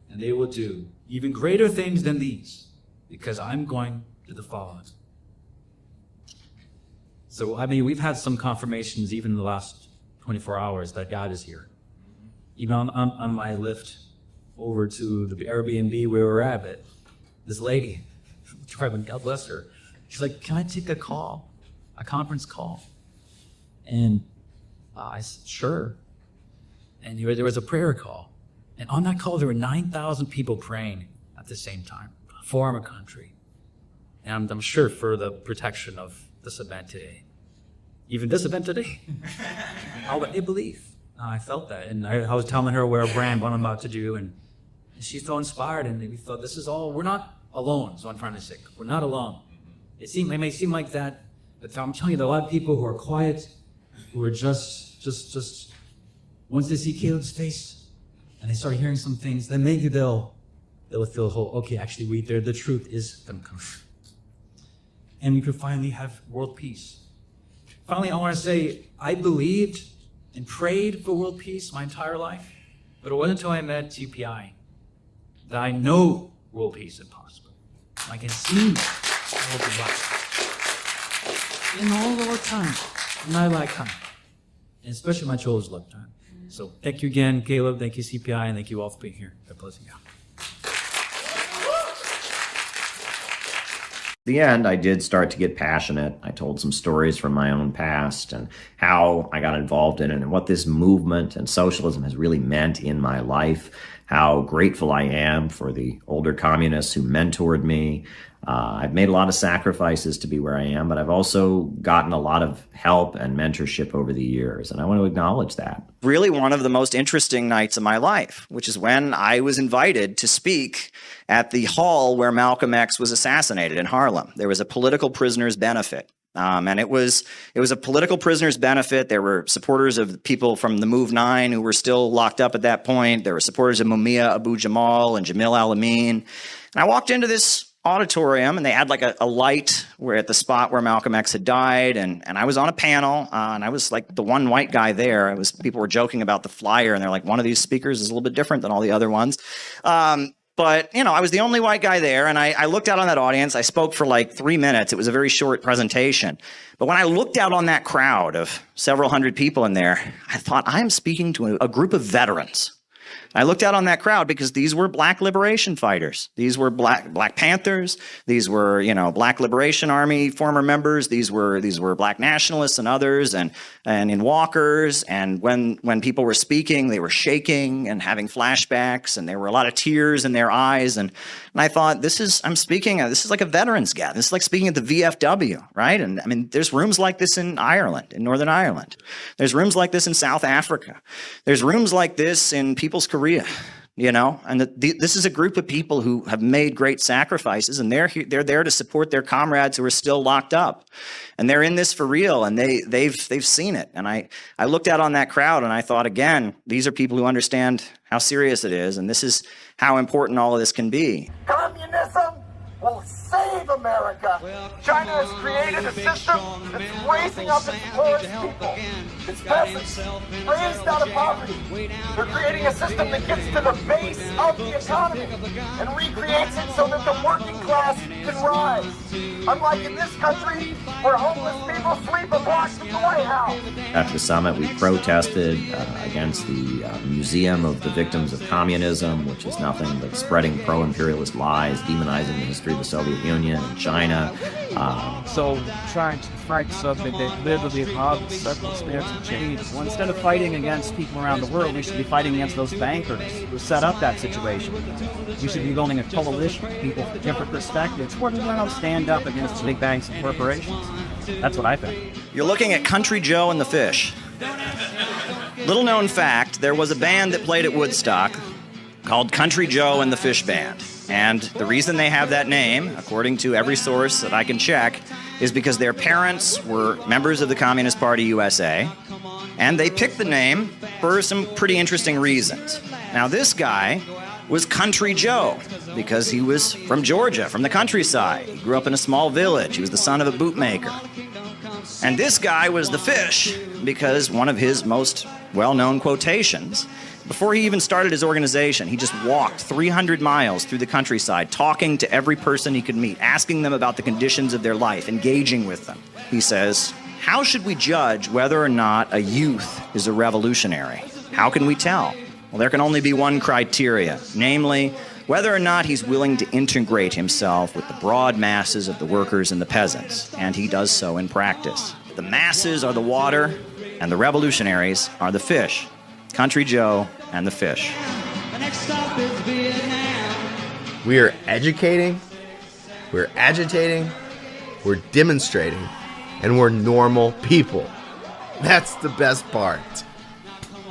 and they will do even greater things than these, because I'm going to the Father. So, we've had some confirmations even in the last 24 hours that God is here. Even on my lift over to the Airbnb where we were at, this lady, God bless her, she's like, can I take a conference call? And I said, sure. And there was a prayer call. And on that call, there were 9,000 people praying at the same time for our country. And I'm sure for the protection of this event today. Even this event today. They believe. I felt that. And I was telling her what I'm about to do. And she's so inspired. And we thought, this is all, we're not alone. So I'm trying to say, we're not alone. It may seem like that, but I'm telling you, there are a lot of people who are quiet, who are just once they see Caleb's face and they start hearing some things, then maybe they'll feel okay, actually, the truth is going to come. And we could finally have world peace. Finally, I want to say, I believed and prayed for world peace my entire life, but it wasn't until I met TPI that I know world peace is possible. I can see world peace in all of our time, in my lifetime, and especially my children's lifetime. So thank you again, Caleb. Thank you, CPI, and thank you all for being here. God bless you. At the end, I did start to get passionate. I told some stories from my own past and how I got involved in it and what this movement and socialism has really meant in my life, how grateful I am for the older communists who mentored me. I've made a lot of sacrifices to be where I am, but I've also gotten a lot of help and mentorship over the years, and I want to acknowledge that. Really one of the most interesting nights of my life, which is when I was invited to speak at the hall where Malcolm X was assassinated in Harlem. There was a political prisoners benefit. And it was a political prisoner's benefit. There were supporters of people from the Move 9 who were still locked up at that point. There were supporters of Mumia Abu Jamal and Jamil Al-Amin. And I walked into this auditorium, and they had like a light where at the spot where Malcolm X had died, and I was on a panel, and I was like the one white guy there. People were joking about the flyer, and they're like, one of these speakers is a little bit different than all the other ones. But, you know, I was the only white guy there, and I looked out on that audience. I spoke for like 3 minutes. It was a very short presentation. But when I looked out on that crowd of several hundred people in there, I thought, I am speaking to a group of veterans. I looked out on that crowd because these were black liberation fighters. These were Black Panthers. These were, you know, Black Liberation Army former members. These were black nationalists and others, and in walkers. And when people were speaking, they were shaking and having flashbacks, and there were a lot of tears in their eyes. And I thought, this is like a veterans gathering. This is like speaking at the VFW, right? And I mean, there's rooms like this in Ireland, in Northern Ireland. There's rooms like this in South Africa. There's rooms like this in people's Korea, you know, and this is a group of people who have made great sacrifices, and they're there to support their comrades who are still locked up, and they're in this for real, and they've seen it. And I looked out on that crowd, and I thought, again, these are people who understand how serious it is, and this is how important all of this can be. Communism will save America. China has created a system that's raising up its poorest people, its peasants, raised out of poverty. They're creating a system that gets to the base of the economy and recreates it so that the working class can rise. Unlike in this country, where homeless people sleep a block from the White House. After the summit, we protested against the Museum of the Victims of Communism, which is nothing but spreading pro-imperialist lies, demonizing the history of the Soviet Union and China. So trying to fight something that literally involves circumstantial change. Well, instead of fighting against people around the world, we should be fighting against those bankers who set up that situation. We should be building a coalition of people with different perspectives. We're going to stand up against big banks and corporations. That's what I think. You're looking at Country Joe and the Fish. Little known fact, there was a band that played at Woodstock called Country Joe and the Fish Band. And the reason they have that name, according to every source that I can check, is because their parents were members of the Communist Party USA, and they picked the name for some pretty interesting reasons. Now, this guy was Country Joe because he was from Georgia, from the countryside. He grew up in a small village. He was the son of a bootmaker. And this guy was the Fish because one of his most well-known quotations, before he even started his organization, he just walked 300 miles through the countryside, talking to every person he could meet, asking them about the conditions of their life, engaging with them. He says, how should we judge whether or not a youth is a revolutionary? How can we tell? Well, there can only be one criteria, namely, whether or not he's willing to integrate himself with the broad masses of the workers and the peasants, and he does so in practice. The masses are the water, and the revolutionaries are the fish. Country Joe and the Fish. The next stop is Vietnam. We are educating, we're agitating, we're demonstrating, and we're normal people. That's the best part.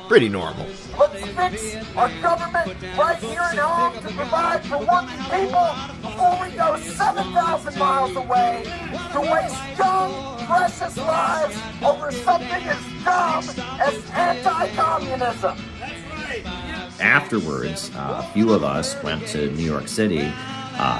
Pretty normal. Let's fix our government right here at home to provide for working people before we go 7,000 miles away to waste young, precious lives over something as dumb as anti-communism. Afterwards, a few of us went to New York City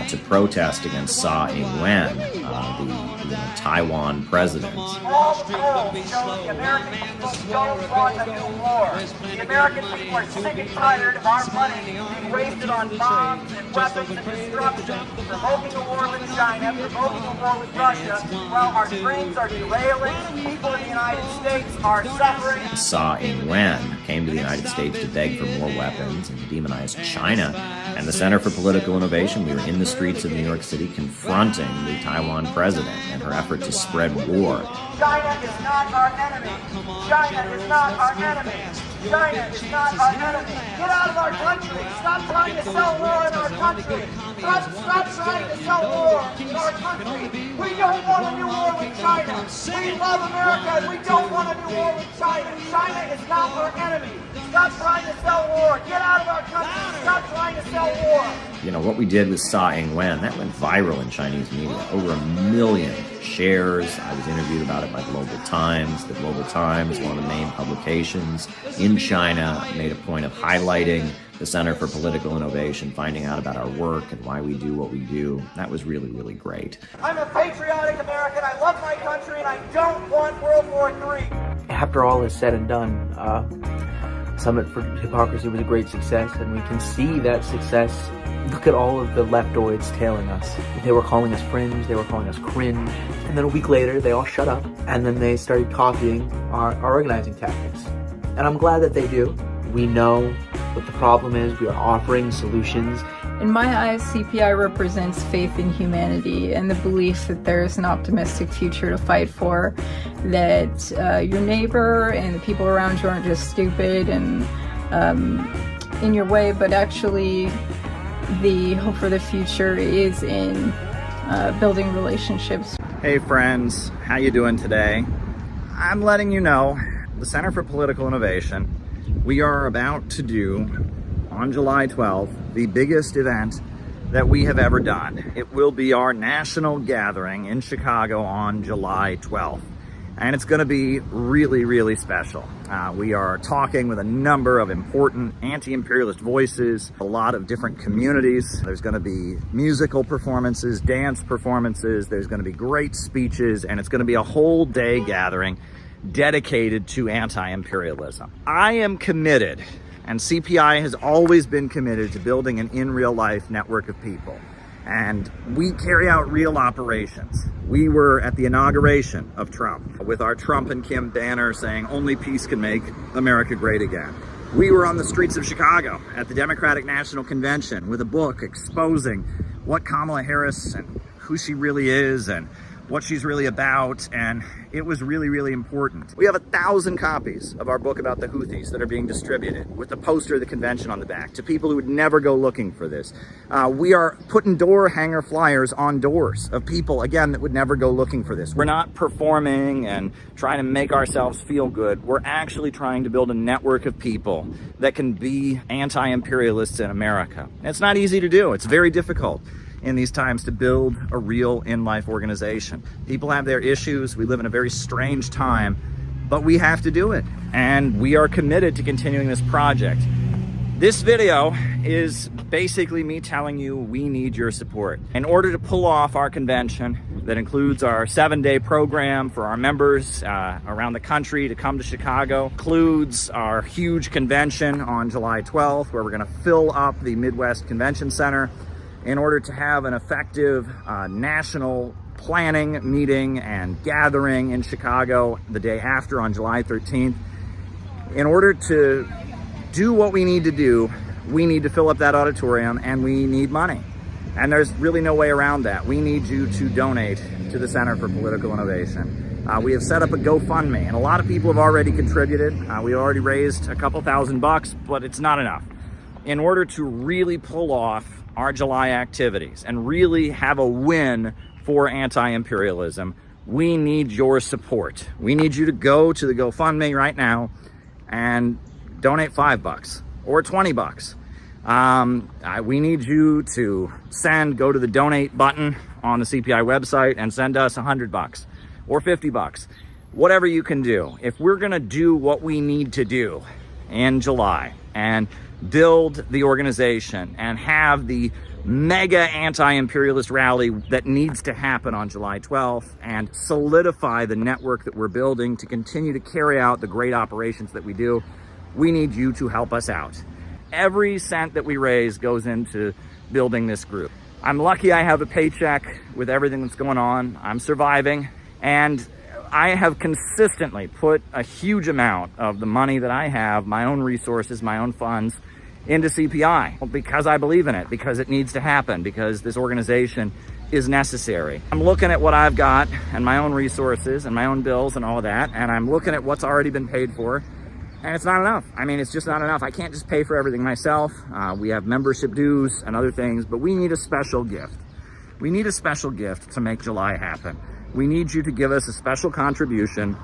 to protest against Tsai Ing-wen, the Taiwan president. All the polls show the American people don't want a new war. The American people are sick and tired of our money being wasted on bombs and weapons and destruction, provoking a war with China, provoking a war with Russia, while our dreams are derailing, people in the United States are suffering. Tsai Ing-wen came to the United States to beg for more weapons and to demonize China. And the Center for Political Innovation, we were in the streets of New York City confronting the Taiwan president and her effort to spread war. China is not our enemy. China is not our enemy. China is not our enemy. Get out of our country. Stop trying to sell war in our country. Stop trying to sell war in our country. We don't want a new war with China. We love America and we don't want a new war with China. China is not our enemy. Stop trying to sell war. Get out of our country. Stop trying to sell war. You know, what we did with Sa Ing-wen, that went viral in Chinese media. Over 1 million shares. I was interviewed about it by Global Times. The Global Times, one of the main publications in China, made a point of highlighting the Center for Political Innovation, finding out about our work and why we do what we do. That was really, really great. I'm a patriotic American. I love my country, and I don't want World War III. After all is said and done, Summit for Hypocrisy was a great success, and we can see that success. Look at all of the leftoids tailing us. They were calling us fringe, they were calling us cringe, and then a week later they all shut up, and then they started copying our organizing tactics. And I'm glad that they do. We know what the problem is, we are offering solutions. In my eyes, CPI represents faith in humanity and the belief that there is an optimistic future to fight for, that your neighbor and the people around you aren't just stupid and in your way, but actually the hope for the future is in building relationships. Hey friends, how you doing today? I'm letting you know, the Center for Political Innovation, we are about to do, on July 12th, the biggest event that we have ever done. It will be our national gathering in Chicago on July 12th. And it's going to be really, really special. We are talking with a number of important anti-imperialist voices, a lot of different communities. There's going to be musical performances, dance performances, there's going to be great speeches, and it's going to be a whole day gathering dedicated to anti-imperialism. I am committed, and CPI has always been committed to building an in real life network of people. And we carry out real operations. We were at the inauguration of Trump with our Trump and Kim banner saying only peace can make America great again. We were on the streets of Chicago at the Democratic National Convention with a book exposing what Kamala Harris and who she really is and what she's really about, and it was really, really important. We have 1,000 copies of our book about the Houthis that are being distributed with the poster of the convention on the back to people who would never go looking for this. We are putting door hanger flyers on doors of people, again, that would never go looking for this. We're not performing and trying to make ourselves feel good. We're actually trying to build a network of people that can be anti-imperialists in America. And it's not easy to do. It's very difficult in these times to build a real in-life organization. People have their issues. We live in a very strange time, but we have to do it. And we are committed to continuing this project. This video is basically me telling you we need your support. In order to pull off our convention that includes our 7-day program for our members around the country to come to Chicago, includes our huge convention on July 12th, where we're gonna fill up the Midwest Convention Center, in order to have an effective national planning meeting and gathering in Chicago the day after on July 13th. In order to do what we need to do, we need to fill up that auditorium and we need money. And there's really no way around that. We need you to donate to the Center for Political Innovation. We have set up a GoFundMe, and a lot of people have already contributed. We already raised a couple $1,000, but it's not enough. In order to really pull off our July activities and really have a win for anti-imperialism, we need your support. We need you to go to the GoFundMe right now and donate $5 or $20. We need you to go to the donate button on the CPI website and send us $100 or $50, whatever you can do. If we're gonna do what we need to do in July and build the organization and have the mega anti-imperialist rally that needs to happen on July 12th and solidify the network that we're building to continue to carry out the great operations that we do, we need you to help us out. Every cent that we raise goes into building this group. I'm lucky I have a paycheck with everything that's going on. I'm surviving, and I have consistently put a huge amount of the money that I have, my own resources, my own funds, into CPI because I believe in it, because it needs to happen, because this organization is necessary. I'm looking at what I've got and my own resources and my own bills and all of that, and I'm looking at what's already been paid for, and it's not enough. I mean, it's just not enough. I can't just pay for everything myself. We have membership dues and other things, but we need a special gift. We need a special gift to make July happen. We need you to give us a special contribution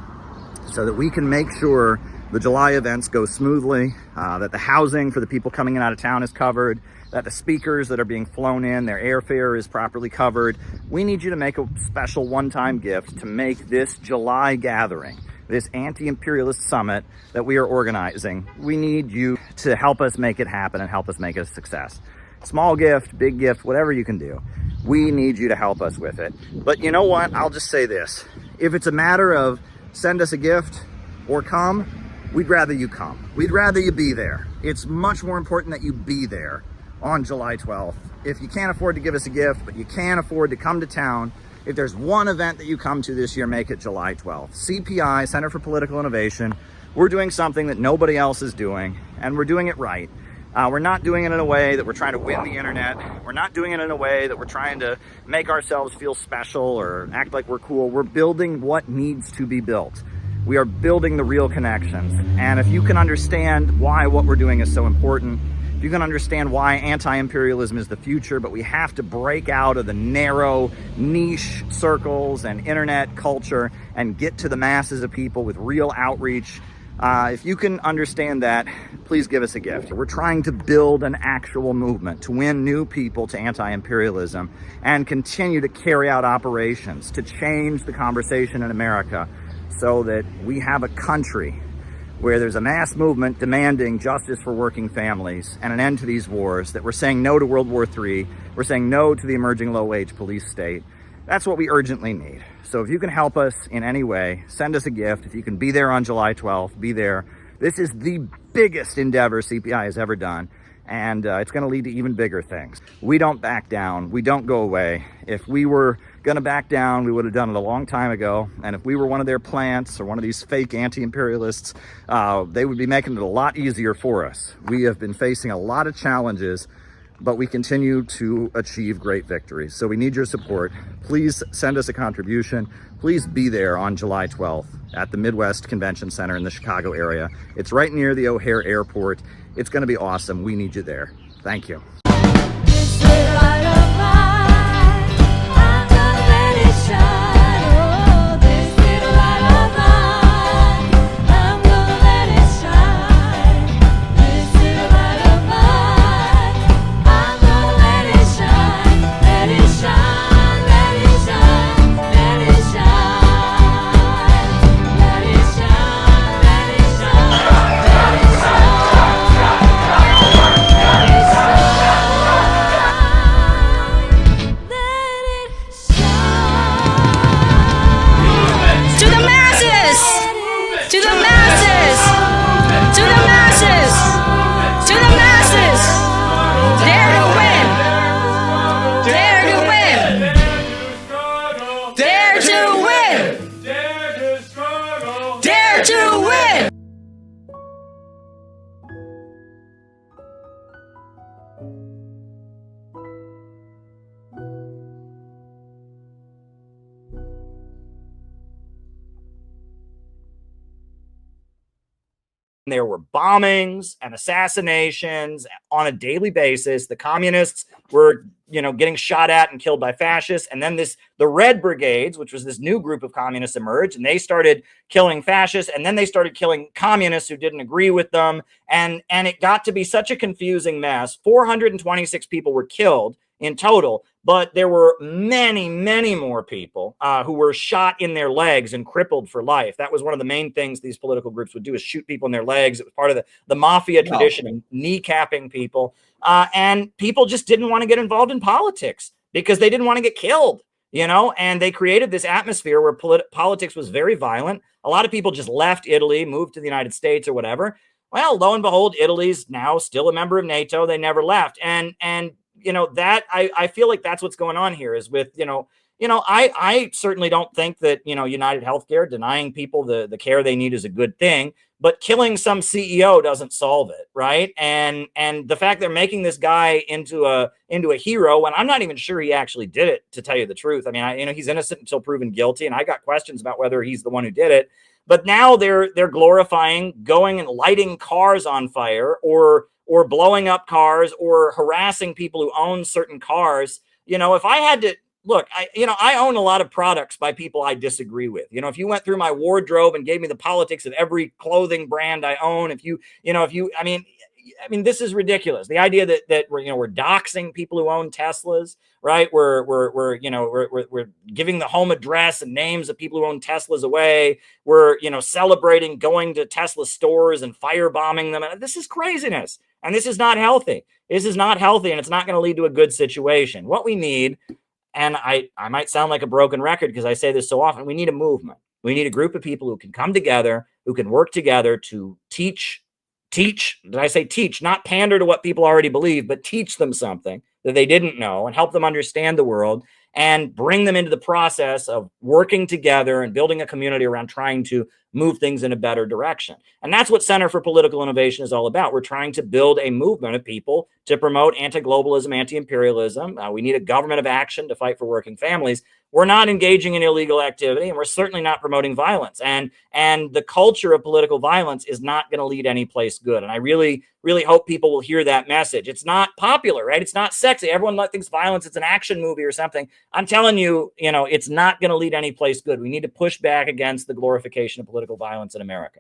so that we can make sure the July events go smoothly, that the housing for the people coming in out of town is covered, that the speakers that are being flown in, their airfare is properly covered. We need you to make a special one-time gift to make this July gathering, this anti-imperialist summit that we are organizing. We need you to help us make it happen and help us make it a success. Small gift, big gift, whatever you can do. We need you to help us with it. But you know what? I'll just say this. If it's a matter of send us a gift or come, we'd rather you come. We'd rather you be there. It's much more important that you be there on July 12th. If you can't afford to give us a gift, but you can afford to come to town, if there's one event that you come to this year, make it July 12th. CPI, Center for Political Innovation, we're doing something that nobody else is doing, and we're doing it right. We're not doing it in a way that we're trying to win the internet. We're not doing it in a way that we're trying to make ourselves feel special or act like we're cool. We're building what needs to be built. We are building the real connections. And if you can understand why what we're doing is so important, if you can understand why anti-imperialism is the future, but we have to break out of the narrow niche circles and internet culture and get to the masses of people with real outreach. If you can understand that, please give us a gift. We're trying to build an actual movement to win new people to anti-imperialism and continue to carry out operations to change the conversation in America so that we have a country where there's a mass movement demanding justice for working families and an end to these wars, that we're saying no to World War III, we're saying no to the emerging low-wage police state. That's what we urgently need. So if you can help us in any way, send us a gift. If you can be there on July 12th, be there. This is the biggest endeavor CPI has ever done, and it's going to lead to even bigger things. We don't back down. We don't go away. If we were going to back down, we would have done it a long time ago. And if we were one of their plants or one of these fake anti-imperialists, they would be making it a lot easier for us. We have been facing a lot of challenges, but we continue to achieve great victories. So we need your support. Please send us a contribution. Please be there on July 12th at the Midwest Convention Center in the Chicago area. It's right near the O'Hare Airport. It's going to be awesome. We need you there. Thank you. There were bombings and assassinations on a daily basis. The communists were, getting shot at and killed by fascists. And then the Red Brigades, which was this new group of communists, emerged, and they started killing fascists. And then they started killing communists who didn't agree with them. And it got to be such a confusing mess. 426 people were killed in total, but there were many, many more people who were shot in their legs and crippled for life. That was one of the main things these political groups would do, is shoot people in their legs. It was part of the mafia tradition of kneecapping people. And people just didn't want to get involved in politics because they didn't want to get killed, and they created this atmosphere where politics was very violent. A lot of people just left Italy, moved to the United States or whatever. Well, lo and behold, Italy's now still a member of NATO. They never left. And that I feel like that's what's going on here is with, I certainly don't think that, United Healthcare denying people the care they need is a good thing, but killing some CEO doesn't solve it. Right. And the fact they're making this guy into a hero when I'm not even sure he actually did it, to tell you the truth. I mean, he's innocent until proven guilty. And I got questions about whether he's the one who did it. But now they're glorifying going and lighting cars on fire or blowing up cars or harassing people who own certain cars. If I had to look, I own a lot of products by people I disagree with. If you went through my wardrobe and gave me the politics of every clothing brand I own, I mean, this is ridiculous. The idea that we're doxing people who own Teslas, right? We're giving the home address and names of people who own Teslas away. We're, celebrating going to Tesla stores and firebombing them. And this is craziness. And this is not healthy. This is not healthy, and it's not going to lead to a good situation. What we need, and I might sound like a broken record because I say this so often, we need a movement. We need a group of people who can come together, who can work together to teach, did I say teach, not pander to what people already believe, but teach them something that they didn't know and help them understand the world and bring them into the process of working together and building a community around trying to move things in a better direction. And that's what Center for Political Innovation is all about. We're trying to build a movement of people to promote anti-globalism, anti-imperialism. We need a government of action to fight for working families. We're not engaging in illegal activity, and we're certainly not promoting violence. And the culture of political violence is not going to lead any place good. And I really, really hope people will hear that message. It's not popular, right? It's not sexy. Everyone thinks violence, it's an action movie or something. I'm telling you, it's not going to lead any place good. We need to push back against the glorification of political violence in America.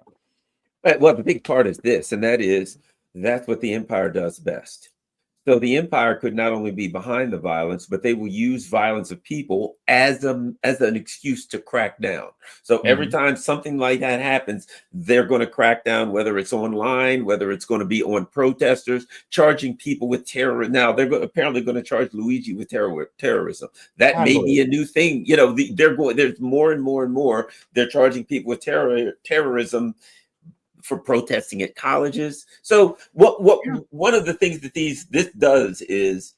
Well, the big part is this, and that's what the empire does best. So the empire could not only be behind the violence, but they will use violence of people as an excuse to crack down. So every time something like that happens, they're going to crack down, whether it's online, whether it's going to be on protesters, charging people with terror. Now they're apparently going to charge Luigi with terrorism. That may be a new thing. There's more and more and more. They're charging people with terrorism for protesting at colleges. So one of the things that this does is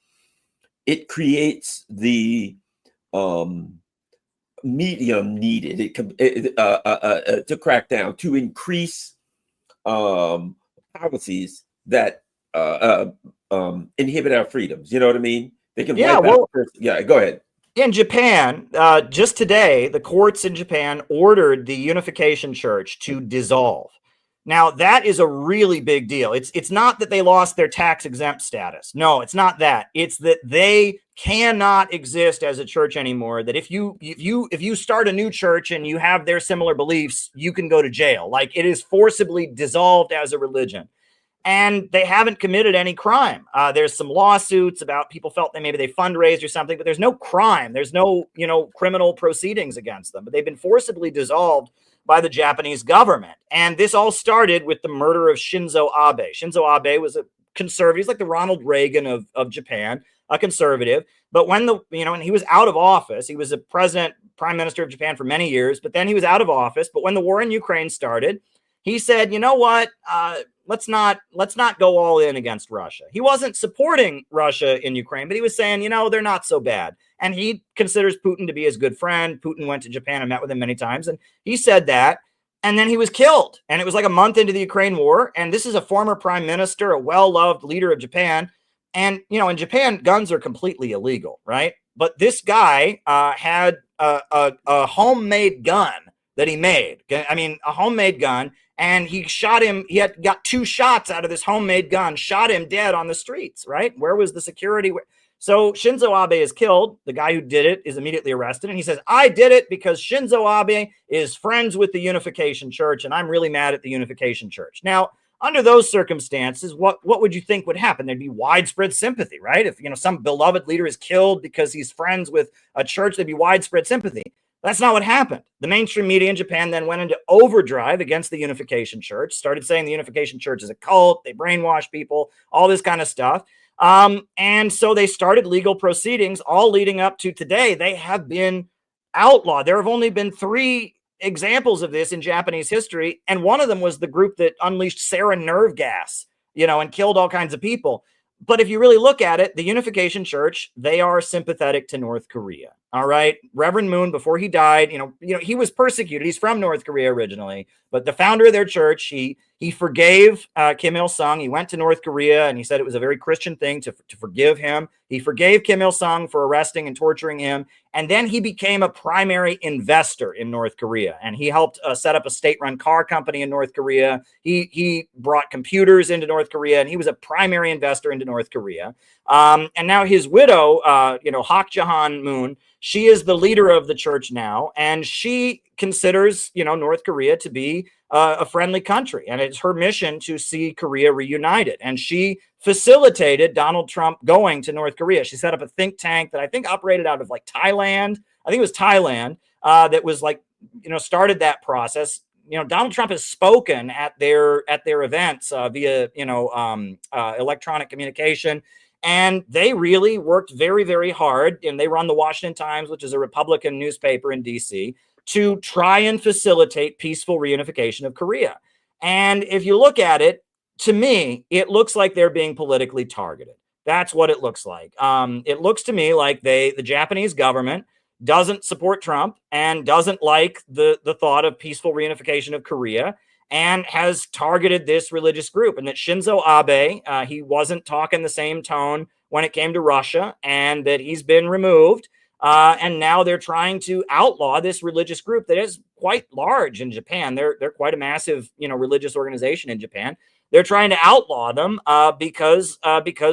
it creates the medium needed to crack down, to increase policies that inhibit our freedoms. You know what I mean? They can wipe out. Yeah, go ahead. In Japan, just today, the courts in Japan ordered the Unification Church to dissolve. Now, that is a really big deal. It's not that they lost their tax exempt status. No, it's not that. It's that they cannot exist as a church anymore. That if you start a new church and you have their similar beliefs, you can go to jail. Like, it is forcibly dissolved as a religion. And they haven't committed any crime. There's some lawsuits about people felt maybe they fundraised or something, but there's no crime. There's no, criminal proceedings against them. But they've been forcibly dissolved by the Japanese government. And this all started with the murder of Shinzo Abe. Shinzo Abe was a conservative. He's like the Ronald Reagan of Japan, a conservative. But when and he was out of office, he was a prime minister of Japan for many years, but then he was out of office. But when the war in Ukraine started, he said, you know what, let's not go all in against Russia. He wasn't supporting Russia in Ukraine, but he was saying, they're not so bad. And he considers Putin to be his good friend. Putin went to Japan and met with him many times. And he said that. And then he was killed. And it was like a month into the Ukraine war. And this is a former prime minister, a well-loved leader of Japan. And, in Japan, guns are completely illegal, right? But this guy had a homemade gun that he made. I mean, a homemade gun. And he shot him. He got 2 shots out of this homemade gun, shot him dead on the streets, right? Where was the security? So Shinzo Abe is killed. The guy who did it is immediately arrested. And he says, I did it because Shinzo Abe is friends with the Unification Church, and I'm really mad at the Unification Church. Now, under those circumstances, what would you think would happen? There'd be widespread sympathy, right? If, some beloved leader is killed because he's friends with a church, there'd be widespread sympathy. That's not what happened. The mainstream media in Japan then went into overdrive against the Unification Church, started saying the Unification Church is a cult, they brainwash people, all this kind of stuff. And so they started legal proceedings, all leading up to today. They have been outlawed. There have only been 3 examples of this in Japanese history, and one of them was the group that unleashed sarin nerve gas, and killed all kinds of people. But if you really look at it, the Unification Church, they are sympathetic to North Korea. All right. Reverend Moon, before he died, he was persecuted. He's from North Korea originally, but the founder of their church, he forgave Kim Il-sung. He went to North Korea and he said it was a very Christian thing to forgive him. He forgave Kim Il-sung for arresting and torturing him. And then he became a primary investor in North Korea. And he helped set up a state-run car company in North Korea. He brought computers into North Korea, and he was a primary investor into North Korea. And now his widow, Hak Jahan Moon, she is the leader of the church now, and she considers, North Korea to be a friendly country, and it's her mission to see Korea reunited. And she facilitated Donald Trump going to North Korea. She set up a think tank that I think operated out of like Thailand. I think it was Thailand that was like, started that process. Donald Trump has spoken at their events via electronic communication. And they really worked very, very hard. And they run the Washington Times, which is a Republican newspaper in DC, to try and facilitate peaceful reunification of Korea. And if you look at it, to me, it looks like they're being politically targeted. That's what it looks like. It looks to me like the Japanese government doesn't support Trump and doesn't like the thought of peaceful reunification of Korea, and has targeted this religious group. And that Shinzo Abe, he wasn't talking the same tone when it came to Russia, and that he's been removed. And now they're trying to outlaw this religious group that is quite large in Japan. They're quite a massive, religious organization in Japan. They're trying to outlaw them because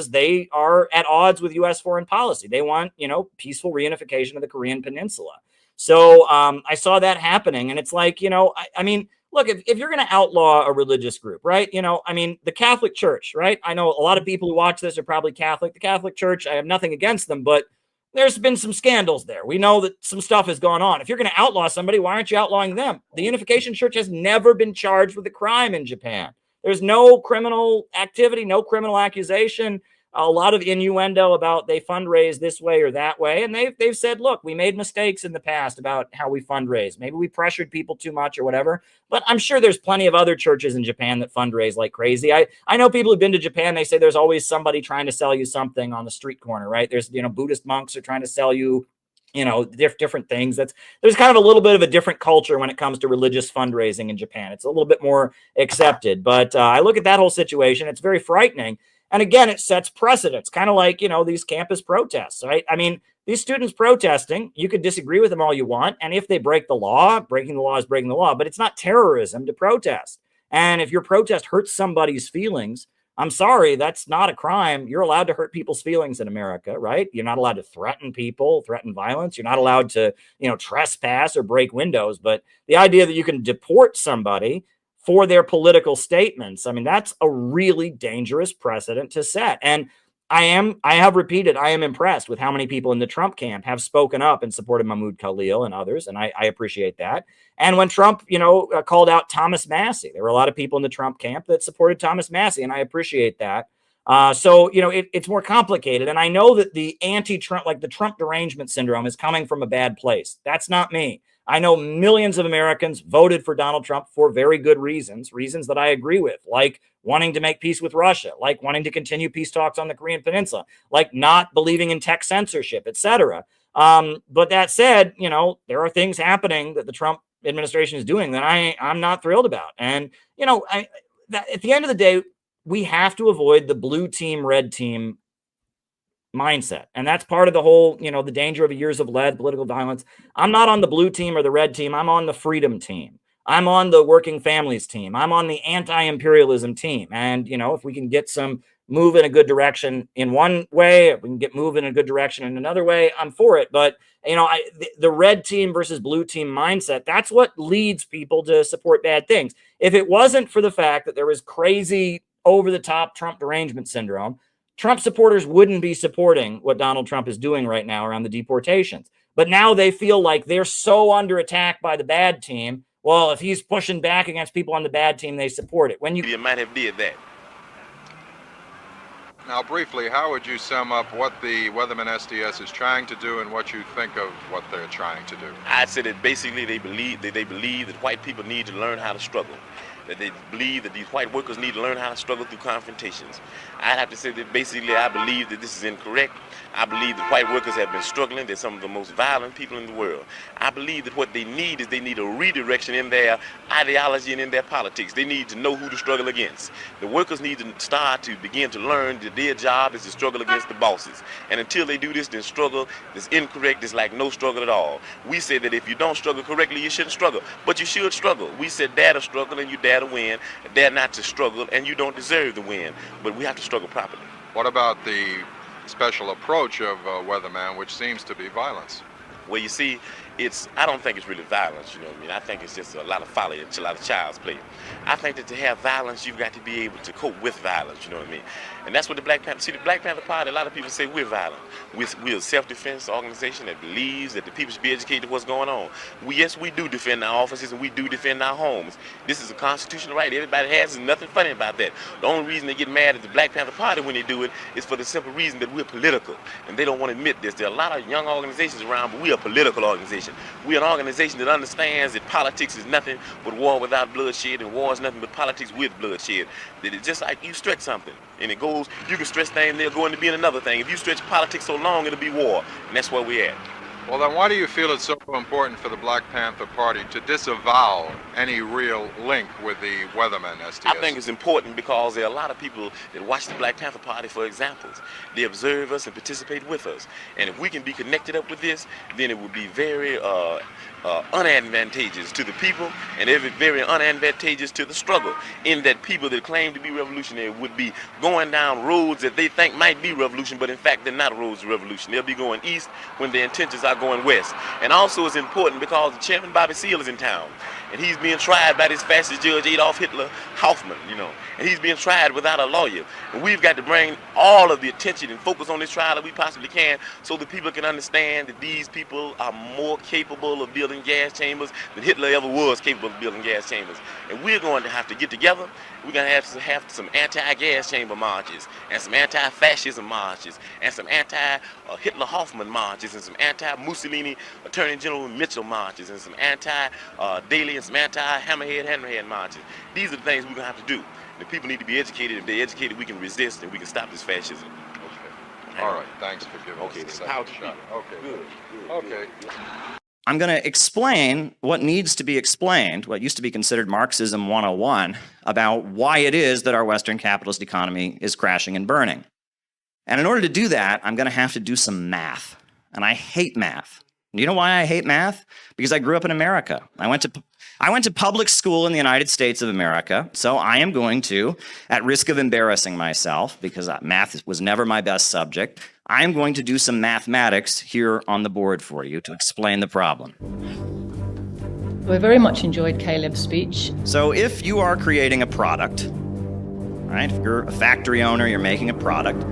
they are at odds with U.S. foreign policy. They want, peaceful reunification of the Korean Peninsula. So I saw that happening, and it's like, I mean, look, if you're going to outlaw a religious group, right? The Catholic Church, right? I know a lot of people who watch this are probably Catholic. The Catholic Church, I have nothing against them, but there's been some scandals there. We know that some stuff has gone on. If you're going to outlaw somebody, why aren't you outlawing them? The Unification Church has never been charged with a crime in Japan. There's no criminal activity, no criminal accusation. A lot of innuendo about they fundraise this way or that way. And they've said, look, we made mistakes in the past about how we fundraise. Maybe we pressured people too much or whatever. But I'm sure there's plenty of other churches in Japan that fundraise like crazy. I know people who've been to Japan, they say there's always somebody trying to sell you something on the street corner, right? There's, Buddhist monks are trying to sell you, different things. There's kind of a little bit of a different culture when it comes to religious fundraising in Japan. It's a little bit more accepted. But I look at that whole situation. It's very frightening. And again, it sets precedents, kind of like, these campus protests, right? I mean, these students protesting, you could disagree with them all you want. And if they break the law, breaking the law is breaking the law, but it's not terrorism to protest. And if your protest hurts somebody's feelings, I'm sorry, that's not a crime. You're allowed to hurt people's feelings in America, right? You're not allowed to threaten people, threaten violence. You're not allowed to, trespass or break windows. But the idea that you can deport somebody for their political statements, I mean, that's a really dangerous precedent to set. And I have repeated, I am impressed with how many people in the Trump camp have spoken up and supported Mahmoud Khalil and others, and I appreciate that. And when Trump, called out Thomas Massie, there were a lot of people in the Trump camp that supported Thomas Massie, and I appreciate that. So it's more complicated, and I know that the anti-Trump, like the Trump derangement syndrome, is coming from a bad place. That's not me. I know millions of Americans voted for Donald Trump for very good reasons that I agree with, like wanting to make peace with Russia, like wanting to continue peace talks on the Korean Peninsula, like not believing in tech censorship, etc. But that said, there are things happening that the Trump administration is doing that I'm not thrilled about. And, at the end of the day, we have to avoid the blue team, red team mindset. And that's part of the whole, the danger of years of lead, political violence. I'm not on the blue team or the red team. I'm on the freedom team. I'm on the working families team. I'm on the anti-imperialism team. And, if we can get some move in a good direction in one way, if we can get move in a good direction in another way, I'm for it. But, the red team versus blue team mindset, that's what leads people to support bad things. If it wasn't for the fact that there was crazy over-the-top Trump derangement syndrome, Trump supporters wouldn't be supporting what Donald Trump is doing right now around the deportations. But now they feel like they're so under attack by the bad team. Well, if he's pushing back against people on the bad team, they support it. When you might have did that. Now, briefly, how would you sum up what the Weatherman SDS is trying to do and what you think of what they're trying to do? I'd say that basically they believe that white people need to learn how to struggle. That they believe that these white workers need to learn how to struggle through confrontations. I'd have to say that basically I believe that this is incorrect. I believe that white workers have been struggling. They're some of the most violent people in the world. I believe that what they need is they need a redirection in their ideology and in their politics. They need to know who to struggle against. The workers need to start to begin to learn that their job is to struggle against the bosses. And until they do this, then struggle is incorrect. It's like no struggle at all. We say that if you don't struggle correctly, you shouldn't struggle. But you should struggle. We said dare to struggle and you dare to win, dare not to struggle, and you don't deserve to win. But we have to struggle properly. What about the special approach of Weatherman, which seems to be violence? Well, you see, I don't think it's really violence, you know what I mean? I think it's just a lot of folly, it's a lot of child's play. I think that to have violence, you've got to be able to cope with violence, you know what I mean? And that's what the Black Panther, see, the Black Panther Party, a lot of people say we're violent. We're a self-defense organization that believes that the people should be educated to what's going on. Yes, we do defend our offices and we do defend our homes. This is a constitutional right. Everybody has, there's nothing funny about that. The only reason they get mad at the Black Panther Party when they do it is for the simple reason that we're political. And they don't want to admit this. There are a lot of young organizations around, but we're a political organization. We're an organization that understands that politics is nothing but war without bloodshed, and war is nothing but politics with bloodshed. That it's just like you stretch something, and it goes, you can stretch things, they'll go into being another thing. If you stretch politics so long, it'll be war, and that's where we're at. Well, then why do you feel it's so important for the Black Panther Party to disavow any real link with the Weathermen SDS? I think it's important because there are a lot of people that watch the Black Panther Party for examples. They observe us and participate with us. And if we can be connected up with this, then it would be very unadvantageous to the people and very unadvantageous to the struggle, in that people that claim to be revolutionary would be going down roads that they think might be revolution, but in fact they're not roads to revolution. They'll be going east when their intentions are going west. And also it's important because the chairman Bobby Seale is in town, and he's being tried by this fascist judge Adolf Hitler Hoffman, you know, and he's being tried without a lawyer. And we've got to bring all of the attention and focus on this trial that we possibly can, so that people can understand that these people are more capable of building gas chambers than Hitler ever was capable of building gas chambers. And we're going to have to get together. We're going to have some anti-gas chamber marches, and some anti-fascism marches, and some anti-Hitler Hoffman marches, and some anti-Mussolini Attorney General Mitchell marches, and some anti-Daley and some anti-Hammerhead marches. These are the things we're going to have to do. The people need to be educated. If they're educated, we can resist and we can stop this fascism. Okay. All right. Thanks for giving us the second shot. Okay. Good. Okay. I'm going to explain what needs to be explained, what used to be considered Marxism 101, about why it is that our Western capitalist economy is crashing and burning. And in order to do that, I'm going to have to do some math. And I hate math. Do you know why I hate math? Because I grew up in America. I went to public school in the United States of America, so I am going to, at risk of embarrassing myself, because math was never my best subject, I am going to do some mathematics here on the board for you to explain the problem. We very much enjoyed Caleb's speech. So if you are creating a product, right, if you're a factory owner, you're making a product,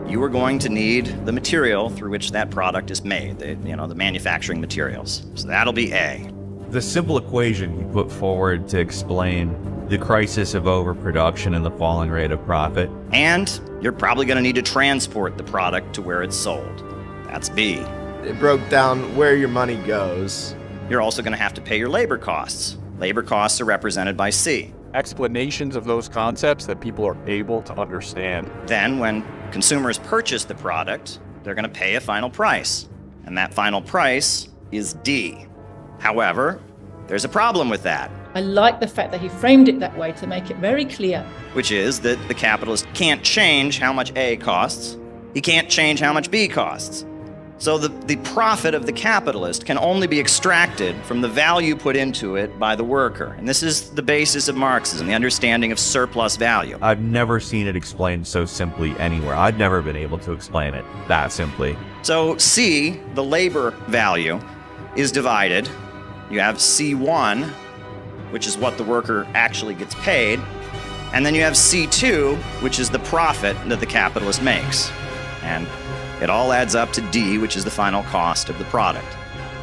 you are going to need the material through which that product is made, the manufacturing materials. So that'll be A. The simple equation you put forward to explain the crisis of overproduction and the falling rate of profit. And you're probably going to need to transport the product to where it's sold. That's B. It broke down where your money goes. You're also going to have to pay your labor costs. Labor costs are represented by C. Explanations of those concepts that people are able to understand. Then when consumers purchase the product, they're going to pay a final price. And that final price is D. However, there's a problem with that. I like the fact that he framed it that way to make it very clear. Which is that the capitalist can't change how much A costs. He can't change how much B costs. So the profit of the capitalist can only be extracted from the value put into it by the worker. And this is the basis of Marxism, the understanding of surplus value. I've never seen it explained so simply anywhere. I've never been able to explain it that simply. So C, the labor value, is divided. You have C1, which is what the worker actually gets paid, and then you have C2, which is the profit that the capitalist makes. And it all adds up to D, which is the final cost of the product.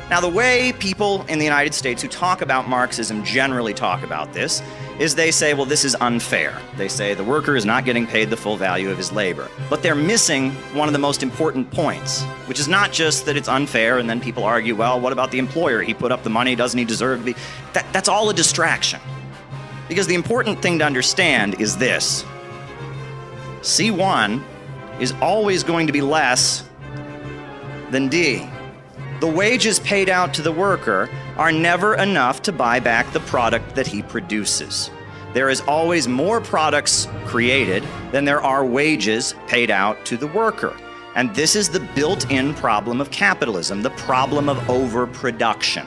Now, the way people in the United States who talk about Marxism generally talk about this is they say, well, this is unfair. They say the worker is not getting paid the full value of his labor. But they're missing one of the most important points, which is not just that it's unfair and then people argue, well, what about the employer? He put up the money, doesn't he deserve to be? That's all a distraction. Because the important thing to understand is this. C1 is always going to be less than D. The wages paid out to the worker are never enough to buy back the product that he produces. There is always more products created than there are wages paid out to the worker. And this is the built-in problem of capitalism, the problem of overproduction.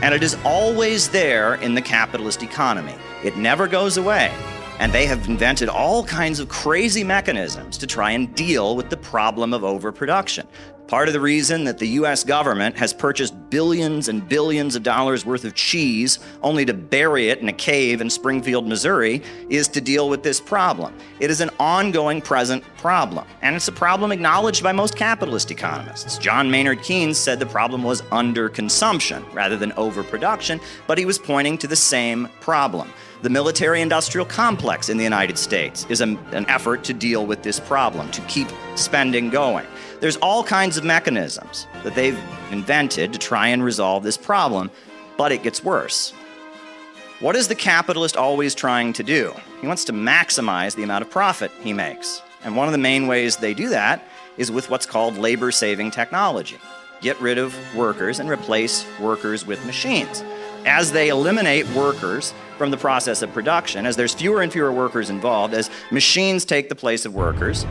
And it is always there in the capitalist economy. It never goes away. And they have invented all kinds of crazy mechanisms to try and deal with the problem of overproduction. Part of the reason that the U.S. government has purchased billions and billions of dollars worth of cheese only to bury it in a cave in Springfield, Missouri, is to deal with this problem. It is an ongoing present problem, and it's a problem acknowledged by most capitalist economists. John Maynard Keynes said the problem was underconsumption rather than overproduction, but he was pointing to the same problem. The military-industrial complex in the United States is an effort to deal with this problem, to keep spending going. There's all kinds of mechanisms that they've invented to try and resolve this problem, but it gets worse. What is the capitalist always trying to do? He wants to maximize the amount of profit he makes. And one of the main ways they do that is with what's called labor-saving technology. Get rid of workers and replace workers with machines. As they eliminate workers from the process of production, as there's fewer and fewer workers involved, as machines take the place of workers,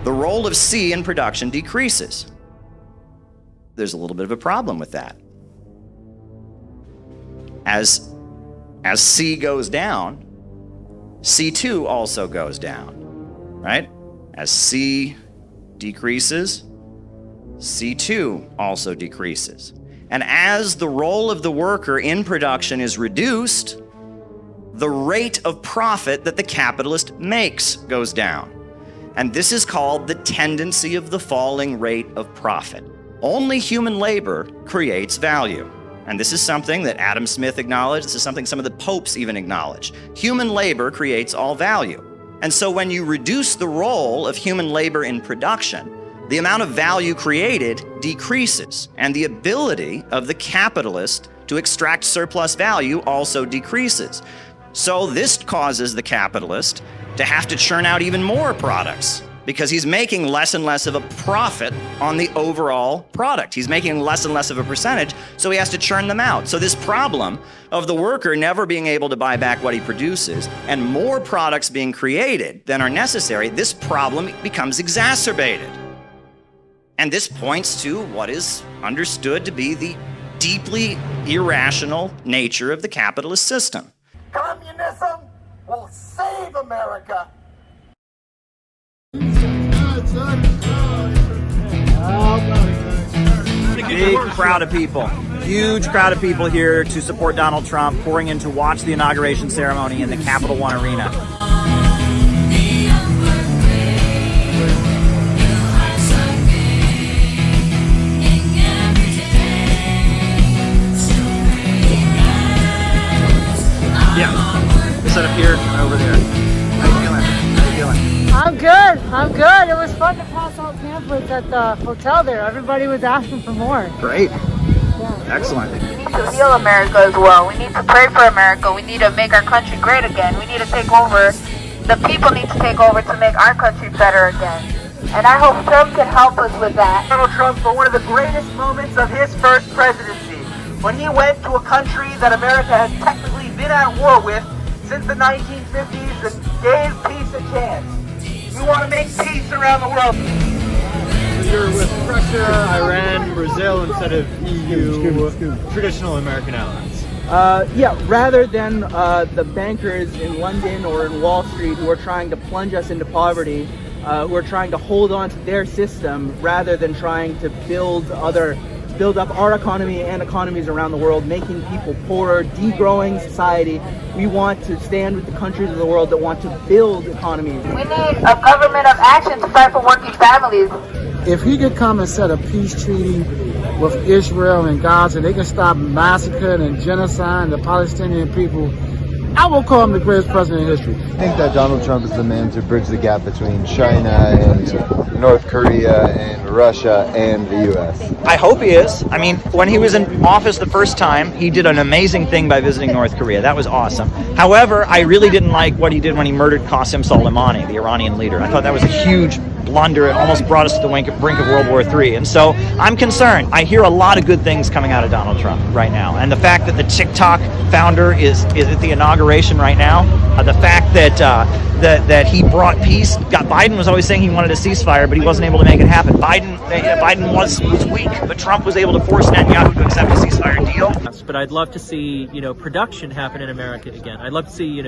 the role of C in production decreases. There's a little bit of a problem with that. As C goes down, C2 also goes down, right? As C decreases, C2 also decreases. And as the role of the worker in production is reduced, the rate of profit that the capitalist makes goes down. And this is called the tendency of the falling rate of profit. Only human labor creates value. And this is something that Adam Smith acknowledged. This is something some of the popes even acknowledge. Human labor creates all value. And so when you reduce the role of human labor in production, the amount of value created decreases, and the ability of the capitalist to extract surplus value also decreases. So this causes the capitalist to have to churn out even more products because he's making less and less of a profit on the overall product. He's making less and less of a percentage, so he has to churn them out. So this problem of the worker never being able to buy back what he produces and more products being created than are necessary, this problem becomes exacerbated. And this points to what is understood to be the deeply irrational nature of the capitalist system. Communism will save America. Big crowd of people, huge crowd of people here to support Donald Trump, pouring in to watch the inauguration ceremony in the Capital One Arena. Yeah, we set up here, over there. How you feeling? How you feeling? I'm good. I'm good. It was fun to pass out pamphlets at the hotel there. Everybody was asking for more. Great. Yeah. Excellent. We need to heal America as well. We need to pray for America. We need to make our country great again. We need to take over. The people need to take over to make our country better again. And I hope Trump can help us with that. Donald Trump for one of the greatest moments of his first presidency, when he went to a country that America has technically been at war with since the 1950s and gave peace a chance. We want to make peace around the world. You're with Russia, Iran, Brazil instead of EU, traditional American allies. Yeah, rather than the bankers in London or in Wall Street who are trying to plunge us into poverty, who are trying to hold on to their system rather than trying to build up our economy and economies around the world, making people poorer, degrowing society. We want to stand with the countries of the world that want to build economies. We need a government of action to fight for working families. If he could come and set a peace treaty with Israel and Gaza, they can stop massacring and genocide the Palestinian people, I will call him the greatest president in history. I think that Donald Trump is the man to bridge the gap between China and North Korea and Russia and the U.S. I hope he is. I mean, when he was in office the first time, he did an amazing thing by visiting North Korea. That was awesome. However, I really didn't like what he did when he murdered Qasem Soleimani, the Iranian leader. I thought that was a huge blunder. It almost brought us to the brink of World War III. And so I'm concerned. I hear a lot of good things coming out of Donald Trump right now. And the fact that the TikTok founder is at the inauguration right now, the fact that he brought peace. Biden was always saying he wanted a ceasefire, but he wasn't able to make it happen. Biden was weak, but Trump was able to force Netanyahu to accept a ceasefire deal. But I'd love to see, production happen in America again. I'd love to see,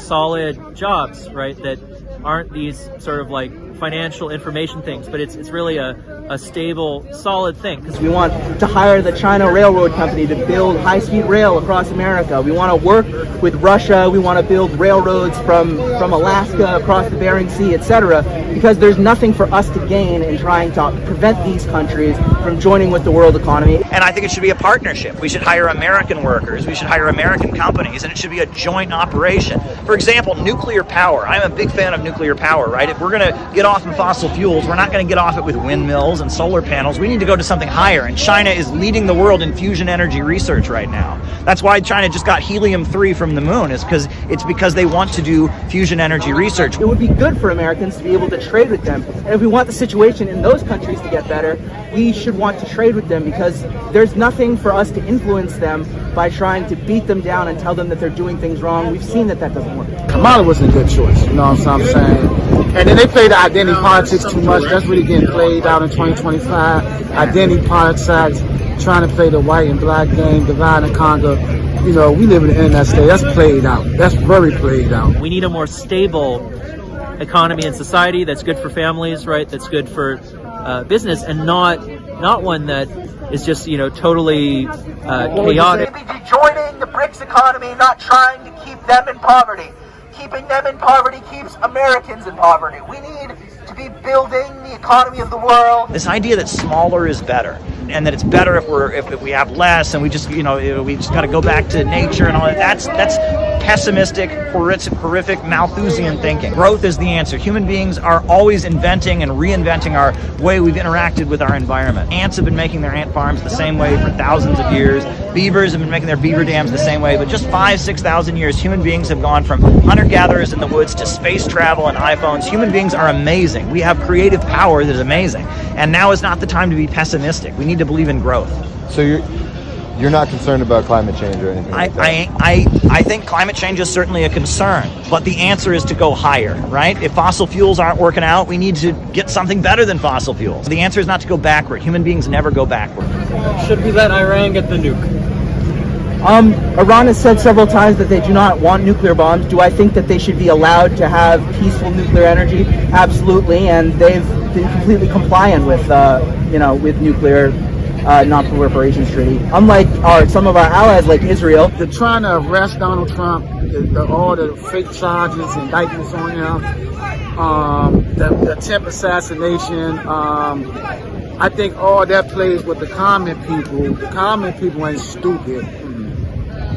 solid jobs, right, that aren't these sort of like financial information things, but it's really a a stable, solid thing. We want to hire the China Railroad Company to build high-speed rail across America. We want to work with Russia. We want to build railroads from Alaska across the Bering Sea, etc. Because there's nothing for us to gain in trying to prevent these countries from joining with the world economy. And I think it should be a partnership. We should hire American workers. We should hire American companies, and it should be a joint operation. For example, nuclear power. I'm a big fan of nuclear power, right? If we're going to get off of fossil fuels, we're not going to get off it with windmills and solar panels. We need to go to something higher, and China is leading the world in fusion energy research right now. That's why China just got helium-3 from the moon, is because they want to do fusion energy research. It would be good for Americans to be able to trade with them. And if we want the situation in those countries to get better, we should want to trade with them, because there's nothing for us to influence them by trying to beat them down and tell them that they're doing things wrong. We've seen that doesn't work. Kamala wasn't a good choice, you know what I'm saying? And then they play the identity politics too much. That's really getting played out in 2025. Identity politics, trying to play the white and black game, divide and conquer. You know, we live in the internet state. That's played out. That's very played out. We need a more stable economy and society that's good for families, right? That's good for business, and not one that is just, you know, totally chaotic. Maybe joining the BRICS economy, not trying to keep them in poverty. Keeping them in poverty keeps Americans in poverty. We need to be building the economy of the world. This idea that smaller is better, and that it's better if we have less, and we just got to go back to nature and all that. That's pessimistic, horrific Malthusian thinking. Growth is the answer. Human beings are always inventing and reinventing our way we've interacted with our environment. Ants have been making their ant farms the same way for thousands of years. Beavers have been making their beaver dams the same way. But just 5,000-6,000 years, human beings have gone from hunter-gatherers in the woods to space travel and iPhones. Human beings are amazing. We have creative power that is amazing. And now is not the time to be pessimistic. We need to believe in growth. So you're not concerned about climate change or anything like that? I think climate change is certainly a concern, but the answer is to go higher, right? If fossil fuels aren't working out, we need to get something better than fossil fuels. The answer is not to go backward. Human beings never go backward. Should we let Iran get the nuke? Iran has said several times that they do not want nuclear bombs. Do I think that they should be allowed to have peaceful nuclear energy? Absolutely, and they've been completely compliant with nuclear non-proliferation treaty. Unlike some of our allies like Israel. They're trying to arrest Donald Trump, all the fake charges, indictments on him, the attempt assassination. I think all that plays with the common people. The common people ain't stupid.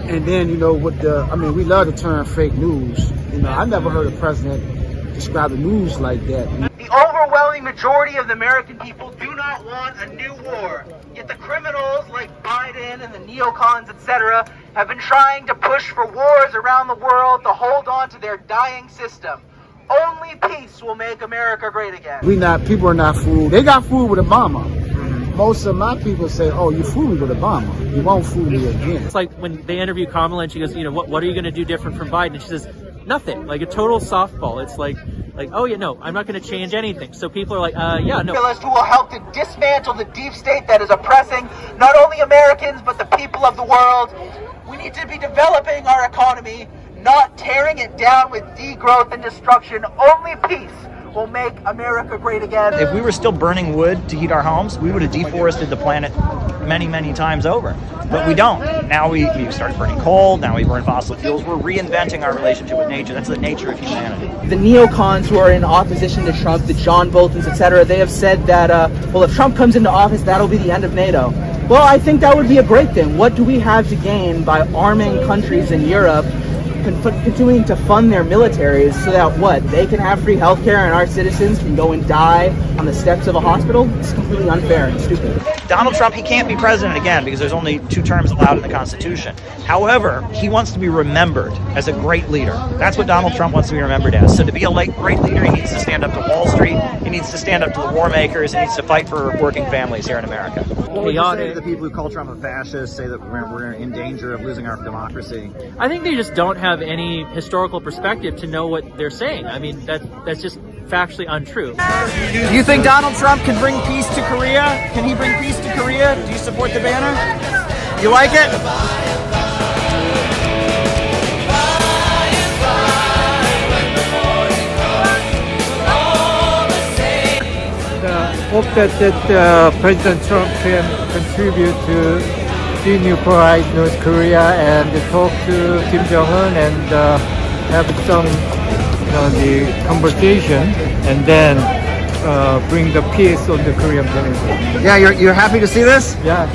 And then, we love to turn fake news. I never heard a president describe the news like that. The overwhelming majority of the American people do not want a new war. Yet the criminals like Biden and the neocons, etc., have been trying to push for wars around the world to hold on to their dying system. Only peace will make America great again. People are not fooled. They got fooled with Obama. Most of my people say, oh, you fooled me with Obama. You won't fool me again. It's like when they interview Kamala and she goes, what are you going to do different from Biden? And she says, nothing. Like a total softball. It's like, oh yeah, no, I'm not going to change anything. So people are like, yeah, no. Who will help to dismantle the deep state that is oppressing not only Americans, but the people of the world. We need to be developing our economy, not tearing it down with degrowth and destruction. Only peace will make America great again. If we were still burning wood to heat our homes, we would have deforested the planet many, many times over. But we don't. Now we started burning coal, now we burn fossil fuels. We're reinventing our relationship with nature. That's the nature of humanity. The neocons who are in opposition to Trump, the John Boltons, etc., they have said that, if Trump comes into office, that'll be the end of NATO. Well, I think that would be a great thing. What do we have to gain by arming countries in Europe, continuing to fund their militaries so that they can have free healthcare and our citizens can go and die on the steps of a hospital? It's completely unfair and stupid. Donald Trump, he can't be president again because there's only 2 terms allowed in the Constitution. However, he wants to be remembered as a great leader. That's what Donald Trump wants to be remembered as. So to be a great leader, he needs to stand up to Wall Street, he needs to stand up to the war makers, he needs to fight for working families here in America. What would you say to the people who call Trump a fascist, say that we're in danger of losing our democracy? I think they just don't have any historical perspective to know what they're saying. I mean, that's just factually untrue. Do you think Donald Trump can bring peace to Korea? Can he bring peace to Korea? Do you support the banner? You like it? hope that President Trump can contribute to denuclearize North Korea and talk to Kim Jong-un and have some, the conversation, and then bring the peace on the Korean Peninsula. Yeah, you're happy to see this? Yeah.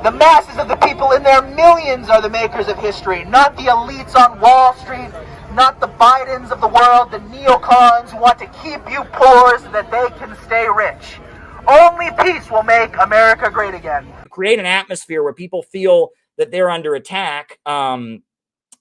The masses of the people in their millions are the makers of history, not the elites on Wall Street, not the Bidens of the world, the neocons who want to keep you poor so that they can stay rich. Only peace will make America great again. Create an atmosphere where people feel that they're under attack.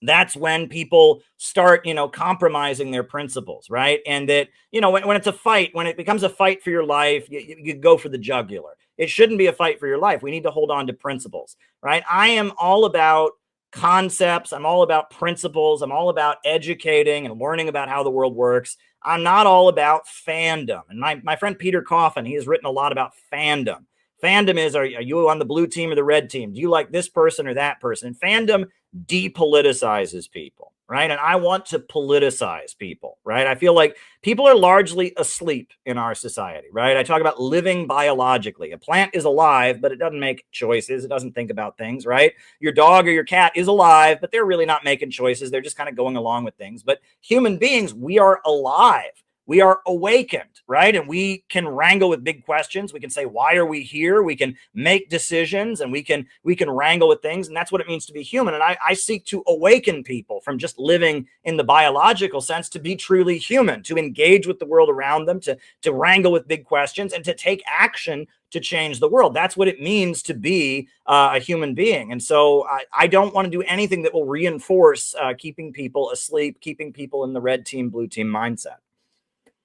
That's when people start, compromising their principles, right? And that, when it's a fight, when it becomes a fight for your life, you go for the jugular. It shouldn't be a fight for your life. We need to hold on to principles, right? I am all about concepts. I'm all about principles. I'm all about educating and learning about how the world works. I'm not all about fandom. And my friend Peter Coffin, he has written a lot about fandom. Fandom is, are you on the blue team or the red team? Do you like this person or that person? And fandom depoliticizes people, right? And I want to politicize people, right? I feel like people are largely asleep in our society, right? I talk about living biologically. A plant is alive, but it doesn't make choices. It doesn't think about things, right? Your dog or your cat is alive, but they're really not making choices. They're just kind of going along with things. But human beings, we are alive. We are awakened, right? And we can wrangle with big questions. We can say, why are we here? We can make decisions, and we can wrangle with things. And that's what it means to be human. And I seek to awaken people from just living in the biological sense to be truly human, to engage with the world around them, to wrangle with big questions, and to take action to change the world. That's what it means to be a human being. And so I don't want to do anything that will reinforce keeping people asleep, keeping people in the red team, blue team mindset.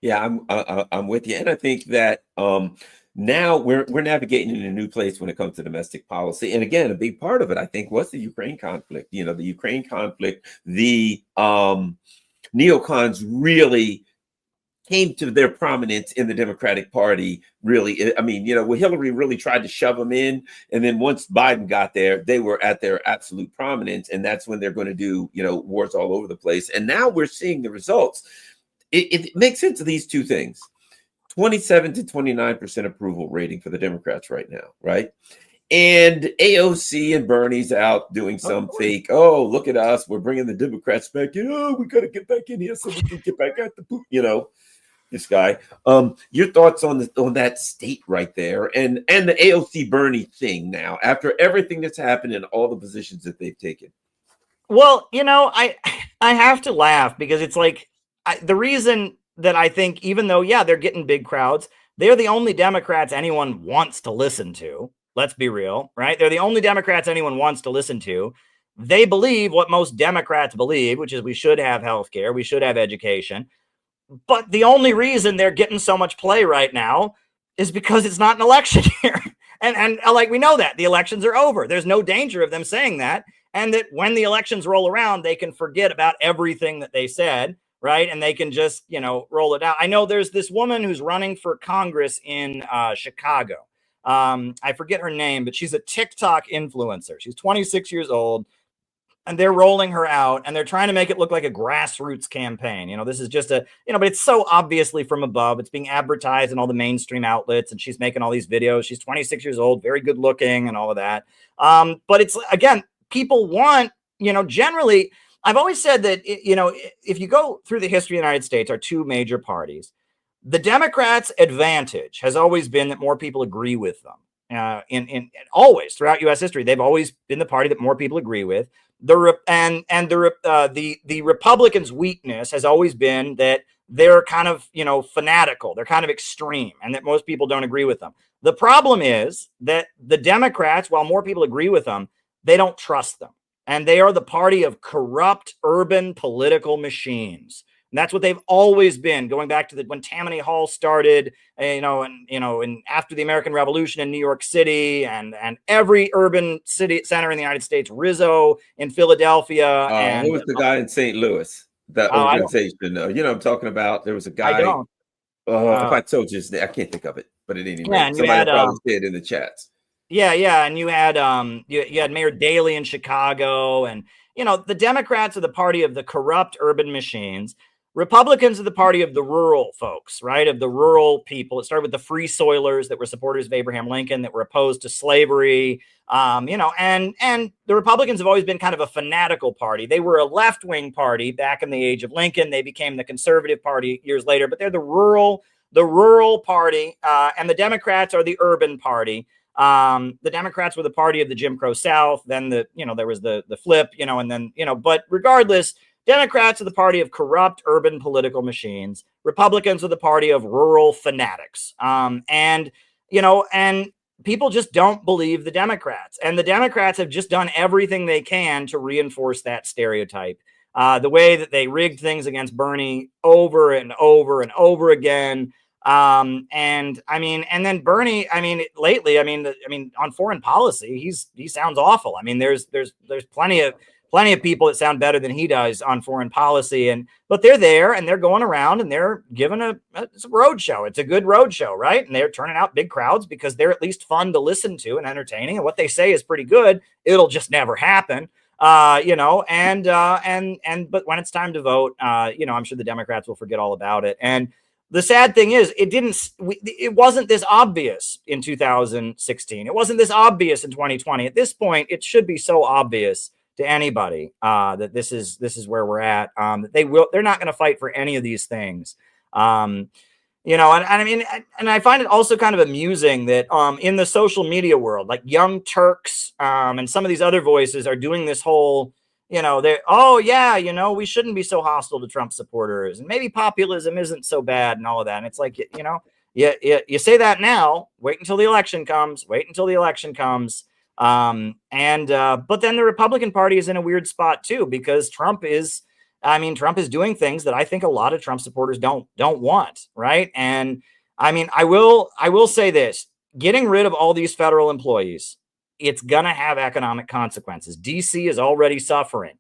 Yeah, I'm with you, and I think that now we're navigating in a new place when it comes to domestic policy. And again, a big part of it, I think, was the Ukraine conflict. The Ukraine conflict, the neocons really came to their prominence in the Democratic Party. Really, I mean, Hillary really tried to shove them in, and then once Biden got there, they were at their absolute prominence, and that's when they're going to do wars all over the place. And now we're seeing the results. It makes sense of these two things. 27 to 29% approval rating for the Democrats right now, right? And AOC and Bernie's out doing some fake, oh, look at us, we're bringing the Democrats back in. Oh, we got to get back in here so we can get back at the, this guy. Your thoughts on that state right there, and the AOC Bernie thing now, after everything that's happened and all the positions that they've taken? Well, I have to laugh because it's like, the reason that I think, even though, yeah, they're getting big crowds, they're the only Democrats anyone wants to listen to. Let's be real, right? They're the only Democrats anyone wants to listen to. They believe what most Democrats believe, which is we should have health care, we should have education. But the only reason they're getting so much play right now is because it's not an election year. And like, we know that the elections are over. There's no danger of them saying that. And that when the elections roll around, they can forget about everything that they said. Right. And they can just, roll it out. I know there's this woman who's running for Congress in Chicago. I forget her name, but she's a TikTok influencer. She's 26 years old, and they're rolling her out, and they're trying to make it look like a grassroots campaign. This is just but it's so obviously from above. It's being advertised in all the mainstream outlets, and she's making all these videos. She's 26 years old, very good looking and all of that. But it's, again, people want, generally, I've always said that, if you go through the history of the United States, our two major parties, the Democrats' advantage has always been that more people agree with them. in always throughout U.S. history. They've always been the party that more people agree with. The Republicans' weakness has always been that they're kind of, fanatical. They're kind of extreme, and that most people don't agree with them. The problem is that the Democrats, while more people agree with them, they don't trust them. And they are the party of corrupt urban political machines. And that's what they've always been, going back to when Tammany Hall started, and after the American Revolution in New York City, and every urban city center in the United States, Rizzo in Philadelphia. Who was the guy in St. Louis? That organization. I'm talking about. There was a guy. I don't. If I told you his name, I can't think of it. But at any rate, and somebody probably said in the chats. Yeah, and you had you had Mayor Daley in Chicago, and the Democrats are the party of the corrupt urban machines. Republicans are the party of the rural folks, right? Of the rural people. It started with the Free Soilers that were supporters of Abraham Lincoln, that were opposed to slavery. And the Republicans have always been kind of a fanatical party. They were a left-wing party back in the age of Lincoln. They became the conservative party years later, but they're the rural party, and the Democrats are the urban party. The Democrats were the party of the Jim Crow South. Then there was the flip, and then, but regardless, Democrats are the party of corrupt urban political machines. Republicans are the party of rural fanatics. And people just don't believe the Democrats. And the Democrats have just done everything they can to reinforce that stereotype. The way that they rigged things against Bernie over and over and over again. And then Bernie, lately, on foreign policy, he sounds awful. There's plenty of people that sound better than he does on foreign policy, but they're there and they're going around and they're giving it's a road show. It's a good road show, right? And they're turning out big crowds because they're at least fun to listen to and entertaining. And what they say is pretty good. It'll just never happen. But when it's time to vote, I'm sure the Democrats will forget all about it. And the sad thing is, it wasn't this obvious in 2016. It wasn't this obvious in 2020. At this point, it should be so obvious to anybody that this is where we're at. That they're not going to fight for any of these things. And I find it also kind of amusing that in the social media world, like Young Turks and some of these other voices are doing this whole, we shouldn't be so hostile to Trump supporters, and maybe populism isn't so bad and all of that. And it's like, you say that now, wait until the election comes. But then the Republican Party is in a weird spot too, because Trump is doing things that I think a lot of Trump supporters don't want, right? And I will say this: getting rid of all these federal employees, it's gonna have economic consequences. DC is already suffering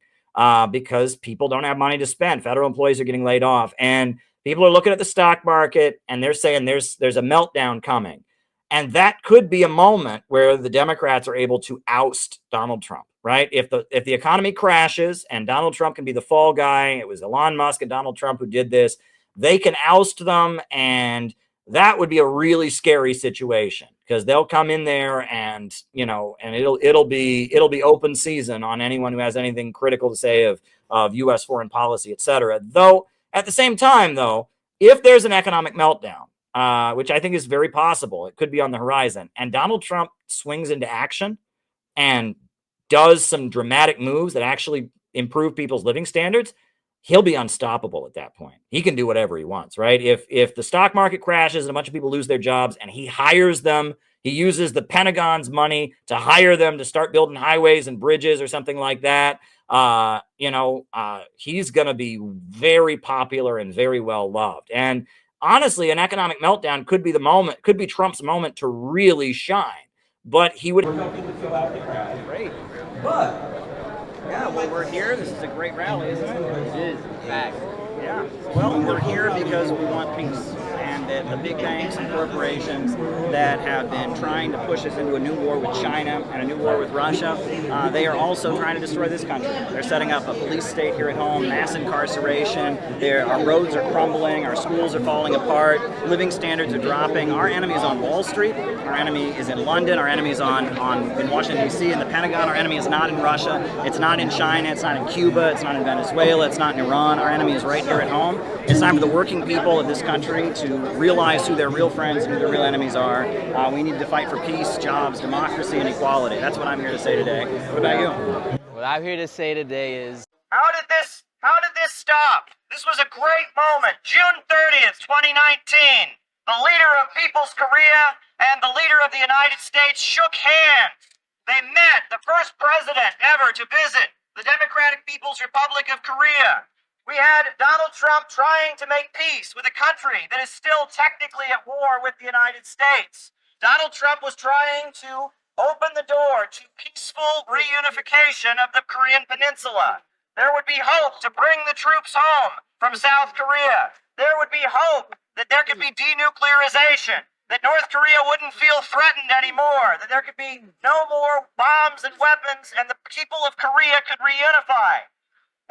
because people don't have money to spend. Federal employees are getting laid off, and people are looking at the stock market and they're saying there's a meltdown coming. And that could be a moment where the Democrats are able to oust Donald Trump, right? If the economy crashes and Donald Trump can be the fall guy, it was Elon Musk and Donald Trump who did this, they can oust them, and that would be a really scary situation, because they'll come in there and it'll be open season on anyone who has anything critical to say of U.S. foreign policy, etc. Though at the same time, if there's an economic meltdown, which I think is very possible, it could be on the horizon, and Donald Trump swings into action and does some dramatic moves that actually improve people's living standards, he'll be unstoppable at that point. He can do whatever he wants, right? If the stock market crashes and a bunch of people lose their jobs and he hires them, he uses the Pentagon's money to hire them to start building highways and bridges or something like that, he's going to be very popular and very well loved. And honestly, an economic meltdown could be Trump's moment to really shine. But he would. Great. But, yeah, well, we're here. This is a great rally, isn't it? It is, in fact. Yeah. Well, we're here because we want peace. And that the big banks and corporations that have been trying to push us into a new war with China and a new war with Russia, they are also trying to destroy this country. They're setting up a police state here at home, mass incarceration, our roads are crumbling, our schools are falling apart, living standards are dropping. Our enemy is on Wall Street, our enemy is in London, our enemy is in Washington, D.C., in the Pentagon. Our enemy is not in Russia, it's not in China, it's not in Cuba, it's not in Venezuela, it's not in Iran. Our enemy is right here at home. It's time for the working people of this country to realize who their real friends and who their real enemies are. We need to fight for peace, jobs, democracy, and equality. That's what I'm here to say today. What about you? What I'm here to say today is, How did this stop? This was a great moment. June 30th, 2019. The leader of People's Korea and the leader of the United States shook hands. They met, the first president ever to visit the Democratic People's Republic of Korea. We had Donald Trump trying to make peace with a country that is still technically at war with the United States. Donald Trump was trying to open the door to peaceful reunification of the Korean Peninsula. There would be hope to bring the troops home from South Korea. There would be hope that there could be denuclearization, that North Korea wouldn't feel threatened anymore, that there could be no more bombs and weapons, and the people of Korea could reunify.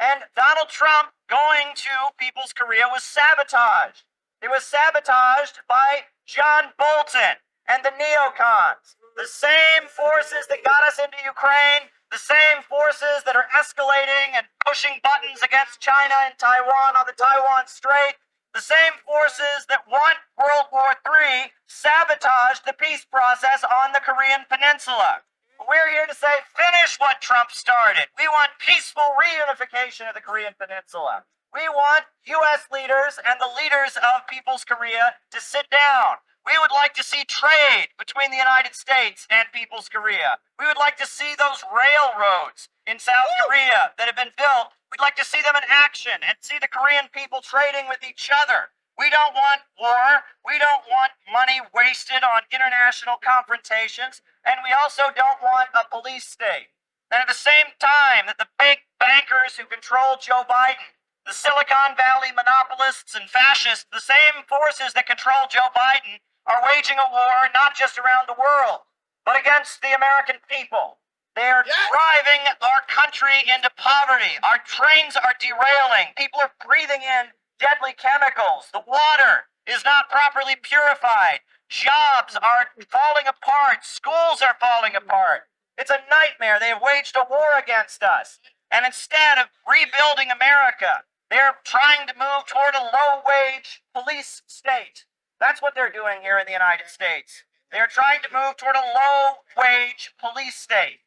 And Donald Trump going to People's Korea was sabotaged. It was sabotaged by John Bolton and the neocons, the same forces that got us into Ukraine, the same forces that are escalating and pushing buttons against China and Taiwan on the Taiwan Strait, the same forces that want World War III sabotaged the peace process on the Korean Peninsula. We're here to say, finish what Trump started. We want peaceful reunification of the Korean Peninsula. We want U.S. leaders and the leaders of People's Korea to sit down. We would like to see trade between the United States and People's Korea. We would like to see those railroads in South Korea that have been built. We'd like to see them in action and see the Korean people trading with each other. We don't want war. We don't want money wasted on international confrontations. And we also don't want a police state. And at the same time that the big bankers who control Joe Biden, the Silicon Valley monopolists and fascists, the same forces that control Joe Biden, are waging a war not just around the world, but against the American people. They are driving our country into poverty. Our trains are derailing. People are breathing in deadly chemicals. The water is not properly purified. Jobs are falling apart. Schools are falling apart. It's a nightmare. They have waged a war against us. And instead of rebuilding America, they're trying to move toward a low-wage police state. That's what they're doing here in the United States. They're trying to move toward a low-wage police state.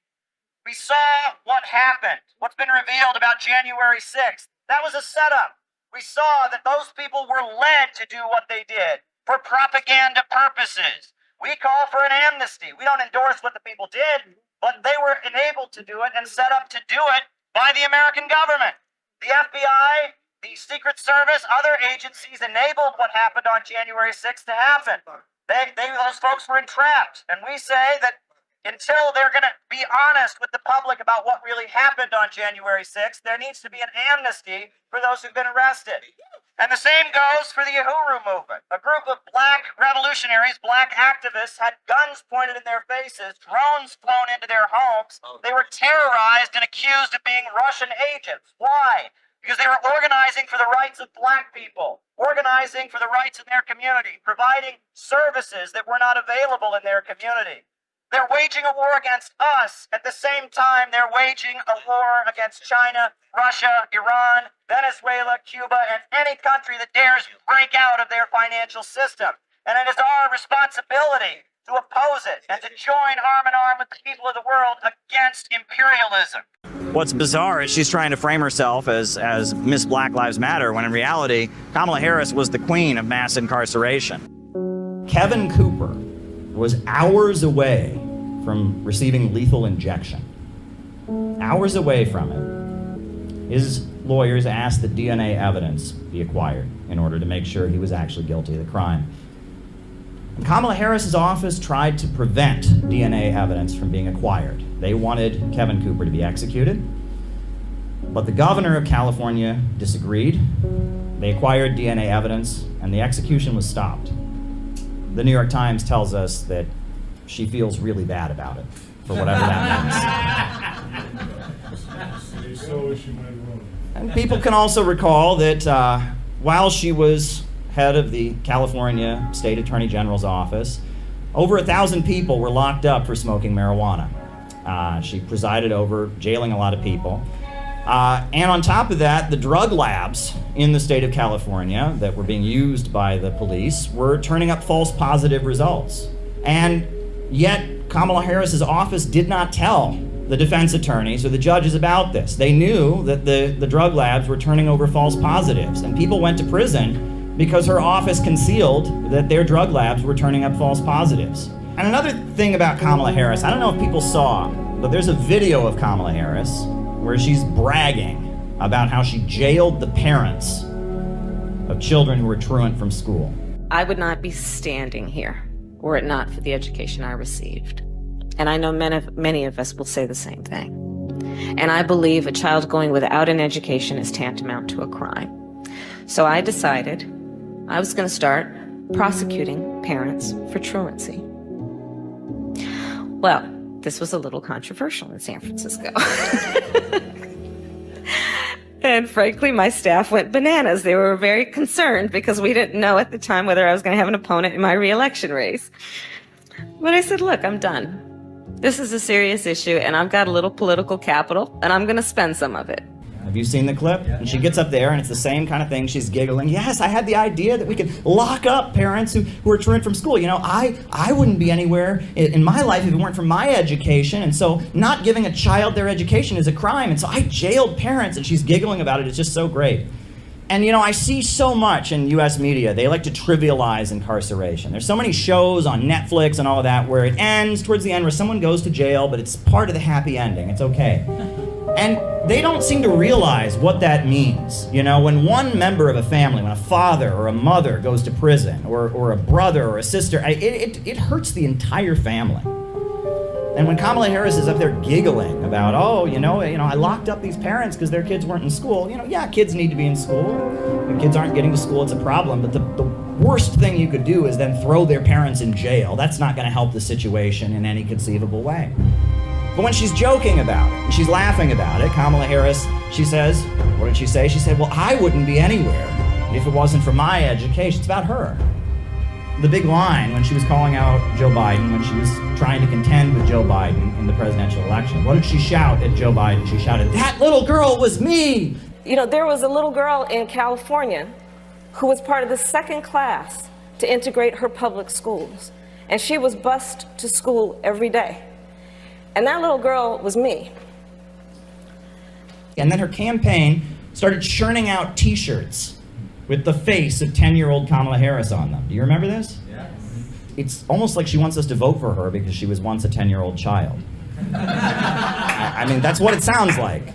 We saw what happened, what's been revealed about January 6th. That was a setup. We saw that those people were led to do what they did for propaganda purposes. We call for an amnesty. We don't endorse what the people did, but they were enabled to do it and set up to do it by the American government. The FBI, the Secret Service, other agencies enabled what happened on January 6th to happen. Those folks were entrapped. And we say that until they're going to be honest with the public about what really happened on January 6th, there needs to be an amnesty for those who've been arrested. And the same goes for the Uhuru movement. A group of black revolutionaries, black activists, had guns pointed in their faces, drones flown into their homes. They were terrorized and accused of being Russian agents. Why? Because they were organizing for the rights of black people, organizing for the rights in their community, providing services that were not available in their community. They're waging a war against us. At the same time, they're waging a war against China, Russia, Iran, Venezuela, Cuba, and any country that dares break out of their financial system. And it is our responsibility to oppose it and to join arm in arm with the people of the world against imperialism. What's bizarre is she's trying to frame herself as Miss Black Lives Matter, when in reality, Kamala Harris was the queen of mass incarceration. Kevin Cooper was hours away from receiving lethal injection. Hours away from it. His lawyers asked that DNA evidence be acquired in order to make sure he was actually guilty of the crime. And Kamala Harris's office tried to prevent DNA evidence from being acquired. They wanted Kevin Cooper to be executed, but the governor of California disagreed. They acquired DNA evidence, and the execution was stopped. The New York Times tells us that she feels really bad about it, for whatever that means. And people can also recall that while she was head of the California State Attorney General's office, over 1,000 people were locked up for smoking marijuana. She presided over jailing a lot of people. And on top of that, the drug labs in the state of California that were being used by the police were turning up false positive results. And yet Kamala Harris's office did not tell the defense attorneys or the judges about this. They knew that the drug labs were turning over false positives, and people went to prison because her office concealed that their drug labs were turning up false positives. And another thing about Kamala Harris, I don't know if people saw, but there's a video of Kamala Harris where she's bragging about how she jailed the parents of children who were truant from school. I would not be standing here were it not for the education I received. And I know many of us will say the same thing. And I believe a child going without an education is tantamount to a crime. So I decided I was going to start prosecuting parents for truancy. Well, this was a little controversial in San Francisco. And frankly, my staff went bananas. They were very concerned because we didn't know at the time whether I was going to have an opponent in my re-election race. But I said, look, I'm done. This is a serious issue, and I've got a little political capital, and I'm going to spend some of it. Have you seen the clip? And she gets up there, and it's the same kind of thing. She's giggling. Yes, I had the idea that we could lock up parents who are truant from school. You know, I wouldn't be anywhere in my life if it weren't for my education, and so not giving a child their education is a crime, and so I jailed parents, and she's giggling about it. It's just so great. And, you know, I see so much in U.S. media. They like to trivialize incarceration. There's so many shows on Netflix and all of that where it ends towards the end where someone goes to jail, but it's part of the happy ending. It's okay. And they don't seem to realize what that means. You know, when one member of a family, when a father or a mother goes to prison, or a brother or a sister, it hurts the entire family. And when Kamala Harris is up there giggling about, oh, you know, I locked up these parents because their kids weren't in school. You know, yeah, kids need to be in school. If kids aren't getting to school, it's a problem. But the worst thing you could do is then throw their parents in jail. That's not going to help the situation in any conceivable way. But when she's joking about it, and she's laughing about it, Kamala Harris, she says, what did she say? She said, well, I wouldn't be anywhere if it wasn't for my education. It's about her. The big line when she was calling out Joe Biden, when she was trying to contend with Joe Biden in the presidential election, what did she shout at Joe Biden? She shouted, that little girl was me! You know, there was a little girl in California who was part of the second class to integrate her public schools. And she was bused to school every day. And that little girl was me. And then her campaign started churning out T-shirts with the face of 10-year-old Kamala Harris on them. Do you remember this? Yes. It's almost like she wants us to vote for her because she was once a 10-year-old child. I mean, that's what it sounds like.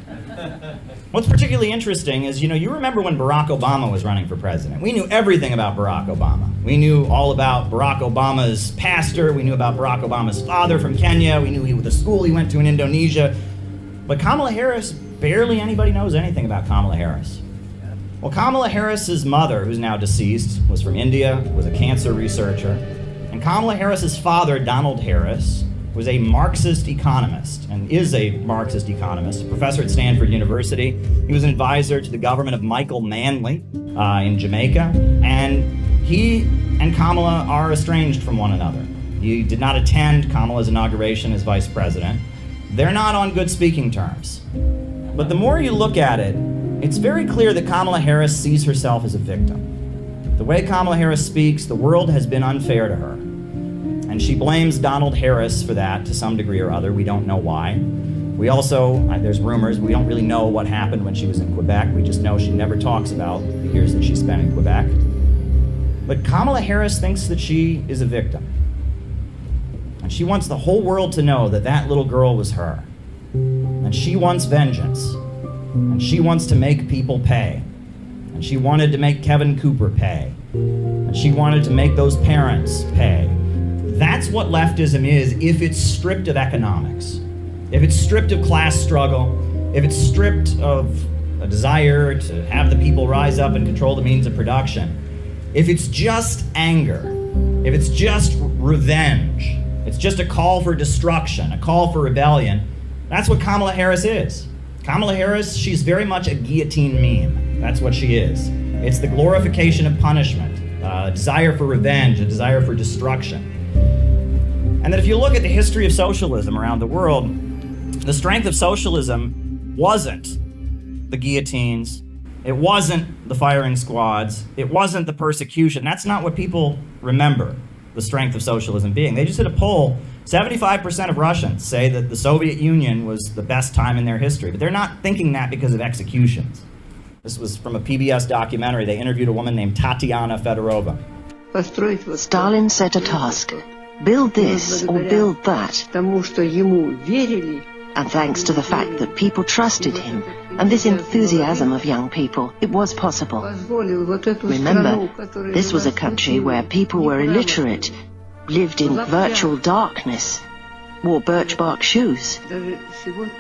What's particularly interesting is, you know, you remember when Barack Obama was running for president. We knew everything about Barack Obama. We knew all about Barack Obama's pastor. We knew about Barack Obama's father from Kenya. We knew the school he went to in Indonesia. But Kamala Harris, barely anybody knows anything about Kamala Harris. Well, Kamala Harris's mother, who's now deceased, was from India, was a cancer researcher. And Kamala Harris's father, Donald Harris, was a Marxist economist and is a Marxist economist, a professor at Stanford University. He was an advisor to the government of Michael Manley in Jamaica. And he and Kamala are estranged from one another. He did not attend Kamala's inauguration as vice president. They're not on good speaking terms. But the more you look at it, it's very clear that Kamala Harris sees herself as a victim. The way Kamala Harris speaks, the world has been unfair to her. And she blames Donald Harris for that to some degree or other. We don't know why. We also, there's rumors, we don't really know what happened when she was in Quebec. We just know she never talks about the years that she spent in Quebec. But Kamala Harris thinks that she is a victim. And she wants the whole world to know that that little girl was her. And she wants vengeance. And she wants to make people pay. And she wanted to make Kevin Cooper pay. And she wanted to make those parents pay. That's what leftism is if it's stripped of economics. If it's stripped of class struggle. If it's stripped of a desire to have the people rise up and control the means of production. If it's just anger. If it's just revenge. It's just a call for destruction, a call for rebellion. That's what Kamala Harris is. Kamala Harris, she's very much a guillotine meme. That's what she is. It's the glorification of punishment, a desire for revenge, a desire for destruction. And that if you look at the history of socialism around the world, the strength of socialism wasn't the guillotines. It wasn't the firing squads. It wasn't the persecution. That's not what people remember the strength of socialism being. They just did a poll. 75% of Russians say that the Soviet Union was the best time in their history, but they're not thinking that because of executions. This was from a PBS documentary. They interviewed a woman named Tatiana Fedorova. Stalin set a task. Build this or build that. And thanks to the fact that people trusted him and this enthusiasm of young people, it was possible. Remember, this was a country where people were illiterate, lived in virtual darkness, wore birch bark shoes.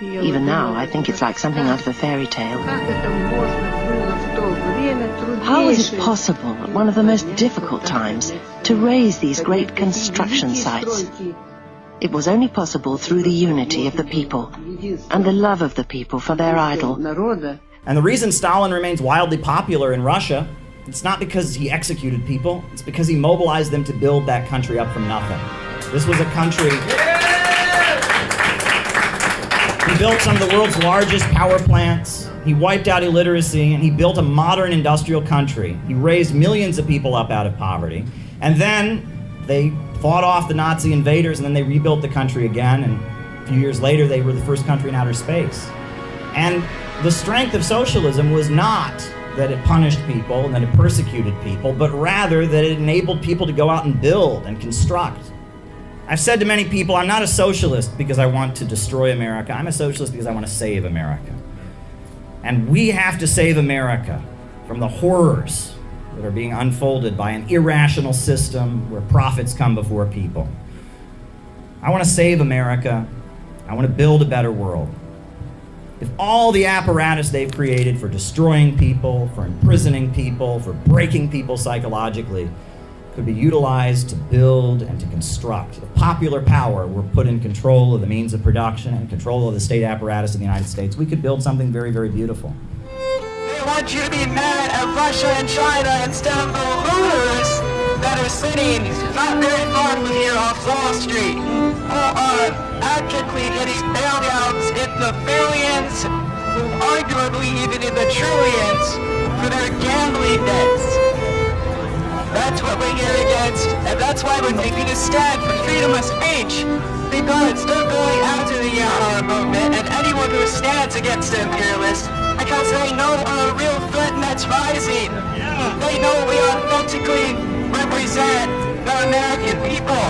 Even now, I think it's like something out of a fairy tale. How was it possible at one of the most difficult times to raise these great construction sites? It was only possible through the unity of the people and the love of the people for their idol. And the reason Stalin remains wildly popular in Russia, it's not because he executed people, it's because he mobilized them to build that country up from nothing. This was a country... He built some of the world's largest power plants, he wiped out illiteracy, and he built a modern industrial country. He raised millions of people up out of poverty. And then they fought off the Nazi invaders, and then they rebuilt the country again, and a few years later they were the first country in outer space. And the strength of socialism was not that it punished people and that it persecuted people, but rather that it enabled people to go out and build and construct. I've said to many people, I'm not a socialist because I want to destroy America. I'm a socialist because I want to save America. And we have to save America from the horrors that are being unfolded by an irrational system where profits come before people. I want to save America. I want to build a better world. If all the apparatus they've created for destroying people, for imprisoning people, for breaking people psychologically, could be utilized to build and to construct. The popular power were put in control of the means of production and control of the state apparatus of the United States, we could build something very, very beautiful. They want you to be mad at Russia and China instead of the looters that are sitting not very far from here off Wall Street, who are actively getting bailouts in the billions, arguably even in the trillions, for their gambling debts. That's what we're here against, and that's why we're taking a stand for freedom of speech, because they're going after the Yahoo movement and anyone who stands against the imperialists, because they know we're a real threat and that's rising. They know we authentically represent the American people.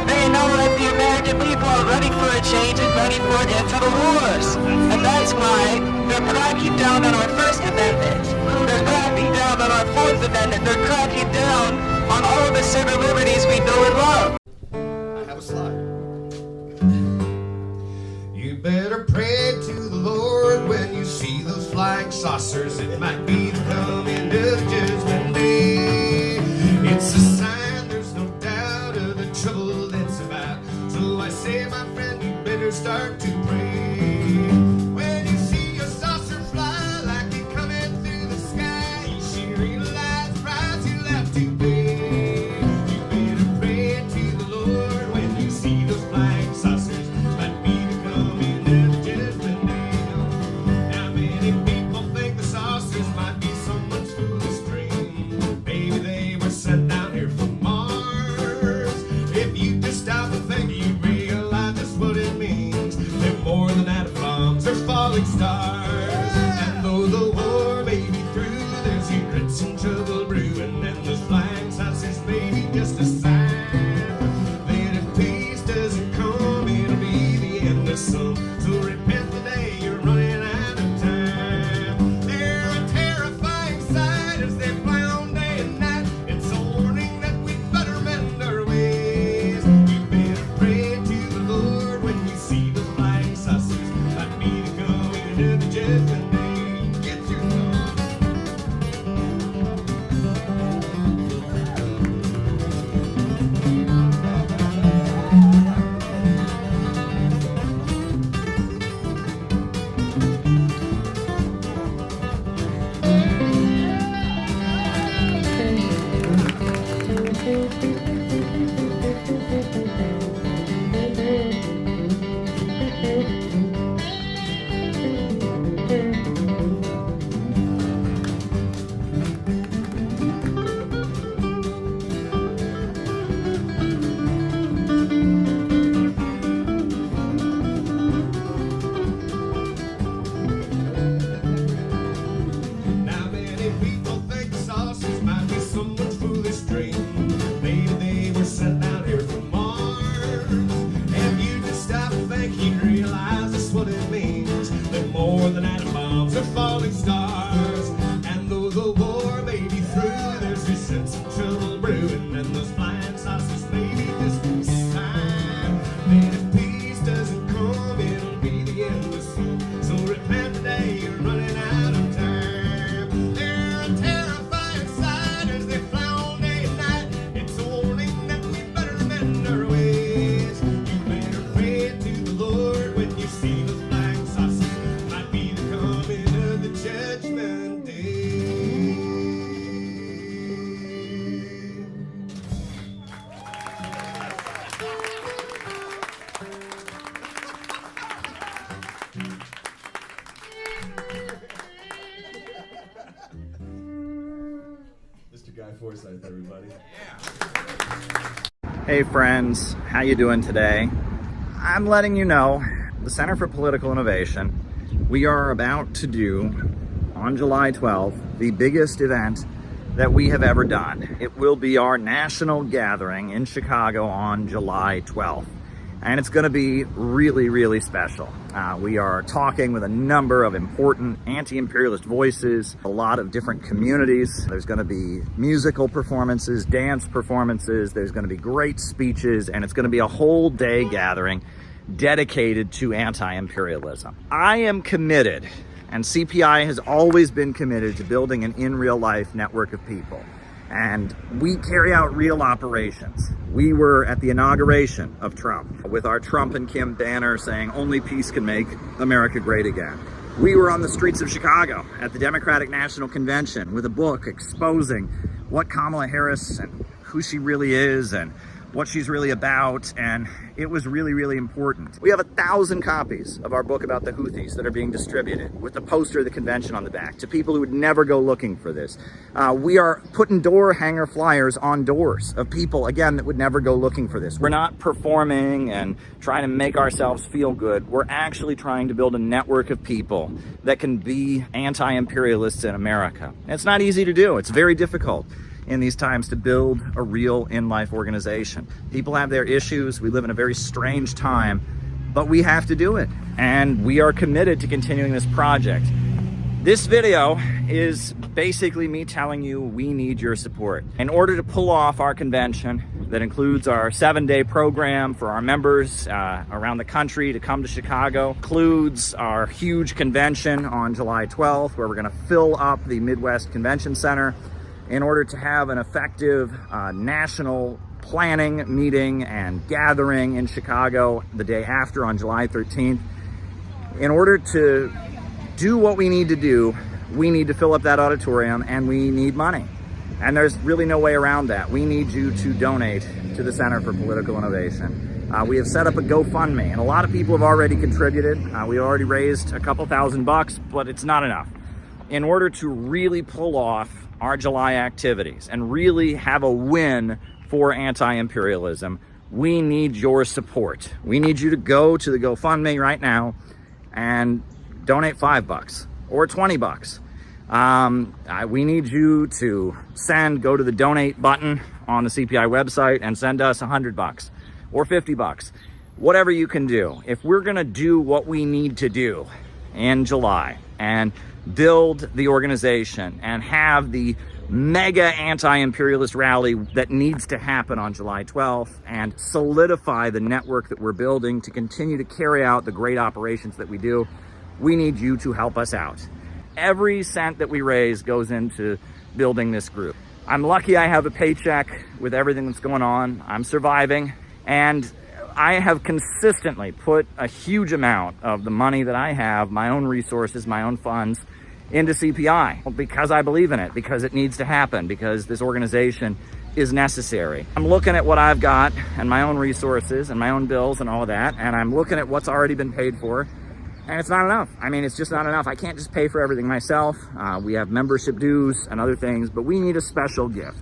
They know that the American people are ready for a change and ready for an end to the wars. And that's why they're cracking down on our First Amendment. They're cracking down on our Fourth Amendment. They're cracking down on all of the civil liberties we know and love. I have a slide. You better pray to the Lord when you see those flying saucers. It might be the coming of Judgment Day. It's a sign, there's no doubt of the trouble that's about. So I say, my friend, you better start to pray. When you see your saucer fly like it coming through the sky, you should realize the price you'll have to pay. You better pray to the Lord when you see those flying saucers. Might be the coming of Judgment Day. Now many people think the saucers might be someone's foolish dream. Maybe they were sent down here from Mars. If you just stop and think, you realize just what it means. They're more than atom bombs, they're falling stars. And though the war may be through, there's secrets and trouble brewing, and those flying saucers may be just a sign that if peace doesn't come, it'll be the end of some. So repent today, you're running out of time. They're a terrifying sight as they fly on day and night. It's a warning that we'd better mend our ways. You better pray to the Lord when you see the flying saucers. Might be the coming of the Judgment Day. Get your make you realize just what it means. They're more than atom bombs, they're falling stars. And though the war may be through, there's this sense of trouble brewing, and those flying saucers may be just a sign. And if peace doesn't come, it'll be the end of soon. So repent today, you're running out of time. There are terrifying sight as they fly all day and night. It's a warning that we better mend our ways. You better pray to the Lord when you see those flying saucers. Might be the coming of the judgment day. Mr. Guy Forsyth, everybody. Hey friends, how you doing today? I'm letting you know, the Center for Political Innovation, we are about to do, on July 12th, the biggest event that we have ever done. It will be our national gathering in Chicago on July 12th. And it's going to be really, really special. We are talking with a number of important anti-imperialist voices, a lot of different communities. There's going to be musical performances, dance performances, there's going to be great speeches, and it's going to be a whole day gathering dedicated to anti-imperialism. I am committed, and CPI has always been committed to building an in real life network of people. And we carry out real operations. We were at the inauguration of Trump with our Trump and Kim banner saying only peace can make America great again. We were on the streets of Chicago at the Democratic National Convention with a book exposing what Kamala Harris and who she really is and what she's really about, and it was really, really important. We have 1,000 copies of our book about the Houthis that are being distributed with the poster of the convention on the back to people who would never go looking for this. We are putting door hanger flyers on doors of people, again, that would never go looking for this. We're not performing and trying to make ourselves feel good. We're actually trying to build a network of people that can be anti-imperialists in America. And it's not easy to do. It's very difficult in these times to build a real in-life organization. People have their issues. We live in a very strange time, but we have to do it. And we are committed to continuing this project. This video is basically me telling you we need your support. In order to pull off our convention that includes our 7-day program for our members around the country to come to Chicago, includes our huge convention on July 12th, where we're gonna fill up the Midwest Convention Center, in order to have an effective national planning meeting and gathering in Chicago the day after on July 13th. In order to do what we need to do, we need to fill up that auditorium and we need money. And there's really no way around that. We need you to donate to the Center for Political Innovation. We have set up a GoFundMe, and a lot of people have already contributed. We already raised a couple $1,000, but it's not enough. In order to really pull off our July activities and really have a win for anti-imperialism, we need your support. We need you to go to the GoFundMe right now and donate $5 or $20. We need you to go to the donate button on the CPI website and send us $100 or $50, whatever you can do. If we're gonna do what we need to do in July and build the organization and have the mega anti-imperialist rally that needs to happen on July 12th and solidify the network that we're building to continue to carry out the great operations that we do, we need you to help us out. Every cent that we raise goes into building this group. I'm lucky I have a paycheck with everything that's going on. I'm surviving, and I have consistently put a huge amount of the money that I have, my own resources, my own funds, into CPI because I believe in it, because it needs to happen, because this organization is necessary. I'm looking at what I've got and my own resources and my own bills and all of that, and I'm looking at what's already been paid for, and it's not enough. I mean, it's just not enough. I can't just pay for everything myself. We have membership dues and other things, but we need a special gift.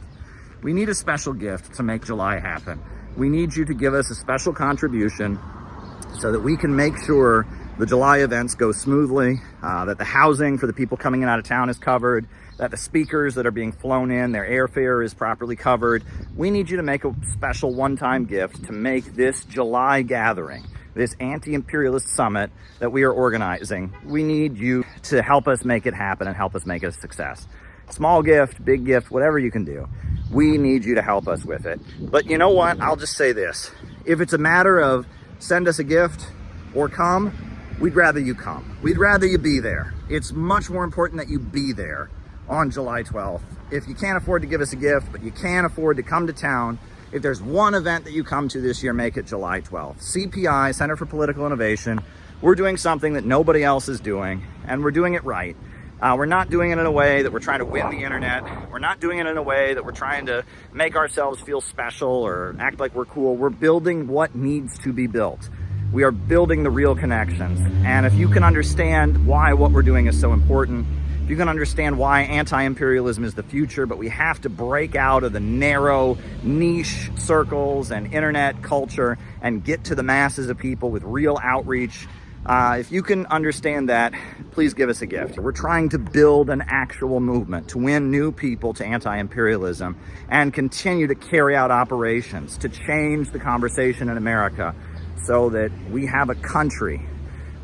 We need a special gift to make July happen. We need you to give us a special contribution so that we can make sure the July events go smoothly, that the housing for the people coming in out of town is covered, that the speakers that are being flown in, their airfare is properly covered. We need you to make a special one-time gift to make this July gathering this anti-imperialist summit that we are organizing. We need you to help us make it happen and help us make it a success. Small gift, big gift, whatever you can do. We need you to help us with it. But you know what? I'll just say this. If it's a matter of send us a gift or come, we'd rather you come. We'd rather you be there. It's much more important that you be there on July 12th. If you can't afford to give us a gift, but you can afford to come to town, if there's one event that you come to this year, make it July 12th. CPI, Center for Political Innovation, we're doing something that nobody else is doing, and we're doing it right. We're not doing it in a way that we're trying to win the internet. We're not doing it in a way that we're trying to make ourselves feel special or act like we're cool. We're building what needs to be built. We are building the real connections. And if you can understand why what we're doing is so important, if you can understand why anti-imperialism is the future, but we have to break out of the narrow niche circles and internet culture and get to the masses of people with real outreach. If you can understand that, please give us a gift. We're trying to build an actual movement to win new people to anti-imperialism and continue to carry out operations to change the conversation in America so that we have a country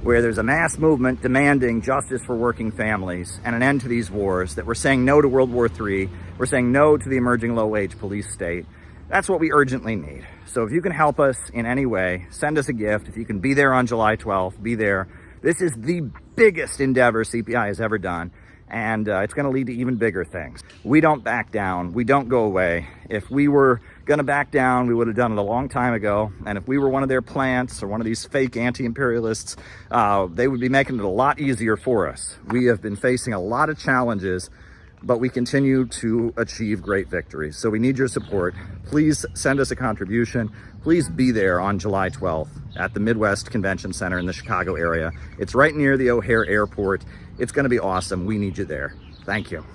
where there's a mass movement demanding justice for working families and an end to these wars, that we're saying no to World War III, we're saying no to the emerging low-wage police state. That's what we urgently need. So if you can help us in any way, send us a gift. If you can be there on July 12th, be there. This is the biggest endeavor CPI has ever done, and it's going to lead to even bigger things. We don't back down. We don't go away. If we were going to back down, we would have done it a long time ago. And if we were one of their plants or one of these fake anti-imperialists, they would be making it a lot easier for us. We have been facing a lot of challenges, but we continue to achieve great victories. So we need your support. Please send us a contribution. Please be there on July 12th at the Midwest Convention Center in the Chicago area. It's right near the O'Hare Airport. It's going to be awesome. We need you there. Thank you.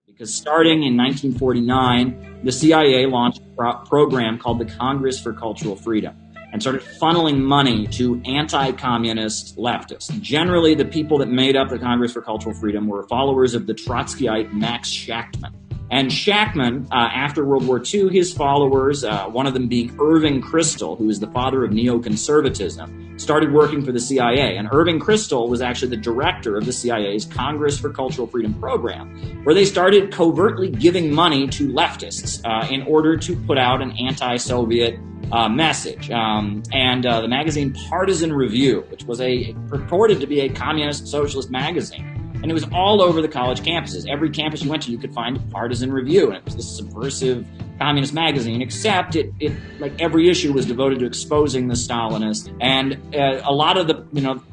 Because starting in 1949, the CIA launched a program called the Congress for Cultural Freedom and started funneling money to anti-communist leftists. Generally, the people that made up the Congress for Cultural Freedom were followers of the Trotskyite Max Shachtman. And Shachtman, after World War II, his followers, one of them being Irving Kristol, who is the father of neoconservatism, started working for the CIA. And Irving Kristol was actually the director of the CIA's Congress for Cultural Freedom program, where they started covertly giving money to leftists in order to put out an anti-Soviet message. The magazine Partisan Review, which was purported to be a communist socialist magazine, and it was all over the college campuses. Every campus you went to, you could find Partisan Review, and it was this subversive communist magazine, except it like every issue was devoted to exposing the Stalinists. And a lot of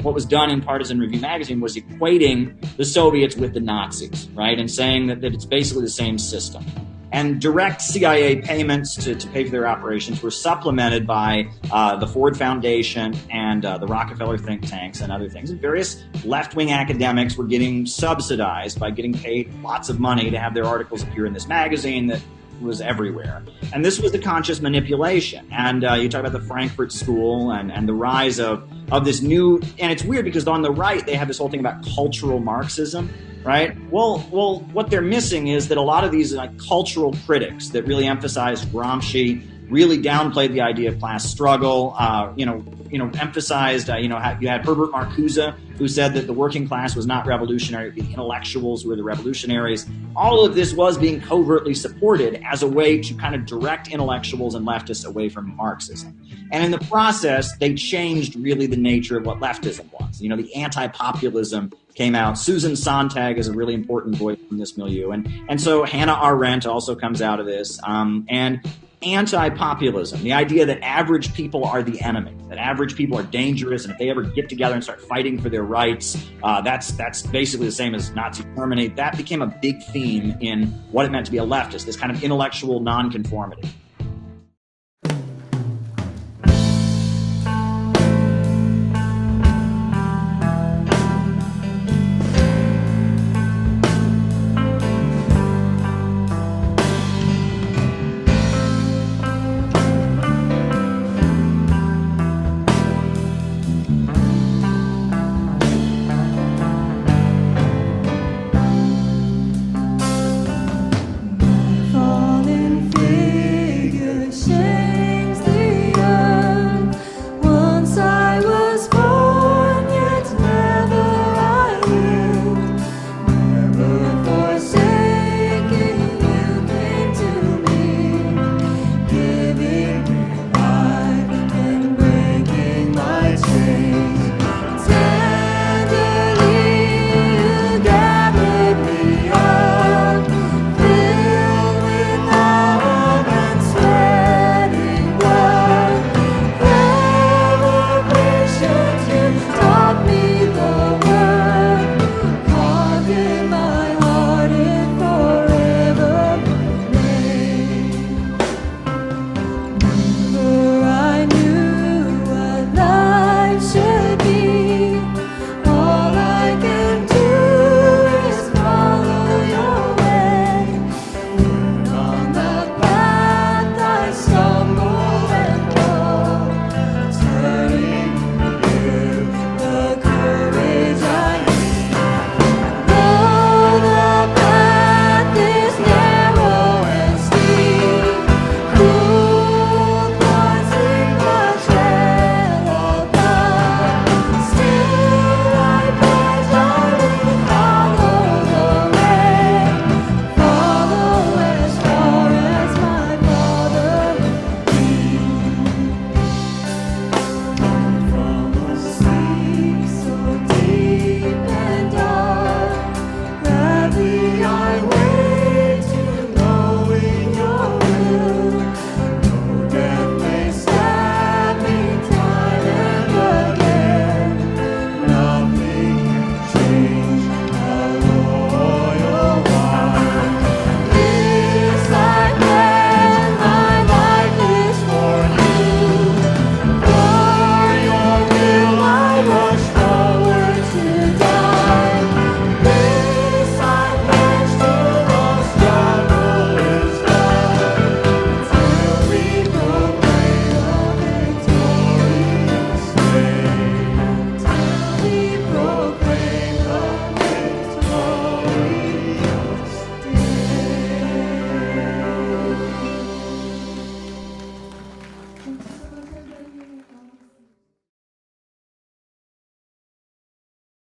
what was done in Partisan Review magazine was equating the Soviets with the Nazis, right? And saying that it's basically the same system. And direct CIA payments to pay for their operations were supplemented by the Ford Foundation and the Rockefeller think tanks and other things. And various left-wing academics were getting subsidized by getting paid lots of money to have their articles appear in this magazine that was everywhere. And this was the conscious manipulation. And you talk about the Frankfurt School and the rise of this new, and it's weird because on the right, they have this whole thing about cultural Marxism, right? Well, what they're missing is that a lot of these cultural critics that really emphasized Gramsci really downplayed the idea of class struggle, emphasized, you had Herbert Marcuse who said that the working class was not revolutionary, it would be the intellectuals who were the revolutionaries. All of this was being covertly supported as a way to kind of direct intellectuals and leftists away from Marxism. And in the process, they changed really the nature of what leftism was. You know, the anti-populism came out. Susan Sontag is a really important voice from this milieu. And so Hannah Arendt also comes out of this. And anti-populism, the idea that average people are the enemy, that average people are dangerous, and if they ever get together and start fighting for their rights, that's basically the same as Nazi Germany. That became a big theme in what it meant to be a leftist, this kind of intellectual nonconformity.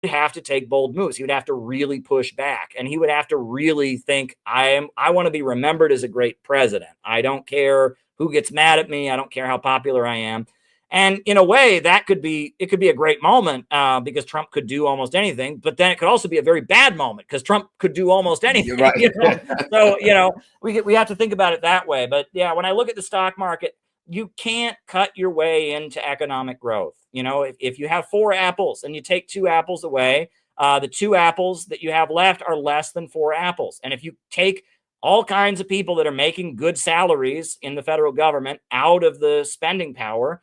Have to take bold moves. He would have to really push back, and he would have to really think, I want to be remembered as a great president. I don't care who gets mad at me. I don't care how popular I am. And in a way, it could be a great moment because Trump could do almost anything, but then it could also be a very bad moment because Trump could do almost anything. Right. You know? So, we have to think about it that way. But yeah, when I look at the stock market, you can't cut your way into economic growth. If you have 4 apples and you take 2 apples away, the 2 apples that you have left are less than 4 apples. And if you take all kinds of people that are making good salaries in the federal government out of the spending power,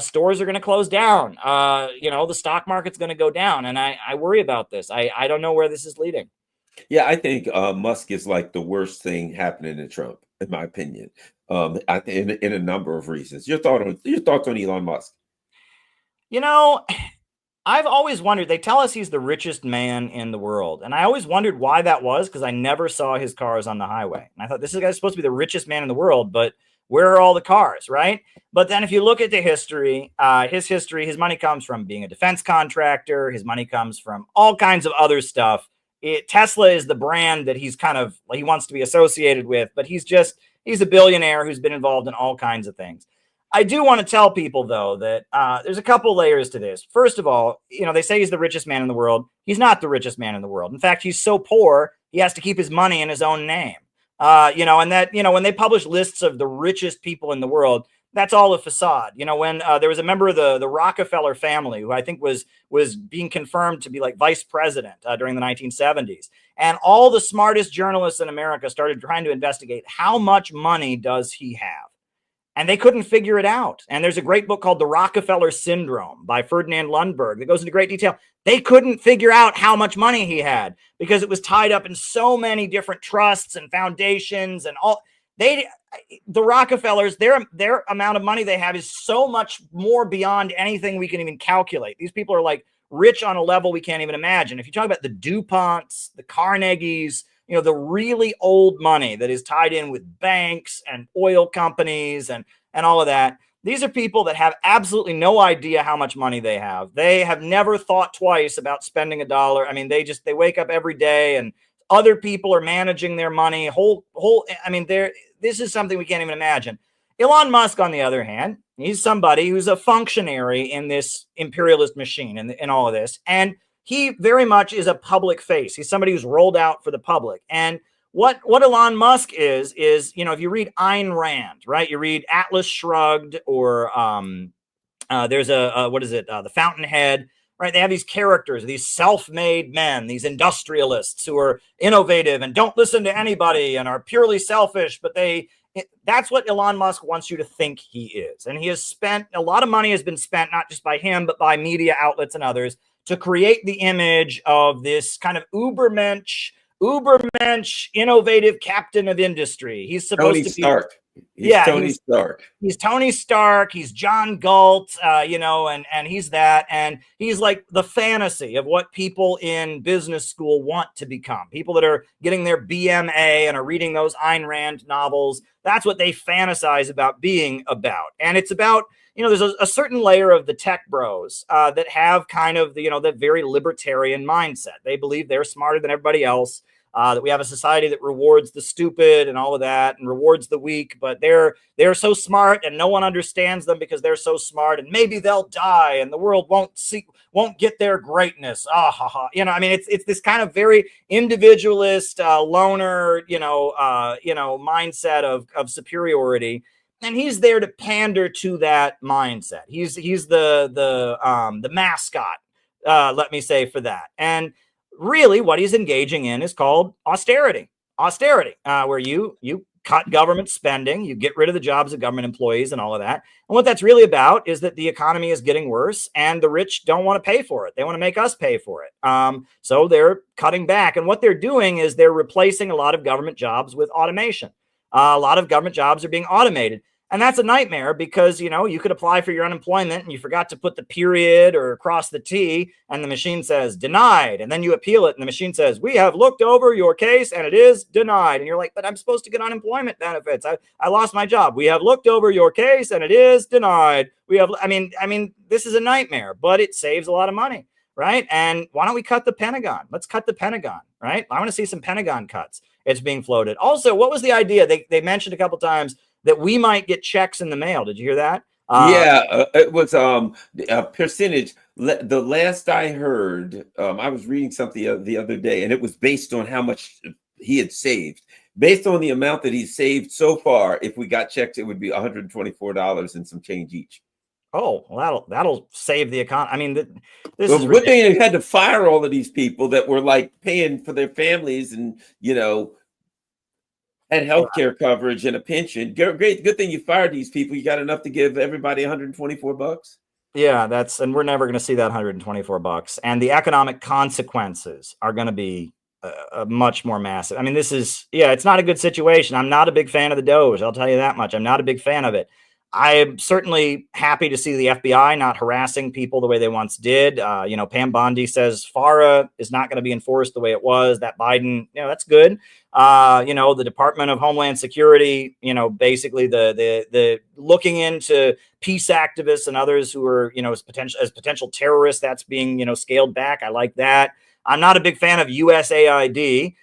stores are going to close down. The stock market's going to go down. And I worry about this. I don't know where this is leading. Yeah, I think Musk is like the worst thing happening to Trump, in my opinion. In a number of reasons. Your thoughts on Elon Musk? I've always wondered, they tell us he's the richest man in the world. And I always wondered why that was, because I never saw his cars on the highway. And I thought, this guy's supposed to be the richest man in the world, but Where are all the cars, right? But then if you look at the history, his money comes from being a defense contractor. His money comes from all kinds of other stuff. Tesla is the brand that he wants to be associated with, but he's a billionaire who's been involved in all kinds of things. I do want to tell people, though, that there's a couple layers to this. First of all, they say he's the richest man in the world. He's not the richest man in the world. In fact, he's so poor, he has to keep his money in his own name. And that, when they publish lists of the richest people in the world, that's all a facade. When there was a member of the Rockefeller family who I think was being confirmed to be like vice president during the 1970s. And all the smartest journalists in America started trying to investigate how much money does he have. And they couldn't figure it out. And there's a great book called The Rockefeller Syndrome by Ferdinand Lundberg that goes into great detail. They couldn't figure out how much money he had because it was tied up in so many different trusts and foundations and all. The Rockefellers, their amount of money they have is so much more beyond anything we can even calculate. These people are like rich on a level we can't even imagine. If you talk about the DuPonts, the Carnegies, the really old money that is tied in with banks and oil companies and all of that. These are people that have absolutely no idea how much money they have. They have never thought twice about spending a dollar. I mean, they wake up every day and other people are managing their money. This is something we can't even imagine. Elon Musk, on the other hand, he's somebody who's a functionary in this imperialist machine and all of this. And he very much is a public face. He's somebody who's rolled out for the public. And what Elon Musk is, if you read Ayn Rand, right? You read Atlas Shrugged or there's The Fountainhead, right? They have these characters, these self-made men, these industrialists who are innovative and don't listen to anybody and are purely selfish, but that's what Elon Musk wants you to think he is. And he has spent, a lot of money has been spent, not just by him, but by media outlets and others, to create the image of this kind of ubermensch, innovative captain of industry. He's supposed to be Stark. Tony Stark. He's Tony Stark. He's John Galt, and he's that. And he's like the fantasy of what people in business school want to become. People that are getting their BMA and are reading those Ayn Rand novels. That's what they fantasize about being about. And it's about, there's a certain layer of the tech bros that have kind of the very libertarian mindset. They believe they're smarter than everybody else. That we have a society that rewards the stupid and all of that and rewards the weak, but they're so smart and no one understands them because they're so smart and maybe they'll die and the world won't get their greatness. It's this kind of very individualist, loner, mindset of superiority. And he's there to pander to that mindset. He's the mascot, let me say, for that. And really what he's engaging in is called austerity, where you cut government spending, you get rid of the jobs of government employees and all of that. And what that's really about is that the economy is getting worse and the rich don't want to pay for it. They want to make us pay for it. So they're cutting back. And what they're doing is they're replacing a lot of government jobs with automation. A lot of government jobs are being automated. And that's a nightmare because, you could apply for your unemployment and you forgot to put the period or cross the T and the machine says denied. And then you appeal it and the machine says, we have looked over your case and it is denied. And you're like, but I'm supposed to get unemployment benefits. I lost my job. We have looked over your case and it is denied. This is a nightmare, but it saves a lot of money, right? And why don't we cut the Pentagon? Let's cut the Pentagon, right? I want to see some Pentagon cuts. It's being floated. Also, what was the idea? They mentioned a couple times that we might get checks in the mail. Did you hear that? It was a percentage. The last I heard, I was reading something the other day, and it was based on how much he had saved. Based on the amount that he's saved so far, if we got checks, it would be $124 and some change each. Oh, well, that'll save the economy. This is ridiculous. They had to fire all of these people that were like paying for their families and had healthcare coverage and a pension. Good thing you fired these people. You got enough to give everybody $124. Yeah, and we're never going to see that $124. And the economic consequences are going to be much more massive. It's not a good situation. I'm not a big fan of the Doge. I'll tell you that much. I'm not a big fan of it. I'm certainly happy to see the FBI not harassing people the way they once did. Pam Bondi says FARA is not going to be enforced the way it was. That Biden, that's good. The Department of Homeland Security, basically the looking into peace activists and others who are, as potential terrorists, that's being, scaled back. I like that. I'm not a big fan of USAID.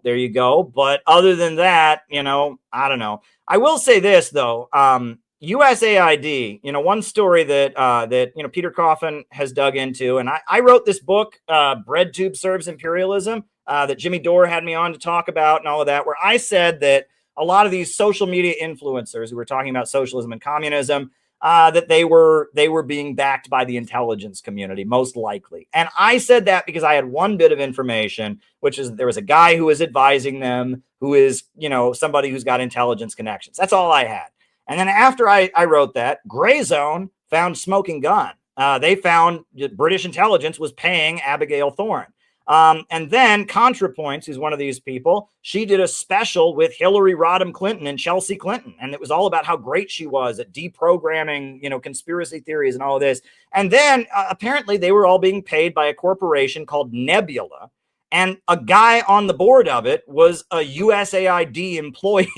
There you go. But other than that, I don't know. I will say this though, USAID, one story that Peter Coffin has dug into, and I wrote this book, Bread Tube Serves Imperialism, that Jimmy Dore had me on to talk about and all of that, where I said that a lot of these social media influencers who were talking about socialism and communism, that they were being backed by the intelligence community, most likely. And I said that because I had one bit of information, which is there was a guy who was advising them, who is, somebody who's got intelligence connections. That's all I had. And then after I wrote that, Gray Zone found smoking gun. They found British intelligence was paying Abigail Thorne. And then ContraPoints, who's one of these people, she did a special with Hillary Rodham Clinton and Chelsea Clinton. And it was all about how great she was at deprogramming, conspiracy theories and all of this. And then apparently they were all being paid by a corporation called Nebula. And a guy on the board of it was a USAID employee.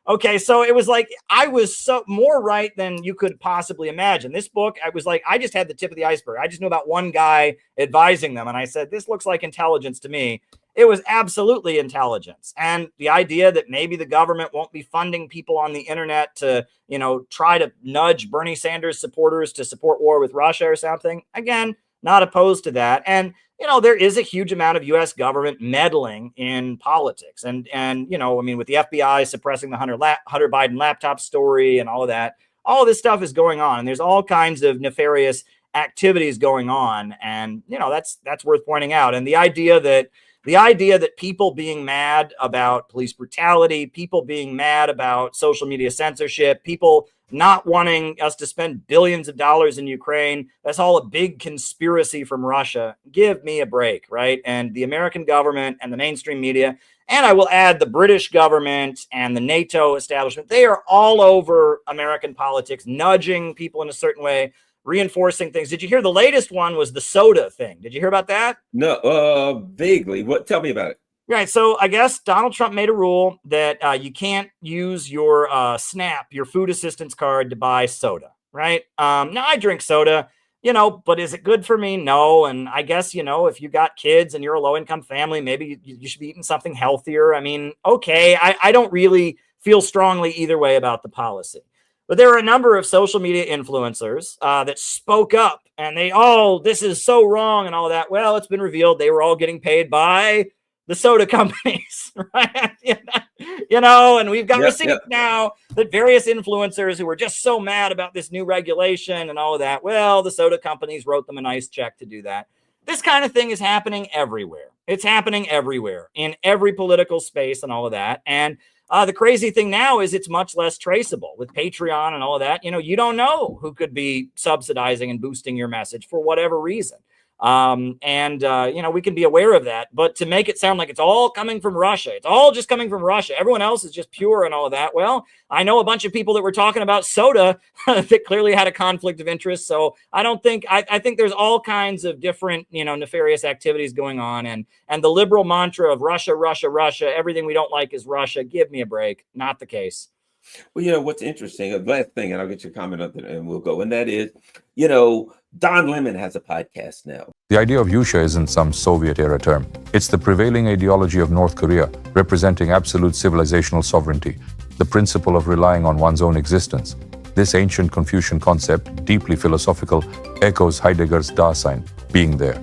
Okay, so it was like I was so more right than you could possibly imagine. This book, I was like, I just had the tip of the iceberg. I just knew about one guy advising them. And I said, this looks like intelligence to me. It was absolutely intelligence. And the idea that maybe the government won't be funding people on the internet to, try to nudge Bernie Sanders supporters to support war with Russia or something. Again, not opposed to that. And there is a huge amount of U.S. government meddling in politics. And with the FBI suppressing the Hunter Biden laptop story and all of that, all of this stuff is going on. And there's all kinds of nefarious activities going on. And, that's worth pointing out. And the idea that people being mad about police brutality, people being mad about social media censorship, people not wanting us to spend billions of dollars in Ukraine, that's all a big conspiracy from Russia. Give me a break, right? And the American government and the mainstream media, and I will add the British government and the NATO establishment, they are all over American politics, nudging people in a certain way, reinforcing things. Did you hear the latest one was the soda thing? Did you hear about that? No, vaguely. Tell me about it. Right. So I guess Donald Trump made a rule that you can't use your SNAP, your food assistance card, to buy soda. Right. Now I drink soda, but is it good for me? No. And I guess, if you got kids and you're a low income family, maybe you should be eating something healthier. I mean, okay. I don't really feel strongly either way about the policy. But there are a number of social media influencers that spoke up and this is so wrong and all that. Well, it's been revealed they were all getting paid by the soda companies, right? And we've got receipts now that various influencers who were just so mad about this new regulation and all of that, well, the soda companies wrote them a nice check to do that. This kind of thing is happening everywhere. It's happening everywhere in every political space and all of that. And the crazy thing now is it's much less traceable with Patreon and all of that. You don't know who could be subsidizing and boosting your message for whatever reason. We can be aware of that, but to make it sound like it's all coming from Russia, it's all just coming from Russia, everyone else is just pure and all of that. Well, I know a bunch of people that were talking about soda that clearly had a conflict of interest. So I think there's all kinds of different, nefarious activities going on, and the liberal mantra of Russia, Russia, Russia, everything we don't like is Russia. Give me a break. Not the case. Well, what's interesting, the last thing, and I'll get your comment on it and we'll go, and that is, Don Lemon has a podcast now. The idea of Yusha isn't some Soviet-era term. It's the prevailing ideology of North Korea, representing absolute civilizational sovereignty, the principle of relying on one's own existence. This ancient Confucian concept, deeply philosophical, echoes Heidegger's Dasein, being there.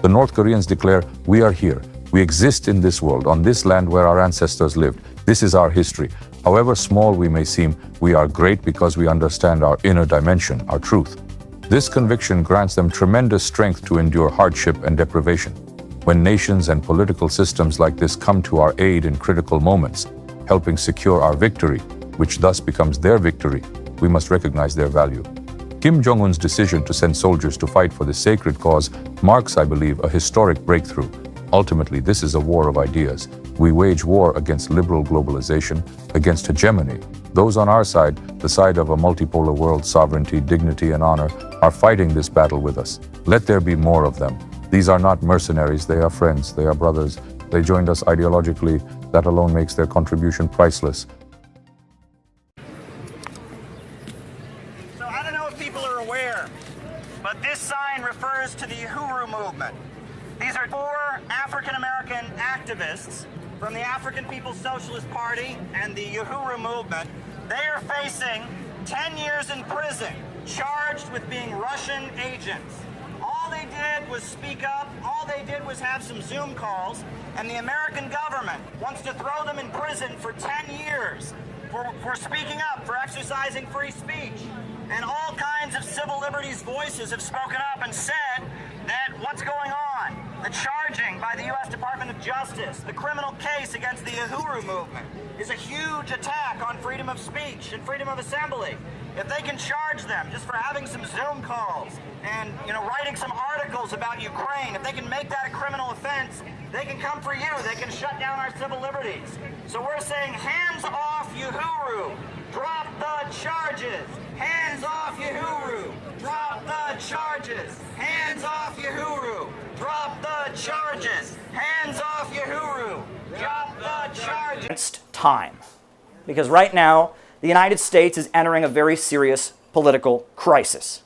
The North Koreans declare, we are here. We exist in this world, on this land where our ancestors lived. This is our history. However small we may seem, we are great because we understand our inner dimension, our truth. This conviction grants them tremendous strength to endure hardship and deprivation. When nations and political systems like this come to our aid in critical moments, helping secure our victory, which thus becomes their victory, we must recognize their value. Kim Jong-un's decision to send soldiers to fight for this sacred cause marks, I believe, a historic breakthrough. Ultimately, this is a war of ideas. We wage war against liberal globalization, against hegemony. Those on our side, the side of a multipolar world, sovereignty, dignity, and honor, are fighting this battle with us. Let there be more of them. These are not mercenaries, they are friends, they are brothers. They joined us ideologically. That alone makes their contribution priceless. So I don't know if people are aware, but this sign refers to the Uhuru movement. These are 4 African-American activists from the African People's Socialist Party and the Uhuru movement. They are facing 10 years in prison, charged with being Russian agents. All they did was speak up, all they did was have some Zoom calls, and the American government wants to throw them in prison for 10 years for speaking up, for exercising free speech. And all kinds of civil liberties voices have spoken up and said that what's going on, the charging by the U.S. Department of Justice, the criminal case against the Uhuru movement, is a huge attack on freedom of speech and freedom of assembly. If they can charge them just for having some Zoom calls and, writing some articles about Ukraine, if they can make that a criminal offense, they can come for you. They can shut down our civil liberties. So we're saying, hands off Uhuru. Drop the charges. Hands off Uhuru. Drop the charges. Hands off Uhuru. Drop the charges. Hands off Uhuru. Drop the charges. It's time. Because right now, the United States is entering a very serious political crisis.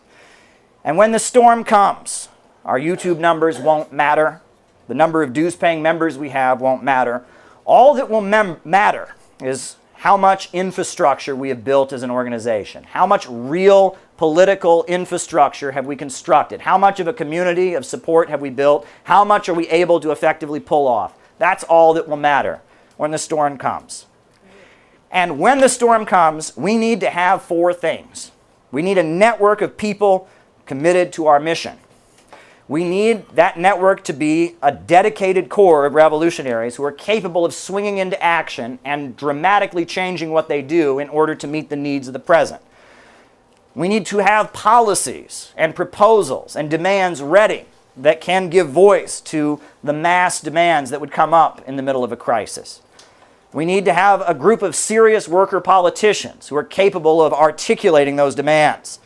And when the storm comes, our YouTube numbers won't matter. The number of dues-paying members we have won't matter. All that will matter is how much infrastructure we have built as an organization. How much real political infrastructure have we constructed? How much of a community of support have we built? How much are we able to effectively pull off? That's all that will matter when the storm comes. And when the storm comes, we need to have 4 things. We need a network of people committed to our mission. We need that network to be a dedicated core of revolutionaries who are capable of swinging into action and dramatically changing what they do in order to meet the needs of the present. We need to have policies and proposals and demands ready that can give voice to the mass demands that would come up in the middle of a crisis. We need to have a group of serious worker politicians who are capable of articulating those demands.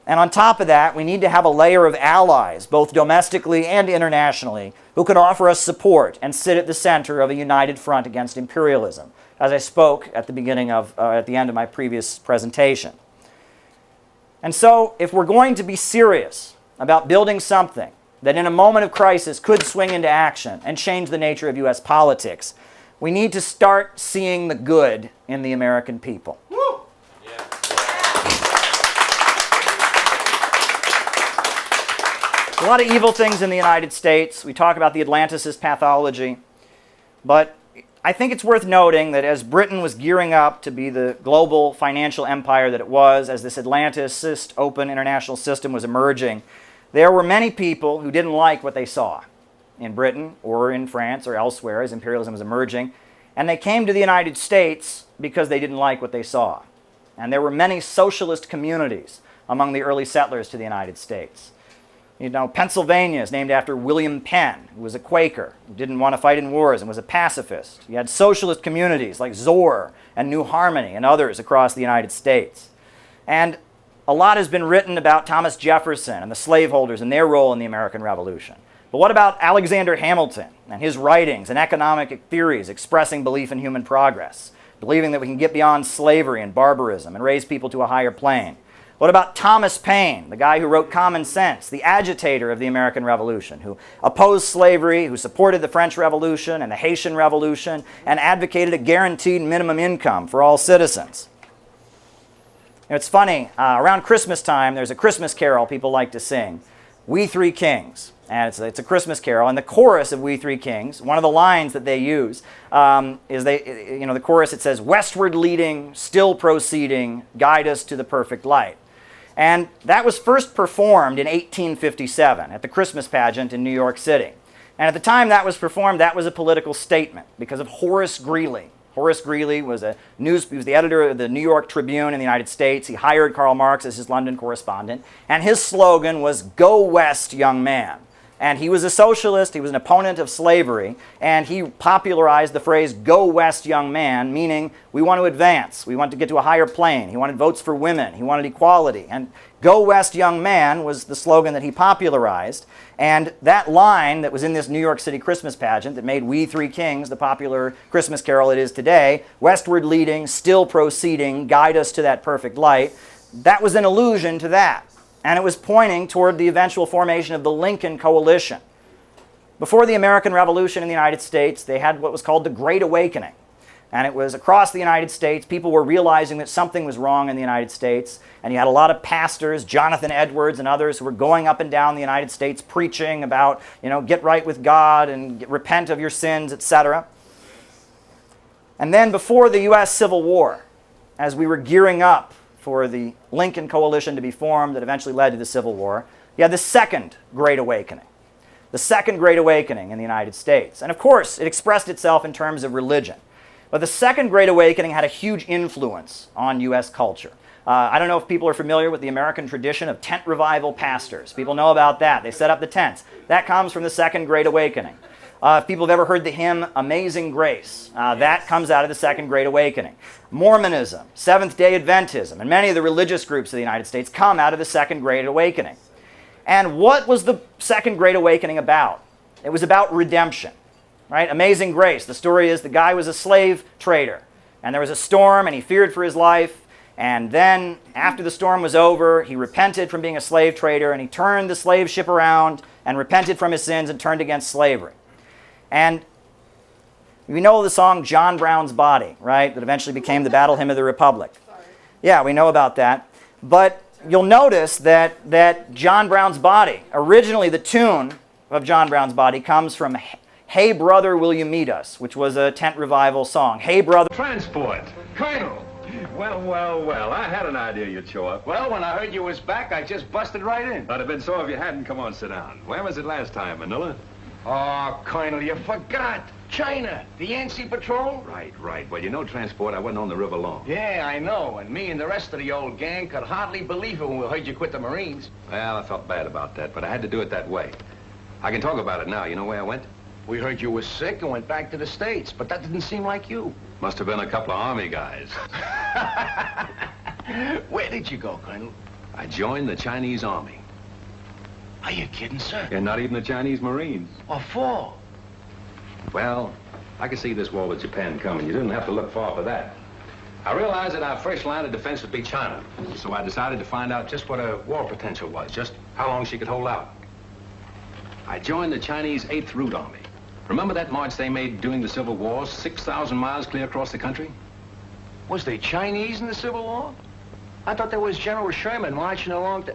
And on top of that, we need to have a layer of allies, both domestically and internationally, who can offer us support and sit at the center of a united front against imperialism, as I spoke at the end of my previous presentation. And so, if we're going to be serious about building something that in a moment of crisis could swing into action and change the nature of U.S. politics, we need to start seeing the good in the American people. A lot of evil things in the United States. We talk about the Atlanticist pathology. But I think it's worth noting that as Britain was gearing up to be the global financial empire that it was, as this Atlanticist open international system was emerging, there were many people who didn't like what they saw in Britain or in France or elsewhere as imperialism was emerging. And they came to the United States because they didn't like what they saw. And there were many socialist communities among the early settlers to the United States. Pennsylvania is named after William Penn, who was a Quaker, who didn't want to fight in wars and was a pacifist. You had socialist communities like Zoar and New Harmony and others across the United States. And a lot has been written about Thomas Jefferson and the slaveholders and their role in the American Revolution. But what about Alexander Hamilton and his writings and economic theories expressing belief in human progress, believing that we can get beyond slavery and barbarism and raise people to a higher plane? What about Thomas Paine, the guy who wrote Common Sense, the agitator of the American Revolution, who opposed slavery, who supported the French Revolution and the Haitian Revolution, and advocated a guaranteed minimum income for all citizens? It's funny, around Christmas time, there's a Christmas carol people like to sing, We Three Kings. And it's a Christmas carol. And the chorus of We Three Kings, one of the lines that they use is the chorus, it says, "Westward leading, still proceeding, guide us to the perfect light." And that was first performed in 1857 at the Christmas pageant in New York City. And at the time that was performed, that was a political statement because of Horace Greeley. Horace Greeley was he was the editor of the New York Tribune in the United States. He hired Karl Marx as his London correspondent. And his slogan was, "Go West, young man." And he was a socialist, he was an opponent of slavery, and he popularized the phrase, "Go West, young man," meaning we want to advance, we want to get to a higher plane. He wanted votes for women, he wanted equality. And "Go West, young man" was the slogan that he popularized. And that line that was in this New York City Christmas pageant that made "We Three Kings" the popular Christmas carol it is today, "Westward leading, still proceeding, guide us to that perfect light," that was an allusion to that. And it was pointing toward the eventual formation of the Lincoln Coalition. Before the American Revolution in the United States, they had what was called the Great Awakening. And it was across the United States, people were realizing that something was wrong in the United States. And you had a lot of pastors, Jonathan Edwards and others, who were going up and down the United States preaching about, get right with God and repent of your sins, etc. And then before the U.S. Civil War, as we were gearing up for the Lincoln Coalition to be formed that eventually led to the Civil War, you had the Second Great Awakening. The Second Great Awakening in the United States. And of course, it expressed itself in terms of religion. But the Second Great Awakening had a huge influence on U.S. culture. I don't know if people are familiar with the American tradition of tent revival pastors. People know about that. They set up the tents. That comes from the Second Great Awakening. If people have ever heard the hymn Amazing Grace, that comes out of the Second Great Awakening. Mormonism, Seventh-day Adventism, and many of the religious groups of the United States come out of the Second Great Awakening. And what was the Second Great Awakening about? It was about redemption, right? Amazing Grace. The story is the guy was a slave trader, and there was a storm, and he feared for his life. And then, after the storm was over, he repented from being a slave trader, and he turned the slave ship around and repented from his sins and turned against slavery. And we know the song John Brown's Body, right? That eventually became the Battle Hymn of the Republic. Yeah, we know about that. But you'll notice that John Brown's Body, originally the tune of John Brown's Body comes from "Hey Brother, Will You Meet Us?" which was a tent revival song. Hey brother. Transport. Colonel. Well, I had an idea you'd show up. Well, when I heard you was back, I just busted right in. I'd have been so if you hadn't. Come on, sit down. Where was it last time, Manila? Oh, Colonel, you forgot. China, the Yancey Patrol. Right. Well, you know, Transport, I wasn't on the river long. Yeah, I know. And me and the rest of the old gang could hardly believe it when we heard you quit the Marines. Well, I felt bad about that, but I had to do it that way. I can talk about it now. You know where I went? We heard you were sick and went back to the States, but that didn't seem like you. Must have been a couple of Army guys. Where did you go, Colonel? I joined the Chinese Army. Are you kidding, sir? And not even the Chinese Marines. What for? Well, I could see this war with Japan coming. You didn't have to look far for that. I realized that our first line of defense would be China. So I decided to find out just what her war potential was, just how long she could hold out. I joined the Chinese 8th Route Army. Remember that march they made during the Civil War, 6,000 miles clear across the country? Was they Chinese in the Civil War? I thought there was General Sherman marching along the...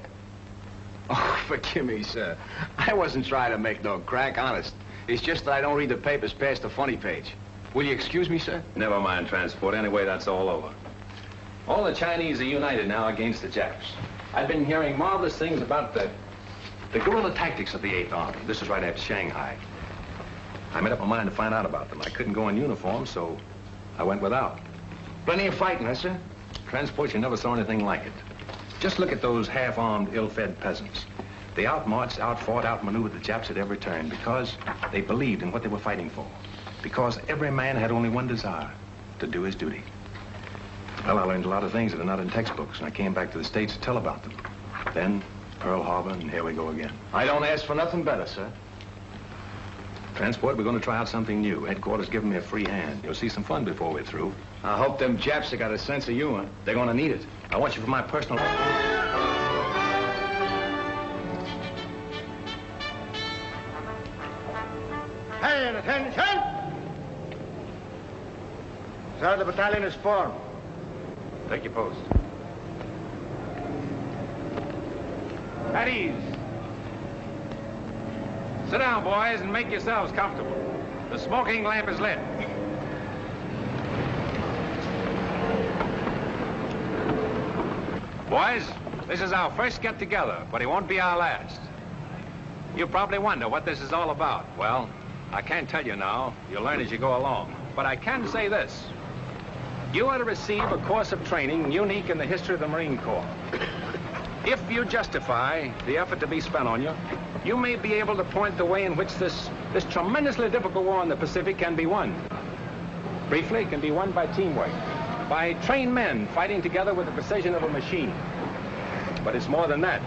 Oh, forgive me, sir. I wasn't trying to make no crack, honest. It's just that I don't read the papers past the funny page. Will you excuse me, sir? Never mind, Transport. Anyway, that's all over. All the Chinese are united now against the Japs. I've been hearing marvelous things about the guerrilla tactics of the 8th Army. This is right after Shanghai. I made up my mind to find out about them. I couldn't go in uniform, so I went without. Plenty of fighting, huh, sir? Transport, you never saw anything like it. Just look at those half-armed, ill-fed peasants. They outmarched, outfought, outmaneuvered the Japs at every turn because they believed in what they were fighting for. Because every man had only one desire, to do his duty. Well, I learned a lot of things that are not in textbooks, and I came back to the States to tell about them. Then, Pearl Harbor, and here we go again. I don't ask for nothing better, sir. Transport, we're going to try out something new. Headquarters giving me a free hand. You'll see some fun before we're through. I hope them Japs have got a sense of humor. They're going to need it. I want you for my personal... Hey, attention! Sir, the battalion is formed. Take your post. At ease. Sit down, boys, and make yourselves comfortable. The smoking lamp is lit. Boys, this is our first get-together, but it won't be our last. You probably wonder what this is all about. Well, I can't tell you now. You'll learn as you go along. But I can say this. You are to receive a course of training unique in the history of the Marine Corps. If you justify the effort to be spent on you, you may be able to point the way in which this tremendously difficult war in the Pacific can be won. Briefly, it can be won by teamwork, by trained men fighting together with the precision of a machine. But it's more than that.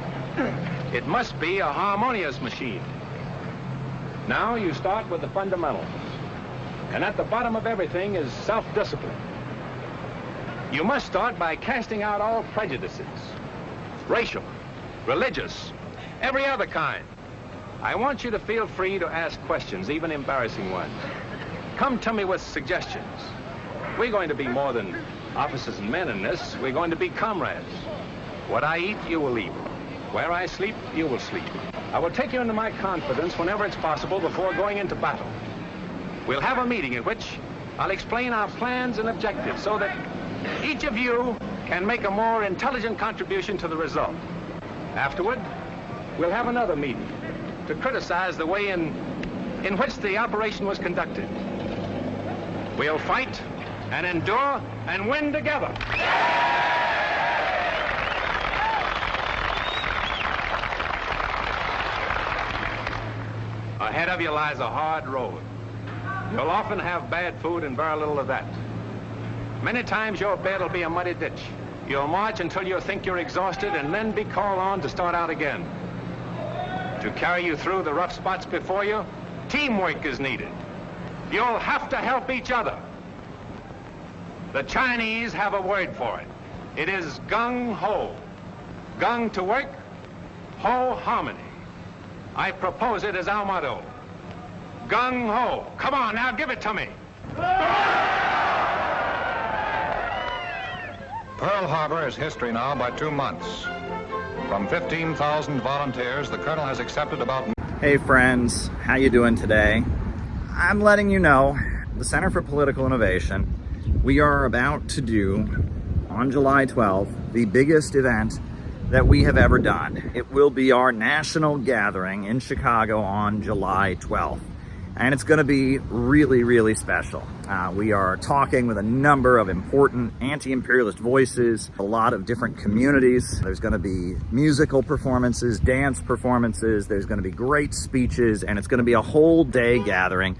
It must be a harmonious machine. Now you start with the fundamentals. And at the bottom of everything is self-discipline. You must start by casting out all prejudices. Racial, religious, every other kind. I want you to feel free to ask questions, even embarrassing ones. Come to me with suggestions. We're going to be more than officers and men in this. We're going to be comrades. What I eat, you will eat. Where I sleep, you will sleep. I will take you into my confidence whenever it's possible before going into battle. We'll have a meeting in which I'll explain our plans and objectives so that each of you can make a more intelligent contribution to the result. Afterward, we'll have another meeting to criticize the way in which the operation was conducted. We'll fight and endure and win together. Ahead of you lies a hard road. You'll often have bad food and very little of that. Many times your bed will be a muddy ditch. You'll march until you think you're exhausted and then be called on to start out again. To carry you through the rough spots before you, teamwork is needed. You'll have to help each other. The Chinese have a word for it. It is gung-ho. Gung to work, ho harmony. I propose it as our motto. Gung-ho. Come on, now give it to me. Pearl Harbor is history now by 2 months. From 15,000 volunteers, the Colonel has accepted about... Hey friends, how you doing today? I'm letting you know, the Center for Political Innovation, we are about to do, on July 12th, the biggest event that we have ever done. It will be our national gathering in Chicago on July 12th. And it's going to be really, really special. We are talking with a number of important anti-imperialist voices, a lot of different communities. There's going to be musical performances, dance performances, there's going to be great speeches, and it's going to be a whole day gathering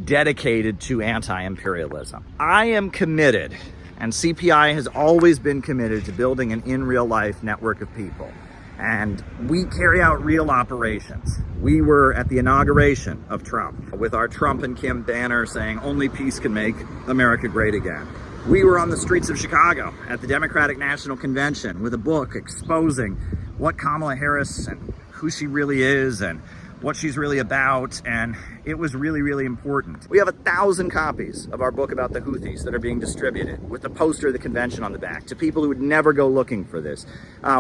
dedicated to anti-imperialism. I am committed, and CPI has always been committed to building an in real life network of people. And we carry out real operations. We were at the inauguration of Trump with our Trump and Kim banner saying only peace can make America great again. We were on the streets of Chicago at the Democratic National Convention with a book exposing what Kamala Harris and who she really is and what she's really about, and it was really, really important. We have 1,000 copies of our book about the Houthis that are being distributed with the poster of the convention on the back to people who would never go looking for this.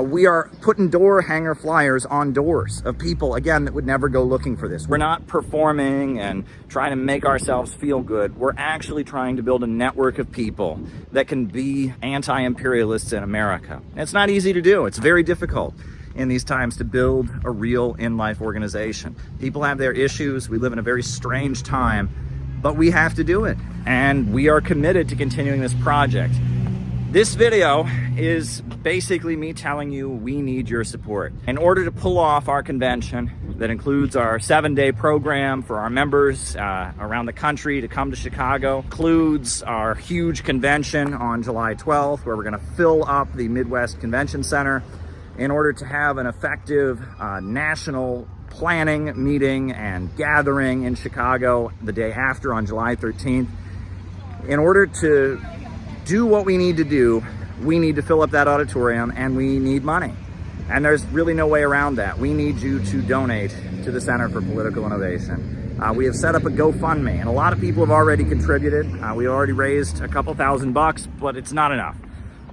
We are putting door hanger flyers on doors of people, again, that would never go looking for this. We're not performing and trying to make ourselves feel good. We're actually trying to build a network of people that can be anti-imperialists in America. And it's not easy to do. It's very difficult in these times to build a real in-life organization. People have their issues. We live in a very strange time, but we have to do it. And we are committed to continuing this project. This video is basically me telling you we need your support. In order to pull off our convention that includes our 7-day program for our members around the country to come to Chicago, includes our huge convention on July 12th, where we're gonna fill up the Midwest Convention Center, in order to have an effective national planning meeting and gathering in Chicago the day after on July 13th. In order to do what we need to do, we need to fill up that auditorium and we need money. And there's really no way around that. We need you to donate to the Center for Political Innovation. We have set up a GoFundMe, and a lot of people have already contributed. We already raised a couple $1,000, but it's not enough.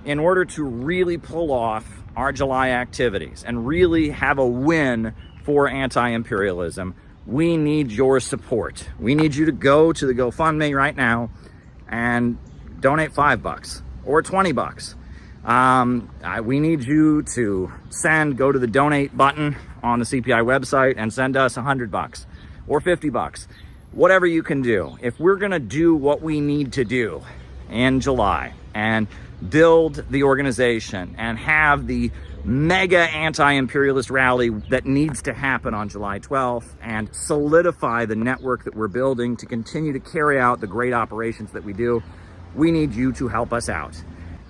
In order to really pull off our July activities and really have a win for anti-imperialism, we need your support. We need you to go to the GoFundMe right now and donate $5 or $20. We need you to go to the donate button on the CPI website and send us $100 or $50, whatever you can do. If we're gonna do what we need to do in July and build the organization and have the mega anti-imperialist rally that needs to happen on July 12th and solidify the network that we're building to continue to carry out the great operations that we do, we need you to help us out.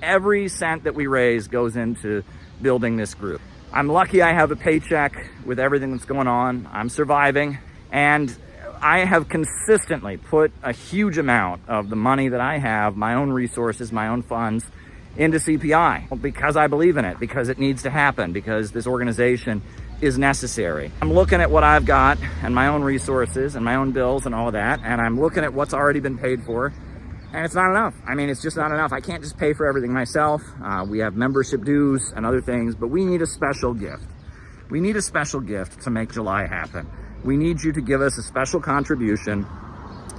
Every cent that we raise goes into building this group. I'm lucky I have a paycheck with everything that's going on. I'm surviving, and I have consistently put a huge amount of the money that I have, my own resources, my own funds, into CPI because I believe in it, because it needs to happen, because this organization is necessary. I'm looking at what I've got and my own resources and my own bills and all of that, and I'm looking at what's already been paid for, and it's not enough. I mean, it's just not enough. I can't just pay for everything myself. We have membership dues and other things, but we need a special gift. We need a special gift to make July happen. We need you to give us a special contribution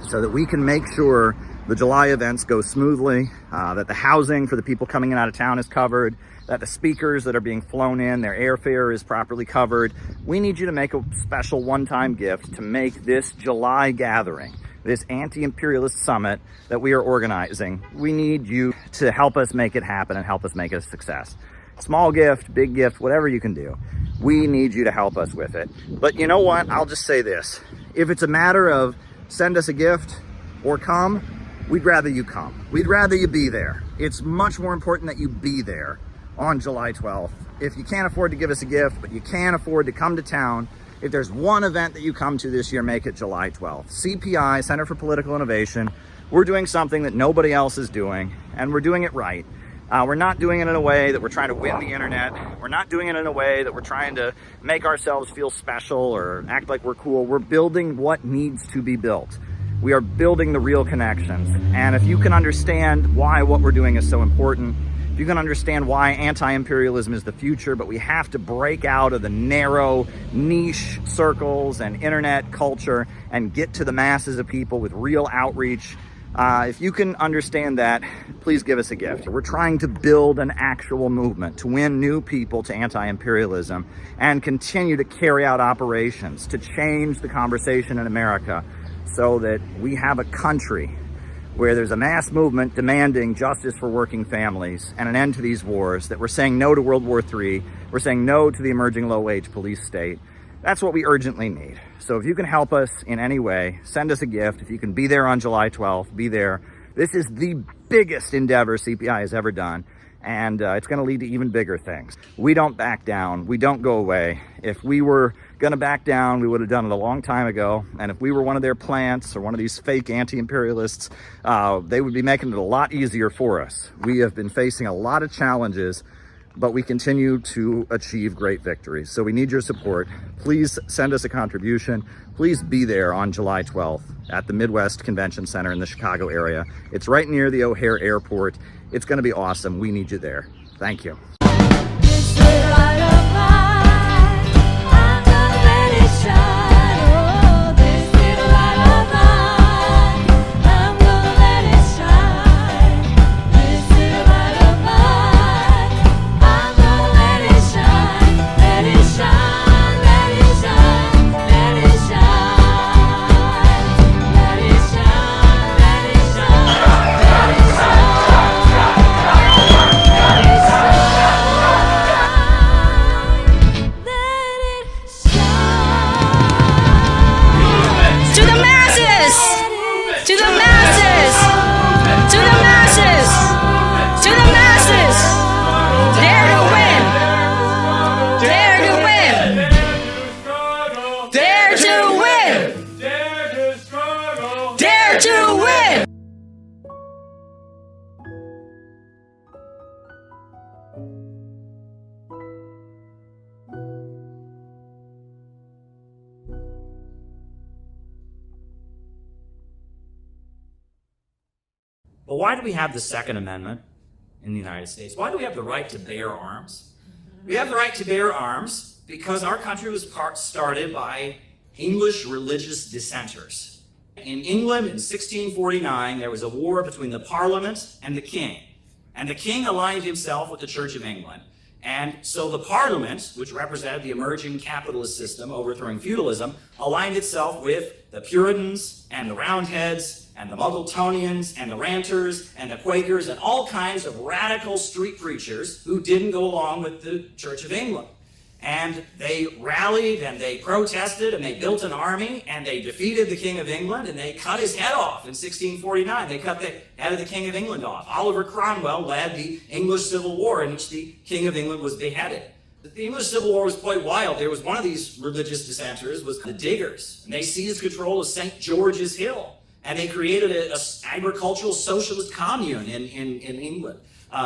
so that we can make sure the July events go smoothly, that the housing for the people coming in out of town is covered, that the speakers that are being flown in, their airfare is properly covered. We need you to make a special one-time gift to make this July gathering, this anti-imperialist summit that we are organizing. We need you to help us make it happen and help us make it a success. Small gift, big gift, whatever you can do. We need you to help us with it. But you know what? I'll just say this. If it's a matter of send us a gift or come, we'd rather you come. We'd rather you be there. It's much more important that you be there on July 12th. If you can't afford to give us a gift, but you can afford to come to town, if there's one event that you come to this year, make it July 12th. CPI, Center for Political Innovation, we're doing something that nobody else is doing, and we're doing it right. We're not doing it in a way that we're trying to win the internet. We're not doing it in a way that we're trying to make ourselves feel special or act like we're cool. We're building what needs to be built. We are building the real connections. And if you can understand why what we're doing is so important, if you can understand why anti-imperialism is the future, but we have to break out of the narrow niche circles and internet culture and get to the masses of people with real outreach, if you can understand that, please give us a gift. We're trying to build an actual movement to win new people to anti-imperialism and continue to carry out operations to change the conversation in America, so that we have a country where there's a mass movement demanding justice for working families and an end to these wars, that we're saying no to World War III, we're saying no to the emerging low-wage police state. That's what we urgently need. So if you can help us in any way, send us a gift. If you can be there on July 12th, be there. This is the biggest endeavor CPI has ever done, and it's going to lead to even bigger things. We don't back down. We don't go away. If we were going to back down, we would have done it a long time ago. And if we were one of their plants or one of these fake anti-imperialists, they would be making it a lot easier for us. We have been facing a lot of challenges, but we continue to achieve great victories. So we need your support. Please send us a contribution. Please be there on July 12th at the Midwest Convention Center in the Chicago area. It's right near the O'Hare Airport. It's going to be awesome. We need you there. Thank you. But why do we have the Second Amendment in the United States? Why do we have the right to bear arms? We have the right to bear arms because our country was started by English religious dissenters. In England in 1649, there was a war between the Parliament and the King. And the King aligned himself with the Church of England. And so the Parliament, which represented the emerging capitalist system overthrowing feudalism, aligned itself with the Puritans and the Roundheads and the Muggletonians and the Ranters and the Quakers and all kinds of radical street preachers who didn't go along with the Church of England. And they rallied and they protested and they built an army and they defeated the King of England and they cut his head off in 1649. They cut the head of the King of England off. Oliver Cromwell led the English Civil War in which the King of England was beheaded. The English Civil War was quite wild. There was one of these religious dissenters was the Diggers, and they seized control of St. George's Hill, and they created an agricultural socialist commune in England.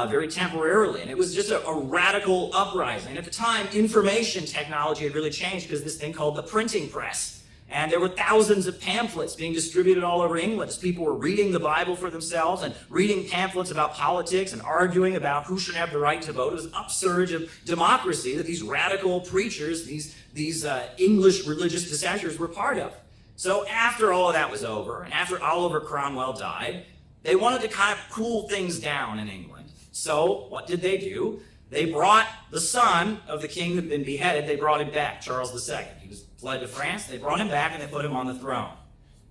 Very temporarily, and it was just a radical uprising. At the time, information technology had really changed because this thing called the printing press, and there were thousands of pamphlets being distributed all over England as people were reading the Bible for themselves and reading pamphlets about politics and arguing about who should have the right to vote. It was an upsurge of democracy that these radical preachers, these English religious dissenters were part of. So after all of that was over, and after Oliver Cromwell died, they wanted to kind of cool things down in England. So what did they do? They brought the son of the king who had been beheaded, they brought him back, Charles II. He was fled to France. They brought him back and they put him on the throne.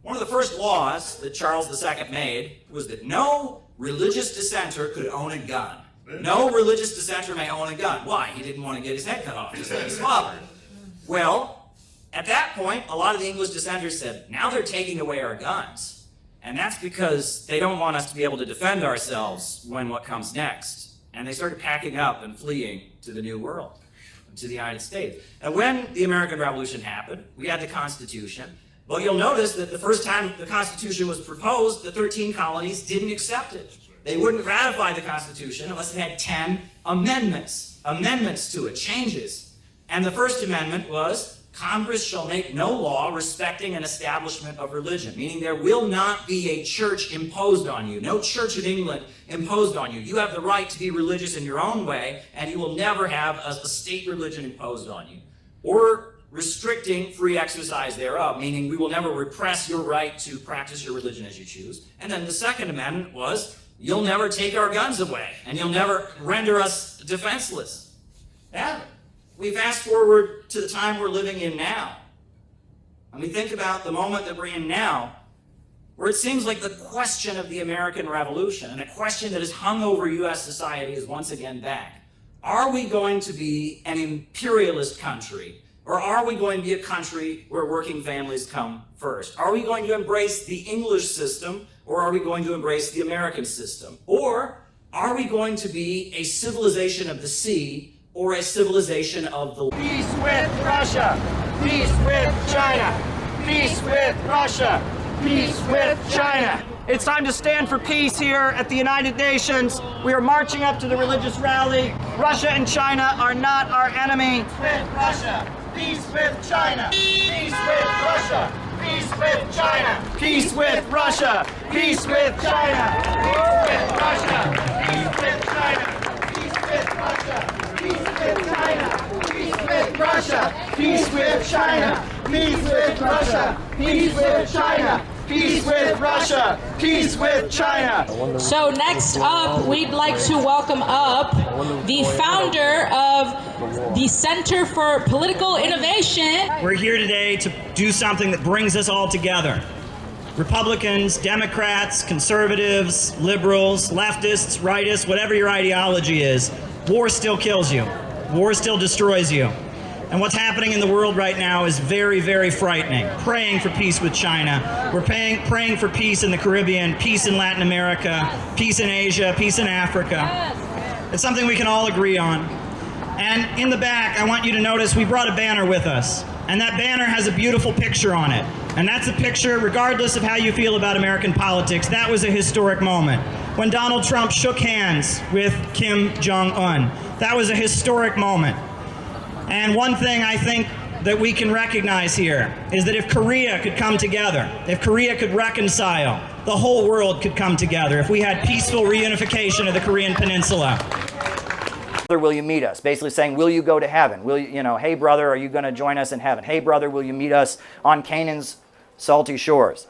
One of the first laws that Charles II made was that no religious dissenter could own a gun. No religious dissenter may own a gun. Why? He didn't want to get his head cut off, just like his father. Well, at that point, a lot of the English dissenters said, now they're taking away our guns. And that's because they don't want us to be able to defend ourselves when what comes next. And they started packing up and fleeing to the New World, to the United States. And when the American Revolution happened, we had the Constitution. Well, you'll notice that the first time the Constitution was proposed, the 13 colonies didn't accept it. They wouldn't ratify the Constitution unless it had 10 amendments to it, changes. And the first amendment was, Congress shall make no law respecting an establishment of religion, meaning there will not be a church imposed on you, no Church of England imposed on you. You have the right to be religious in your own way, and you will never have a state religion imposed on you. Or restricting free exercise thereof, meaning we will never repress your right to practice your religion as you choose. And then the second amendment was, you'll never take our guns away, and you'll never render us defenseless. Yeah. We fast forward to the time we're living in now, and we think about the moment that we're in now, where it seems like the question of the American Revolution, and a question that has hung over U.S. society, is once again back. Are we going to be an imperialist country, or are we going to be a country where working families come first? Are we going to embrace the English system, or are we going to embrace the American system? Or are we going to be a civilization of the sea, or a civilization of the... Peace with Russia! Peace with China! Peace with Russia! Peace with China! It's time to stand for peace here at the United Nations. We are marching up to the religious rally. Russia and China are not our enemy. Peace with Russia! Peace with China! Peace with Russia! Peace with China! Peace with Russia! Peace with China! Peace with Russia! Peace with China! Peace with Russia! Peace with China! Peace with Russia! Peace with China! Peace with Russia! Peace with China! Peace with Russia! Peace with China! So next up, we'd like to welcome up the founder of the Center for Political Innovation. We're here today to do something that brings us all together. Republicans, Democrats, conservatives, liberals, leftists, rightists, whatever your ideology is, war still kills you. War still destroys you. And what's happening in the world right now is very, very frightening. Praying for peace with China. We're praying for peace in the Caribbean, peace in Latin America, peace in Asia, peace in Africa. It's something we can all agree on. And in the back, I want you to notice we brought a banner with us. And that banner has a beautiful picture on it. And that's a picture, regardless of how you feel about American politics, that was a historic moment. When Donald Trump shook hands with Kim Jong-un. That was a historic moment. And one thing I think that we can recognize here is that if Korea could come together, if Korea could reconcile, the whole world could come together if we had peaceful reunification of the Korean Peninsula. Will you meet us? Basically saying, will you go to heaven? Will you, hey brother, are you going to join us in heaven? Hey brother, will you meet us on Canaan's salty shores?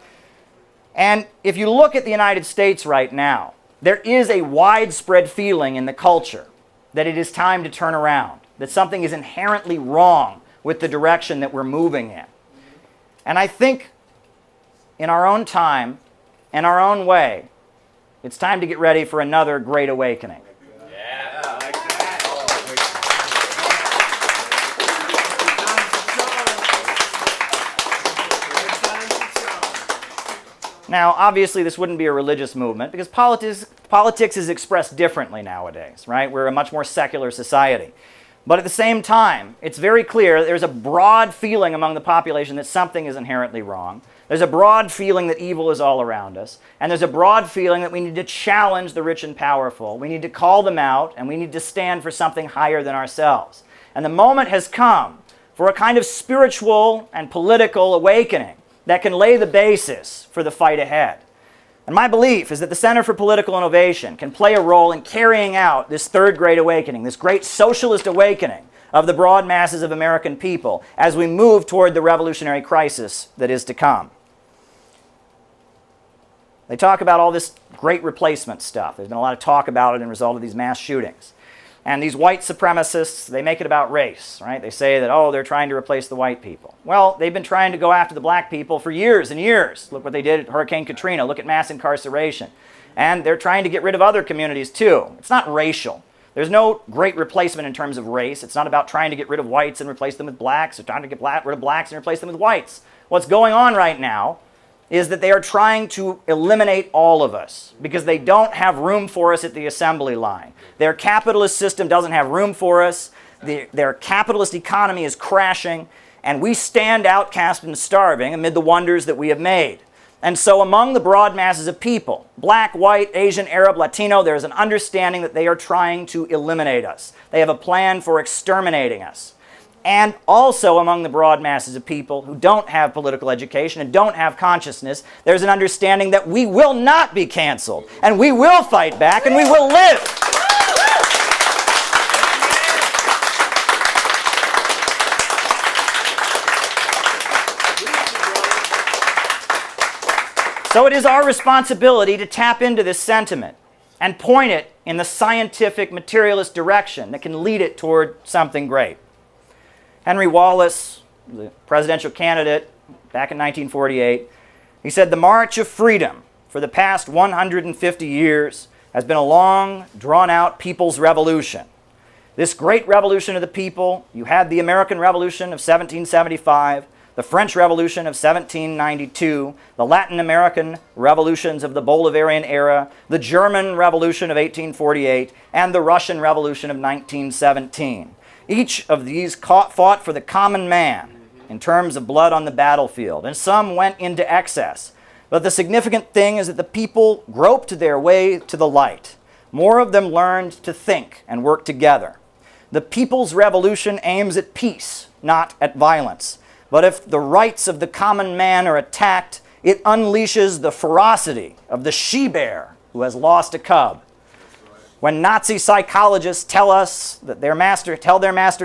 And if you look at the United States right now, there is a widespread feeling in the culture that it is time to turn around, that something is inherently wrong with the direction that we're moving in. And I think in our own time, in our own way, it's time to get ready for another great awakening. Now, obviously, this wouldn't be a religious movement because politics is expressed differently nowadays, right? We're a much more secular society. But at the same time, it's very clear there's a broad feeling among the population that something is inherently wrong. There's a broad feeling that evil is all around us. And there's a broad feeling that we need to challenge the rich and powerful. We need to call them out, and we need to stand for something higher than ourselves. And the moment has come for a kind of spiritual and political awakening that can lay the basis for the fight ahead. And my belief is that the Center for Political Innovation can play a role in carrying out this third great awakening, this great socialist awakening of the broad masses of American people as we move toward the revolutionary crisis that is to come. They talk about all this great replacement stuff. There's been a lot of talk about it as a result of these mass shootings. And these white supremacists, they make it about race, right? They say that, oh, they're trying to replace the white people. Well, they've been trying to go after the black people for years and years. Look what they did at Hurricane Katrina. Look at mass incarceration. And they're trying to get rid of other communities too. It's not racial. There's no great replacement in terms of race. It's not about trying to get rid of whites and replace them with blacks or trying to get rid of blacks and replace them with whites. What's going on right now is that they are trying to eliminate all of us because they don't have room for us at the assembly line. Their capitalist system doesn't have room for us. Their capitalist economy is crashing, and we stand outcast and starving amid the wonders that we have made. And so among the broad masses of people, black, white, Asian, Arab, Latino, there is an understanding that they are trying to eliminate us. They have a plan for exterminating us. And also among the broad masses of people who don't have political education and don't have consciousness, there's an understanding that we will not be canceled, and we will fight back, and we will live. So it is our responsibility to tap into this sentiment and point it in the scientific materialist direction that can lead it toward something great. Henry Wallace, the presidential candidate back in 1948, he said, "The march of freedom for the past 150 years has been a long, drawn-out people's revolution. This great revolution of the people, you had the American Revolution of 1775, the French Revolution of 1792, the Latin American revolutions of the Bolivarian era, the German Revolution of 1848, and the Russian Revolution of 1917. Each of these fought for the common man in terms of blood on the battlefield, and some went into excess. But the significant thing is that the people groped their way to the light. More of them learned to think and work together. The people's revolution aims at peace, not at violence. But if the rights of the common man are attacked, it unleashes the ferocity of the she-bear who has lost a cub. When Nazi psychologists tell their master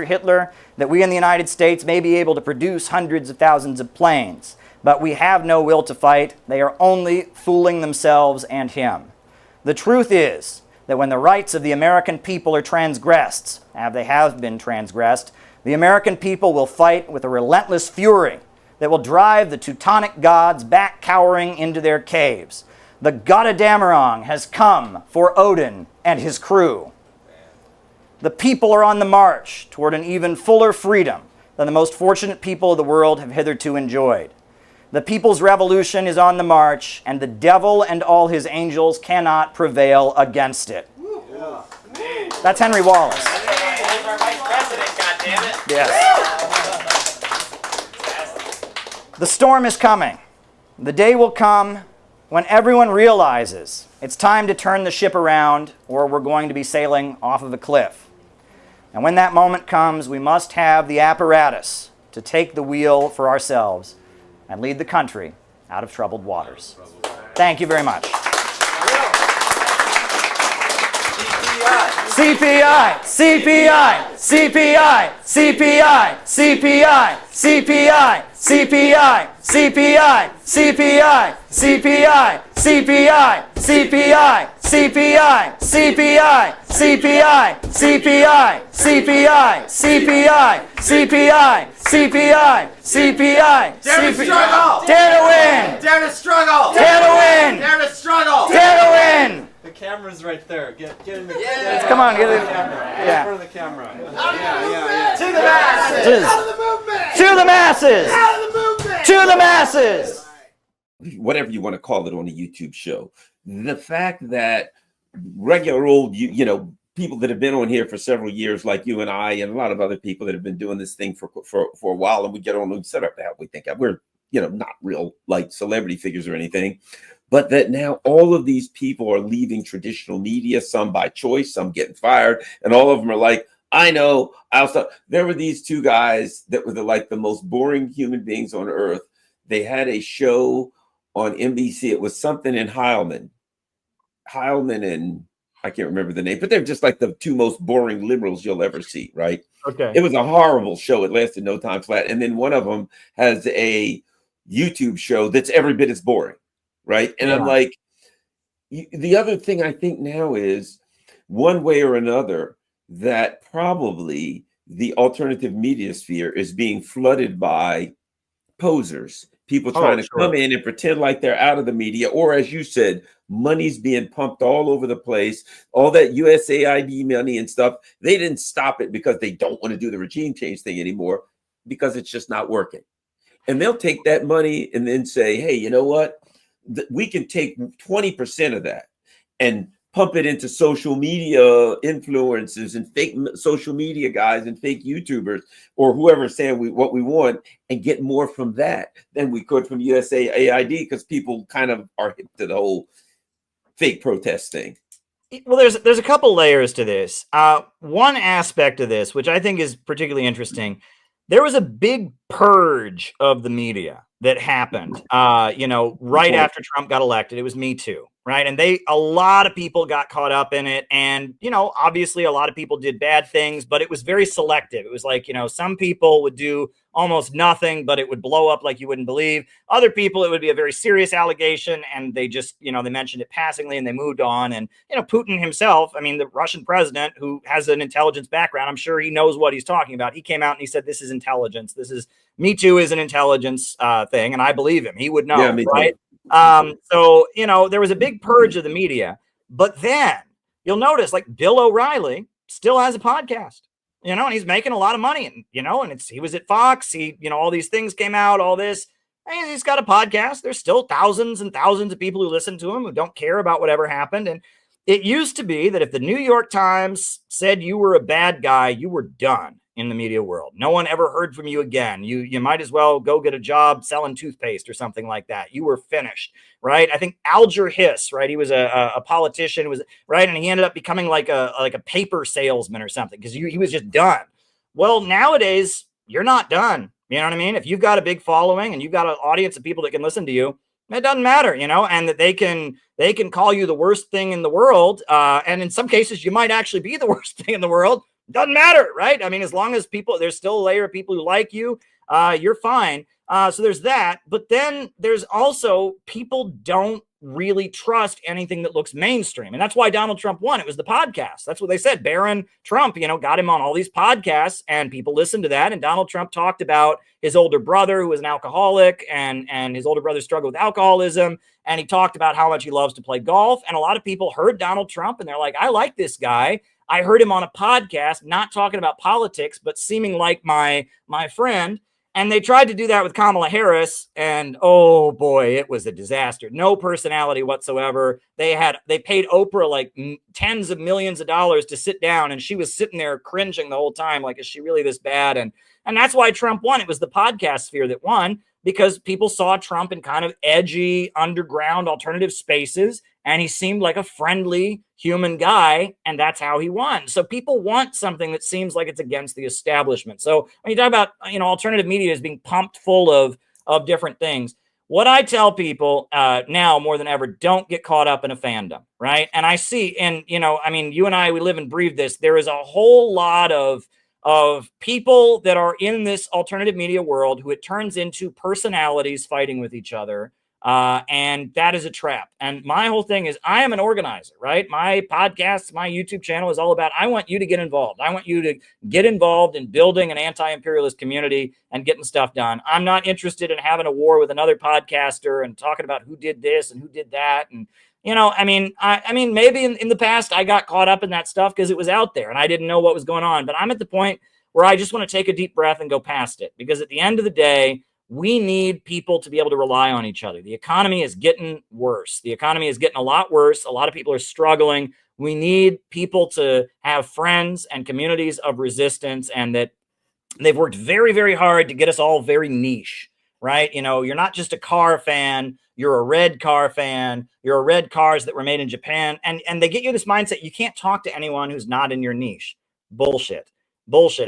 Hitler that we in the United States may be able to produce hundreds of thousands of planes, but we have no will to fight, they are only fooling themselves and him. The truth is that when the rights of the American people are transgressed, as they have been transgressed, the American people will fight with a relentless fury that will drive the Teutonic gods back cowering into their caves. The god of Damarong has come for Odin and his crew. The people are on the march toward an even fuller freedom than the most fortunate people of the world have hitherto enjoyed. The people's revolution is on the march, and the devil and all his angels cannot prevail against it." That's Henry Wallace. Yes. The storm is coming. The day will come when everyone realizes it's time to turn the ship around, or we're going to be sailing off of a cliff. And when that moment comes, we must have the apparatus to take the wheel for ourselves and lead the country out of troubled waters. Thank you very much. CPI, CPI, CPI, CPI, CPI, CPI, CPI, CPI, CPI, CPI, CPI, CPI, CPI, CPI, CPI, CPI, CPI, CPI, CPI, CPI, CPI, Dare to struggle! Dare to win! Dare to struggle! Dare to win! Dare to struggle! Dare to win! The camera's right there. Get in the Come on, get in it. the camera. Get Yeah. in front of the camera. Yeah. To the masses! Out of the movement! To the masses! Out of the movement! To the masses! Whatever you want to call it on a YouTube show. The fact that regular old, people that have been on here for several years, like you and I, and a lot of other people that have been doing this thing for a while, and we get on and set up that we think we're, not real like celebrity figures or anything, but that now all of these people are leaving traditional media, some by choice, some getting fired, and all of them are like, I know. There were these two guys that were the most boring human beings on earth. They had a show on NBC. It was something in Heilman and I can't remember the name, but they're just like the two most boring liberals you'll ever see, right? Okay. It was a horrible show. It lasted no time flat. And then one of them has a YouTube show that's every bit as boring, right? And I'm like, the other thing I think now is one way or another that probably the alternative media sphere is being flooded by posers. People trying to come in and pretend like they're out of the media, or as you said, money's being pumped all over the place. All that USAID money and stuff, they didn't stop it because they don't want to do the regime change thing anymore, because it's just not working. And they'll take that money and then say, hey, you know what? We can take 20% of that and pump it into social media influencers and fake social media guys and fake YouTubers or whoever saying what we want, and get more from that than we could from USAID, because people kind of are hip to the whole fake protest thing. Well, there's a couple layers to this. One aspect of this, which I think is particularly interesting, there was a big purge of the media that happened, right after Trump got elected. It was Me Too, right? And a lot of people got caught up in it. And, obviously a lot of people did bad things, but it was very selective. It was like, some people would do almost nothing, but it would blow up like you wouldn't believe. Other people, it would be a very serious allegation, and they just, they mentioned it passingly and they moved on. And, Putin himself, the Russian president, who has an intelligence background, I'm sure he knows what he's talking about. He came out and he said, this is intelligence. Me Too is an intelligence thing. And I believe him. He would know, right? So, there was a big purge of the media, but then you'll notice like Bill O'Reilly still has a podcast, and he's making a lot of money, and he was at Fox. All these things came out, all this, and he's got a podcast. There's still thousands and thousands of people who listen to him who don't care about whatever happened. And it used to be that if the New York Times said you were a bad guy, you were done in the media world. No one ever heard from you again. You might as well go get a job selling toothpaste or something like that. You were finished, right? I think Alger Hiss, right? He was a politician, right? And he ended up becoming like a paper salesman or something, because he was just done. Well, nowadays, you're not done. You know what I mean? If you've got a big following and you've got an audience of people that can listen to you, it doesn't matter, and that they can call you the worst thing in the world. And in some cases, you might actually be the worst thing in the world. Doesn't matter, right? As long as there's still a layer of people who like you, you're fine. So there's that. But then there's also people don't really trust anything that looks mainstream. And that's why Donald Trump won. It was the podcast. That's what they said. Barron Trump, got him on all these podcasts, and people listened to that. And Donald Trump talked about his older brother, who was an alcoholic, and his older brother struggled with alcoholism. And he talked about how much he loves to play golf. And a lot of people heard Donald Trump and they're like, I like this guy. I heard him on a podcast, not talking about politics, but seeming like my friend. And they tried to do that with Kamala Harris, and oh boy, it was a disaster. No personality whatsoever. They paid Oprah like tens of millions of dollars to sit down, and she was sitting there cringing the whole time, like, is she really this bad? And that's why Trump won. It was the podcast sphere that won, because people saw Trump in kind of edgy, underground, alternative spaces, and he seemed like a friendly human guy, and that's how he won. So people want something that seems like it's against the establishment. So when you talk about, alternative media is being pumped full of different things, what I tell people now more than ever, don't get caught up in a fandom, right? And I see, and you and I, we live and breathe this. There is a whole lot of people that are in this alternative media world who it turns into personalities fighting with each other. And that is a trap. And my whole thing is I am an organizer, right? My podcast, my YouTube channel is all about, I want you to get involved. I want you to get involved in building an anti-imperialist community and getting stuff done. I'm not interested in having a war with another podcaster and talking about who did this and who did that. And, you know, I mean, maybe in the past I got caught up in that stuff because it was out there and I didn't know what was going on. But I'm at the point where I just want to take a deep breath and go past it, because at the end of the day, we need people to be able to rely on each other. The economy is getting worse. The economy is getting a lot worse. A lot of people are struggling. We need people to have friends and communities of resistance, and that they've worked very, very hard to get us all very niche, right? You know, you're not just a car fan. You're a red car fan. You're a red cars that were made in Japan. And they get you this mindset. You can't talk to anyone who's not in your niche. Bullshit.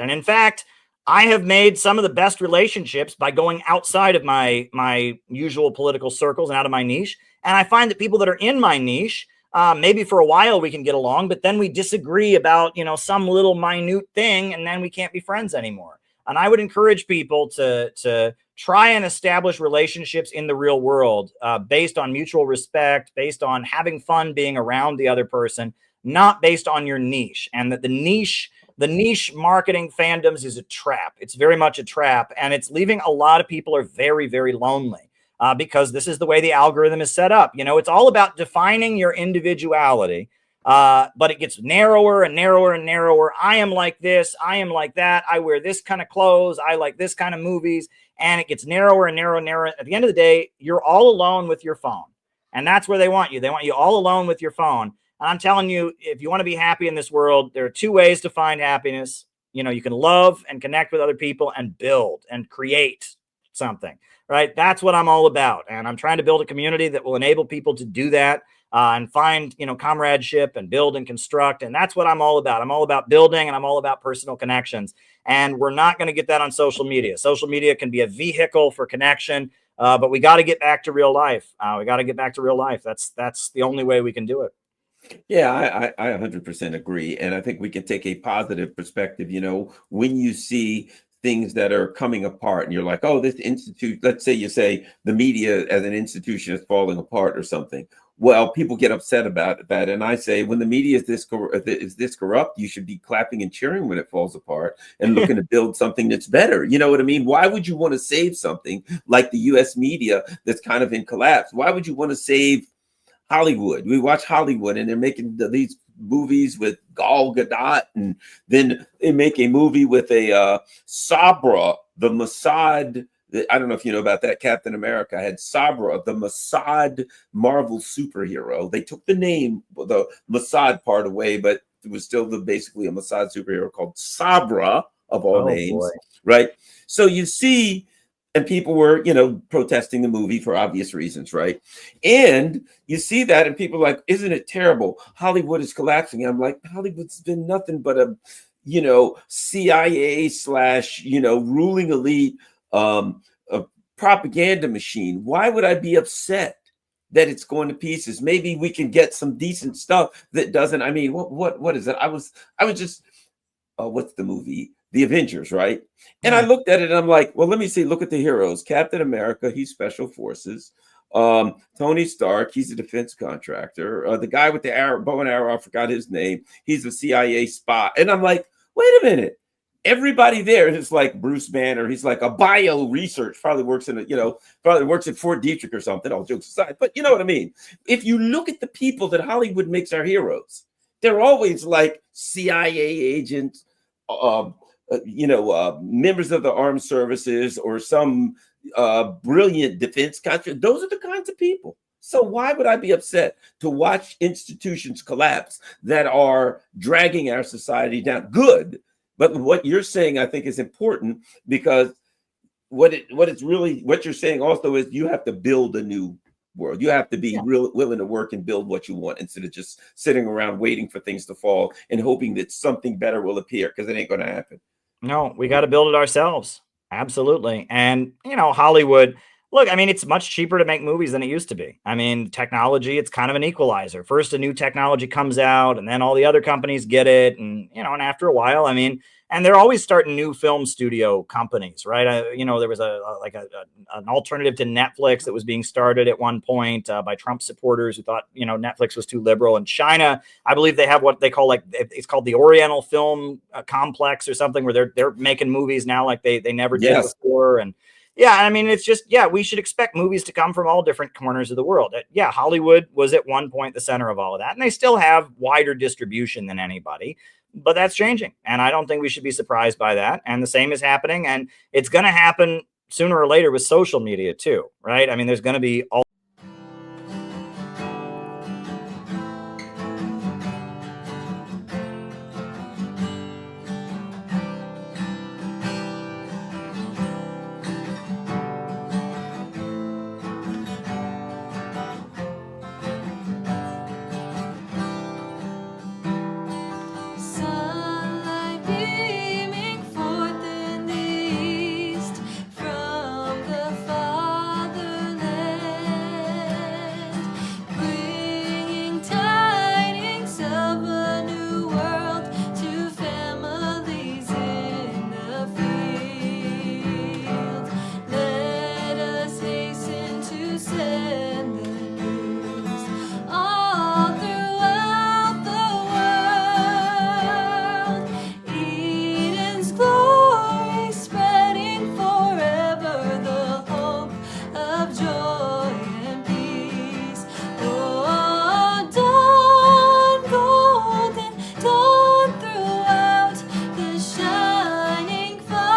And in fact, I have made some of the best relationships by going outside of my usual political circles and out of my niche. And I find that people that are in my niche, maybe for a while we can get along, but then we disagree about, you know, some little minute thing, and then we can't be friends anymore. And I would encourage people to try and establish relationships in the real world, based on mutual respect, based on having fun being around the other person, not based on your niche. And that the niche marketing fandoms is a trap. It's very much a trap, and it's leaving a lot of people are very, very lonely, because this is the way the algorithm is set up. You know, it's all about defining your individuality, but it gets narrower and narrower and narrower. I am like this. I am like that. I wear this kind of clothes. I like this kind of movies. And it gets narrower and narrower and narrower. At the end of the day, you're all alone with your phone. And that's where they want you. They want you all alone with your phone. And I'm telling you, if you want to be happy in this world, there are two ways to find happiness. You know, you can love and connect with other people and build and create something, right? That's what I'm all about. And I'm trying to build a community that will enable people to do that, and find, you know, comradeship and build and construct. And that's what I'm all about. I'm all about building, and I'm all about personal connections. And we're not going to get that on social media. Social media can be a vehicle for connection, but we got to get back to real life. That's the only way we can do it. Yeah, I 100% agree. And I think we can take a positive perspective. You know, when you see things that are coming apart and you're like, oh, this institute, let's say you say the media as an institution is falling apart or something. Well, people get upset about that. And I say, when the media is this corrupt, you should be clapping and cheering when it falls apart and looking to build something that's better. You know what I mean? Why would you want to save something like the US media that's kind of in collapse? Why would you want to save Hollywood? We watch Hollywood and they're making these movies with Gal Gadot, and then they make a movie with a Sabra, the Mossad. I don't know if you know about that. Captain America had Sabra, the Mossad Marvel superhero. They took the name, the Mossad part away, but it was still basically a Mossad superhero called Sabra, of all names, right? So you see, and people were, you know, protesting the movie for obvious reasons, right? And you see that, and people are like, isn't it terrible? Hollywood is collapsing. I'm like, Hollywood's been nothing but a, you know, CIA / you know, ruling elite, a propaganda machine. Why would I be upset that it's going to pieces? Maybe we can get some decent stuff that doesn't. I mean, what is it? I was just, what's the movie? The Avengers, right? And I looked at it and I'm like, well, let me see. Look at the heroes. Captain America, he's special forces. Tony Stark, he's a defense contractor. The guy with the bow and arrow, I forgot his name. He's a CIA spy. And I'm like, wait a minute. Everybody there is like Bruce Banner. He's like a bio research, probably works in probably works at Fort Detrick or something, all jokes aside. But you know what I mean? If you look at the people that Hollywood makes our heroes, they're always like CIA agents, members of the armed services, or some brilliant defense contractor. Those are the kinds of people. So why would I be upset to watch institutions collapse that are dragging our society down? Good. But what you're saying, I think, is important, because what you're saying also is you have to build a new world. You have to be willing to work and build what you want, instead of just sitting around waiting for things to fall and hoping that something better will appear, because it ain't going to happen. No, we got to build it ourselves. Absolutely. And, you know, Hollywood, Look, I mean, it's much cheaper to make movies than it used to be. I mean, technology, it's kind of an equalizer. First, a new technology comes out, and then all the other companies get it. And, you know, and after a while, I mean, and they're always starting new film studio companies, right? You know, there was an alternative to Netflix that was being started at one point by Trump supporters who thought, you know, Netflix was too liberal. In China, I believe they have what they call, like, it's called the Oriental Film Complex or something, where they're making movies now like they never did before. And yeah, I mean, it's just, yeah, we should expect movies to come from all different corners of the world. Yeah, Hollywood was at one point the center of all of that, and they still have wider distribution than anybody, but that's changing. And I don't think we should be surprised by that. And the same is happening, and it's going to happen sooner or later with social media too, right? I mean, there's going to be all Sunlight beaming forth in the east from the fatherland, bringing tidings of a new world to families in the field. Let us hasten to send the news all throughout the world. Eden's glory spreading forever, the hope of joy and peace. Oh, dawn golden, dawn throughout the shining fatherland,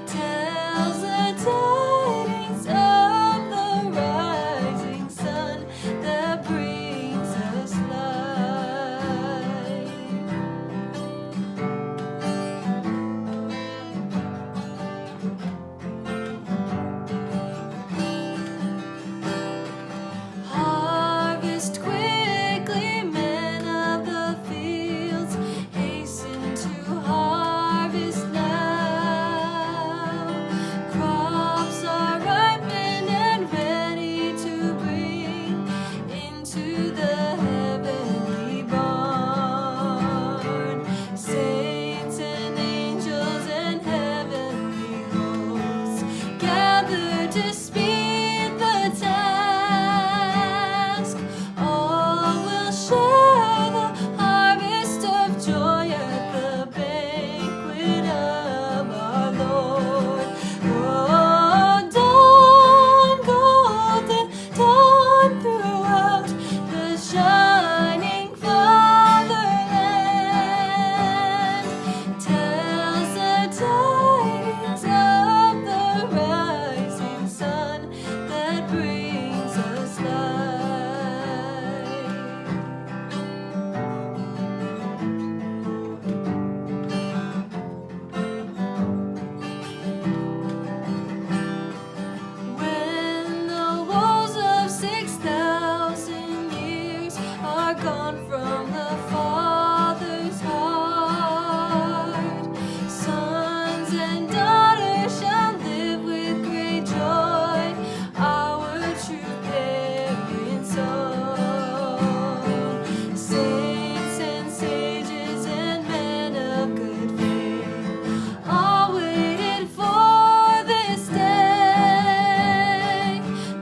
tells the tidings of the rising sun that brings us light. Harvest quickly, men of the fields, hasten to harvest now. Crops are ripened and ready to bring into the heavenly barn. Saints and angels and heavenly hosts gather to speed the task. All will share the harvest of joy at the banquet of our Lord. Oh, dawn golden, dawn throughout the shining fatherland, tells the tidings of the rising sun that brings us light. When the woes of 6,000 years are gone from the Father's heart, sons and daughters shall live with great joy, our true parents own. Saints and sages and men of good faith all waited for this day.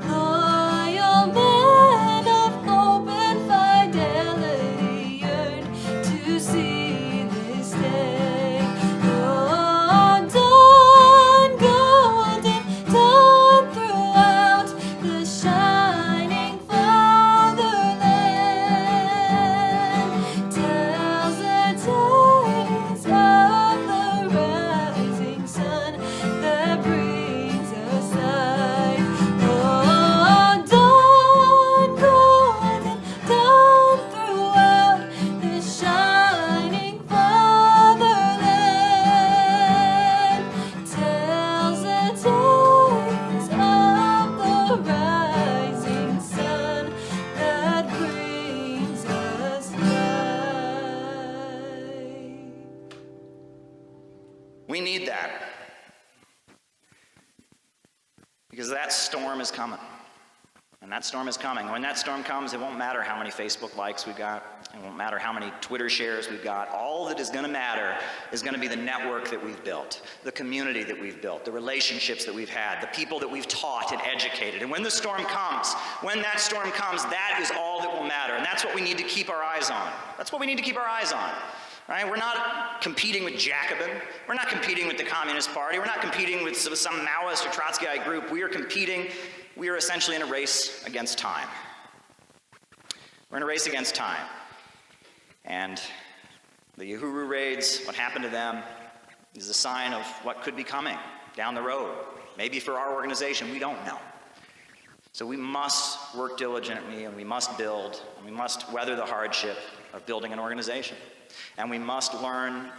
Loyal men of hope and fidelity yearn to see this day. Oh, dawn golden, dawn throughout the shining fatherland, tells the tidings of the rising sun that brings us light. Oh, dawn golden, dawn throughout the shining fatherland, tells the tidings of the rising sun that brings us light. We need that. because that storm is coming. And that storm is coming. When that storm comes, it won't matter how many Facebook likes we've got. It won't matter how many Twitter shares we've got. All that is going to matter is going to be the network that we've built, the community that we've built, the relationships that we've had, the people that we've taught and educated. And when the storm comes, when that storm comes, that is all that will matter. And that's what we need to keep our eyes on. That's what we need to keep our eyes on. Right? We're not competing with Jacobin. We're not competing with the Communist Party. We're not competing with some Maoist or Trotskyite group. We are competing. We are essentially in a race against time. We're in a race against time. And the Uhuru raids, what happened to them, is a sign of what could be coming down the road. Maybe for our organization, we don't know. So we must work diligently, and we must build, and we must weather the hardship of building an organization. And we must learn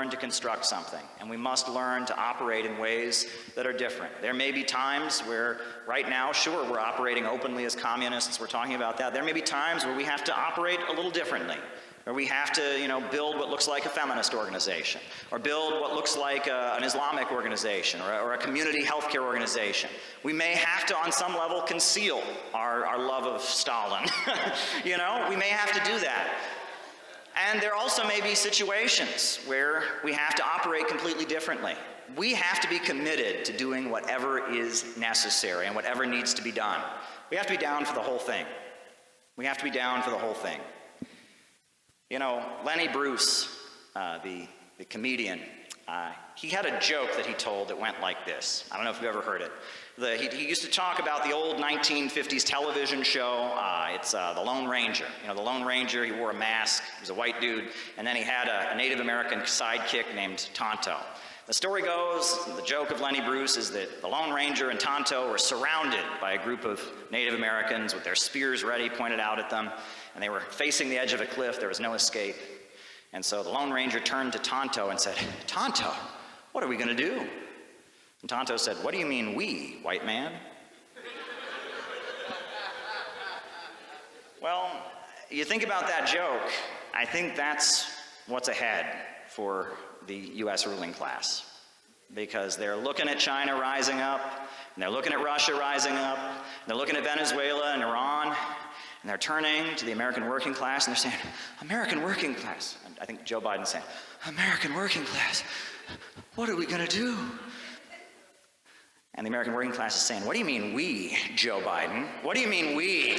to construct something. And we must learn to operate in ways that are different. There may be times where, right now, sure, we're operating openly as communists. We're talking about that. There may be times where we have to operate a little differently. Or we have to, build what looks like a feminist organization. Or build what looks like an Islamic organization. Or a community healthcare organization. We may have to, on some level, conceal our love of Stalin. We may have to do that. And there also may be situations where we have to operate completely differently. We have to be committed to doing whatever is necessary and whatever needs to be done. We have to be down for the whole thing. We have to be down for the whole thing. Lenny Bruce, the comedian, he had a joke that he told that went like this. I don't know if you've ever heard it. He used to talk about the old 1950s television show. It's The Lone Ranger. The Lone Ranger, he wore a mask. He was a white dude. And then he had a Native American sidekick named Tonto. The story goes, the joke of Lenny Bruce is that the Lone Ranger and Tonto were surrounded by a group of Native Americans with their spears ready, pointed out at them. And they were facing the edge of a cliff. There was no escape. And so the Lone Ranger turned to Tonto and said, "Tonto, what are we going to do?" And Tonto said, "What do you mean we, white man?" Well, you think about that joke, I think that's what's ahead for the U.S. ruling class. Because they're looking at China rising up, and they're looking at Russia rising up, and they're looking at Venezuela and Iran, and they're turning to the American working class, and they're saying, "American working class." And I think Joe Biden's saying, "American working class, what are we going to do?" And the American working class is saying, "What do you mean we, Joe Biden? What do you mean we?"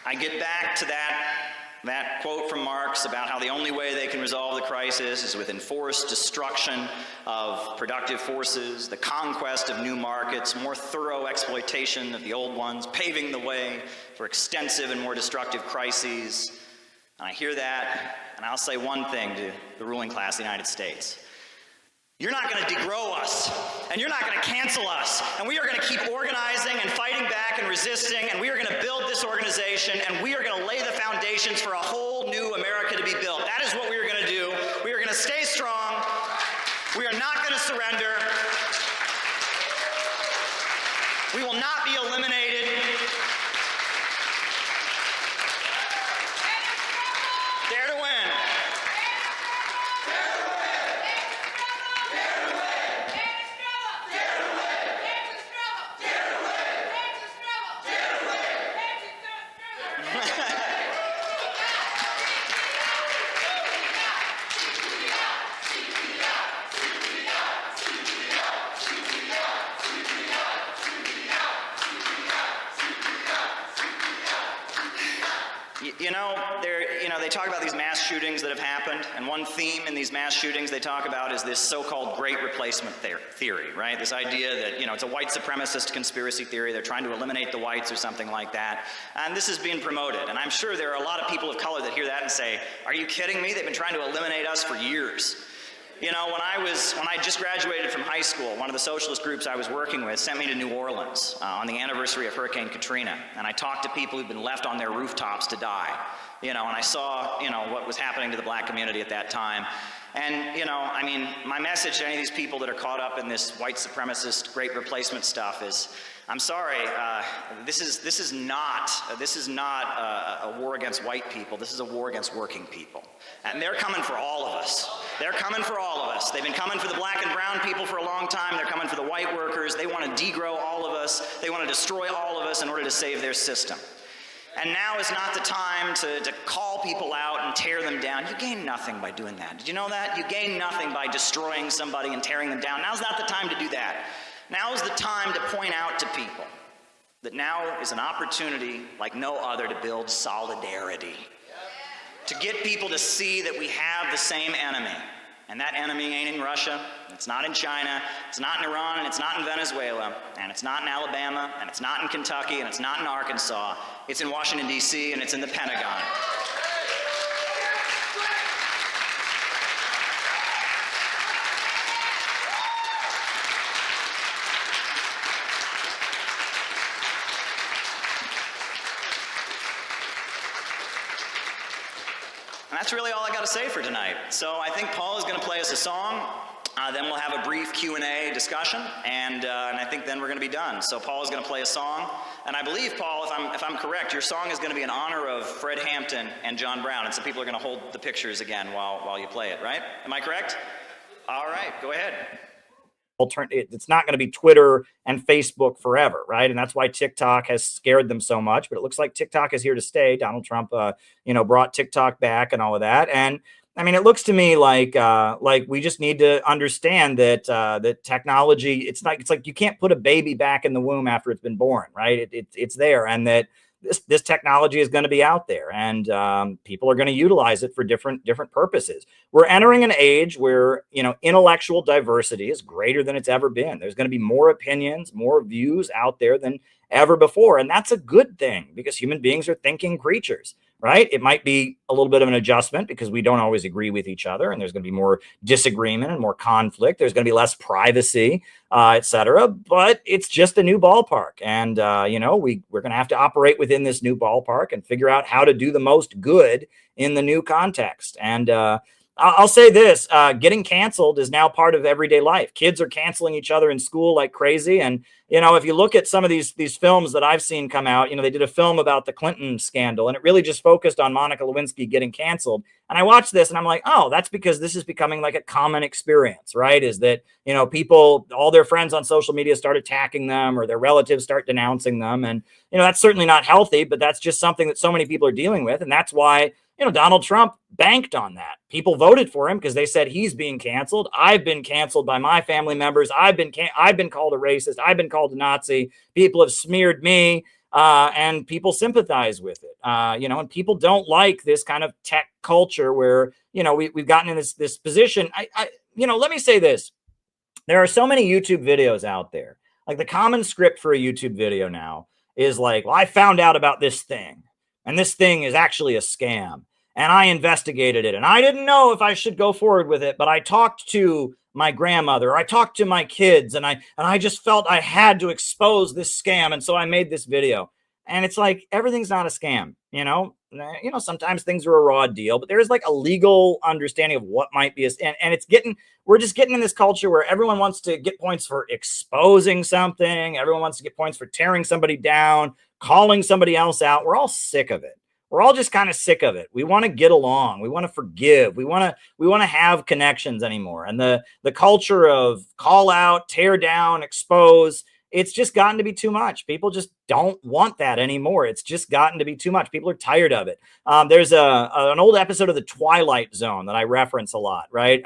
I get back to that quote from Marx about how the only way they can resolve the crisis is with enforced destruction of productive forces, the conquest of new markets, more thorough exploitation of the old ones, paving the way for extensive and more destructive crises. And I hear that, and I'll say one thing to the ruling class of the United States. You're not going to degrow us, and you're not going to cancel us, and we are going to keep organizing and fighting back and resisting, and we are going to build this organization, and we are going to lay the foundations for a whole new America to be built. That is what we are going to do. We are going to stay strong. We are not going to surrender. We will not be eliminated. Dare to win. They talk about these mass shootings that have happened, and one theme in these mass shootings they talk about is this so-called great replacement theory, right? This idea that, it's a white supremacist conspiracy theory. They're trying to eliminate the whites or something like that. And this is being promoted. And I'm sure there are a lot of people of color that hear that and say, "Are you kidding me? They've been trying to eliminate us for years." When I just graduated from high school, one of the socialist groups I was working with sent me to New Orleans on the anniversary of Hurricane Katrina. And I talked to people who'd been left on their rooftops to die. And I saw, what was happening to the black community at that time. And, my message to any of these people that are caught up in this white supremacist great replacement stuff is, I'm sorry. This is not a war against white people. This is a war against working people, and they're coming for all of us. They're coming for all of us. They've been coming for the black and brown people for a long time. They're coming for the white workers. They want to degrow all of us. They want to destroy all of us in order to save their system. And now is not the time to call people out and tear them down. You gain nothing by doing that. Did you know that? You gain nothing by destroying somebody and tearing them down. Now's not the time to do that. Now is the time to point out to people that now is an opportunity like no other to build solidarity. To get people to see that we have the same enemy. And that enemy ain't in Russia, it's not in China, it's not in Iran, and it's not in Venezuela, and it's not in Alabama, and it's not in Kentucky, and it's not in Arkansas. It's in Washington, D.C., and it's in the Pentagon. And that's really all I got to say for tonight. So I think Paul is going to play us a song. Then we'll have a brief Q&A discussion, and I think then we're going to be done. So Paul is going to play a song, and I believe, Paul, if I'm correct, your song is going to be in honor of Fred Hampton and John Brown, and so people are going to hold the pictures again while you play it, right? Am I correct? All right, go ahead. It's not going to be Twitter and Facebook forever, right? And that's why TikTok has scared them so much. But it looks like TikTok is here to stay. Donald Trump, brought TikTok back and all of that. And I mean, it looks to me like we just need to understand that that technology. It's like you can't put a baby back in the womb after it's been born, right? It's there, and that this technology is going to be out there, and people are going to utilize it for different purposes. We're entering an age where intellectual diversity is greater than it's ever been. There's going to be more opinions, more views out there than ever before, and that's a good thing because human beings are thinking creatures. Right? It might be a little bit of an adjustment because we don't always agree with each other, and there's going to be more disagreement and more conflict. There's going to be less privacy, et cetera. But it's just a new ballpark, and we're going to have to operate within this new ballpark and figure out how to do the most good in the new context. And I'll say this: getting canceled is now part of everyday life. Kids are canceling each other in school like crazy, and if you look at some of these films that I've seen come out, they did a film about the Clinton scandal, and it really just focused on Monica Lewinsky getting canceled. And I watched this, and I'm like, oh, that's because this is becoming like a common experience, right? Is that people, all their friends on social media start attacking them, or their relatives start denouncing them, and that's certainly not healthy, but that's just something that so many people are dealing with, and that's why. Donald Trump banked on that. People voted for him because they said he's being canceled. I've been canceled by my family members. I've been called a racist. I've been called a Nazi. People have smeared me, and people sympathize with it. And people don't like this kind of tech culture where we've gotten in this position. Let me say this: there are so many YouTube videos out there. Like the common script for a YouTube video now is like, well, I found out about this thing. And this thing is actually a scam. And I investigated it. And I didn't know if I should go forward with it. But I talked to my grandmother. I talked to my kids. And I just felt I had to expose this scam. And so I made this video. And it's like, everything's not a scam. Sometimes things are a raw deal. But there is like a legal understanding of what might be. And we're just getting in this culture where everyone wants to get points for exposing something. Everyone wants to get points for tearing somebody down, calling somebody else out. We're all sick of it. We're all just kind of sick of it. We want to get along. We want to forgive. We want to have connections anymore. And the culture of call out, tear down, expose, it's just gotten to be too much. People just don't want that anymore. It's just gotten to be too much. People are tired of it. There's an old episode of The Twilight Zone that I reference a lot, right?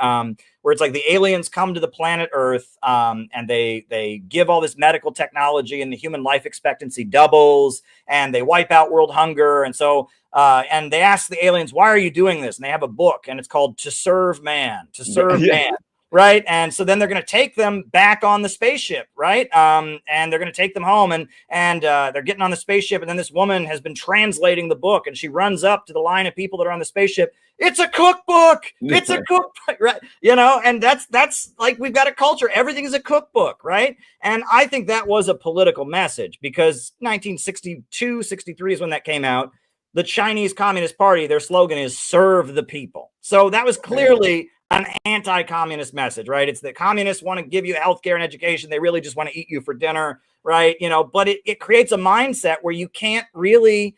Where it's like the aliens come to the planet Earth, and they give all this medical technology, and the human life expectancy doubles, and they wipe out world hunger. And so, and they ask the aliens, why are you doing this? And they have a book, and it's called To Serve Man, To Serve Man. Right. And so then they're going to take them back on the spaceship. Right. And they're going to take them home, and they're getting on the spaceship. And then this woman has been translating the book, and she runs up to the line of people that are on the spaceship. It's a cookbook. It's a cookbook. Right. And that's like, we've got a culture. Everything is a cookbook. Right. And I think that was a political message because 1962, 63 is when that came out. The Chinese Communist Party, their slogan is serve the people. So that was clearly an anti-communist message, right? It's that communists want to give you healthcare and education. They really just want to eat you for dinner, right? But it creates a mindset where you can't really,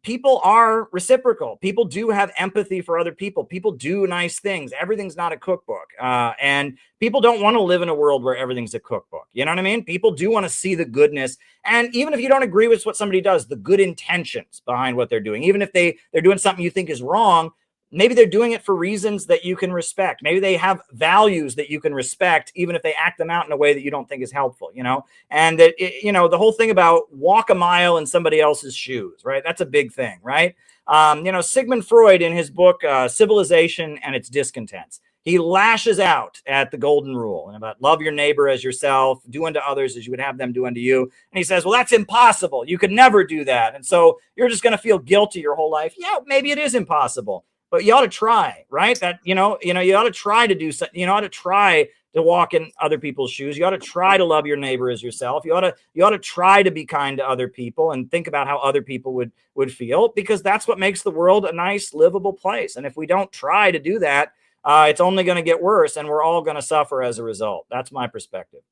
people are reciprocal. People do have empathy for other people. People do nice things. Everything's not a cookbook. And people don't want to live in a world where everything's a cookbook. You know what I mean? People do want to see the goodness. And even if you don't agree with what somebody does, the good intentions behind what they're doing, even if they're doing something you think is wrong, maybe they're doing it for reasons that you can respect. Maybe they have values that you can respect, even if they act them out in a way that you don't think is helpful, and that, the whole thing about walk a mile in somebody else's shoes, right? That's a big thing, right? Sigmund Freud, in his book, Civilization and Its Discontents, he lashes out at the golden rule and about love your neighbor as yourself, do unto others as you would have them do unto you. And he says, well, that's impossible. You could never do that. And so you're just going to feel guilty your whole life. Yeah, maybe it is impossible. But you ought to try, right? That, you ought to try to do something. You ought to try to walk in other people's shoes. You ought to try to love your neighbor as yourself. You ought to try to be kind to other people and think about how other people would feel, because that's what makes the world a nice, livable place. And if we don't try to do that, it's only going to get worse, and we're all going to suffer as a result. That's my perspective.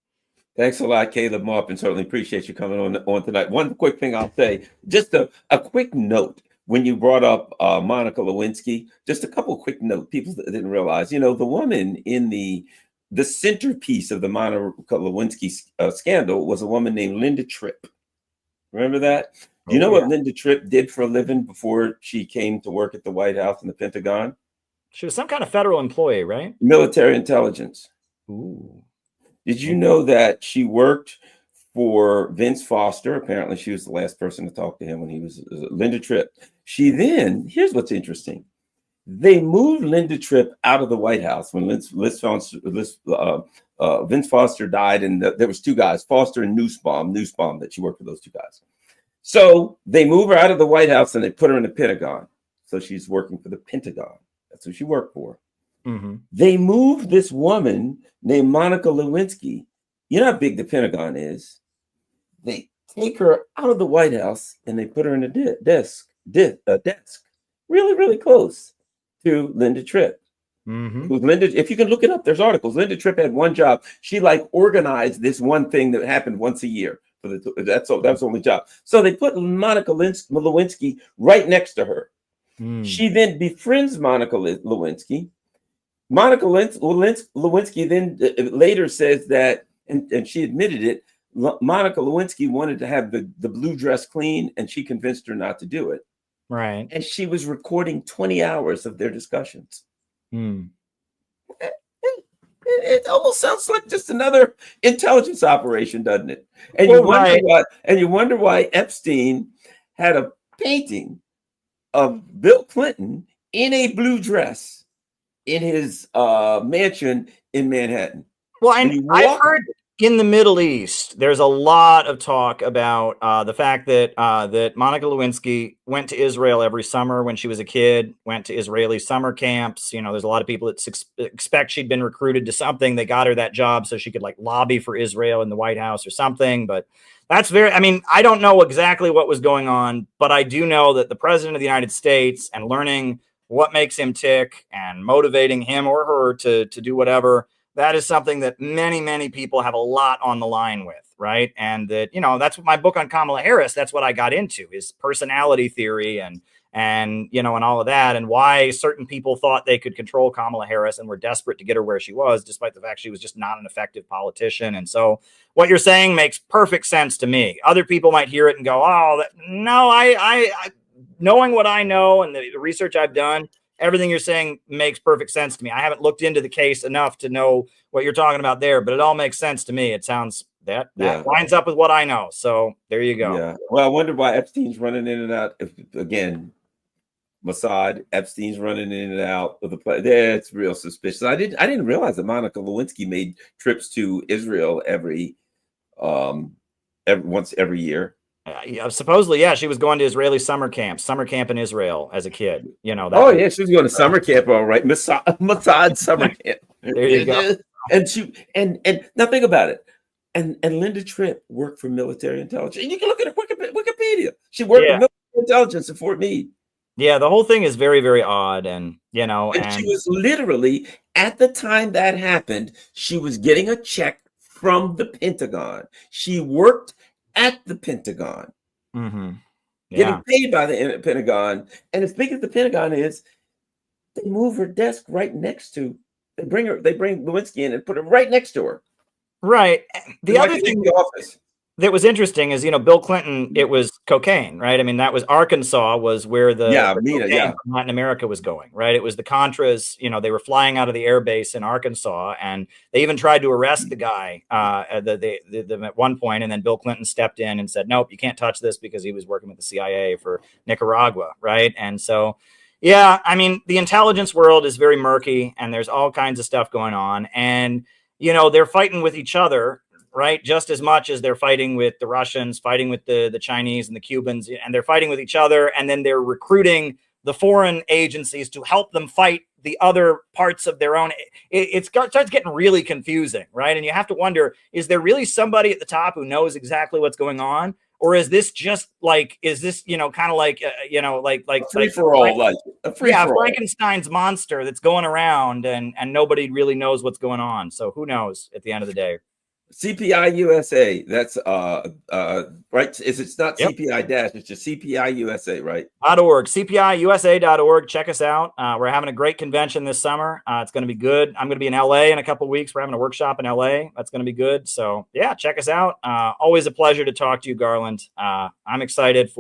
Thanks a lot, Caleb Marp, and certainly appreciate you coming on tonight. One quick thing I'll say, just a quick note. When you brought up Monica Lewinsky, just a couple of quick notes. People didn't realize, the woman in the centerpiece of the Monica Lewinsky scandal was a woman named Linda Tripp. Remember that? Do you know what Linda Tripp did for a living before she came to work at the White House and the Pentagon? She was some kind of federal employee, right? Military intelligence. Ooh. Did you know that she worked for Vince Foster? Apparently, she was the last person to talk to him when he was Linda Tripp. Here's what's interesting. They moved Linda Tripp out of the White House when Vince Foster died, and there was two guys, Foster and Nussbaum, that she worked for those two guys. So they move her out of the White House and they put her in the Pentagon. So she's working for the Pentagon. That's who she worked for. Mm-hmm. They moved this woman named Monica Lewinsky. You know how big the Pentagon is. They take her out of the White House and they put her in a desk really, really close to Linda Tripp. Mm-hmm. If you can look it up, there's articles. Linda Tripp had one job. She organized this one thing that happened once a year. That's the only job. So they put Monica Lewinsky right next to her. She then befriends Monica Lewinsky. Monica Lewinsky then later says that, and she admitted it, Monica Lewinsky wanted to have the blue dress clean, and she convinced her not to do it. Right. And she was recording 20 hours of their discussions. It almost sounds like just another intelligence operation, doesn't it? And you wonder why Epstein had a painting of Bill Clinton in a blue dress in his mansion in Manhattan. Well, and I've heard in the Middle East, there's a lot of talk about the fact that that Monica Lewinsky went to Israel every summer when she was a kid, went to Israeli summer camps. There's a lot of people that expect she'd been recruited to something. They got her that job so she could lobby for Israel in the White House or something. But that's I don't know exactly what was going on, but I do know that the president of the United States, and learning what makes him tick and motivating him or her to do whatever, that is something that many, many people have a lot on the line with, right? And that, that's what my book on Kamala Harris, that's what I got into, is personality theory and all of that, and why certain people thought they could control Kamala Harris and were desperate to get her where she was, despite the fact she was just not an effective politician. And so what you're saying makes perfect sense to me. Other people might hear it and go, no, I knowing what I know and the research I've done, everything you're saying makes perfect sense to me. I haven't looked into the case enough to know what you're talking about there, but it all makes sense to me. It sounds that lines up with what I know. So there you go. Yeah. Well, I wonder why Epstein's running in and out. Again, Mossad, Epstein's running in and out of the place. It's real suspicious. I didn't realize that Monica Lewinsky made trips to Israel once every year. Supposedly, she was going to Israeli summer camp in Israel as a kid. She was going to summer camp, all right. Mossad summer camp. There you go. And now think about it. And Linda Tripp worked for military intelligence. And you can look at her Wikipedia. She worked for military intelligence at Fort Meade. Yeah, the whole thing is very, very odd, and And she was literally, at the time that happened, she was getting a check from the Pentagon. She worked at the Pentagon, yeah, getting paid by the Pentagon. And as big as the Pentagon is, they move her desk right next to. They bring Lewinsky in and put her right next to her. right. The Like other in thing the office. that was interesting is, Bill Clinton, it was cocaine, right? I mean, that was Arkansas was where the cocaine from Latin America was going, right? It was the Contras, they were flying out of the air base in Arkansas, and they even tried to arrest the guy at one point, and then Bill Clinton stepped in and said, nope, you can't touch this, because he was working with the CIA for Nicaragua, right? And so, yeah, I mean, the intelligence world is very murky, and there's all kinds of stuff going on, and, they're fighting with each other, right? Just as much as they're fighting with the Russians, fighting with the Chinese and the Cubans, and they're fighting with each other. And then they're recruiting the foreign agencies to help them fight the other parts of their own. It starts getting really confusing, right? And you have to wonder, is there really somebody at the top who knows exactly what's going on? Or is this just like, kind of like, like free for all, like a free for all. Frankenstein's monster that's going around, and nobody really knows what's going on. So who knows at the end of the day? CPI USA. That's right. It's not CPI dash. It's just CPI USA, right? .org. CPIUSA.org. Check us out. We're having a great convention this summer. It's going to be good. I'm going to be in LA in a couple of weeks. We're having a workshop in LA. That's going to be good. So yeah, check us out. Always a pleasure to talk to you, Garland. I'm excited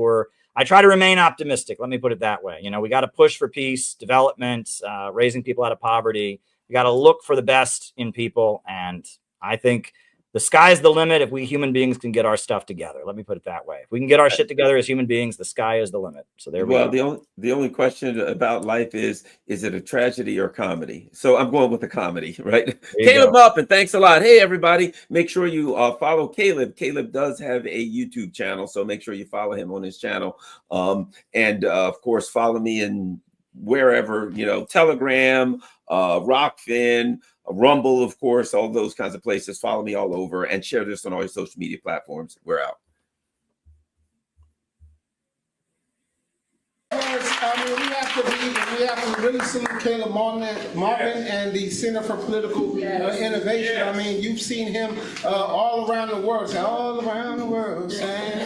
I try to remain optimistic. Let me put it that way. We got to push for peace, development, raising people out of poverty. We got to look for the best in people. And I think the sky's the limit if we human beings can get our stuff together. Let me put it that way. If we can get our shit together as human beings, the sky is the limit. So there we go. The only question about life is it a tragedy or comedy? So I'm going with the comedy, right? Caleb up, and thanks a lot. Hey, everybody, make sure you follow Caleb. Caleb does have a YouTube channel, so make sure you follow him on his channel. And of course, follow me in wherever, Telegram, Rockfin, Rumble, of course, all those kinds of places. Follow me all over and share this on all your social media platforms. We're out. We have to really salute Caleb Martin and the Center for Political Innovation. I mean, you've seen him all around the world, all around the world, right?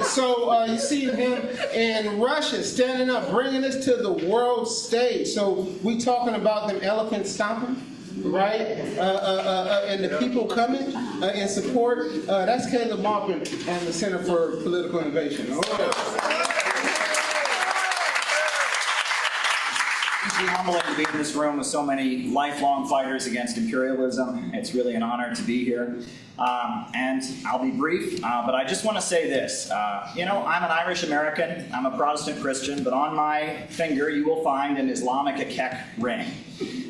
So you see him in Russia standing up, bringing us to the world stage. So we talking about them elephants stomping, right? And the people coming in support. That's Caleb Martin and the Center for Political Innovation. It's humbling to be in this room with so many lifelong fighters against imperialism. It's really an honor to be here. And I'll be brief, but I just want to say this. I'm an Irish American. I'm a Protestant Christian, but on my finger you will find an Islamic Akek ring.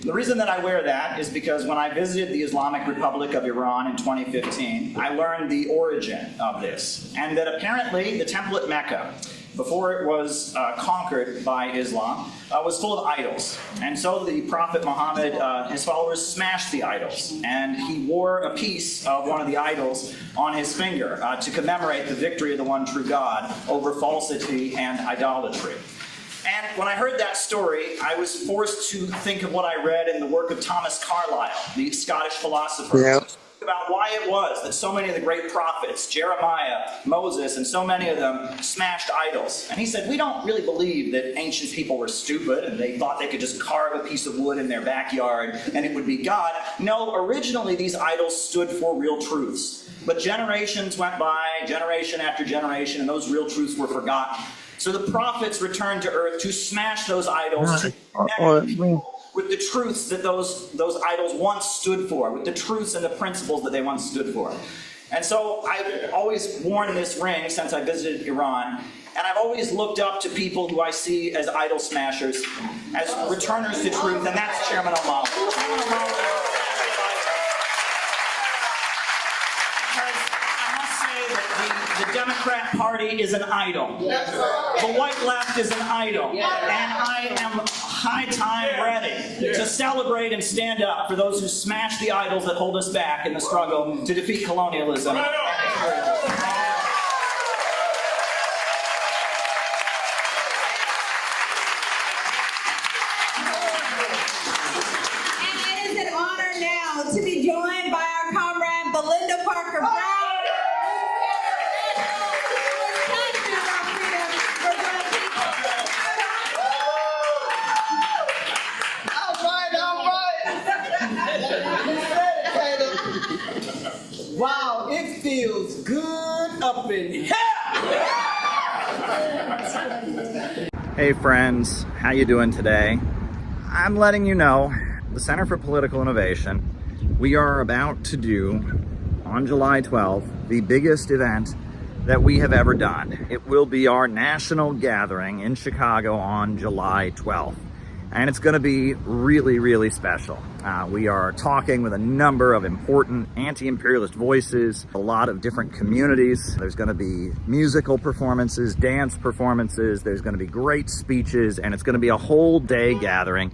The reason that I wear that is because when I visited the Islamic Republic of Iran in 2015, I learned the origin of this, and that apparently the temple at Mecca, before it was conquered by Islam, was full of idols. And so the Prophet Muhammad, his followers smashed the idols. And he wore a piece of one of the idols on his finger to commemorate the victory of the one true God over falsity and idolatry. And when I heard that story, I was forced to think of what I read in the work of Thomas Carlyle, the Scottish philosopher. About why it was that so many of the great prophets, Jeremiah, Moses, and so many of them smashed idols. And he said, we don't really believe that ancient people were stupid and they thought they could just carve a piece of wood in their backyard and it would be God. No, originally these idols stood for real truths. But generations went by, generation after generation, and those real truths were forgotten. So the prophets returned to earth to smash those idols, with the truths that those idols once stood for, with the truths and the principles that they once stood for. And so I've always worn this ring since I visited Iran, and I've always looked up to people who I see as idol smashers, as returners to truth, and that's Chairman O'Malley. The Democrat Party is an idol. The white left is an idol. And I am high time ready to celebrate and stand up for those who smash the idols that hold us back in the struggle to defeat colonialism. Hey friends, how you doing today? I'm letting you know, the Center for Political Innovation, we are about to do, on July 12th, the biggest event that we have ever done. It will be our national gathering in Chicago on July 12th. And it's going to be really, really special. We are talking with a number of important anti-imperialist voices, a lot of different communities. There's going to be musical performances, dance performances, there's going to be great speeches, and it's going to be a whole day gathering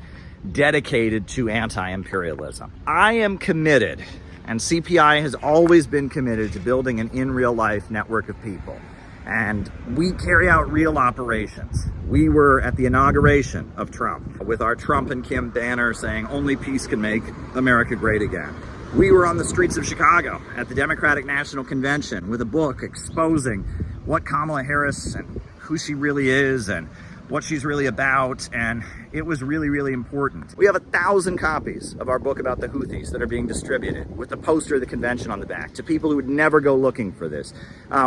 dedicated to anti-imperialism. I am committed, and CPI has always been committed to building an in real life network of people. And we carry out real operations. We were at the inauguration of Trump with our Trump and Kim banner saying only peace can make America great again. We were on the streets of Chicago at the Democratic National Convention with a book exposing what Kamala Harris and who she really is and what she's really about, and it was really, really important. We have 1,000 copies of our book about the Houthis that are being distributed with the poster of the convention on the back to people who would never go looking for this.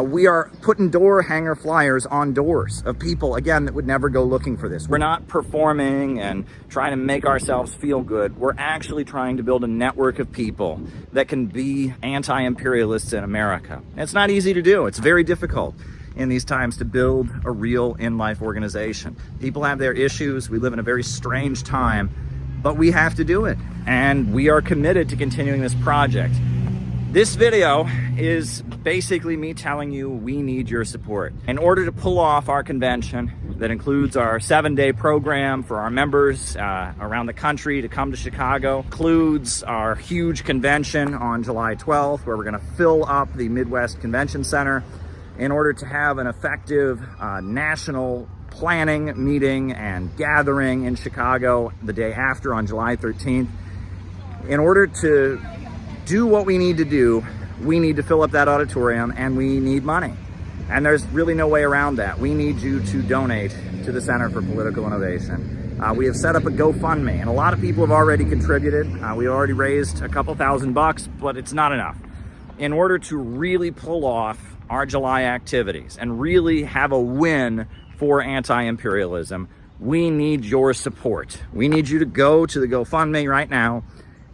We are putting door hanger flyers on doors of people, again, that would never go looking for this. We're not performing and trying to make ourselves feel good. We're actually trying to build a network of people that can be anti-imperialists in America. And it's not easy to do. It's very difficult in these times to build a real in-life organization. People have their issues. We live in a very strange time, but we have to do it. And we are committed to continuing this project. This video is basically me telling you we need your support. In order to pull off our convention that includes our 7-day program for our members around the country to come to Chicago, includes our huge convention on July 12th, where we're gonna fill up the Midwest Convention Center, in order to have an effective national planning meeting and gathering in Chicago the day after on July 13th. In order to do what we need to do, we need to fill up that auditorium and we need money. And there's really no way around that. We need you to donate to the Center for Political Innovation. We have set up a GoFundMe, and a lot of people have already contributed. We already raised a couple $1,000, but it's not enough. In order to really pull off our July activities and really have a win for anti-imperialism, we need your support. We need you to go to the GoFundMe right now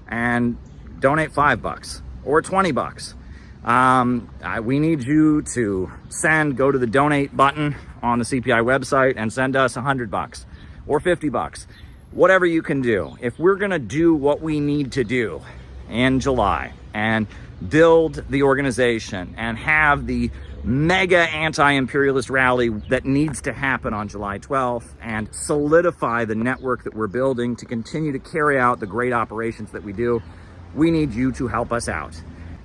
and donate $5 or $20. We need you to go to the donate button on the CPI website and send us $100 or $50, whatever you can do. If we're gonna do what we need to do in July and build the organization and have the mega anti-imperialist rally that needs to happen on July 12th and solidify the network that we're building to continue to carry out the great operations that we do, we need you to help us out.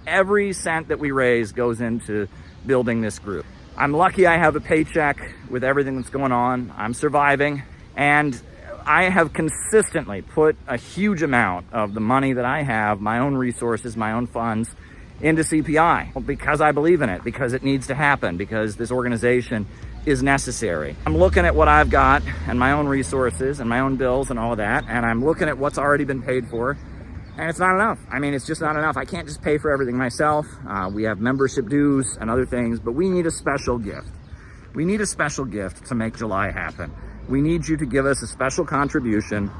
Every cent that we raise goes into building this group. I'm lucky I have a paycheck with everything that's going on. I'm surviving, and I have consistently put a huge amount of the money that I have, my own resources, my own funds, into CPI because I believe in it, because it needs to happen, because this organization is necessary. I'm looking at what I've got and my own resources and my own bills and all of that, and I'm looking at what's already been paid for, and it's not enough. I mean, it's just not enough. I can't just pay for everything myself. We have membership dues and other things, but we need a special gift. We need a special gift to make July happen. We need you to give us a special contribution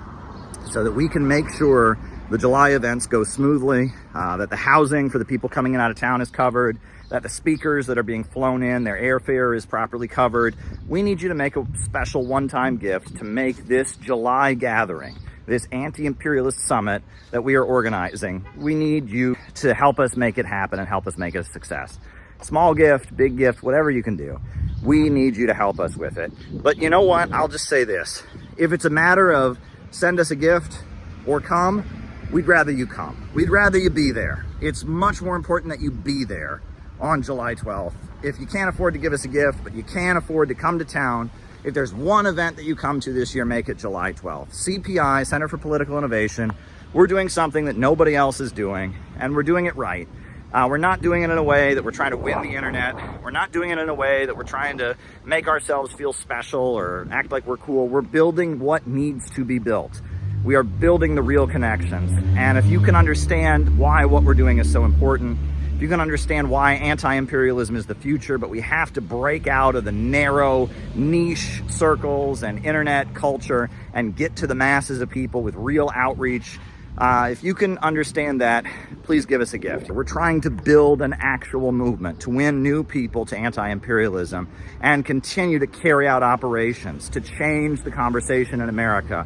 so that we can make sure the July events go smoothly, that the housing for the people coming in out of town is covered, that the speakers that are being flown in, their airfare is properly covered. We need you to make a special one-time gift to make this July gathering, this anti-imperialist summit that we are organizing. We need you to help us make it happen and help us make it a success. Small gift, big gift, whatever you can do. We need you to help us with it. But you know what? I'll just say this. If it's a matter of send us a gift or come, we'd rather you come. We'd rather you be there. It's much more important that you be there on July 12th. If you can't afford to give us a gift, but you can afford to come to town, if there's one event that you come to this year, make it July 12th. CPI, Center for Political Innovation, we're doing something that nobody else is doing, and we're doing it right. We're not doing it in a way that we're trying to win the internet. We're not doing it in a way that we're trying to make ourselves feel special or act like we're cool. We're building what needs to be built. We are building the real connections. And if you can understand why what we're doing is so important, if you can understand why anti-imperialism is the future, but we have to break out of the narrow niche circles and internet culture and get to the masses of people with real outreach. If you can understand that, please give us a gift. We're trying to build an actual movement to win new people to anti-imperialism and continue to carry out operations to change the conversation in America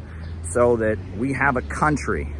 so that we have a country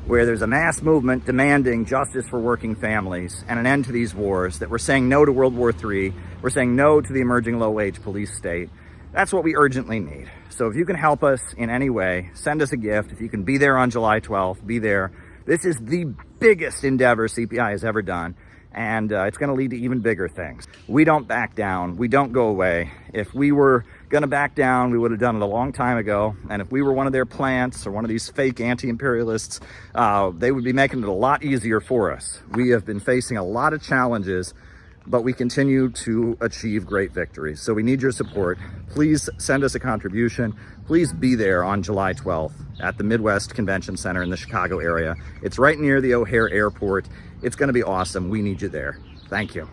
where there's a mass movement demanding justice for working families and an end to these wars, that we're saying no to World War III, we're saying no to the emerging low-wage police state. That's what we urgently need. So if you can help us in any way, send us a gift. If you can be there on July 12th, be there. This is the biggest endeavor CPI has ever done, and it's going to lead to even bigger things. We don't back down. We don't go away. If we were going to back down, we would have done it a long time ago. And if we were one of their plants or one of these fake anti-imperialists, they would be making it a lot easier for us. We have been facing a lot of challenges, but we continue to achieve great victories. So we need your support. Please send us a contribution. Please be there on July 12th at the Midwest Convention Center in the Chicago area. It's right near the O'Hare Airport. It's going to be awesome. We need you there. Thank you.